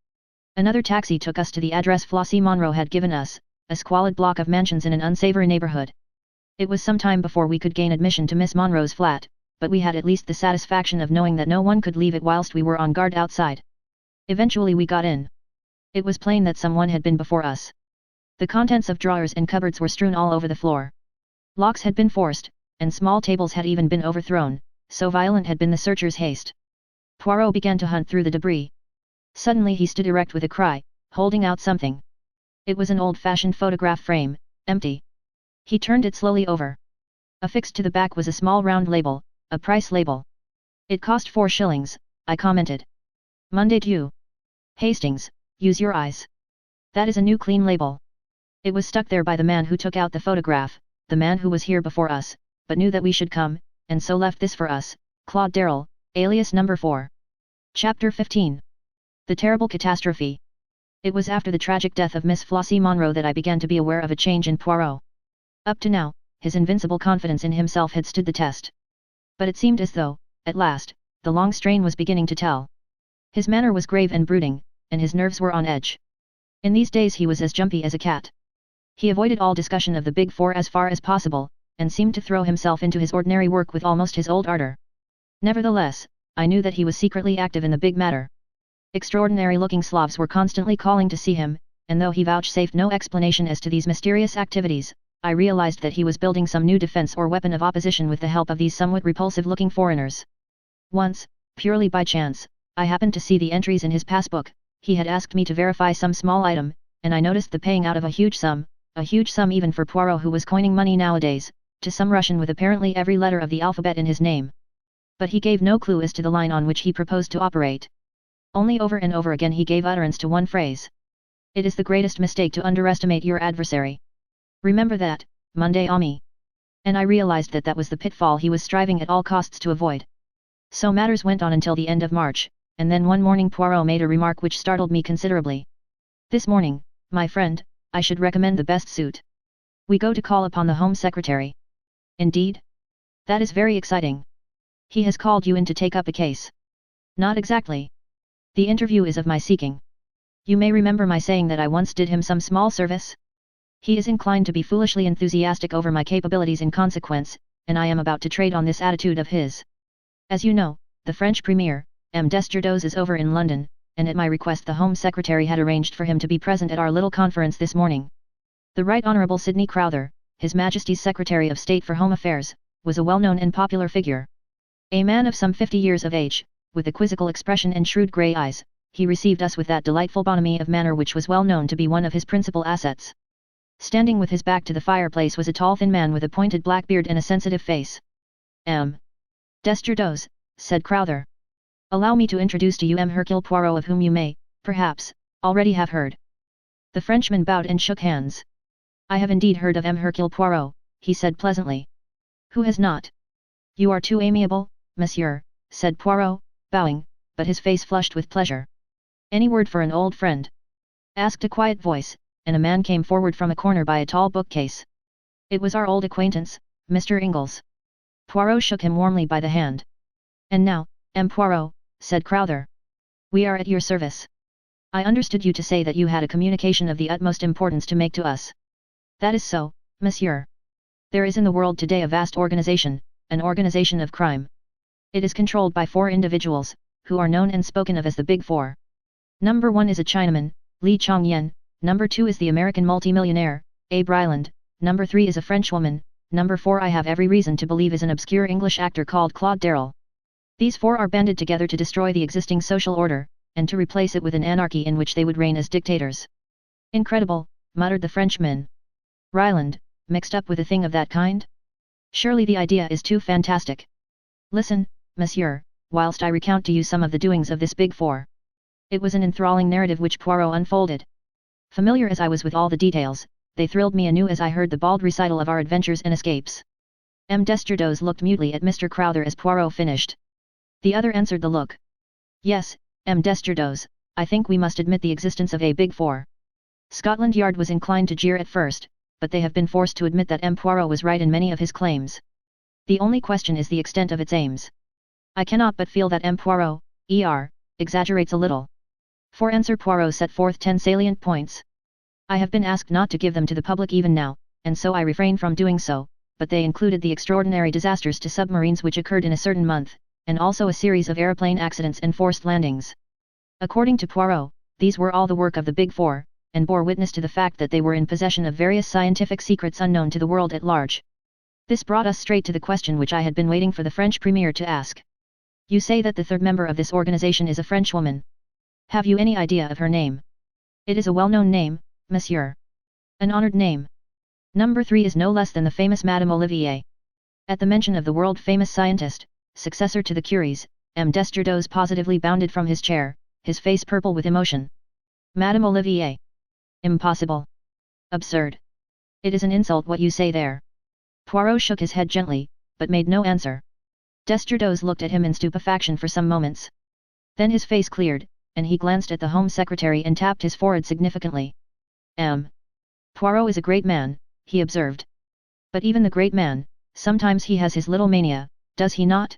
A: Another taxi took us to the address Flossie Monroe had given us, a squalid block of mansions in an unsavory neighborhood. It was some time before we could gain admission to Miss Monroe's flat, but we had at least the satisfaction of knowing that no one could leave it whilst we were on guard outside. Eventually we got in. It was plain that someone had been before us. The contents of drawers and cupboards were strewn all over the floor. Locks had been forced, and small tables had even been overthrown, so violent had been the searchers' haste. Poirot began to hunt through the debris. Suddenly he stood erect with a cry, holding out something. It was an old-fashioned photograph frame, empty. He turned it slowly over. Affixed to the back was a small round label, a price label. It cost 4 shillings, I commented. Monday due. Hastings, use your eyes. That is a new clean label. It was stuck there by the man who took out the photograph, the man who was here before us, but knew that we should come, and so left this for us, Claude Darrell, alias number 4. Chapter 15. The Terrible Catastrophe. It was after the tragic death of Miss Flossie Monroe that I began to be aware of a change in Poirot. Up to now, his invincible confidence in himself had stood the test. But it seemed as though, at last, the long strain was beginning to tell. His manner was grave and brooding, and his nerves were on edge. In these days he was as jumpy as a cat. He avoided all discussion of the Big Four as far as possible, and seemed to throw himself into his ordinary work with almost his old ardor. Nevertheless, I knew that he was secretly active in the big matter. Extraordinary-looking Slavs were constantly calling to see him, and though he vouchsafed no explanation as to these mysterious activities, I realized that he was building some new defense or weapon of opposition with the help of these somewhat repulsive-looking foreigners. Once, purely by chance, I happened to see the entries in his passbook. He had asked me to verify some small item, and I noticed the paying out of a huge sum even for Poirot who was coining money nowadays, to some Russian with apparently every letter of the alphabet in his name. But he gave no clue as to the line on which he proposed to operate. Only over and over again he gave utterance to one phrase. It is the greatest mistake to underestimate your adversary. Remember that, Monday Ami. And I realized that that was the pitfall he was striving at all costs to avoid. So matters went on until the end of March, and then one morning Poirot made a remark which startled me considerably. This morning, my friend, I should recommend the best suit. We go to call upon the Home Secretary. Indeed? That is very exciting. He has called you in to take up a case. Not exactly. The interview is of my seeking. You may remember my saying that I once did him some small service? He is inclined to be foolishly enthusiastic over my capabilities in consequence, and I am about to trade on this attitude of his. As you know, the French Premier, M. Desjardins is over in London, and at my request the Home Secretary had arranged for him to be present at our little conference this morning. The Right Honourable Sidney Crowther, His Majesty's Secretary of State for Home Affairs, was a well-known and popular figure. A man of some 50 years of age, with a quizzical expression and shrewd grey eyes, he received us with that delightful bonhomie of manner which was well known to be one of his principal assets. Standing with his back to the fireplace was a tall thin man with a pointed black beard and a sensitive face. M. Desjardins, said Crowther. Allow me to introduce to you M. Hercule Poirot, of whom you may, perhaps, already have heard. The Frenchman bowed and shook hands. I have indeed heard of M. Hercule Poirot, he said pleasantly. Who has not? You are too amiable, monsieur, said Poirot, bowing, but his face flushed with pleasure. Any word for an old friend? Asked a quiet voice, and a man came forward from a corner by a tall bookcase. It was our old acquaintance, Mr. Ingalls. Poirot shook him warmly by the hand. And now, M. Poirot, said Crowther. We are at your service. I understood you to say that you had a communication of the utmost importance to make to us. That is so, monsieur. There is in the world today a vast organization, an organization of crime. It is controlled by 4 individuals, who are known and spoken of as the Big Four. Number 1 is a Chinaman, Li Chongyen, number 2 is the American multimillionaire, Abe Ryland, number 3 is a Frenchwoman, number 4 I have every reason to believe is an obscure English actor called Claude Darrell. These 4 are banded together to destroy the existing social order, and to replace it with an anarchy in which they would reign as dictators. Incredible, muttered the Frenchman. Ryland, mixed up with a thing of that kind? Surely the idea is too fantastic. Listen, monsieur, whilst I recount to you some of the doings of this Big Four. It was an enthralling narrative which Poirot unfolded. Familiar as I was with all the details, they thrilled me anew as I heard the bald recital of our adventures and escapes. M. Desjardins looked mutely at Mr. Crowther as Poirot finished. The other answered the look. Yes, M. Desjardins, I think we must admit the existence of a Big Four. Scotland Yard was inclined to jeer at first, but they have been forced to admit that M. Poirot was right in many of his claims. The only question is the extent of its aims. I cannot but feel that M. Poirot, exaggerates a little. For answer Poirot set forth 10 salient points. I have been asked not to give them to the public even now, and so I refrain from doing so, but they included the extraordinary disasters to submarines which occurred in a certain month, and also a series of aeroplane accidents and forced landings. According to Poirot, these were all the work of the Big Four, and bore witness to the fact that they were in possession of various scientific secrets unknown to the world at large. This brought us straight to the question which I had been waiting for the French Premier to ask. You say that the third member of this organization is a Frenchwoman. Have you any idea of her name? It is a well-known name, monsieur. An honored name. Number 3 is no less than the famous Madame Olivier. At the mention of the world-famous scientist, successor to the Curies, M. Desjardins positively bounded from his chair, his face purple with emotion. Madame Olivier. Impossible. Absurd. It is an insult what you say there. Poirot shook his head gently, but made no answer. Desturdos looked at him in stupefaction for some moments. Then his face cleared, and he glanced at the Home Secretary and tapped his forehead significantly. Poirot is a great man, he observed. But even the great man, sometimes he has his little mania, does he not?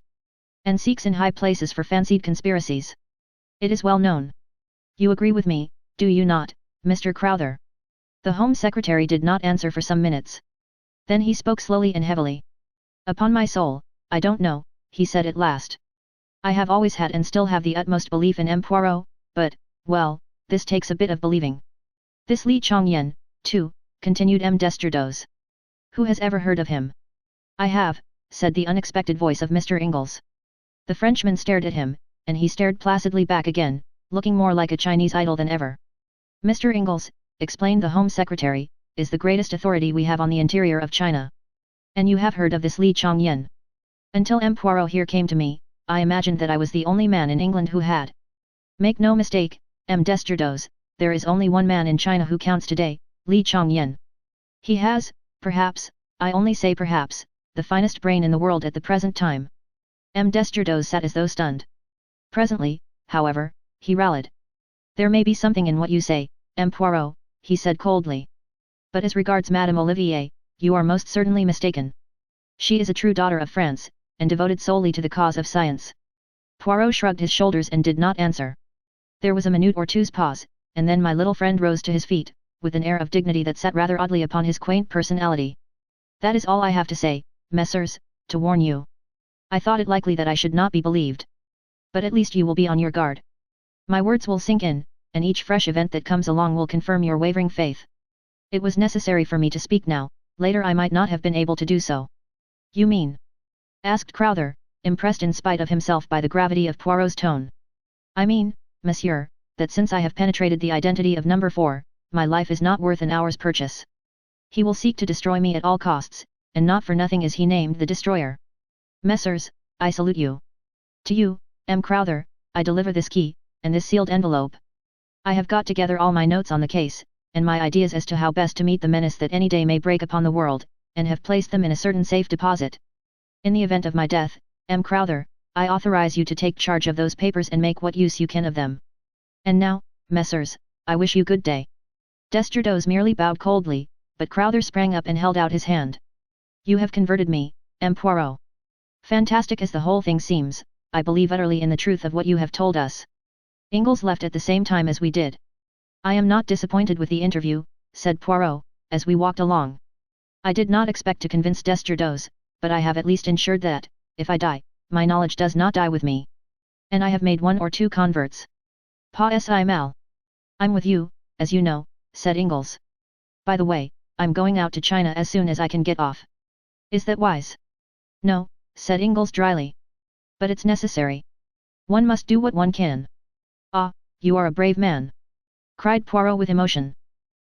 A: And seeks in high places for fancied conspiracies. It is well known. You agree with me, do you not, Mr. Crowther? The Home Secretary did not answer for some minutes. Then he spoke slowly and heavily. Upon my soul, I don't know, he said at last. I have always had and still have the utmost belief in M. Poirot, but, well, this takes a bit of believing. This Li Chongyen, too, continued M. Desturdos. Who has ever heard of him? I have, said the unexpected voice of Mr. Ingalls. The Frenchman stared at him, and he stared placidly back again, looking more like a Chinese idol than ever. Mr. Ingalls, explained the Home Secretary, is the greatest authority we have on the interior of China. And you have heard of this Li Chongyen. Until M. Poirot here came to me, I imagined that I was the only man in England who had. Make no mistake, M. Desturdos, there is only one man in China who counts today, Li Chongyen. He has, perhaps, I only say perhaps, the finest brain in the world at the present time. M. Desturdos sat as though stunned. Presently, however, he rallied. There may be something in what you say, M. Poirot, he said coldly. But as regards Madame Olivier, you are most certainly mistaken. She is a true daughter of France, and devoted solely to the cause of science. Poirot shrugged his shoulders and did not answer. There was a minute or two's pause, and then my little friend rose to his feet, with an air of dignity that sat rather oddly upon his quaint personality. That is all I have to say, messieurs, to warn you. I thought it likely that I should not be believed. But at least you will be on your guard. My words will sink in, and each fresh event that comes along will confirm your wavering faith. It was necessary for me to speak now, later I might not have been able to do so. You mean? Asked Crowther, impressed in spite of himself by the gravity of Poirot's tone. I mean, monsieur, that since I have penetrated the identity of number 4, my life is not worth an hour's purchase. He will seek to destroy me at all costs, and not for nothing is he named the destroyer. Messieurs, I salute you. To you, M. Crowther, I deliver this key, and this sealed envelope. I have got together all my notes on the case, and my ideas as to how best to meet the menace that any day may break upon the world, and have placed them in a certain safe deposit. In the event of my death, M. Crowther, I authorize you to take charge of those papers and make what use you can of them. And now, messieurs, I wish you good day. Desturdos merely bowed coldly, but Crowther sprang up and held out his hand. You have converted me, M. Poirot. Fantastic as the whole thing seems, I believe utterly in the truth of what you have told us. Ingalls left at the same time as we did. I am not disappointed with the interview, said Poirot, as we walked along. I did not expect to convince Desturdos, but I have at least ensured that, if I die, my knowledge does not die with me. And I have made 1 or 2 converts. Pas si mal. I'm with you, as you know, said Ingalls. By the way, I'm going out to China as soon as I can get off. Is that wise? No, said Ingalls dryly. But it's necessary. One must do what one can. Ah, you are a brave man! Cried Poirot with emotion.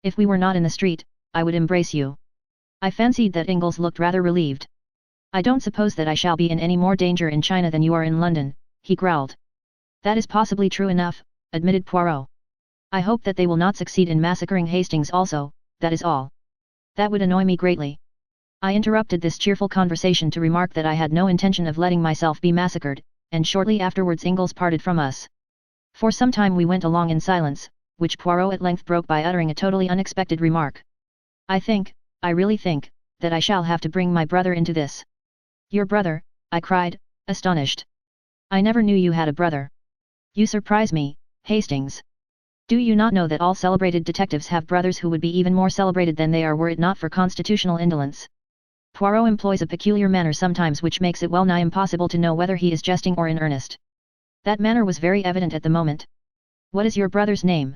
A: If we were not in the street, I would embrace you. I fancied that Ingalls looked rather relieved. I don't suppose that I shall be in any more danger in China than you are in London, he growled. That is possibly true enough, admitted Poirot. I hope that they will not succeed in massacring Hastings also, that is all. That would annoy me greatly. I interrupted this cheerful conversation to remark that I had no intention of letting myself be massacred, and shortly afterwards Ingalls parted from us. For some time we went along in silence, which Poirot at length broke by uttering a totally unexpected remark. I really think, that I shall have to bring my brother into this. Your brother? I cried, astonished. I never knew you had a brother. You surprise me, Hastings. Do you not know that all celebrated detectives have brothers who would be even more celebrated than they are were it not for constitutional indolence? Poirot employs a peculiar manner sometimes which makes it well nigh impossible to know whether he is jesting or in earnest. That manner was very evident at the moment. What is your brother's name?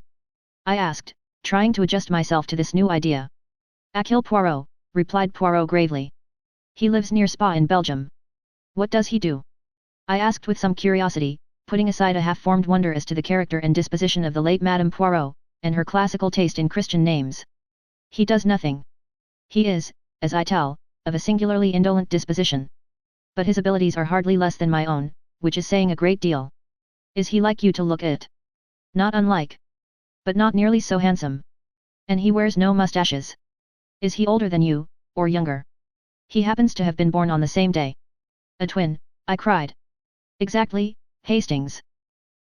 A: I asked, trying to adjust myself to this new idea. Hercule Poirot, replied Poirot gravely. He lives near Spa in Belgium. What does he do? I asked with some curiosity, putting aside a half-formed wonder as to the character and disposition of the late Madame Poirot, and her classical taste in Christian names. He does nothing. He is, as I tell, of a singularly indolent disposition. But his abilities are hardly less than my own, which is saying a great deal. Is he like you to look at? Not unlike. But not nearly so handsome. And he wears no moustaches. Is he older than you, or younger? He happens to have been born on the same day. A twin, I cried. Exactly, Hastings.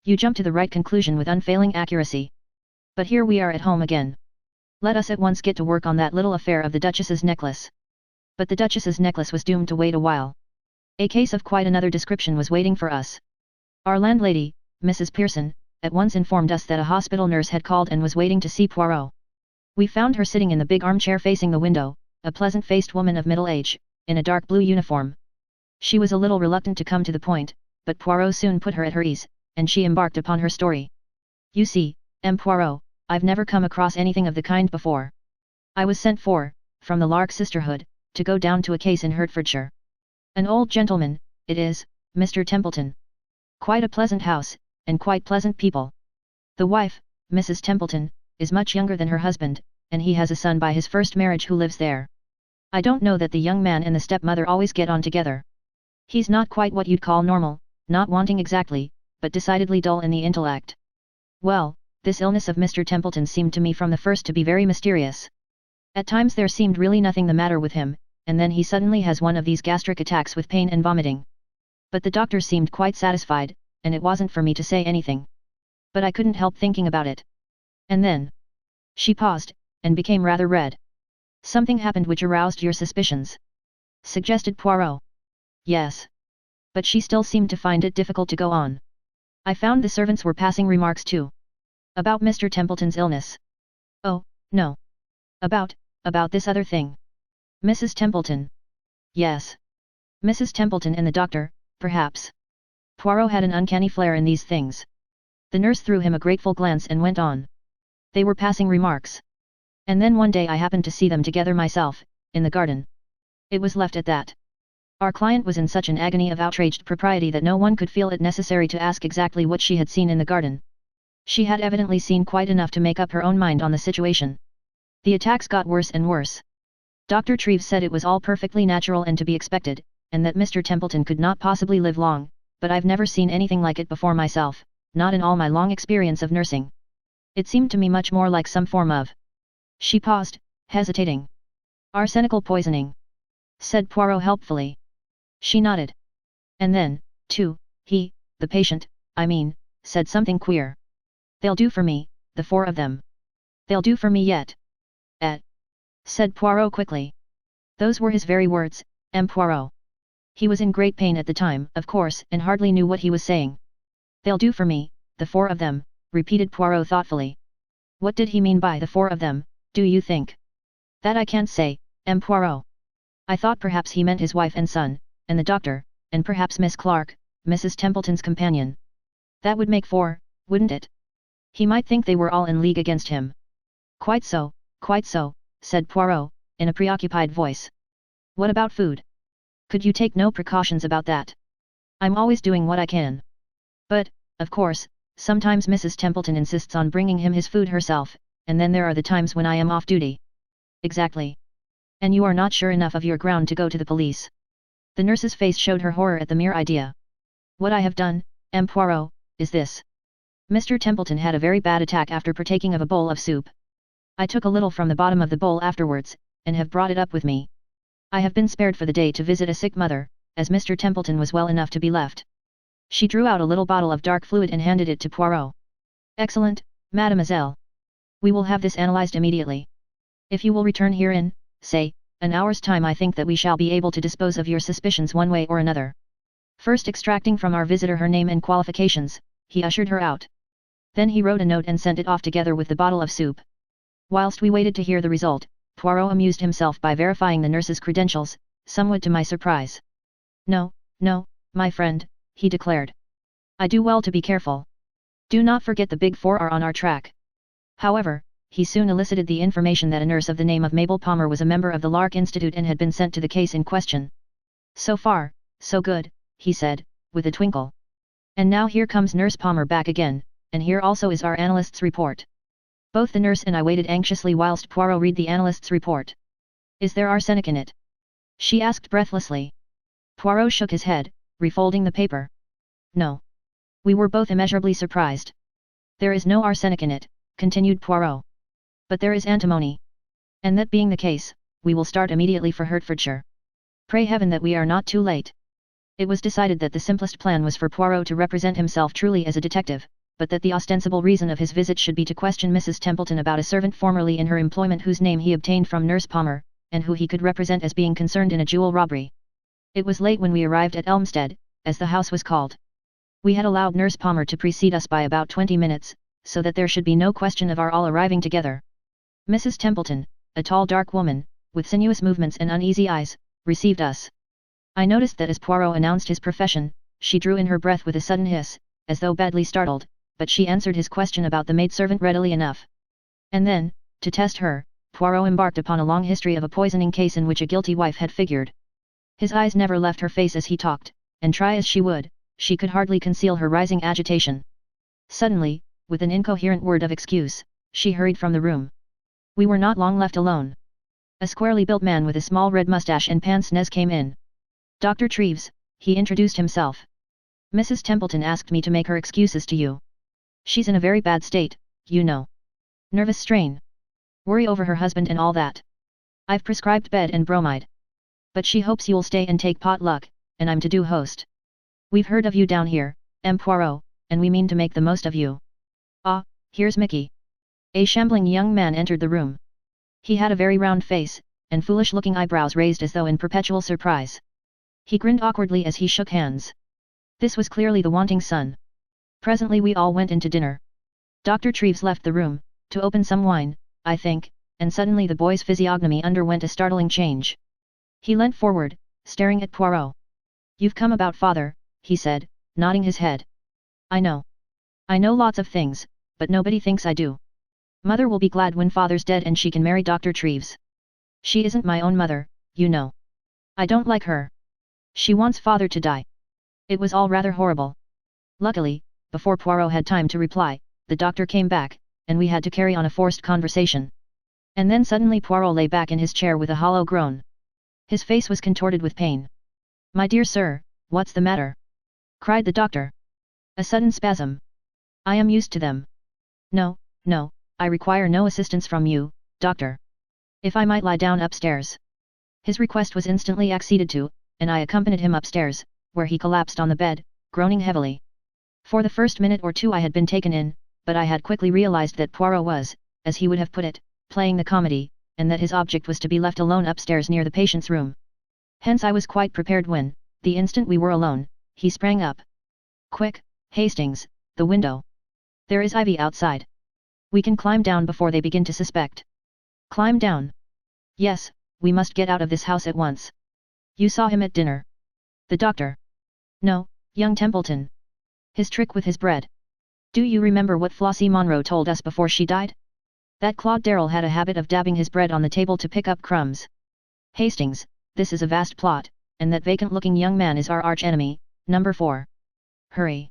A: You jump to the right conclusion with unfailing accuracy. But here we are at home again. Let us at once get to work on that little affair of the Duchess's necklace. But the Duchess's necklace was doomed to wait a while. A case of quite another description was waiting for us. Our landlady, Mrs. Pearson, at once informed us that a hospital nurse had called and was waiting to see Poirot. We found her sitting in the big armchair facing the window, a pleasant-faced woman of middle age, in a dark blue uniform. She was a little reluctant to come to the point, but Poirot soon put her at her ease, and she embarked upon her story. You see, M. Poirot, I've never come across anything of the kind before. I was sent for, from the Lark Sisterhood, to go down to a case in Hertfordshire. An old gentleman, it is, Mr. Templeton. Quite a pleasant house, and quite pleasant people. The wife, Mrs. Templeton, is much younger than her husband, and he has a son by his first marriage who lives there. I don't know that the young man and the stepmother always get on together. He's not quite what you'd call normal, not wanting exactly, but decidedly dull in the intellect. Well, this illness of Mr. Templeton seemed to me from the first to be very mysterious. At times there seemed really nothing the matter with him, and then he suddenly has one of these gastric attacks with pain and vomiting. But the doctor seemed quite satisfied, and it wasn't for me to say anything. But I couldn't help thinking about it. And then... She paused, and became rather red. Something happened which aroused your suspicions? Suggested Poirot. Yes. But she still seemed to find it difficult to go on. I found the servants were passing remarks too. About Mr. Templeton's illness. Oh, no. About this other thing. Mrs. Templeton. Yes. Mrs. Templeton and the doctor, perhaps. Poirot had an uncanny flair in these things. The nurse threw him a grateful glance and went on. They were passing remarks. And then one day I happened to see them together myself, in the garden. It was left at that. Our client was in such an agony of outraged propriety that no one could feel it necessary to ask exactly what she had seen in the garden. She had evidently seen quite enough to make up her own mind on the situation. The attacks got worse and worse. Dr. Treves said it was all perfectly natural and to be expected, and that Mr. Templeton could not possibly live long, but I've never seen anything like it before myself, not in all my long experience of nursing. It seemed to me much more like some form of... She paused, hesitating. Arsenical poisoning, said Poirot helpfully. She nodded. And then, too, he, the patient, I mean, said something queer. They'll do for me, the four of them. They'll do for me yet. Said Poirot quickly. Those were his very words, M. Poirot. He was in great pain at the time, of course, and hardly knew what he was saying. They'll do for me, the four of them, repeated Poirot thoughtfully. What did he mean by the four of them, do you think? That I can't say, M. Poirot. I thought perhaps he meant his wife and son, and the doctor, and perhaps Miss Clark, Mrs. Templeton's companion. That would make four, wouldn't it? He might think they were all in league against him. Quite so, said Poirot, in a preoccupied voice. What about food? Could you take no precautions about that? I'm always doing what I can. But, of course, sometimes Mrs. Templeton insists on bringing him his food herself, and then there are the times when I am off duty. Exactly. And you are not sure enough of your ground to go to the police. The nurse's face showed her horror at the mere idea. What I have done, M. Poirot, is this. Mr. Templeton had a very bad attack after partaking of a bowl of soup. I took a little from the bottom of the bowl afterwards, and have brought it up with me. I have been spared for the day to visit a sick mother, as Mr. Templeton was well enough to be left. She drew out a little bottle of dark fluid and handed it to Poirot. Excellent, mademoiselle. We will have this analyzed immediately. If you will return here in, say, an hour's time, I think that we shall be able to dispose of your suspicions one way or another. First extracting from our visitor her name and qualifications, he ushered her out. Then he wrote a note and sent it off together with the bottle of soup. Whilst we waited to hear the result, Poirot amused himself by verifying the nurse's credentials, somewhat to my surprise. No, my friend, he declared. I do well to be careful. Do not forget the big four are on our track. However, he soon elicited the information that a nurse of the name of Mabel Palmer was a member of the Lark Institute and had been sent to the case in question. So far, so good, he said, with a twinkle. And now here comes Nurse Palmer back again, and here also is our analyst's report. Both the nurse and I waited anxiously whilst Poirot read the analyst's report. Is there arsenic in it? She asked breathlessly. Poirot shook his head, refolding the paper. No. We were both immeasurably surprised. There is no arsenic in it, continued Poirot. But there is antimony. And that being the case, we will start immediately for Hertfordshire. Pray heaven that we are not too late. It was decided that the simplest plan was for Poirot to represent himself truly as a detective, but that the ostensible reason of his visit should be to question Mrs. Templeton about a servant formerly in her employment whose name he obtained from Nurse Palmer, and who he could represent as being concerned in a jewel robbery. It was late when we arrived at Elmstead, as the house was called. We had allowed Nurse Palmer to precede us by about 20 minutes, so that there should be no question of our all arriving together. Mrs. Templeton, a tall dark woman, with sinuous movements and uneasy eyes, received us. I noticed that as Poirot announced his profession, she drew in her breath with a sudden hiss, as though badly startled, but she answered his question about the maidservant readily enough. And then, to test her, Poirot embarked upon a long history of a poisoning case in which a guilty wife had figured. His eyes never left her face as he talked, and try as she would, she could hardly conceal her rising agitation. Suddenly, with an incoherent word of excuse, she hurried from the room. We were not long left alone. A squarely built man with a small red mustache and pince-nez came in. Dr. Treves, he introduced himself. Mrs. Templeton asked me to make her excuses to you. She's in a very bad state, you know. Nervous strain. Worry over her husband and all that. I've prescribed bed and bromide. But she hopes you'll stay and take pot luck, and I'm to do host. We've heard of you down here, M. Poirot, and we mean to make the most of you. Ah, here's Mickey. A shambling young man entered the room. He had a very round face, and foolish-looking eyebrows raised as though in perpetual surprise. He grinned awkwardly as he shook hands. This was clearly the wanting son. Presently we all went into dinner. Dr. Treves left the room, to open some wine, I think, and suddenly the boy's physiognomy underwent a startling change. He leant forward, staring at Poirot. You've come about father, he said, nodding his head. I know. I know lots of things, but nobody thinks I do. Mother will be glad when father's dead and she can marry Dr. Treves. She isn't my own mother, you know. I don't like her. She wants father to die. It was all rather horrible. Luckily, before Poirot had time to reply, the doctor came back, and we had to carry on a forced conversation. And then suddenly Poirot lay back in his chair with a hollow groan. His face was contorted with pain. My dear sir, what's the matter? Cried the doctor. A sudden spasm. I am used to them. No, no, I require no assistance from you, doctor. If I might lie down upstairs. His request was instantly acceded to, and I accompanied him upstairs, where he collapsed on the bed, groaning heavily. For the first minute or two I had been taken in, but I had quickly realized that Poirot was, as he would have put it, playing the comedy, and that his object was to be left alone upstairs near the patient's room. Hence I was quite prepared when, the instant we were alone, he sprang up. Quick, Hastings, the window. There is ivy outside. We can climb down before they begin to suspect. Climb down? Yes, we must get out of this house at once. You saw him at dinner? The doctor? No, young Templeton. His trick with his bread. Do you remember what Flossie Monroe told us before she died? That Claude Darrell had a habit of dabbing his bread on the table to pick up crumbs. Hastings, this is a vast plot, and that vacant-looking young man is our arch-enemy, number 4. Hurry.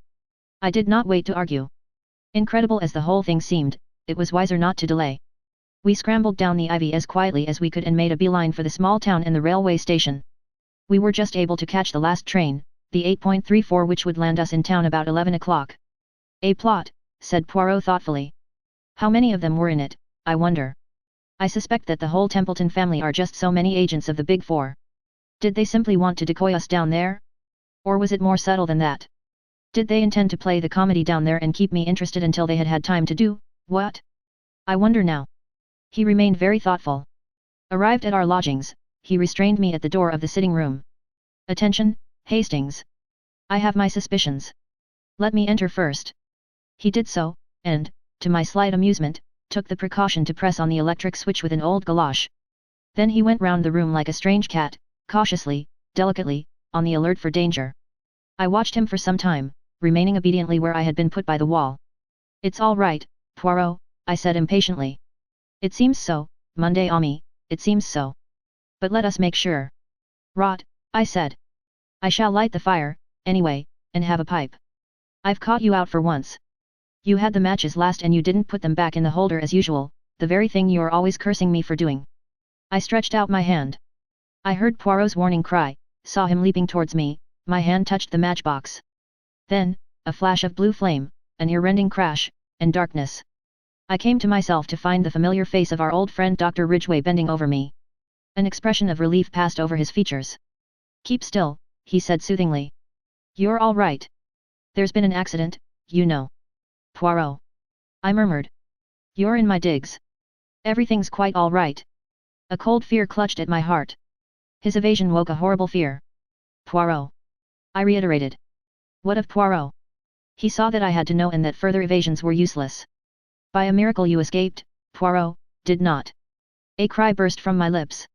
A: I did not wait to argue. Incredible as the whole thing seemed, it was wiser not to delay. We scrambled down the ivy as quietly as we could and made a beeline for the small town and the railway station. We were just able to catch the last train, the 8.34 which would land us in town about 11 o'clock. A plot, said Poirot thoughtfully. How many of them were in it, I wonder? I suspect that the whole Templeton family are just so many agents of the Big Four. Did they simply want to decoy us down there? Or was it more subtle than that? Did they intend to play the comedy down there and keep me interested until they had had time to do what? I wonder now. He remained very thoughtful. Arrived at our lodgings, he restrained me at the door of the sitting room. Attention, Hastings. I have my suspicions. Let me enter first. He did so, and, to my slight amusement, took the precaution to press on the electric switch with an old galoche. Then he went round the room like a strange cat, cautiously, delicately, on the alert for danger. I watched him for some time, remaining obediently where I had been put by the wall. It's all right, Poirot, I said impatiently. It seems so, Monday Ami, it seems so. But let us make sure. Rot, I said. I shall light the fire, anyway, and have a pipe. I've caught you out for once. You had the matches last and you didn't put them back in the holder as usual, the very thing you're always cursing me for doing. I stretched out my hand. I heard Poirot's warning cry, saw him leaping towards me, my hand touched the matchbox. Then, a flash of blue flame, an ear-rending crash, and darkness. I came to myself to find the familiar face of our old friend Dr. Ridgway bending over me. An expression of relief passed over his features. Keep still, he said soothingly. You're all right. There's been an accident, you know. Poirot. I murmured. You're in my digs. Everything's quite all right. A cold fear clutched at my heart. His evasion woke a horrible fear. Poirot. I reiterated. What of Poirot? He saw that I had to know and that further evasions were useless. By a miracle you escaped, Poirot, did not. A cry burst from my lips.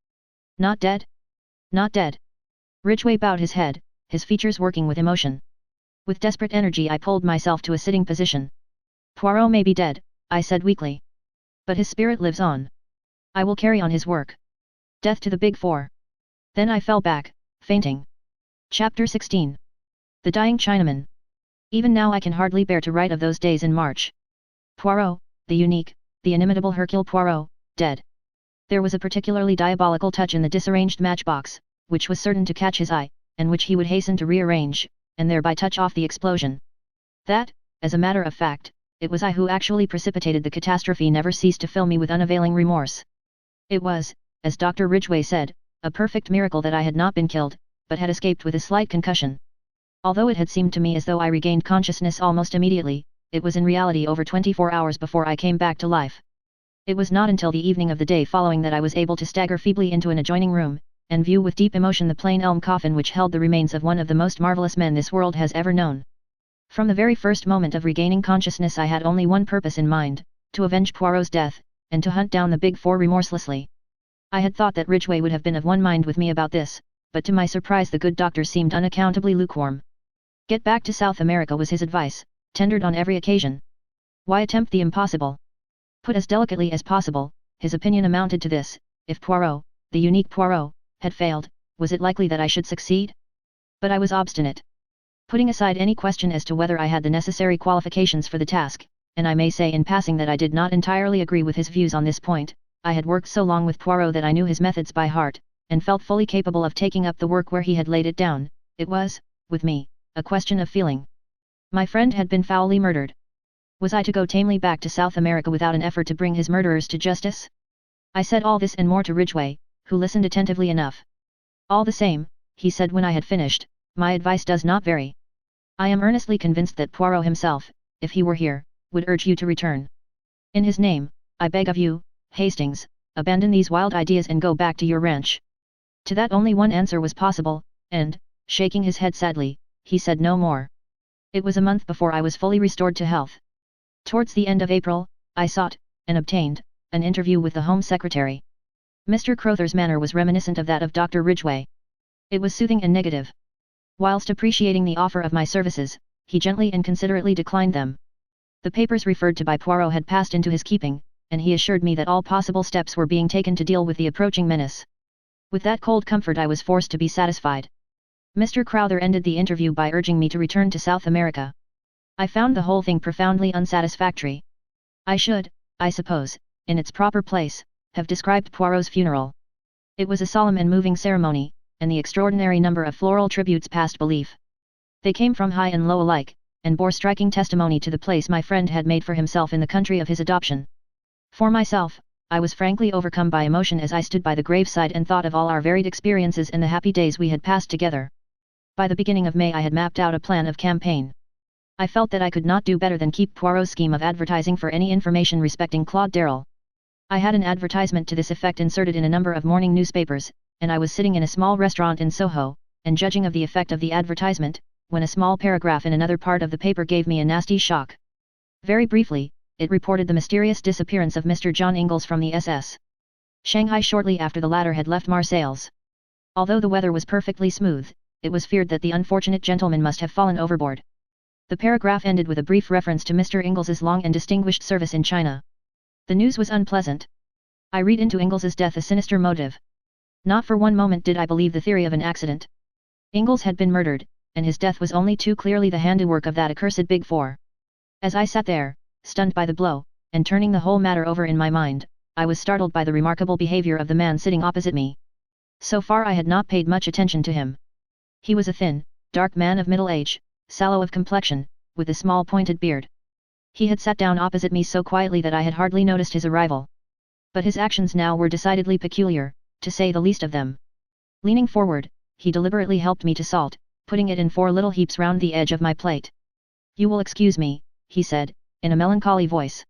A: Not dead? Not dead. Ridgway bowed his head, his features working with emotion. With desperate energy I pulled myself to a sitting position. Poirot may be dead, I said weakly. But his spirit lives on. I will carry on his work. Death to the Big Four. Then I fell back, fainting. Chapter 16. The Dying Chinaman. Even now I can hardly bear to write of those days in March. Poirot, the unique, the inimitable Hercule Poirot, dead. There was a particularly diabolical touch in the disarranged matchbox, which was certain to catch his eye, and which he would hasten to rearrange, and thereby touch off the explosion. That, as a matter of fact, it was I who actually precipitated the catastrophe never ceased to fill me with unavailing remorse. It was, as Dr. Ridgway said, a perfect miracle that I had not been killed, but had escaped with a slight concussion. Although it had seemed to me as though I regained consciousness almost immediately, it was in reality over 24 hours before I came back to life. It was not until the evening of the day following that I was able to stagger feebly into an adjoining room, and view with deep emotion the plain elm coffin which held the remains of one of the most marvelous men this world has ever known. From the very first moment of regaining consciousness I had only one purpose in mind, to avenge Poirot's death, and to hunt down the Big Four remorselessly. I had thought that Ridgway would have been of one mind with me about this, but to my surprise the good doctor seemed unaccountably lukewarm. Get back to South America was his advice, tendered on every occasion. Why attempt the impossible? Put as delicately as possible, his opinion amounted to this: if Poirot, the unique Poirot, had failed, was it likely that I should succeed? But I was obstinate. Putting aside any question as to whether I had the necessary qualifications for the task, and I may say in passing that I did not entirely agree with his views on this point, I had worked so long with Poirot that I knew his methods by heart, and felt fully capable of taking up the work where he had laid it down. It was, with me, a question of feeling. My friend had been foully murdered. Was I to go tamely back to South America without an effort to bring his murderers to justice? I said all this and more to Ridgway, who listened attentively enough. All the same, he said when I had finished, my advice does not vary. I am earnestly convinced that Poirot himself, if he were here, would urge you to return. In his name, I beg of you, Hastings, abandon these wild ideas and go back to your ranch. To that only one answer was possible, and, shaking his head sadly, he said no more. It was a month before I was fully restored to health. Towards the end of April, I sought, and obtained, an interview with the Home Secretary. Mr. Crowther's manner was reminiscent of that of Dr. Ridgway. It was soothing and negative. Whilst appreciating the offer of my services, he gently and considerately declined them. The papers referred to by Poirot had passed into his keeping, and he assured me that all possible steps were being taken to deal with the approaching menace. With that cold comfort I was forced to be satisfied. Mr. Crowther ended the interview by urging me to return to South America. I found the whole thing profoundly unsatisfactory. I should, I suppose, in its proper place, have described Poirot's funeral. It was a solemn and moving ceremony, and the extraordinary number of floral tributes past belief. They came from high and low alike, and bore striking testimony to the place my friend had made for himself in the country of his adoption. For myself, I was frankly overcome by emotion as I stood by the graveside and thought of all our varied experiences and the happy days we had passed together. By the beginning of May I had mapped out a plan of campaign. I felt that I could not do better than keep Poirot's scheme of advertising for any information respecting Claude Darrell. I had an advertisement to this effect inserted in a number of morning newspapers, and I was sitting in a small restaurant in Soho, and judging of the effect of the advertisement, when a small paragraph in another part of the paper gave me a nasty shock. Very briefly, it reported the mysterious disappearance of Mr. John Ingalls from the SS Shanghai shortly after the latter had left Marseilles. Although the weather was perfectly smooth, it was feared that the unfortunate gentleman must have fallen overboard. The paragraph ended with a brief reference to Mr. Ingles's long and distinguished service in China. The news was unpleasant. I read into Ingles's death a sinister motive. Not for one moment did I believe the theory of an accident. Ingalls had been murdered, and his death was only too clearly the handiwork of that accursed Big Four. As I sat there, stunned by the blow, and turning the whole matter over in my mind, I was startled by the remarkable behavior of the man sitting opposite me. So far I had not paid much attention to him. He was a thin, dark man of middle age, sallow of complexion, with a small pointed beard. He had sat down opposite me so quietly that I had hardly noticed his arrival. But his actions now were decidedly peculiar, to say the least of them. Leaning forward, he deliberately helped me to salt, putting it in 4 little heaps round the edge of my plate. You will excuse me, he said, in a melancholy voice.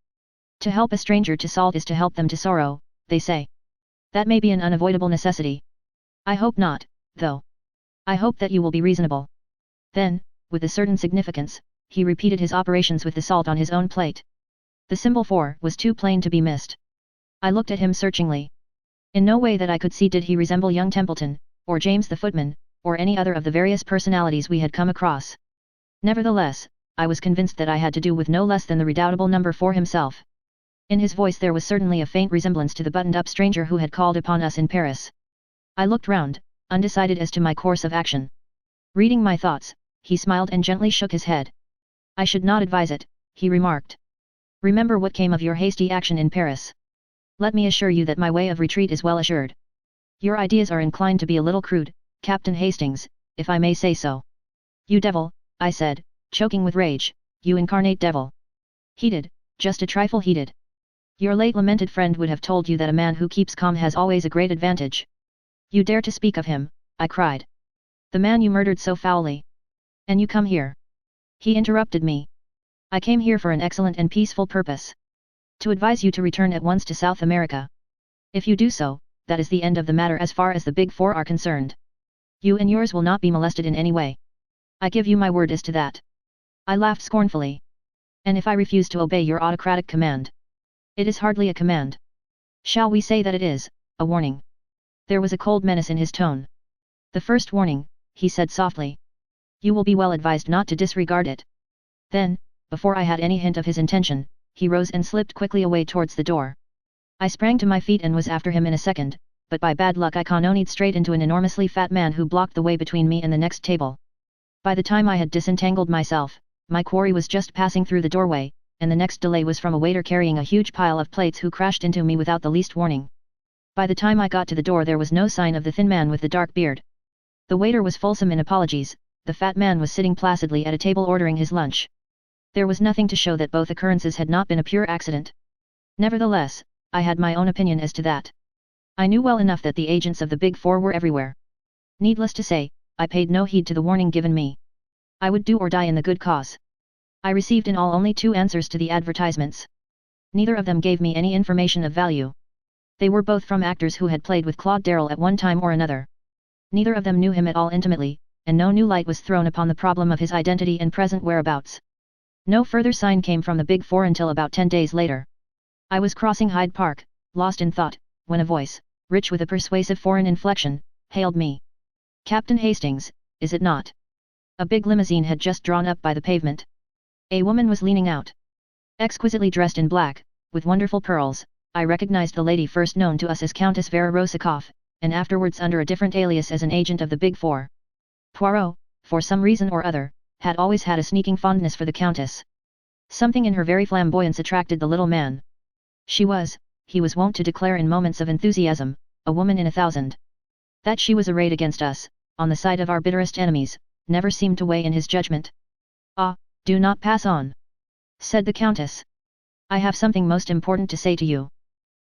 A: To help a stranger to salt is to help them to sorrow, they say. That may be an unavoidable necessity. I hope not, though. I hope that you will be reasonable. Then, with a certain significance, he repeated his operations with the salt on his own plate. The symbol 4 was too plain to be missed. I looked at him searchingly. In no way that I could see did he resemble young Templeton, or James the footman, or any other of the various personalities we had come across. Nevertheless, I was convinced that I had to do with no less than the redoubtable number 4 himself. In his voice there was certainly a faint resemblance to the buttoned-up stranger who had called upon us in Paris. I looked round, undecided as to my course of action. Reading my thoughts, he smiled and gently shook his head. I should not advise it, he remarked. Remember what came of your hasty action in Paris. Let me assure you that my way of retreat is well assured. Your ideas are inclined to be a little crude, Captain Hastings, if I may say so. You devil, I said, choking with rage, you incarnate devil. Heated, just a trifle heated. Your late lamented friend would have told you that a man who keeps calm has always a great advantage. You dare to speak of him, I cried. The man you murdered so foully. And you come here. He interrupted me. I came here for an excellent and peaceful purpose. To advise you to return at once to South America. If you do so, that is the end of the matter as far as the Big Four are concerned. You and yours will not be molested in any way. I give you my word as to that. I laughed scornfully. And if I refuse to obey your autocratic command? It is hardly a command. Shall we say that it is, a warning? There was a cold menace in his tone. The first warning, he said softly. You will be well advised not to disregard it. Then, before I had any hint of his intention, he rose and slipped quickly away towards the door. I sprang to my feet and was after him in a second, but by bad luck I cannoned straight into an enormously fat man who blocked the way between me and the next table. By the time I had disentangled myself, my quarry was just passing through the doorway, and the next delay was from a waiter carrying a huge pile of plates who crashed into me without the least warning. By the time I got to the door there was no sign of the thin man with the dark beard. The waiter was fulsome in apologies, the fat man was sitting placidly at a table ordering his lunch. There was nothing to show that both occurrences had not been a pure accident. Nevertheless, I had my own opinion as to that. I knew well enough that the agents of the Big Four were everywhere. Needless to say, I paid no heed to the warning given me. I would do or die in the good cause. I received in all only 2 answers to the advertisements. Neither of them gave me any information of value. They were both from actors who had played with Claude Darrell at one time or another. Neither of them knew him at all intimately, and no new light was thrown upon the problem of his identity and present whereabouts. No further sign came from the Big Four until about 10 days later. I was crossing Hyde Park, lost in thought, when a voice, rich with a persuasive foreign inflection, hailed me. Captain Hastings, is it not? A big limousine had just drawn up by the pavement. A woman was leaning out. Exquisitely dressed in black, with wonderful pearls, I recognized the lady first known to us as Countess Vera Rosikoff, and afterwards under a different alias as an agent of the Big Four. Poirot, for some reason or other, had always had a sneaking fondness for the Countess. Something in her very flamboyance attracted the little man. She was, he was wont to declare in moments of enthusiasm, a woman in 1,000. That she was arrayed against us, on the side of our bitterest enemies, never seemed to weigh in his judgment. Ah, do not pass on, said the Countess. I have something most important to say to you.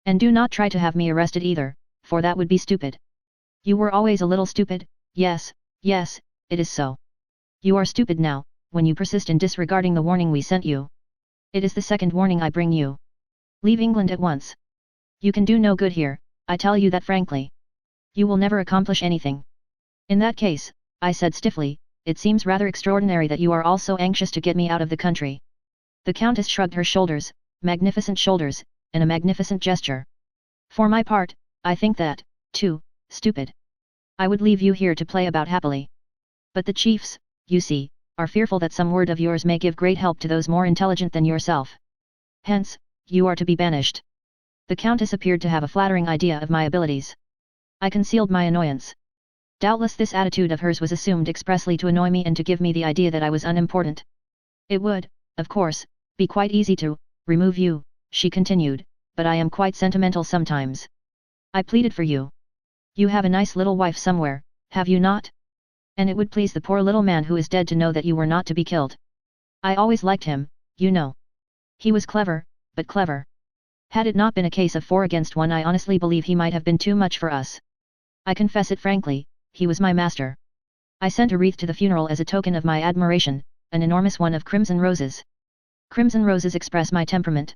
A: And do not try to have me arrested either, for that would be stupid. You were always a little stupid, yes, yes, it is so. You are stupid now, when you persist in disregarding the warning we sent you. It is the second warning I bring you. Leave England at once. You can do no good here, I tell you that frankly. You will never accomplish anything. In that case, I said stiffly, it seems rather extraordinary that you are all so anxious to get me out of the country. The Countess shrugged her shoulders, magnificent shoulders, in a magnificent gesture. For my part, I think that, too, stupid. I would leave you here to play about happily. But the chiefs, you see, are fearful that some word of yours may give great help to those more intelligent than yourself. Hence, you are to be banished. The Countess appeared to have a flattering idea of my abilities. I concealed my annoyance. Doubtless this attitude of hers was assumed expressly to annoy me and to give me the idea that I was unimportant. It would, of course, be quite easy to remove you, she continued, but I am quite sentimental sometimes. I pleaded for you. You have a nice little wife somewhere, have you not? And it would please the poor little man who is dead to know that you were not to be killed. I always liked him, you know. He was clever, but clever. Had it not been a case of 4 against 1, I honestly believe he might have been too much for us. I confess it frankly, he was my master. I sent a wreath to the funeral as a token of my admiration, an enormous one of crimson roses. Crimson roses express my temperament.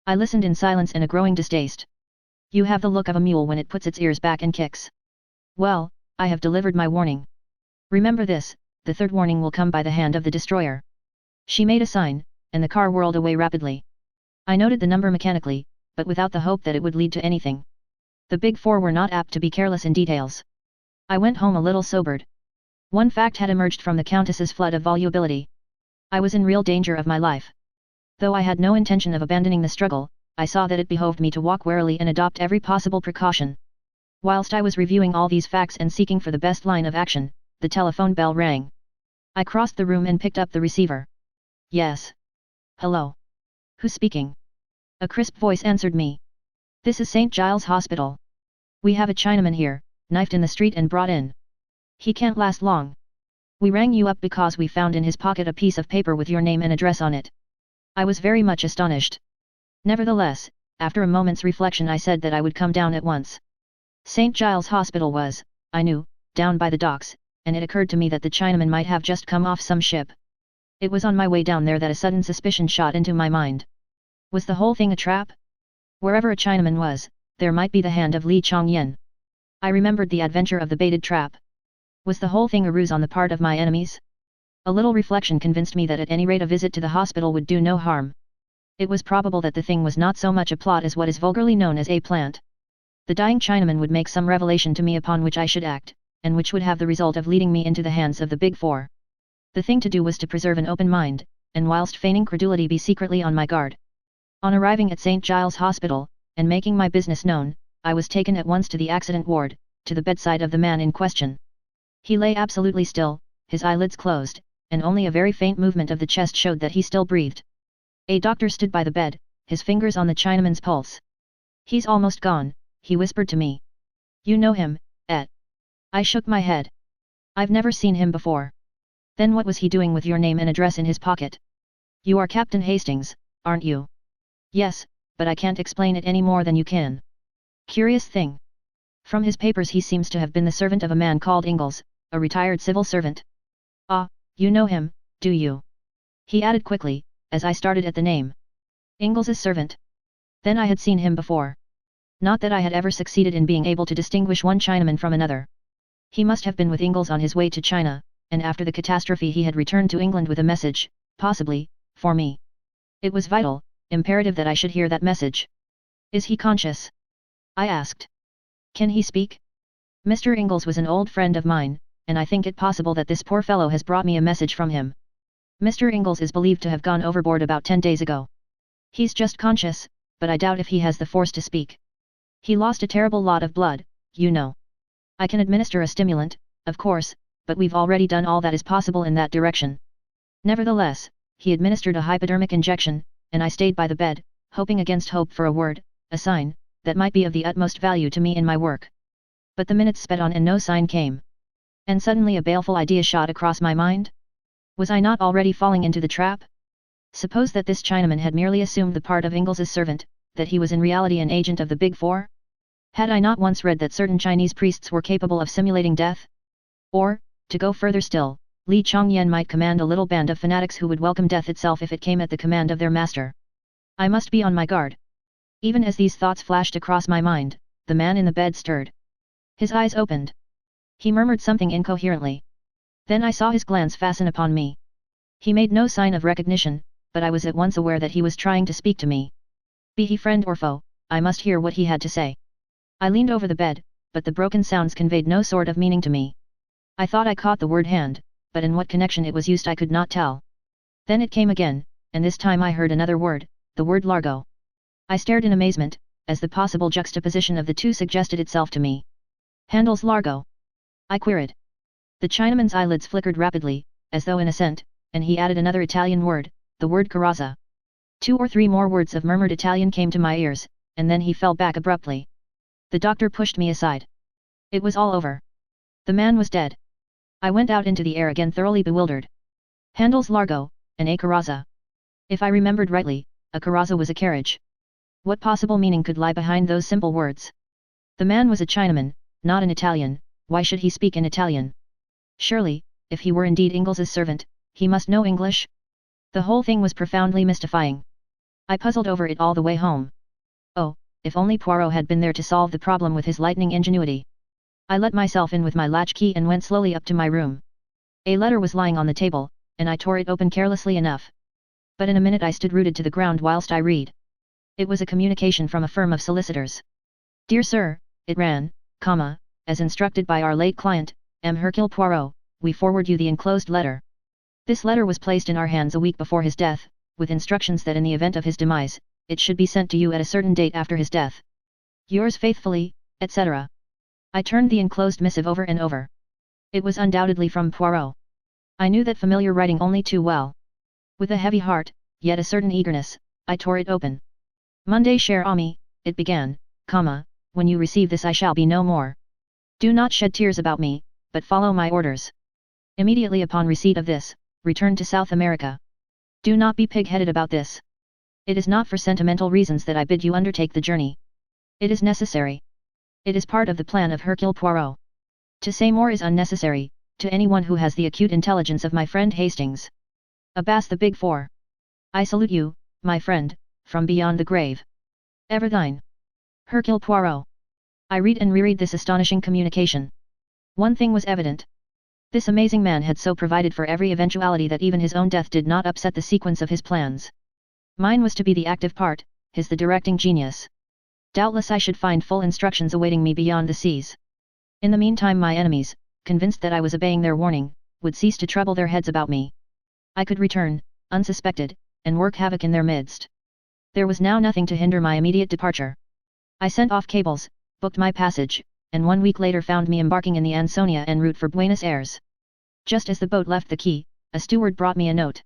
A: I listened in silence and a growing distaste. You have the look of a mule when it puts its ears back and kicks. Well, I have delivered my warning. Remember this, the third warning will come by the hand of the destroyer. She made a sign, and the car whirled away rapidly. I noted the number mechanically, but without the hope that it would lead to anything. The Big Four were not apt to be careless in details. I went home a little sobered. One fact had emerged from the Countess's flood of volubility. I was in real danger of my life. Though I had no intention of abandoning the struggle, I saw that it behoved me to walk warily and adopt every possible precaution. Whilst I was reviewing all these facts and seeking for the best line of action, the telephone bell rang. I crossed the room and picked up the receiver. Yes. Hello. Who's speaking? A crisp voice answered me. This is St. Giles Hospital. We have a Chinaman here, knifed in the street and brought in. He can't last long. We rang you up because we found in his pocket a piece of paper with your name and address on it. I was very much astonished. Nevertheless, after a moment's reflection I said that I would come down at once. St. Giles Hospital was, I knew, down by the docks, and it occurred to me that the Chinaman might have just come off some ship. It was on my way down there that a sudden suspicion shot into my mind. Was the whole thing a trap? Wherever a Chinaman was, there might be the hand of Li Chongyan. I remembered the adventure of the baited trap. Was the whole thing a ruse on the part of my enemies? A little reflection convinced me that at any rate a visit to the hospital would do no harm. It was probable that the thing was not so much a plot as what is vulgarly known as a plant. The dying Chinaman would make some revelation to me upon which I should act, and which would have the result of leading me into the hands of the Big Four. The thing to do was to preserve an open mind, and whilst feigning credulity be secretly on my guard. On arriving at St. Giles Hospital, and making my business known, I was taken at once to the accident ward, to the bedside of the man in question. He lay absolutely still, his eyelids closed, and only a very faint movement of the chest showed that he still breathed. A doctor stood by the bed, his fingers on the Chinaman's pulse. He's almost gone, he whispered to me. You know him, Et? I shook my head. I've never seen him before. Then what was he doing with your name and address in his pocket? You are Captain Hastings, aren't you? Yes, but I can't explain it any more than you can. Curious thing. From his papers he seems to have been the servant of a man called Ingalls, a retired civil servant. Ah, you know him, do you? He added quickly, as I started at the name. Ingalls' servant. Then I had seen him before. Not that I had ever succeeded in being able to distinguish one Chinaman from another. He must have been with Ingalls on his way to China, and after the catastrophe he had returned to England with a message, possibly, for me. It was vital, imperative that I should hear that message. Is he conscious? I asked. Can he speak? Mr. Ingalls was an old friend of mine, and I think it possible that this poor fellow has brought me a message from him. Mr. Ingalls is believed to have gone overboard about 10 days ago. He's just conscious, but I doubt if he has the force to speak. He lost a terrible lot of blood, you know. I can administer a stimulant, of course, but we've already done all that is possible in that direction. Nevertheless, he administered a hypodermic injection, and I stayed by the bed, hoping against hope for a word, a sign, that might be of the utmost value to me in my work. But the minutes sped on and no sign came. And suddenly a baleful idea shot across my mind. Was I not already falling into the trap? Suppose that this Chinaman had merely assumed the part of Ingalls' servant, that he was in reality an agent of the Big Four? Had I not once read that certain Chinese priests were capable of simulating death? Or, to go further still, Li Chongyan might command a little band of fanatics who would welcome death itself if it came at the command of their master. I must be on my guard. Even as these thoughts flashed across my mind, the man in the bed stirred. His eyes opened. He murmured something incoherently. Then I saw his glance fasten upon me. He made no sign of recognition, but I was at once aware that he was trying to speak to me. Be he friend or foe, I must hear what he had to say. I leaned over the bed, but the broken sounds conveyed no sort of meaning to me. I thought I caught the word hand, but in what connection it was used I could not tell. Then it came again, and this time I heard another word, the word Largo. I stared in amazement, as the possible juxtaposition of the two suggested itself to me. Handles Largo? I queried. The Chinaman's eyelids flickered rapidly, as though in assent, and he added another Italian word, the word Corazza. 2 or 3 more words of murmured Italian came to my ears, and then he fell back abruptly. The doctor pushed me aside. It was all over. The man was dead. I went out into the air again thoroughly bewildered. Handles Largo, and a Corazza. If I remembered rightly, a Corazza was a carriage. What possible meaning could lie behind those simple words? The man was a Chinaman, not an Italian, why should he speak in Italian? Surely, if he were indeed Ingles's servant, he must know English? The whole thing was profoundly mystifying. I puzzled over it all the way home. Oh, if only Poirot had been there to solve the problem with his lightning ingenuity. I let myself in with my latchkey and went slowly up to my room. A letter was lying on the table, and I tore it open carelessly enough. But in a minute I stood rooted to the ground whilst I read. It was a communication from a firm of solicitors. Dear Sir, it ran, as instructed by our late client, M. Hercule Poirot, we forward you the enclosed letter. This letter was placed in our hands a week before his death, with instructions that in the event of his demise, it should be sent to you at a certain date after his death. Yours faithfully, etc. I turned the enclosed missive over and over. It was undoubtedly from Poirot. I knew that familiar writing only too well. With a heavy heart, yet a certain eagerness, I tore it open. Monday cher ami, it began, when you receive this I shall be no more. Do not shed tears about me, but follow my orders. Immediately upon receipt of this, return to South America. Do not be pig-headed about this. It is not for sentimental reasons that I bid you undertake the journey. It is necessary. It is part of the plan of Hercule Poirot. To say more is unnecessary, to anyone who has the acute intelligence of my friend Hastings. Abbas the Big Four. I salute you, my friend, from beyond the grave. Ever thine. Hercule Poirot. I read and reread this astonishing communication. One thing was evident. This amazing man had so provided for every eventuality that even his own death did not upset the sequence of his plans. Mine was to be the active part, his the directing genius. Doubtless I should find full instructions awaiting me beyond the seas. In the meantime my enemies, convinced that I was obeying their warning, would cease to trouble their heads about me. I could return, unsuspected, and work havoc in their midst. There was now nothing to hinder my immediate departure. I sent off cables, booked my passage, and 1 week later found me embarking in the Ansonia en route for Buenos Aires. Just as the boat left the quay, a steward brought me a note.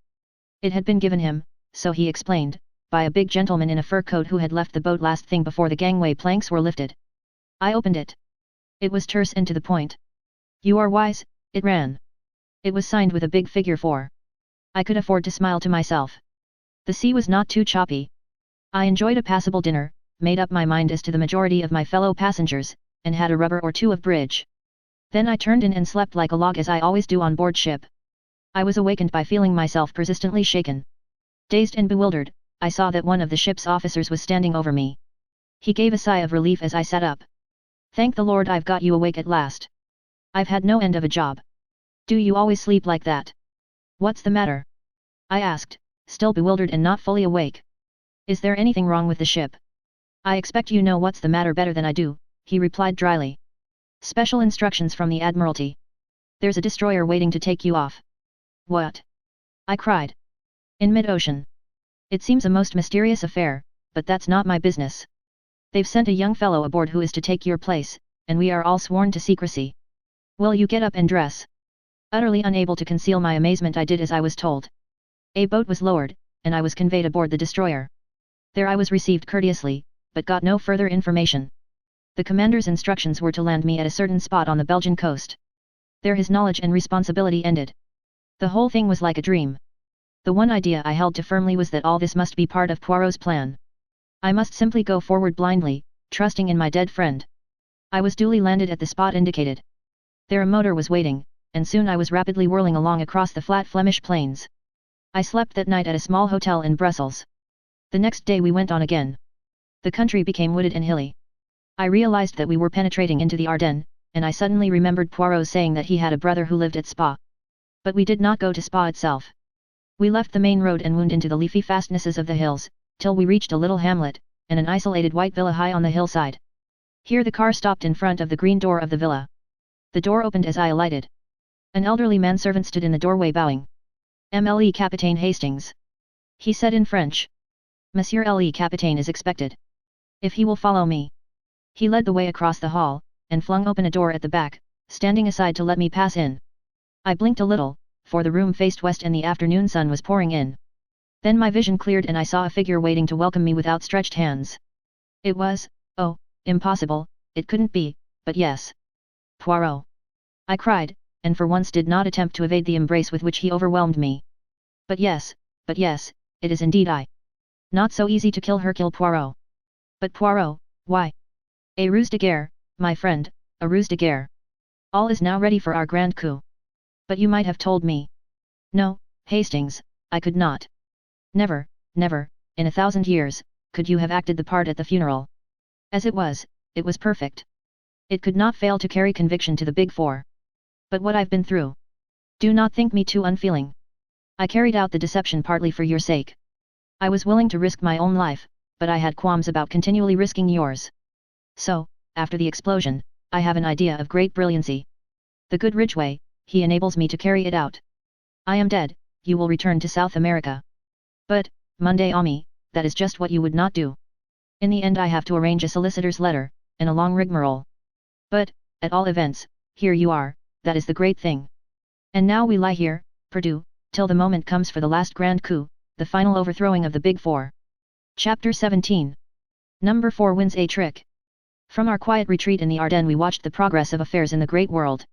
A: It had been given him, so he explained, by a big gentleman in a fur coat who had left the boat last thing before the gangway planks were lifted. I opened it. It was terse and to the point. You are wise, it ran. It was signed with a big figure 4. I could afford to smile to myself. The sea was not too choppy. I enjoyed a passable dinner, made up my mind as to the majority of my fellow passengers, and had a rubber or two of bridge. Then I turned in and slept like a log as I always do on board ship. I was awakened by feeling myself persistently shaken. Dazed and bewildered, I saw that one of the ship's officers was standing over me. He gave a sigh of relief as I sat up. Thank the Lord I've got you awake at last. I've had no end of a job. Do you always sleep like that? What's the matter? I asked, still bewildered and not fully awake. Is there anything wrong with the ship? I expect you know what's the matter better than I do, he replied dryly. Special instructions from the Admiralty. There's a destroyer waiting to take you off. What? I cried. In mid-ocean. It seems a most mysterious affair, but that's not my business. They've sent a young fellow aboard who is to take your place, and we are all sworn to secrecy. Will you get up and dress? Utterly unable to conceal my amazement I did as I was told. A boat was lowered, and I was conveyed aboard the destroyer. There I was received courteously, but got no further information. The commander's instructions were to land me at a certain spot on the Belgian coast. There his knowledge and responsibility ended. The whole thing was like a dream. The one idea I held to firmly was that all this must be part of Poirot's plan. I must simply go forward blindly, trusting in my dead friend. I was duly landed at the spot indicated. There a motor was waiting, and soon I was rapidly whirling along across the flat Flemish plains. I slept that night at a small hotel in Brussels. The next day we went on again. The country became wooded and hilly. I realized that we were penetrating into the Ardennes, and I suddenly remembered Poirot saying that he had a brother who lived at Spa. But we did not go to Spa itself. We left the main road and wound into the leafy fastnesses of the hills, till we reached a little hamlet, and an isolated white villa high on the hillside. Here the car stopped in front of the green door of the villa. The door opened as I alighted. An elderly manservant stood in the doorway bowing. "Mle Capitaine Hastings," he said in French. "Monsieur Le Capitaine is expected. If he will follow me." He led the way across the hall, and flung open a door at the back, standing aside to let me pass in. I blinked a little, for the room faced west and the afternoon sun was pouring in. Then my vision cleared and I saw a figure waiting to welcome me with outstretched hands. It was, oh, impossible, it couldn't be, but yes. Poirot! I cried, and for once did not attempt to evade the embrace with which he overwhelmed me. But yes, it is indeed I. Not so easy to kill Hercule Poirot. But Poirot, why? A ruse de guerre, my friend, a ruse de guerre. All is now ready for our grand coup. But you might have told me. No, Hastings, I could not. Never, never, in 1,000 years, could you have acted the part at the funeral. As it was perfect. It could not fail to carry conviction to the Big Four. But what I've been through. Do not think me too unfeeling. I carried out the deception partly for your sake. I was willing to risk my own life, but I had qualms about continually risking yours. So, after the explosion, I have an idea of great brilliancy. The good Ridgway, he enables me to carry it out. I am dead, you will return to South America. But, Monday Ami, that is just what you would not do. In the end I have to arrange a solicitor's letter, and a long rigmarole. But, at all events, here you are, that is the great thing. And now we lie here, Perdue, till the moment comes for the last grand coup, the final overthrowing of the Big Four. Chapter 17. Number 4 wins a trick. From our quiet retreat in the Ardennes we watched the progress of affairs in the great world.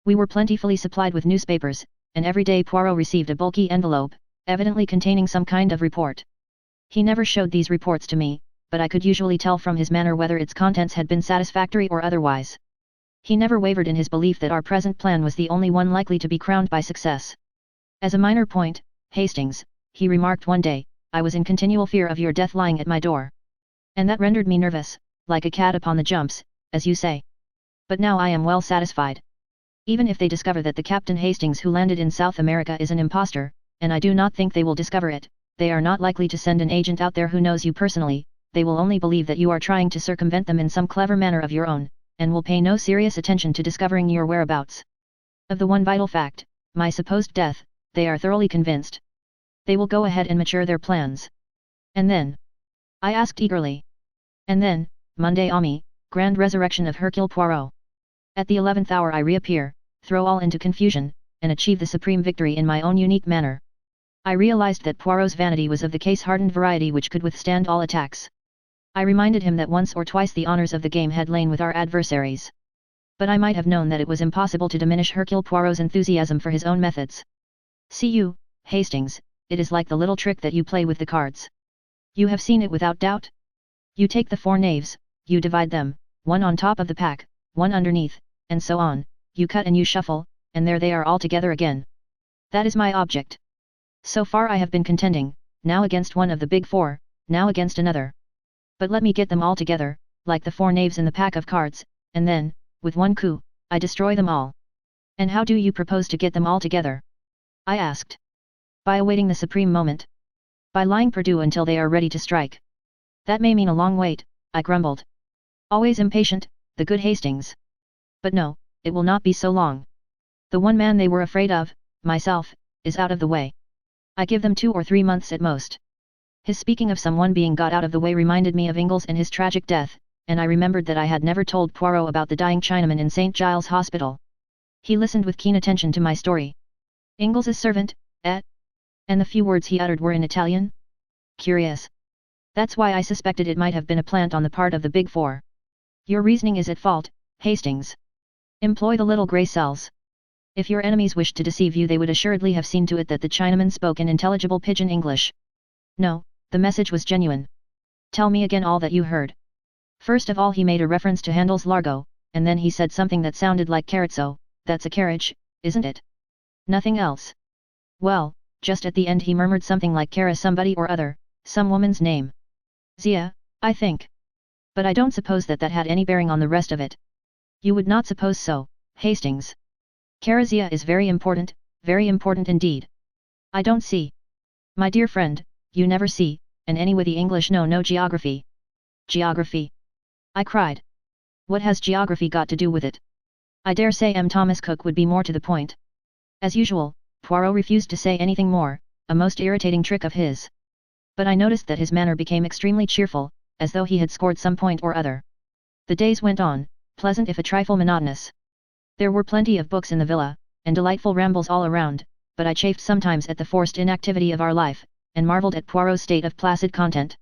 A: We were plentifully supplied with newspapers, and every day Poirot received a bulky envelope, evidently containing some kind of report. He never showed these reports to me, but I could usually tell from his manner whether its contents had been satisfactory or otherwise. He never wavered in his belief that our present plan was the only one likely to be crowned by success. As a minor point, Hastings, he remarked one day, I was in continual fear of your death lying at my door. And that rendered me nervous, like a cat upon the jumps, as you say. But now I am well satisfied. Even if they discover that the Captain Hastings who landed in South America is an impostor, and I do not think they will discover it, they are not likely to send an agent out there who knows you personally, they will only believe that you are trying to circumvent them in some clever manner of your own, and will pay no serious attention to discovering your whereabouts. Of the one vital fact, my supposed death, they are thoroughly convinced. They will go ahead and mature their plans. And then? I asked eagerly. And then, Monday Ami, grand resurrection of Hercule Poirot. At the 11th hour I reappear, throw all into confusion, and achieve the supreme victory in my own unique manner. I realized that Poirot's vanity was of the case-hardened variety which could withstand all attacks. I reminded him that once or twice the honors of the game had lain with our adversaries. But I might have known that it was impossible to diminish Hercule Poirot's enthusiasm for his own methods. See you, Hastings, it is like the little trick that you play with the cards. You have seen it without doubt? You take the 4 knaves, you divide them, one on top of the pack, one underneath, and so on, you cut and you shuffle, and there they are all together again. That is my object. So far I have been contending, now against one of the Big Four, now against another. But let me get them all together, like the 4 knaves in the pack of cards, and then, with one coup, I destroy them all. And how do you propose to get them all together? I asked. By awaiting the supreme moment. By lying perdue until they are ready to strike. That may mean a long wait, I grumbled. Always impatient, the good Hastings. But no, it will not be so long. The one man they were afraid of, myself, is out of the way. I give them 2 or 3 months at most. His speaking of someone being got out of the way reminded me of Ingalls and his tragic death, and I remembered that I had never told Poirot about the dying Chinaman in St. Giles Hospital. He listened with keen attention to my story. Ingalls' servant, eh? And the few words he uttered were in Italian? Curious. That's why I suspected it might have been a plant on the part of the Big Four. Your reasoning is at fault, Hastings. Employ the little grey cells. If your enemies wished to deceive you they would assuredly have seen to it that the Chinaman spoke in intelligible pidgin English. No, the message was genuine. Tell me again all that you heard. First of all he made a reference to Handel's Largo, and then he said something that sounded like carrozzo, that's a carriage, isn't it? Nothing else. Well, just at the end he murmured something like Cara somebody or other, some woman's name. Zia, I think. But I don't suppose that had any bearing on the rest of it. You would not suppose so, Hastings. Cara Zia is very important indeed. I don't see. My dear friend, you never see, and anyway the English know no geography. Geography? I cried. What has geography got to do with it? I dare say M. Thomas Cook would be more to the point. As usual, Poirot refused to say anything more, a most irritating trick of his. But I noticed that his manner became extremely cheerful, as though he had scored some point or other. The days went on, pleasant if a trifle monotonous. There were plenty of books in the villa, and delightful rambles all around, but I chafed sometimes at the forced inactivity of our life, and marvelled at Poirot's state of placid content.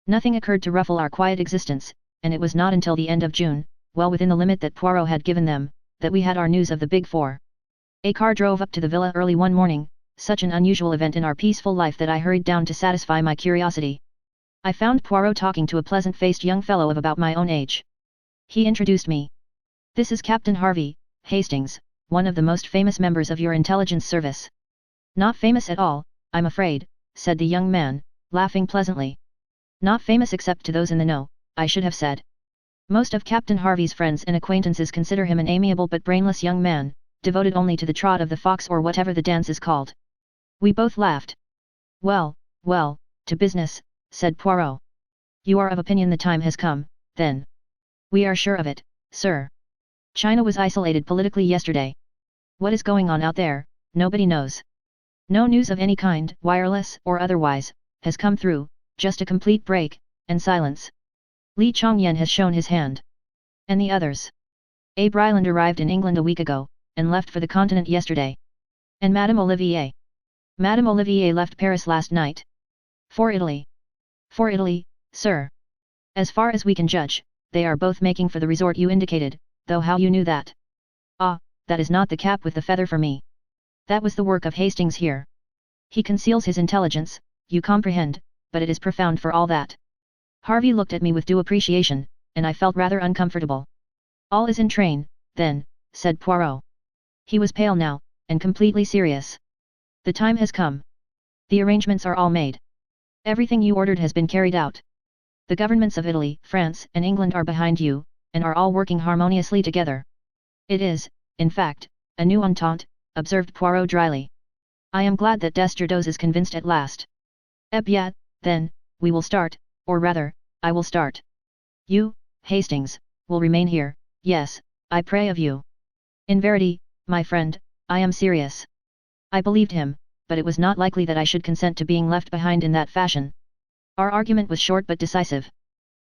A: Nothing occurred to ruffle our quiet existence, and it was not until the end of June, well within the limit that Poirot had given them, that we had our news of the Big Four. A car drove up to the villa early one morning, such an unusual event in our peaceful life that I hurried down to satisfy my curiosity. I found Poirot talking to a pleasant-faced young fellow of about my own age. He introduced me. This is Captain Harvey, Hastings, one of the most famous members of your intelligence service. Not famous at all, I'm afraid, said the young man, laughing pleasantly. Not famous except to those in the know, I should have said. Most of Captain Harvey's friends and acquaintances consider him an amiable but brainless young man, devoted only to the trot of the fox or whatever the dance is called. We both laughed. Well, well, to business, said Poirot. You are of opinion the time has come, then. We are sure of it, sir. China was isolated politically yesterday. What is going on out there, nobody knows. No news of any kind, wireless or otherwise, has come through, just a complete break, and silence. Li Chongyan has shown his hand. And the others. Abe Ryland arrived in England a week ago, and left for the continent yesterday. And Madame Olivier? Madame Olivier left Paris last night. For Italy. For Italy, sir. As far as we can judge, they are both making for the resort you indicated, though how you knew that? Ah, that is not the cap with the feather for me. That was the work of Hastings here. He conceals his intelligence, you comprehend, but it is profound for all that. Harvey looked at me with due appreciation, and I felt rather uncomfortable. All is in train, then, said Poirot. He was pale now, and completely serious. The time has come. The arrangements are all made. Everything you ordered has been carried out. The governments of Italy, France, and England are behind you, and are all working harmoniously together. It is, in fact, a new entente, observed Poirot dryly. I am glad that Desjardins is convinced at last. Eh bien, then, we will start, or rather, I will start. You, Hastings, will remain here, yes, I pray of you. In verity, my friend, I am serious. I believed him, but it was not likely that I should consent to being left behind in that fashion. Our argument was short but decisive.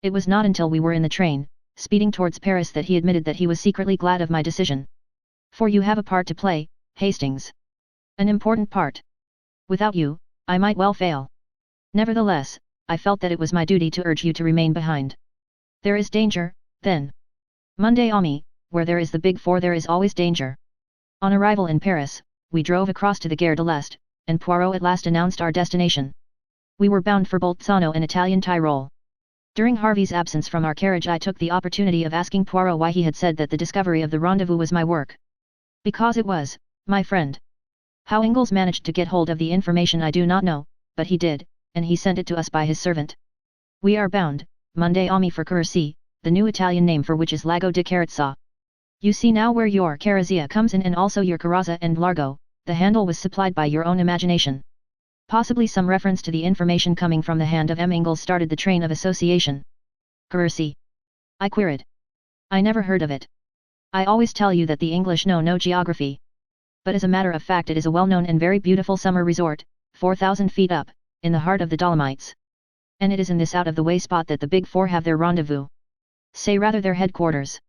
A: It was not until we were in the train, speeding towards Paris, that he admitted that he was secretly glad of my decision. For you have a part to play, Hastings. An important part. Without you, I might well fail. Nevertheless, I felt that it was my duty to urge you to remain behind. There is danger, then. Monday Ami, where there is the Big Four there is always danger. On arrival in Paris, we drove across to the Gare de l'Est, and Poirot at last announced our destination. We were bound for Bolzano in Italian Tyrol. During Harvey's absence from our carriage, I took the opportunity of asking Poirot why he had said that the discovery of the rendezvous was my work. Because it was, my friend. How Ingalls managed to get hold of the information I do not know, but he did, and he sent it to us by his servant. We are bound, Monday Ami, for Curacao, the new Italian name for which is Lago di Carezza. You see now where your Carezia comes in, and also your Carrazza and Largo. The handle was supplied by your own imagination. Possibly some reference to the information coming from the hand of M. Ingalls started the train of association. Curacao? I queried. I never heard of it. I always tell you that the English know no geography. But as a matter of fact, it is a well-known and very beautiful summer resort, 4,000 feet up, in the heart of the Dolomites. And it is in this out-of-the-way spot that the Big Four have their rendezvous. Say rather their headquarters.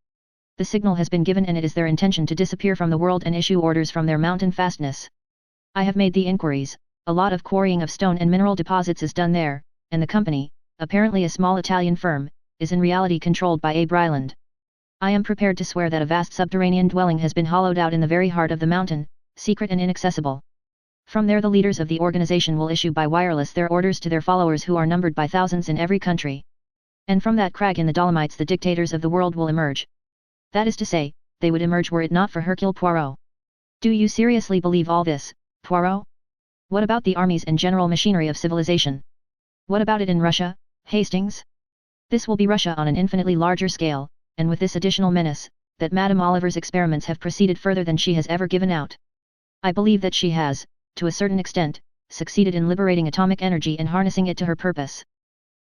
A: The signal has been given, and it is their intention to disappear from the world and issue orders from their mountain fastness. I have made the inquiries, a lot of quarrying of stone and mineral deposits is done there, and the company, apparently a small Italian firm, is in reality controlled by Abe Ryland. I am prepared to swear that a vast subterranean dwelling has been hollowed out in the very heart of the mountain, secret and inaccessible. From there the leaders of the organization will issue by wireless their orders to their followers, who are numbered by thousands in every country. And from that crag in the Dolomites the dictators of the world will emerge. That is to say, they would emerge were it not for Hercule Poirot. Do you seriously believe all this, Poirot? What about the armies and general machinery of civilization? What about it in Russia, Hastings? This will be Russia on an infinitely larger scale, and with this additional menace, that Madame Oliver's experiments have proceeded further than she has ever given out. I believe that she has, to a certain extent, succeeded in liberating atomic energy and harnessing it to her purpose.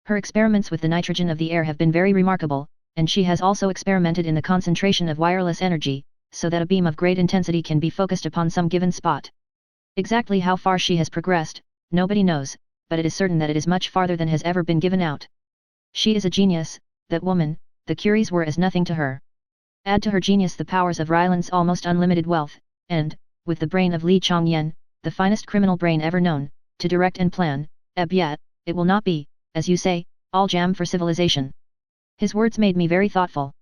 A: Her experiments with the nitrogen of the air have been very remarkable, and she has also experimented in the concentration of wireless energy, so that a beam of great intensity can be focused upon some given spot. Exactly how far she has progressed, nobody knows, but it is certain that it is much farther than has ever been given out. She is a genius, that woman. The Curies were as nothing to her. Add to her genius the powers of Ryland's almost unlimited wealth, and, with the brain of Li Chongyan, the finest criminal brain ever known, to direct and plan, eh bien, it will not be, as you say, all jam for civilization. His words made me very thoughtful.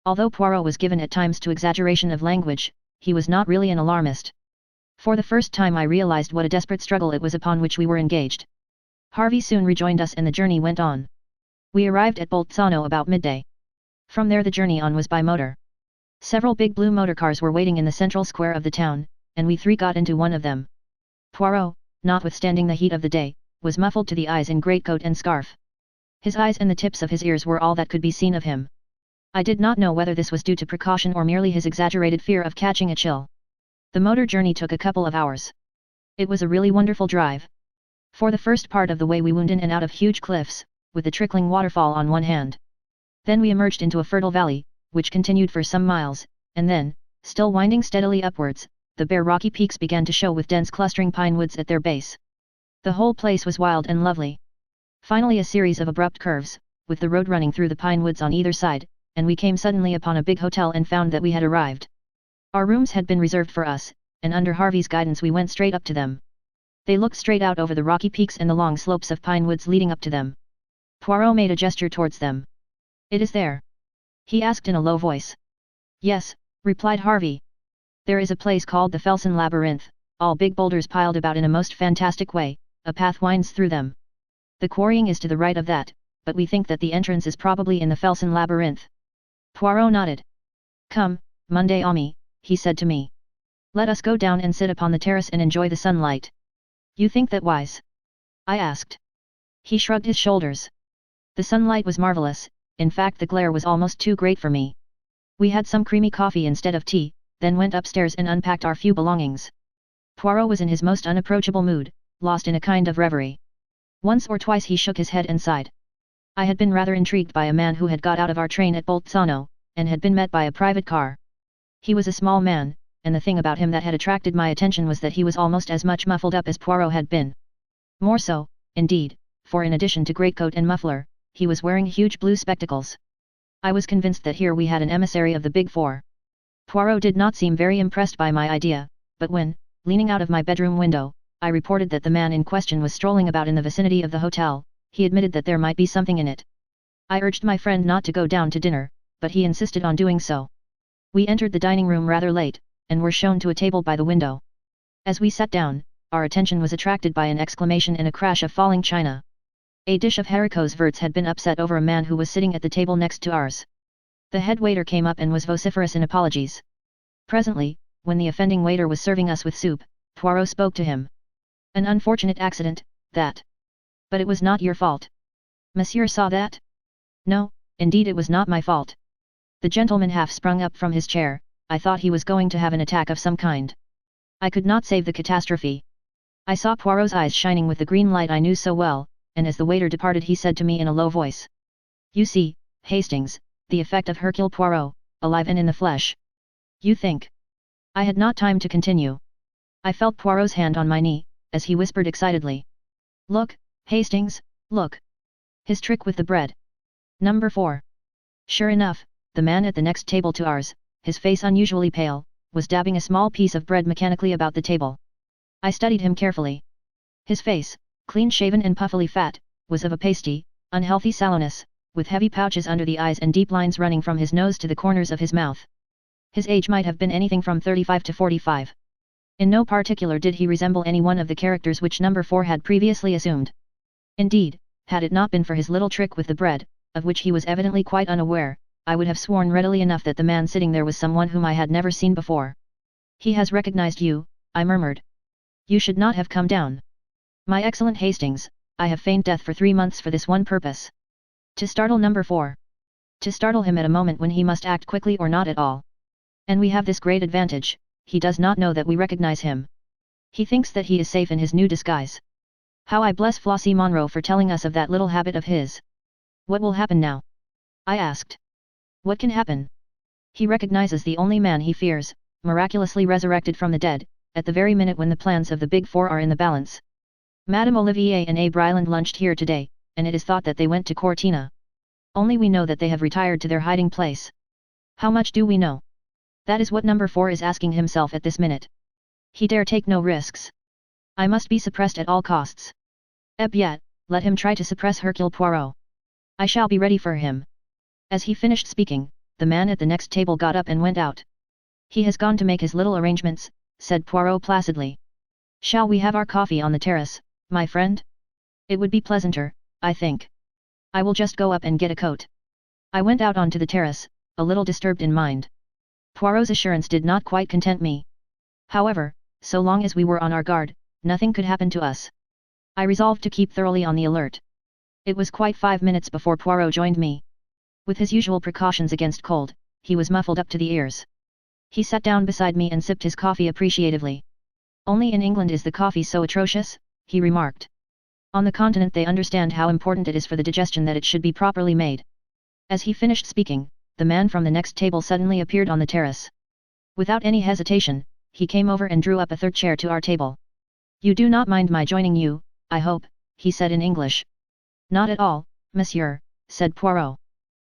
A: Although Poirot was given at times to exaggeration of language, he was not really an alarmist. For the first time I realized what a desperate struggle it was upon which we were engaged. Harvey soon rejoined us and the journey went on. We arrived at Bolzano about midday. From there the journey on was by motor. Several big blue motorcars were waiting in the central square of the town, and we three got into one of them. Poirot, notwithstanding the heat of the day, was muffled to the eyes in greatcoat and scarf. His eyes and the tips of his ears were all that could be seen of him. I did not know whether this was due to precaution or merely his exaggerated fear of catching a chill. The motor journey took a couple of hours. It was a really wonderful drive. For the first part of the way we wound in and out of huge cliffs, with the trickling waterfall on one hand. Then we emerged into a fertile valley, which continued for some miles, and then, still winding steadily upwards, the bare rocky peaks began to show with dense clustering pine woods at their base. The whole place was wild and lovely. Finally a series of abrupt curves, with the road running through the pine woods on either side, and we came suddenly upon a big hotel and found that we had arrived. Our rooms had been reserved for us, and under Harvey's guidance we went straight up to them. They looked straight out over the rocky peaks and the long slopes of pine woods leading up to them. Poirot made a gesture towards them. "It is there?" he asked in a low voice. "Yes," replied Harvey. "There is a place called the Felsen Labyrinth, all big boulders piled about in a most fantastic way, a path winds through them. The quarrying is to the right of that, but we think that the entrance is probably in the Felsen Labyrinth." Poirot nodded. "Come, Monday Ami," he said to me. "Let us go down and sit upon the terrace and enjoy the sunlight." "You think that wise?" I asked. He shrugged his shoulders. The sunlight was marvelous, in fact the glare was almost too great for me. We had some creamy coffee instead of tea, then went upstairs and unpacked our few belongings. Poirot was in his most unapproachable mood, lost in a kind of reverie. Once or twice he shook his head and sighed. I had been rather intrigued by a man who had got out of our train at Bolzano, and had been met by a private car. He was a small man, and the thing about him that had attracted my attention was that he was almost as much muffled up as Poirot had been. More so, indeed, for in addition to greatcoat and muffler, he was wearing huge blue spectacles. I was convinced that here we had an emissary of the Big Four. Poirot did not seem very impressed by my idea, but when, leaning out of my bedroom window, I reported that the man in question was strolling about in the vicinity of the hotel, he admitted that there might be something in it. I urged my friend not to go down to dinner, but he insisted on doing so. We entered the dining room rather late, and were shown to a table by the window. As we sat down, our attention was attracted by an exclamation and a crash of falling china. A dish of haricots verts had been upset over a man who was sitting at the table next to ours. The head waiter came up and was vociferous in apologies. Presently, when the offending waiter was serving us with soup, Poirot spoke to him. "An unfortunate accident, that. But it was not your fault. Monsieur saw that?" "No, indeed it was not my fault." The gentleman half sprung up from his chair. I thought he was going to have an attack of some kind. I could not save the catastrophe. I saw Poirot's eyes shining with the green light I knew so well, and as the waiter departed he said to me in a low voice. "You see, Hastings, the effect of Hercule Poirot, alive and in the flesh." "You think?" I had not time to continue. I felt Poirot's hand on my knee, as he whispered excitedly. "Look, Hastings, look. His trick with the bread. Number 4. Sure enough, the man at the next table to ours, his face unusually pale, was dabbing a small piece of bread mechanically about the table. I studied him carefully. His face, clean-shaven and puffily fat, was of a pasty, unhealthy sallowness, with heavy pouches under the eyes and deep lines running from his nose to the corners of his mouth. His age might have been anything from 35 to 45. In no particular did he resemble any one of the characters which number 4 had previously assumed. Indeed, had it not been for his little trick with the bread, of which he was evidently quite unaware, I would have sworn readily enough that the man sitting there was someone whom I had never seen before. "He has recognized you," I murmured. "You should not have come down. My excellent Hastings, I have feigned death for 3 months for this one purpose. To startle number 4. To startle him at a moment when he must act quickly or not at all. And we have this great advantage, he does not know that we recognize him. He thinks that he is safe in his new disguise. How I bless Flossie Monroe for telling us of that little habit of his." "What will happen now?" I asked. "What can happen? He recognizes the only man he fears, miraculously resurrected from the dead, at the very minute when the plans of the Big Four are in the balance. Madame Olivier and Abe Ryland lunched here today, and it is thought that they went to Cortina. Only we know that they have retired to their hiding place. How much do we know? That is what number 4 is asking himself at this minute. He dare take no risks. I must be suppressed at all costs. Yet, let him try to suppress Hercule Poirot. I shall be ready for him." As he finished speaking, the man at the next table got up and went out. "He has gone to make his little arrangements," said Poirot placidly. "Shall we have our coffee on the terrace, my friend? It would be pleasanter, I think. I will just go up and get a coat." I went out onto the terrace, a little disturbed in mind. Poirot's assurance did not quite content me. However, so long as we were on our guard, nothing could happen to us. I resolved to keep thoroughly on the alert. It was quite 5 minutes before Poirot joined me. With his usual precautions against cold, he was muffled up to the ears. He sat down beside me and sipped his coffee appreciatively. "Only in England is the coffee so atrocious," he remarked. "On the continent they understand how important it is for the digestion that it should be properly made." As he finished speaking, the man from the next table suddenly appeared on the terrace. Without any hesitation, he came over and drew up a third chair to our table. "You do not mind my joining you, I hope," he said in English. "Not at all, monsieur," said Poirot.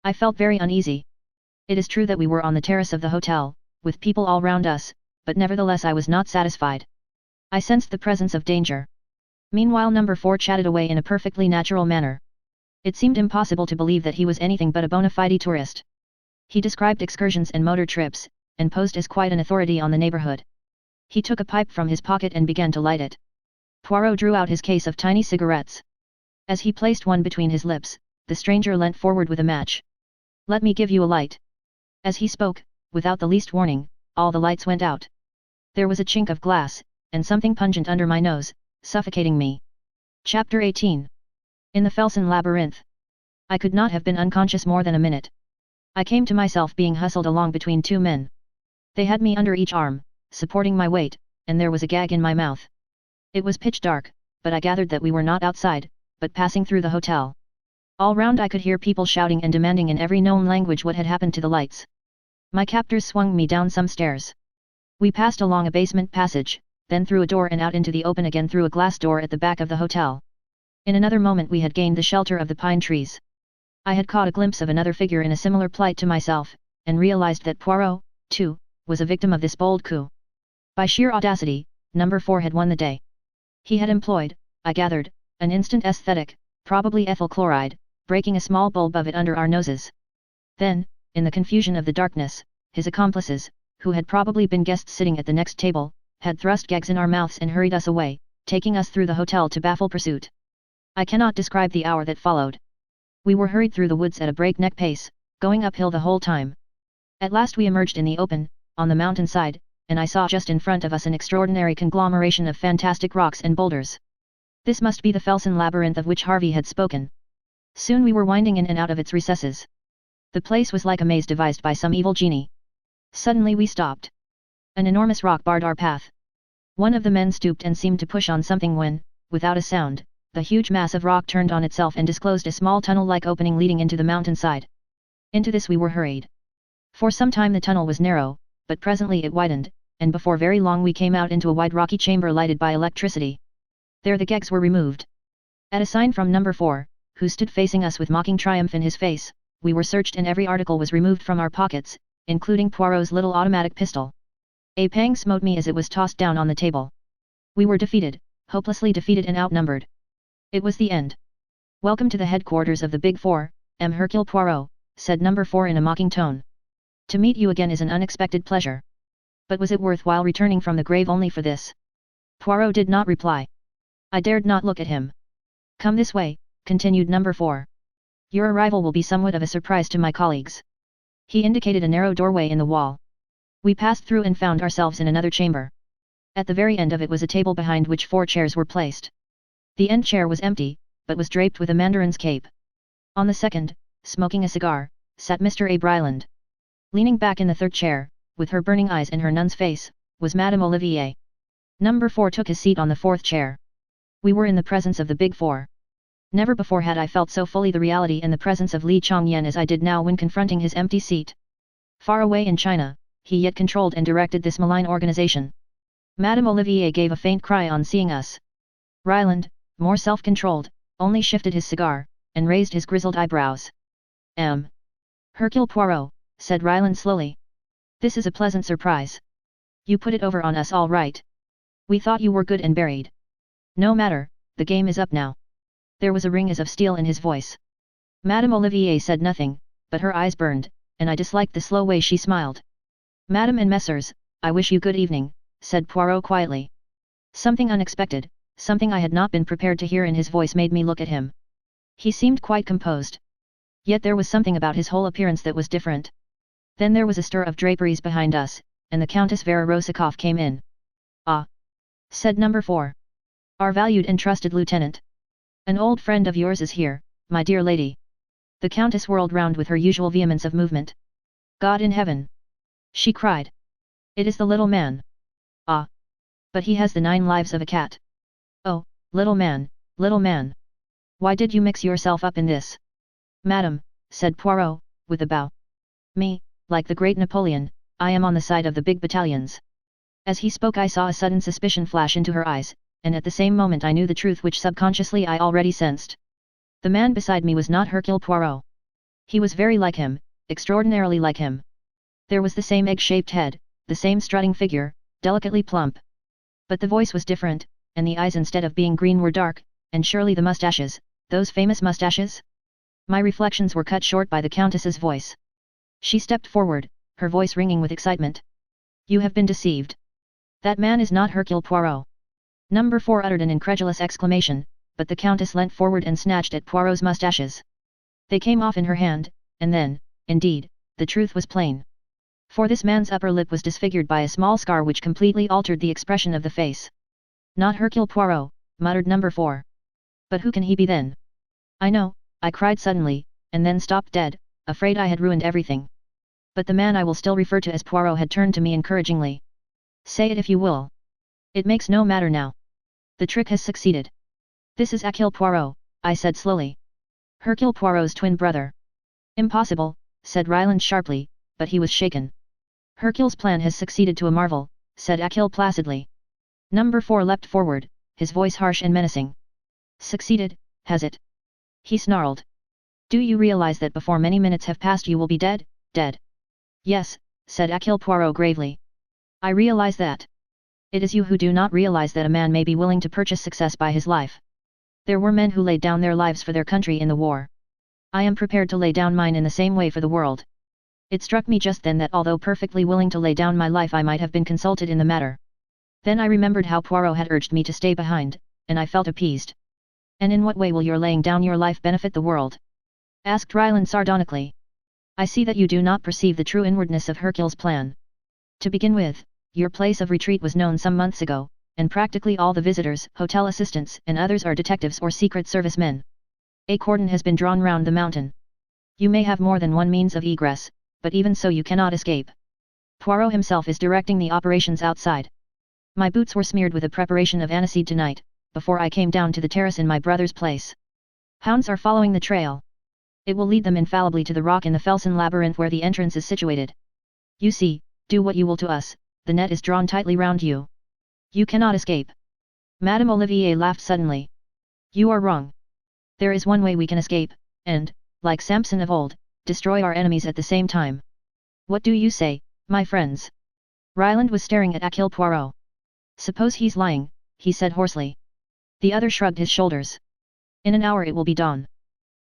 A: I felt very uneasy. It is true that we were on the terrace of the hotel, with people all round us, but nevertheless I was not satisfied. I sensed the presence of danger. Meanwhile number 4 chatted away in a perfectly natural manner. It seemed impossible to believe that he was anything but a bona fide tourist. He described excursions and motor trips, and posed as quite an authority on the neighborhood. He took a pipe from his pocket and began to light it. Poirot drew out his case of tiny cigarettes. As he placed one between his lips, the stranger leant forward with a match. "Let me give you a light." As he spoke, without the least warning, all the lights went out. There was a chink of glass, and something pungent under my nose, suffocating me. Chapter 18. In the Felsen Labyrinth. I could not have been unconscious more than a minute. I came to myself being hustled along between 2 men. They had me under each arm, supporting my weight, and there was a gag in my mouth. It was pitch dark, but I gathered that we were not outside, but passing through the hotel. All round I could hear people shouting and demanding in every known language what had happened to the lights. My captors swung me down some stairs. We passed along a basement passage, then through a door and out into the open again through a glass door at the back of the hotel. In another moment we had gained the shelter of the pine trees. I had caught a glimpse of another figure in a similar plight to myself, and realized that Poirot, too, was a victim of this bold coup. By sheer audacity, number 4 had won the day. He had employed, I gathered, an instant aesthetic, probably ethyl chloride, breaking a small bulb of it under our noses. Then, in the confusion of the darkness, his accomplices, who had probably been guests sitting at the next table, had thrust gags in our mouths and hurried us away, taking us through the hotel to baffle pursuit. I cannot describe the hour that followed. We were hurried through the woods at a breakneck pace, going uphill the whole time. At last we emerged in the open, on the mountainside, and I saw just in front of us an extraordinary conglomeration of fantastic rocks and boulders. This must be the Felsen Labyrinth of which Harvey had spoken. Soon we were winding in and out of its recesses. The place was like a maze devised by some evil genie. Suddenly we stopped. An enormous rock barred our path. One of the men stooped and seemed to push on something when, without a sound, the huge mass of rock turned on itself and disclosed a small tunnel-like opening leading into the mountainside. Into this we were hurried. For some time the tunnel was narrow, but presently it widened, and before very long we came out into a wide rocky chamber lighted by electricity. There the gags were removed. At a sign from number 4, who stood facing us with mocking triumph in his face, we were searched and every article was removed from our pockets, including Poirot's little automatic pistol. A pang smote me as it was tossed down on the table. We were defeated, hopelessly defeated and outnumbered. It was the end. "Welcome to the headquarters of the Big Four, M. Hercule Poirot," said number 4 in a mocking tone. "To meet you again is an unexpected pleasure. But was it worthwhile returning from the grave only for this?" Poirot did not reply. I dared not look at him. "Come this way," continued number 4. "Your arrival will be somewhat of a surprise to my colleagues." He indicated a narrow doorway in the wall. We passed through and found ourselves in another chamber. At the very end of it was a table behind which 4 chairs were placed. The end chair was empty, but was draped with a mandarin's cape. On the second, smoking a cigar, sat Mr. Abe Ryland. Leaning back in the third chair, with her burning eyes and her nun's face, was Madame Olivier. Number 4 took his seat on the 4th chair. We were in the presence of the Big Four. Never before had I felt so fully the reality and the presence of Li Chongyan as I did now when confronting his empty seat. Far away in China, he yet controlled and directed this malign organization. Madame Olivier gave a faint cry on seeing us. Ryland, more self-controlled, only shifted his cigar, and raised his grizzled eyebrows. Hercule Poirot, said Ryland slowly. "This is a pleasant surprise. You put it over on us all right. We thought you were good and buried. No matter, the game is up now." There was a ring as of steel in his voice. Madame Olivier said nothing, but her eyes burned, and I disliked the slow way she smiled. "Madame and Messrs, I wish you good evening," said Poirot quietly. Something unexpected, something I had not been prepared to hear in his voice made me look at him. He seemed quite composed. Yet there was something about his whole appearance that was different. Then there was a stir of draperies behind us, and the Countess Vera Rosakov came in. "Ah!" said number 4. "Our valued and trusted lieutenant. An old friend of yours is here, my dear lady." The Countess whirled round with her usual vehemence of movement. "God in heaven!" she cried. "It is the little man. Ah! But he has the 9 lives of a cat. Oh, little man, little man! Why did you mix yourself up in this?" "Madam," said Poirot, with a bow. "Me, like the great Napoleon, I am on the side of the big battalions." As he spoke I saw a sudden suspicion flash into her eyes, and at the same moment I knew the truth which subconsciously I already sensed. The man beside me was not Hercule Poirot. He was very like him, extraordinarily like him. There was the same egg-shaped head, the same strutting figure, delicately plump. But the voice was different, and the eyes instead of being green were dark, and surely the mustaches, those famous mustaches? My reflections were cut short by the Countess's voice. She stepped forward, her voice ringing with excitement. "You have been deceived. That man is not Hercule Poirot." Number 4 uttered an incredulous exclamation, but the Countess leant forward and snatched at Poirot's mustaches. They came off in her hand, and then, indeed, the truth was plain. For this man's upper lip was disfigured by a small scar which completely altered the expression of the face. "Not Hercule Poirot," muttered number 4. "But who can he be then?" "I know," I cried suddenly, and then stopped dead, afraid I had ruined everything. But the man I will still refer to as Poirot had turned to me encouragingly. "Say it if you will. It makes no matter now. The trick has succeeded." "This is Hercule Poirot," I said slowly. "Hercule Poirot's twin brother." "Impossible," said Ryland sharply, but he was shaken. "Hercule's plan has succeeded to a marvel," said Hercule placidly. Number 4 leapt forward, his voice harsh and menacing. "Succeeded, has it?" he snarled. "Do you realize that before many minutes have passed you will be dead, dead?" "Yes," said Hercule Poirot gravely. "I realize that. It is you who do not realize that a man may be willing to purchase success by his life. There were men who laid down their lives for their country in the war. I am prepared to lay down mine in the same way for the world." It struck me just then that although perfectly willing to lay down my life I might have been consulted in the matter. Then I remembered how Poirot had urged me to stay behind, and I felt appeased. "And in what way will your laying down your life benefit the world?" asked Ryland sardonically. "I see that you do not perceive the true inwardness of Hercule's plan. To begin with, your place of retreat was known some months ago, and practically all the visitors, hotel assistants and others are detectives or secret service men. A cordon has been drawn round the mountain. You may have more than one means of egress, but even so you cannot escape. Poirot himself is directing the operations outside. My boots were smeared with a preparation of aniseed tonight, before I came down to the terrace in my brother's place. Hounds are following the trail. It will lead them infallibly to the rock in the Felsen labyrinth where the entrance is situated. You see, do what you will to us, the net is drawn tightly round you. You cannot escape." Madame Olivier laughed suddenly. "You are wrong. There is one way we can escape, and, like Samson of old, destroy our enemies at the same time. What do you say, my friends?" Ryland was staring at Hercule Poirot. "Suppose he's lying," he said hoarsely. The other shrugged his shoulders. "In an hour it will be dawn.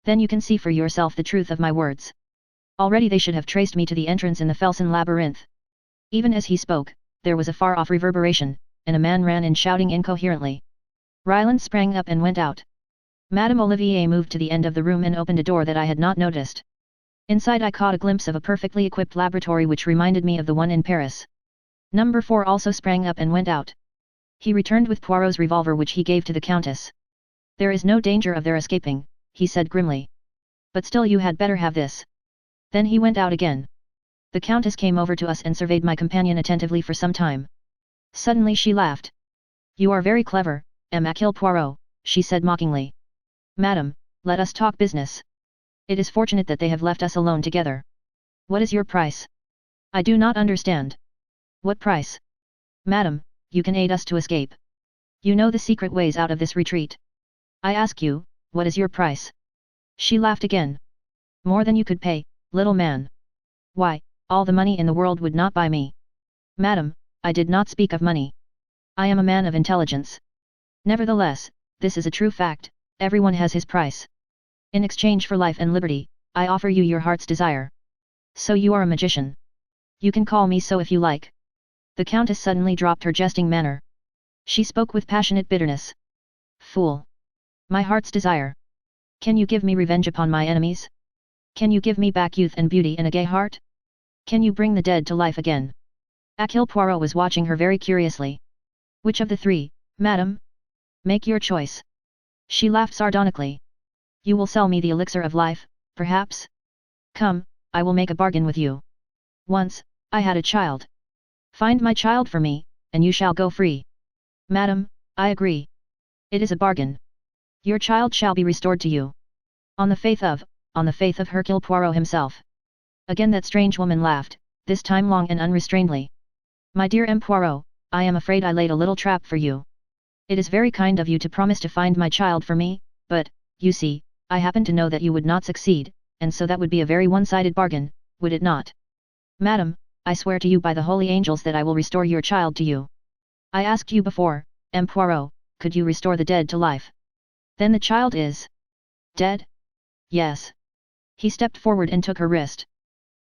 A: Then you can see for yourself the truth of my words. Already they should have traced me to the entrance in the Felsen labyrinth." Even as he spoke, there was a far-off reverberation, and a man ran in shouting incoherently. Ryland sprang up and went out. Madame Olivier moved to the end of the room and opened a door that I had not noticed. Inside I caught a glimpse of a perfectly equipped laboratory which reminded me of the one in Paris. Number 4 also sprang up and went out. He returned with Poirot's revolver which he gave to the Countess. "There is no danger of their escaping," he said grimly. "But still you had better have this." Then he went out again. The Countess came over to us and surveyed my companion attentively for some time. Suddenly she laughed. "You are very clever, Hercule Poirot," she said mockingly. "Madam, let us talk business. It is fortunate that they have left us alone together. What is your price?" "I do not understand." "What price?" "Madam, you can aid us to escape. You know the secret ways out of this retreat. I ask you, what is your price?" She laughed again. "More than you could pay, little man. Why, all the money in the world would not buy me." "Madam, I did not speak of money. I am a man of intelligence. Nevertheless, this is a true fact, everyone has his price. In exchange for life and liberty, I offer you your heart's desire. So you are a magician. You can call me so if you like." The Countess suddenly dropped her jesting manner. She spoke with passionate bitterness. "Fool! My heart's desire! Can you give me revenge upon my enemies? Can you give me back youth and beauty and a gay heart? Can you bring the dead to life again? Hercule Poirot was watching her very curiously. Which of the three, madam? Make your choice. She laughed sardonically. You will sell me the elixir of life, perhaps? Come, I will make a bargain with you. Once, I had a child. Find my child for me, and you shall go free. Madam, I agree. It is a bargain. Your child shall be restored to you. On the faith of Hercule Poirot himself. Again that strange woman laughed, this time long and unrestrainedly. My dear M. Poirot, I am afraid I laid a little trap for you. It is very kind of you to promise to find my child for me, but, you see, I happen to know that you would not succeed, and so that would be a very one-sided bargain, would it not? Madam, I swear to you by the holy angels that I will restore your child to you. I asked you before, M. Poirot, could you restore the dead to life? Then the child is dead? Yes. He stepped forward and took her wrist.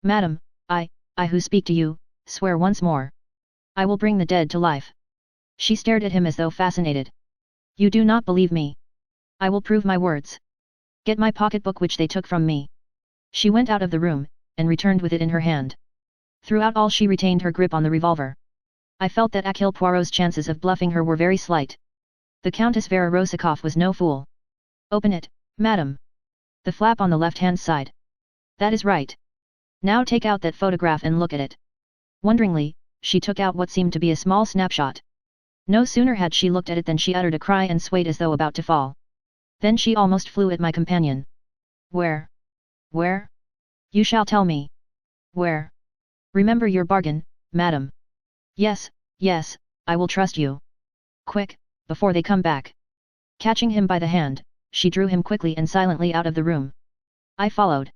A: Madam, I who speak to you, swear once more. I will bring the dead to life. She stared at him as though fascinated. You do not believe me. I will prove my words. Get my pocketbook which they took from me. She went out of the room, and returned with it in her hand. Throughout all she retained her grip on the revolver. I felt that Hercule Poirot's chances of bluffing her were very slight. The Countess Vera Rosikoff was no fool. Open it, madam. The flap on the left-hand side. That is right. Now take out that photograph and look at it. Wonderingly, she took out what seemed to be a small snapshot. No sooner had she looked at it than she uttered a cry and swayed as though about to fall. Then she almost flew at my companion. Where? Where? You shall tell me. Where? Remember your bargain, madam. Yes, yes, I will trust you. Quick, before they come back. Catching him by the hand, she drew him quickly and silently out of the room. I followed.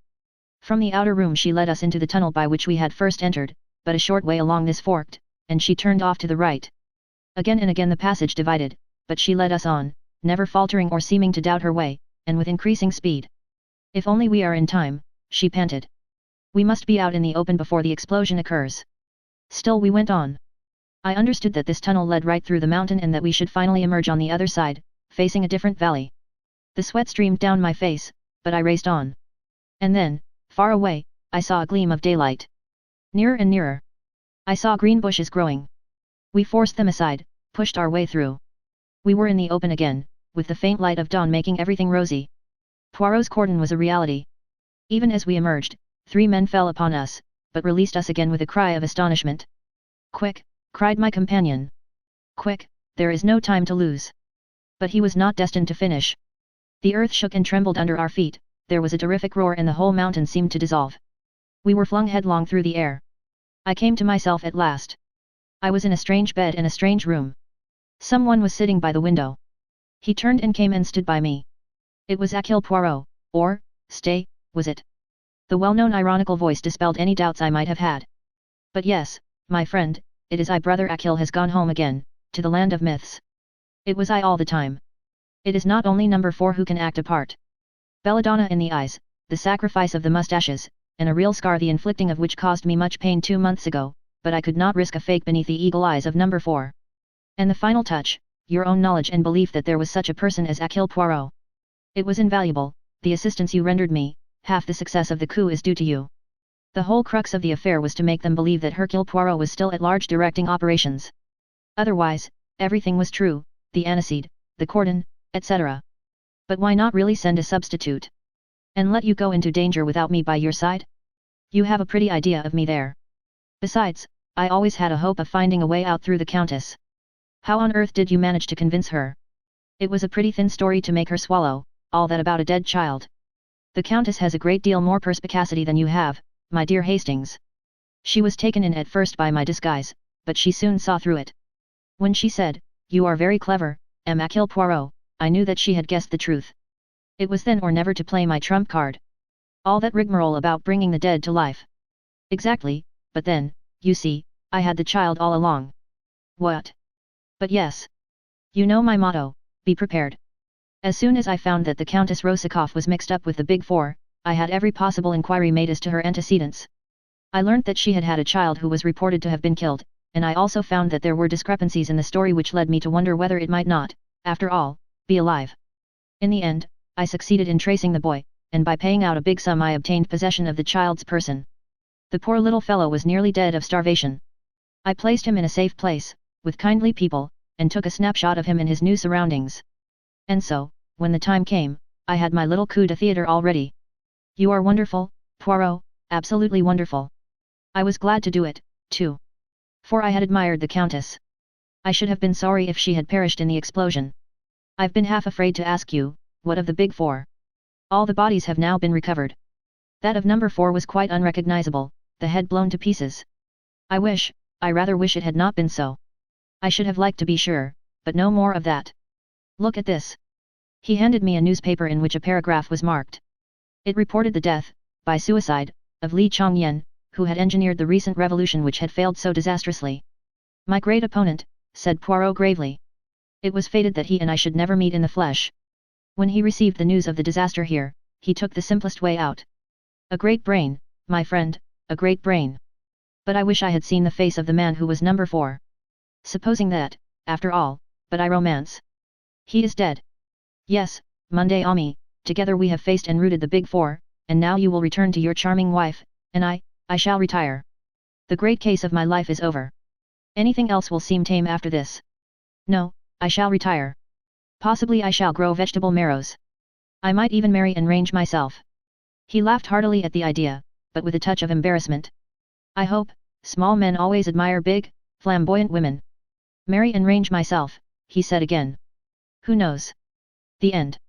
A: From the outer room she led us into the tunnel by which we had first entered, but a short way along this forked, and she turned off to the right. Again and again the passage divided, but she led us on, never faltering or seeming to doubt her way, and with increasing speed. If only we are in time, she panted. We must be out in the open before the explosion occurs. Still we went on. I understood that this tunnel led right through the mountain and that we should finally emerge on the other side, facing a different valley. The sweat streamed down my face, but I raced on. And then, far away, I saw a gleam of daylight. Nearer and nearer. I saw green bushes growing. We forced them aside, pushed our way through. We were in the open again, with the faint light of dawn making everything rosy. Poirot's cordon was a reality. Even as we emerged, 3 men fell upon us, but released us again with a cry of astonishment. Quick, cried my companion. Quick, there is no time to lose. But he was not destined to finish. The earth shook and trembled under our feet, there was a terrific roar and the whole mountain seemed to dissolve. We were flung headlong through the air. I came to myself at last. I was in a strange bed in a strange room. Someone was sitting by the window. He turned and came and stood by me. It was Hercule Poirot, or, stay, was it? The well-known ironical voice dispelled any doubts I might have had. But yes, my friend, it is I. Brother Hercule has gone home again, to the land of myths. It was I all the time. It is not only number 4 who can act a part. Belladonna in the eyes, the sacrifice of the mustaches, and a real scar the inflicting of which caused me much pain 2 months ago, but I could not risk a fake beneath the eagle eyes of number 4. And the final touch, your own knowledge and belief that there was such a person as Hercule Poirot. It was invaluable, the assistance you rendered me, half the success of the coup is due to you. The whole crux of the affair was to make them believe that Hercule Poirot was still at large directing operations. Otherwise, everything was true, the aniseed, the cordon, etc. But why not really send a substitute? And let you go into danger without me by your side? You have a pretty idea of me there. Besides, I always had a hope of finding a way out through the Countess. How on earth did you manage to convince her? It was a pretty thin story to make her swallow, all that about a dead child. The Countess has a great deal more perspicacity than you have, my dear Hastings. She was taken in at first by my disguise, but she soon saw through it. When she said, "You are very clever, Hercule Poirot," I knew that she had guessed the truth. It was then or never to play my trump card. All that rigmarole about bringing the dead to life. Exactly, but then, you see, I had the child all along. What? But yes. You know my motto, be prepared. As soon as I found that the Countess Rosikoff was mixed up with the Big Four, I had every possible inquiry made as to her antecedents. I learnt that she had had a child who was reported to have been killed, and I also found that there were discrepancies in the story which led me to wonder whether it might not, after all, be alive. In the end, I succeeded in tracing the boy, and by paying out a big sum I obtained possession of the child's person. The poor little fellow was nearly dead of starvation. I placed him in a safe place, with kindly people, and took a snapshot of him in his new surroundings. And so, when the time came, I had my little coup de theatre all ready. You are wonderful, Poirot, absolutely wonderful. I was glad to do it, too. For I had admired the Countess. I should have been sorry if she had perished in the explosion. I've been half afraid to ask you, what of the big four? All the bodies have now been recovered. That of number 4 was quite unrecognizable, the head blown to pieces. I rather wish it had not been so. I should have liked to be sure, but no more of that. Look at this. He handed me a newspaper in which a paragraph was marked. It reported the death, by suicide, of Li Chongyen, who had engineered the recent revolution which had failed so disastrously. My great opponent, said Poirot gravely. It was fated that he and I should never meet in the flesh. When he received the news of the disaster here, he took the simplest way out. A great brain, my friend, a great brain. But I wish I had seen the face of the man who was number 4. Supposing that, after all, but I romance. He is dead. Yes, Monday Ami, together we have faced and rooted the big four, and now you will return to your charming wife, and I shall retire. The great case of my life is over. Anything else will seem tame after this. No, I shall retire. Possibly I shall grow vegetable marrows. I might even marry and range myself. He laughed heartily at the idea, but with a touch of embarrassment. I hope, small men always admire big, flamboyant women. Marry and range myself, he said again. Who knows? The end.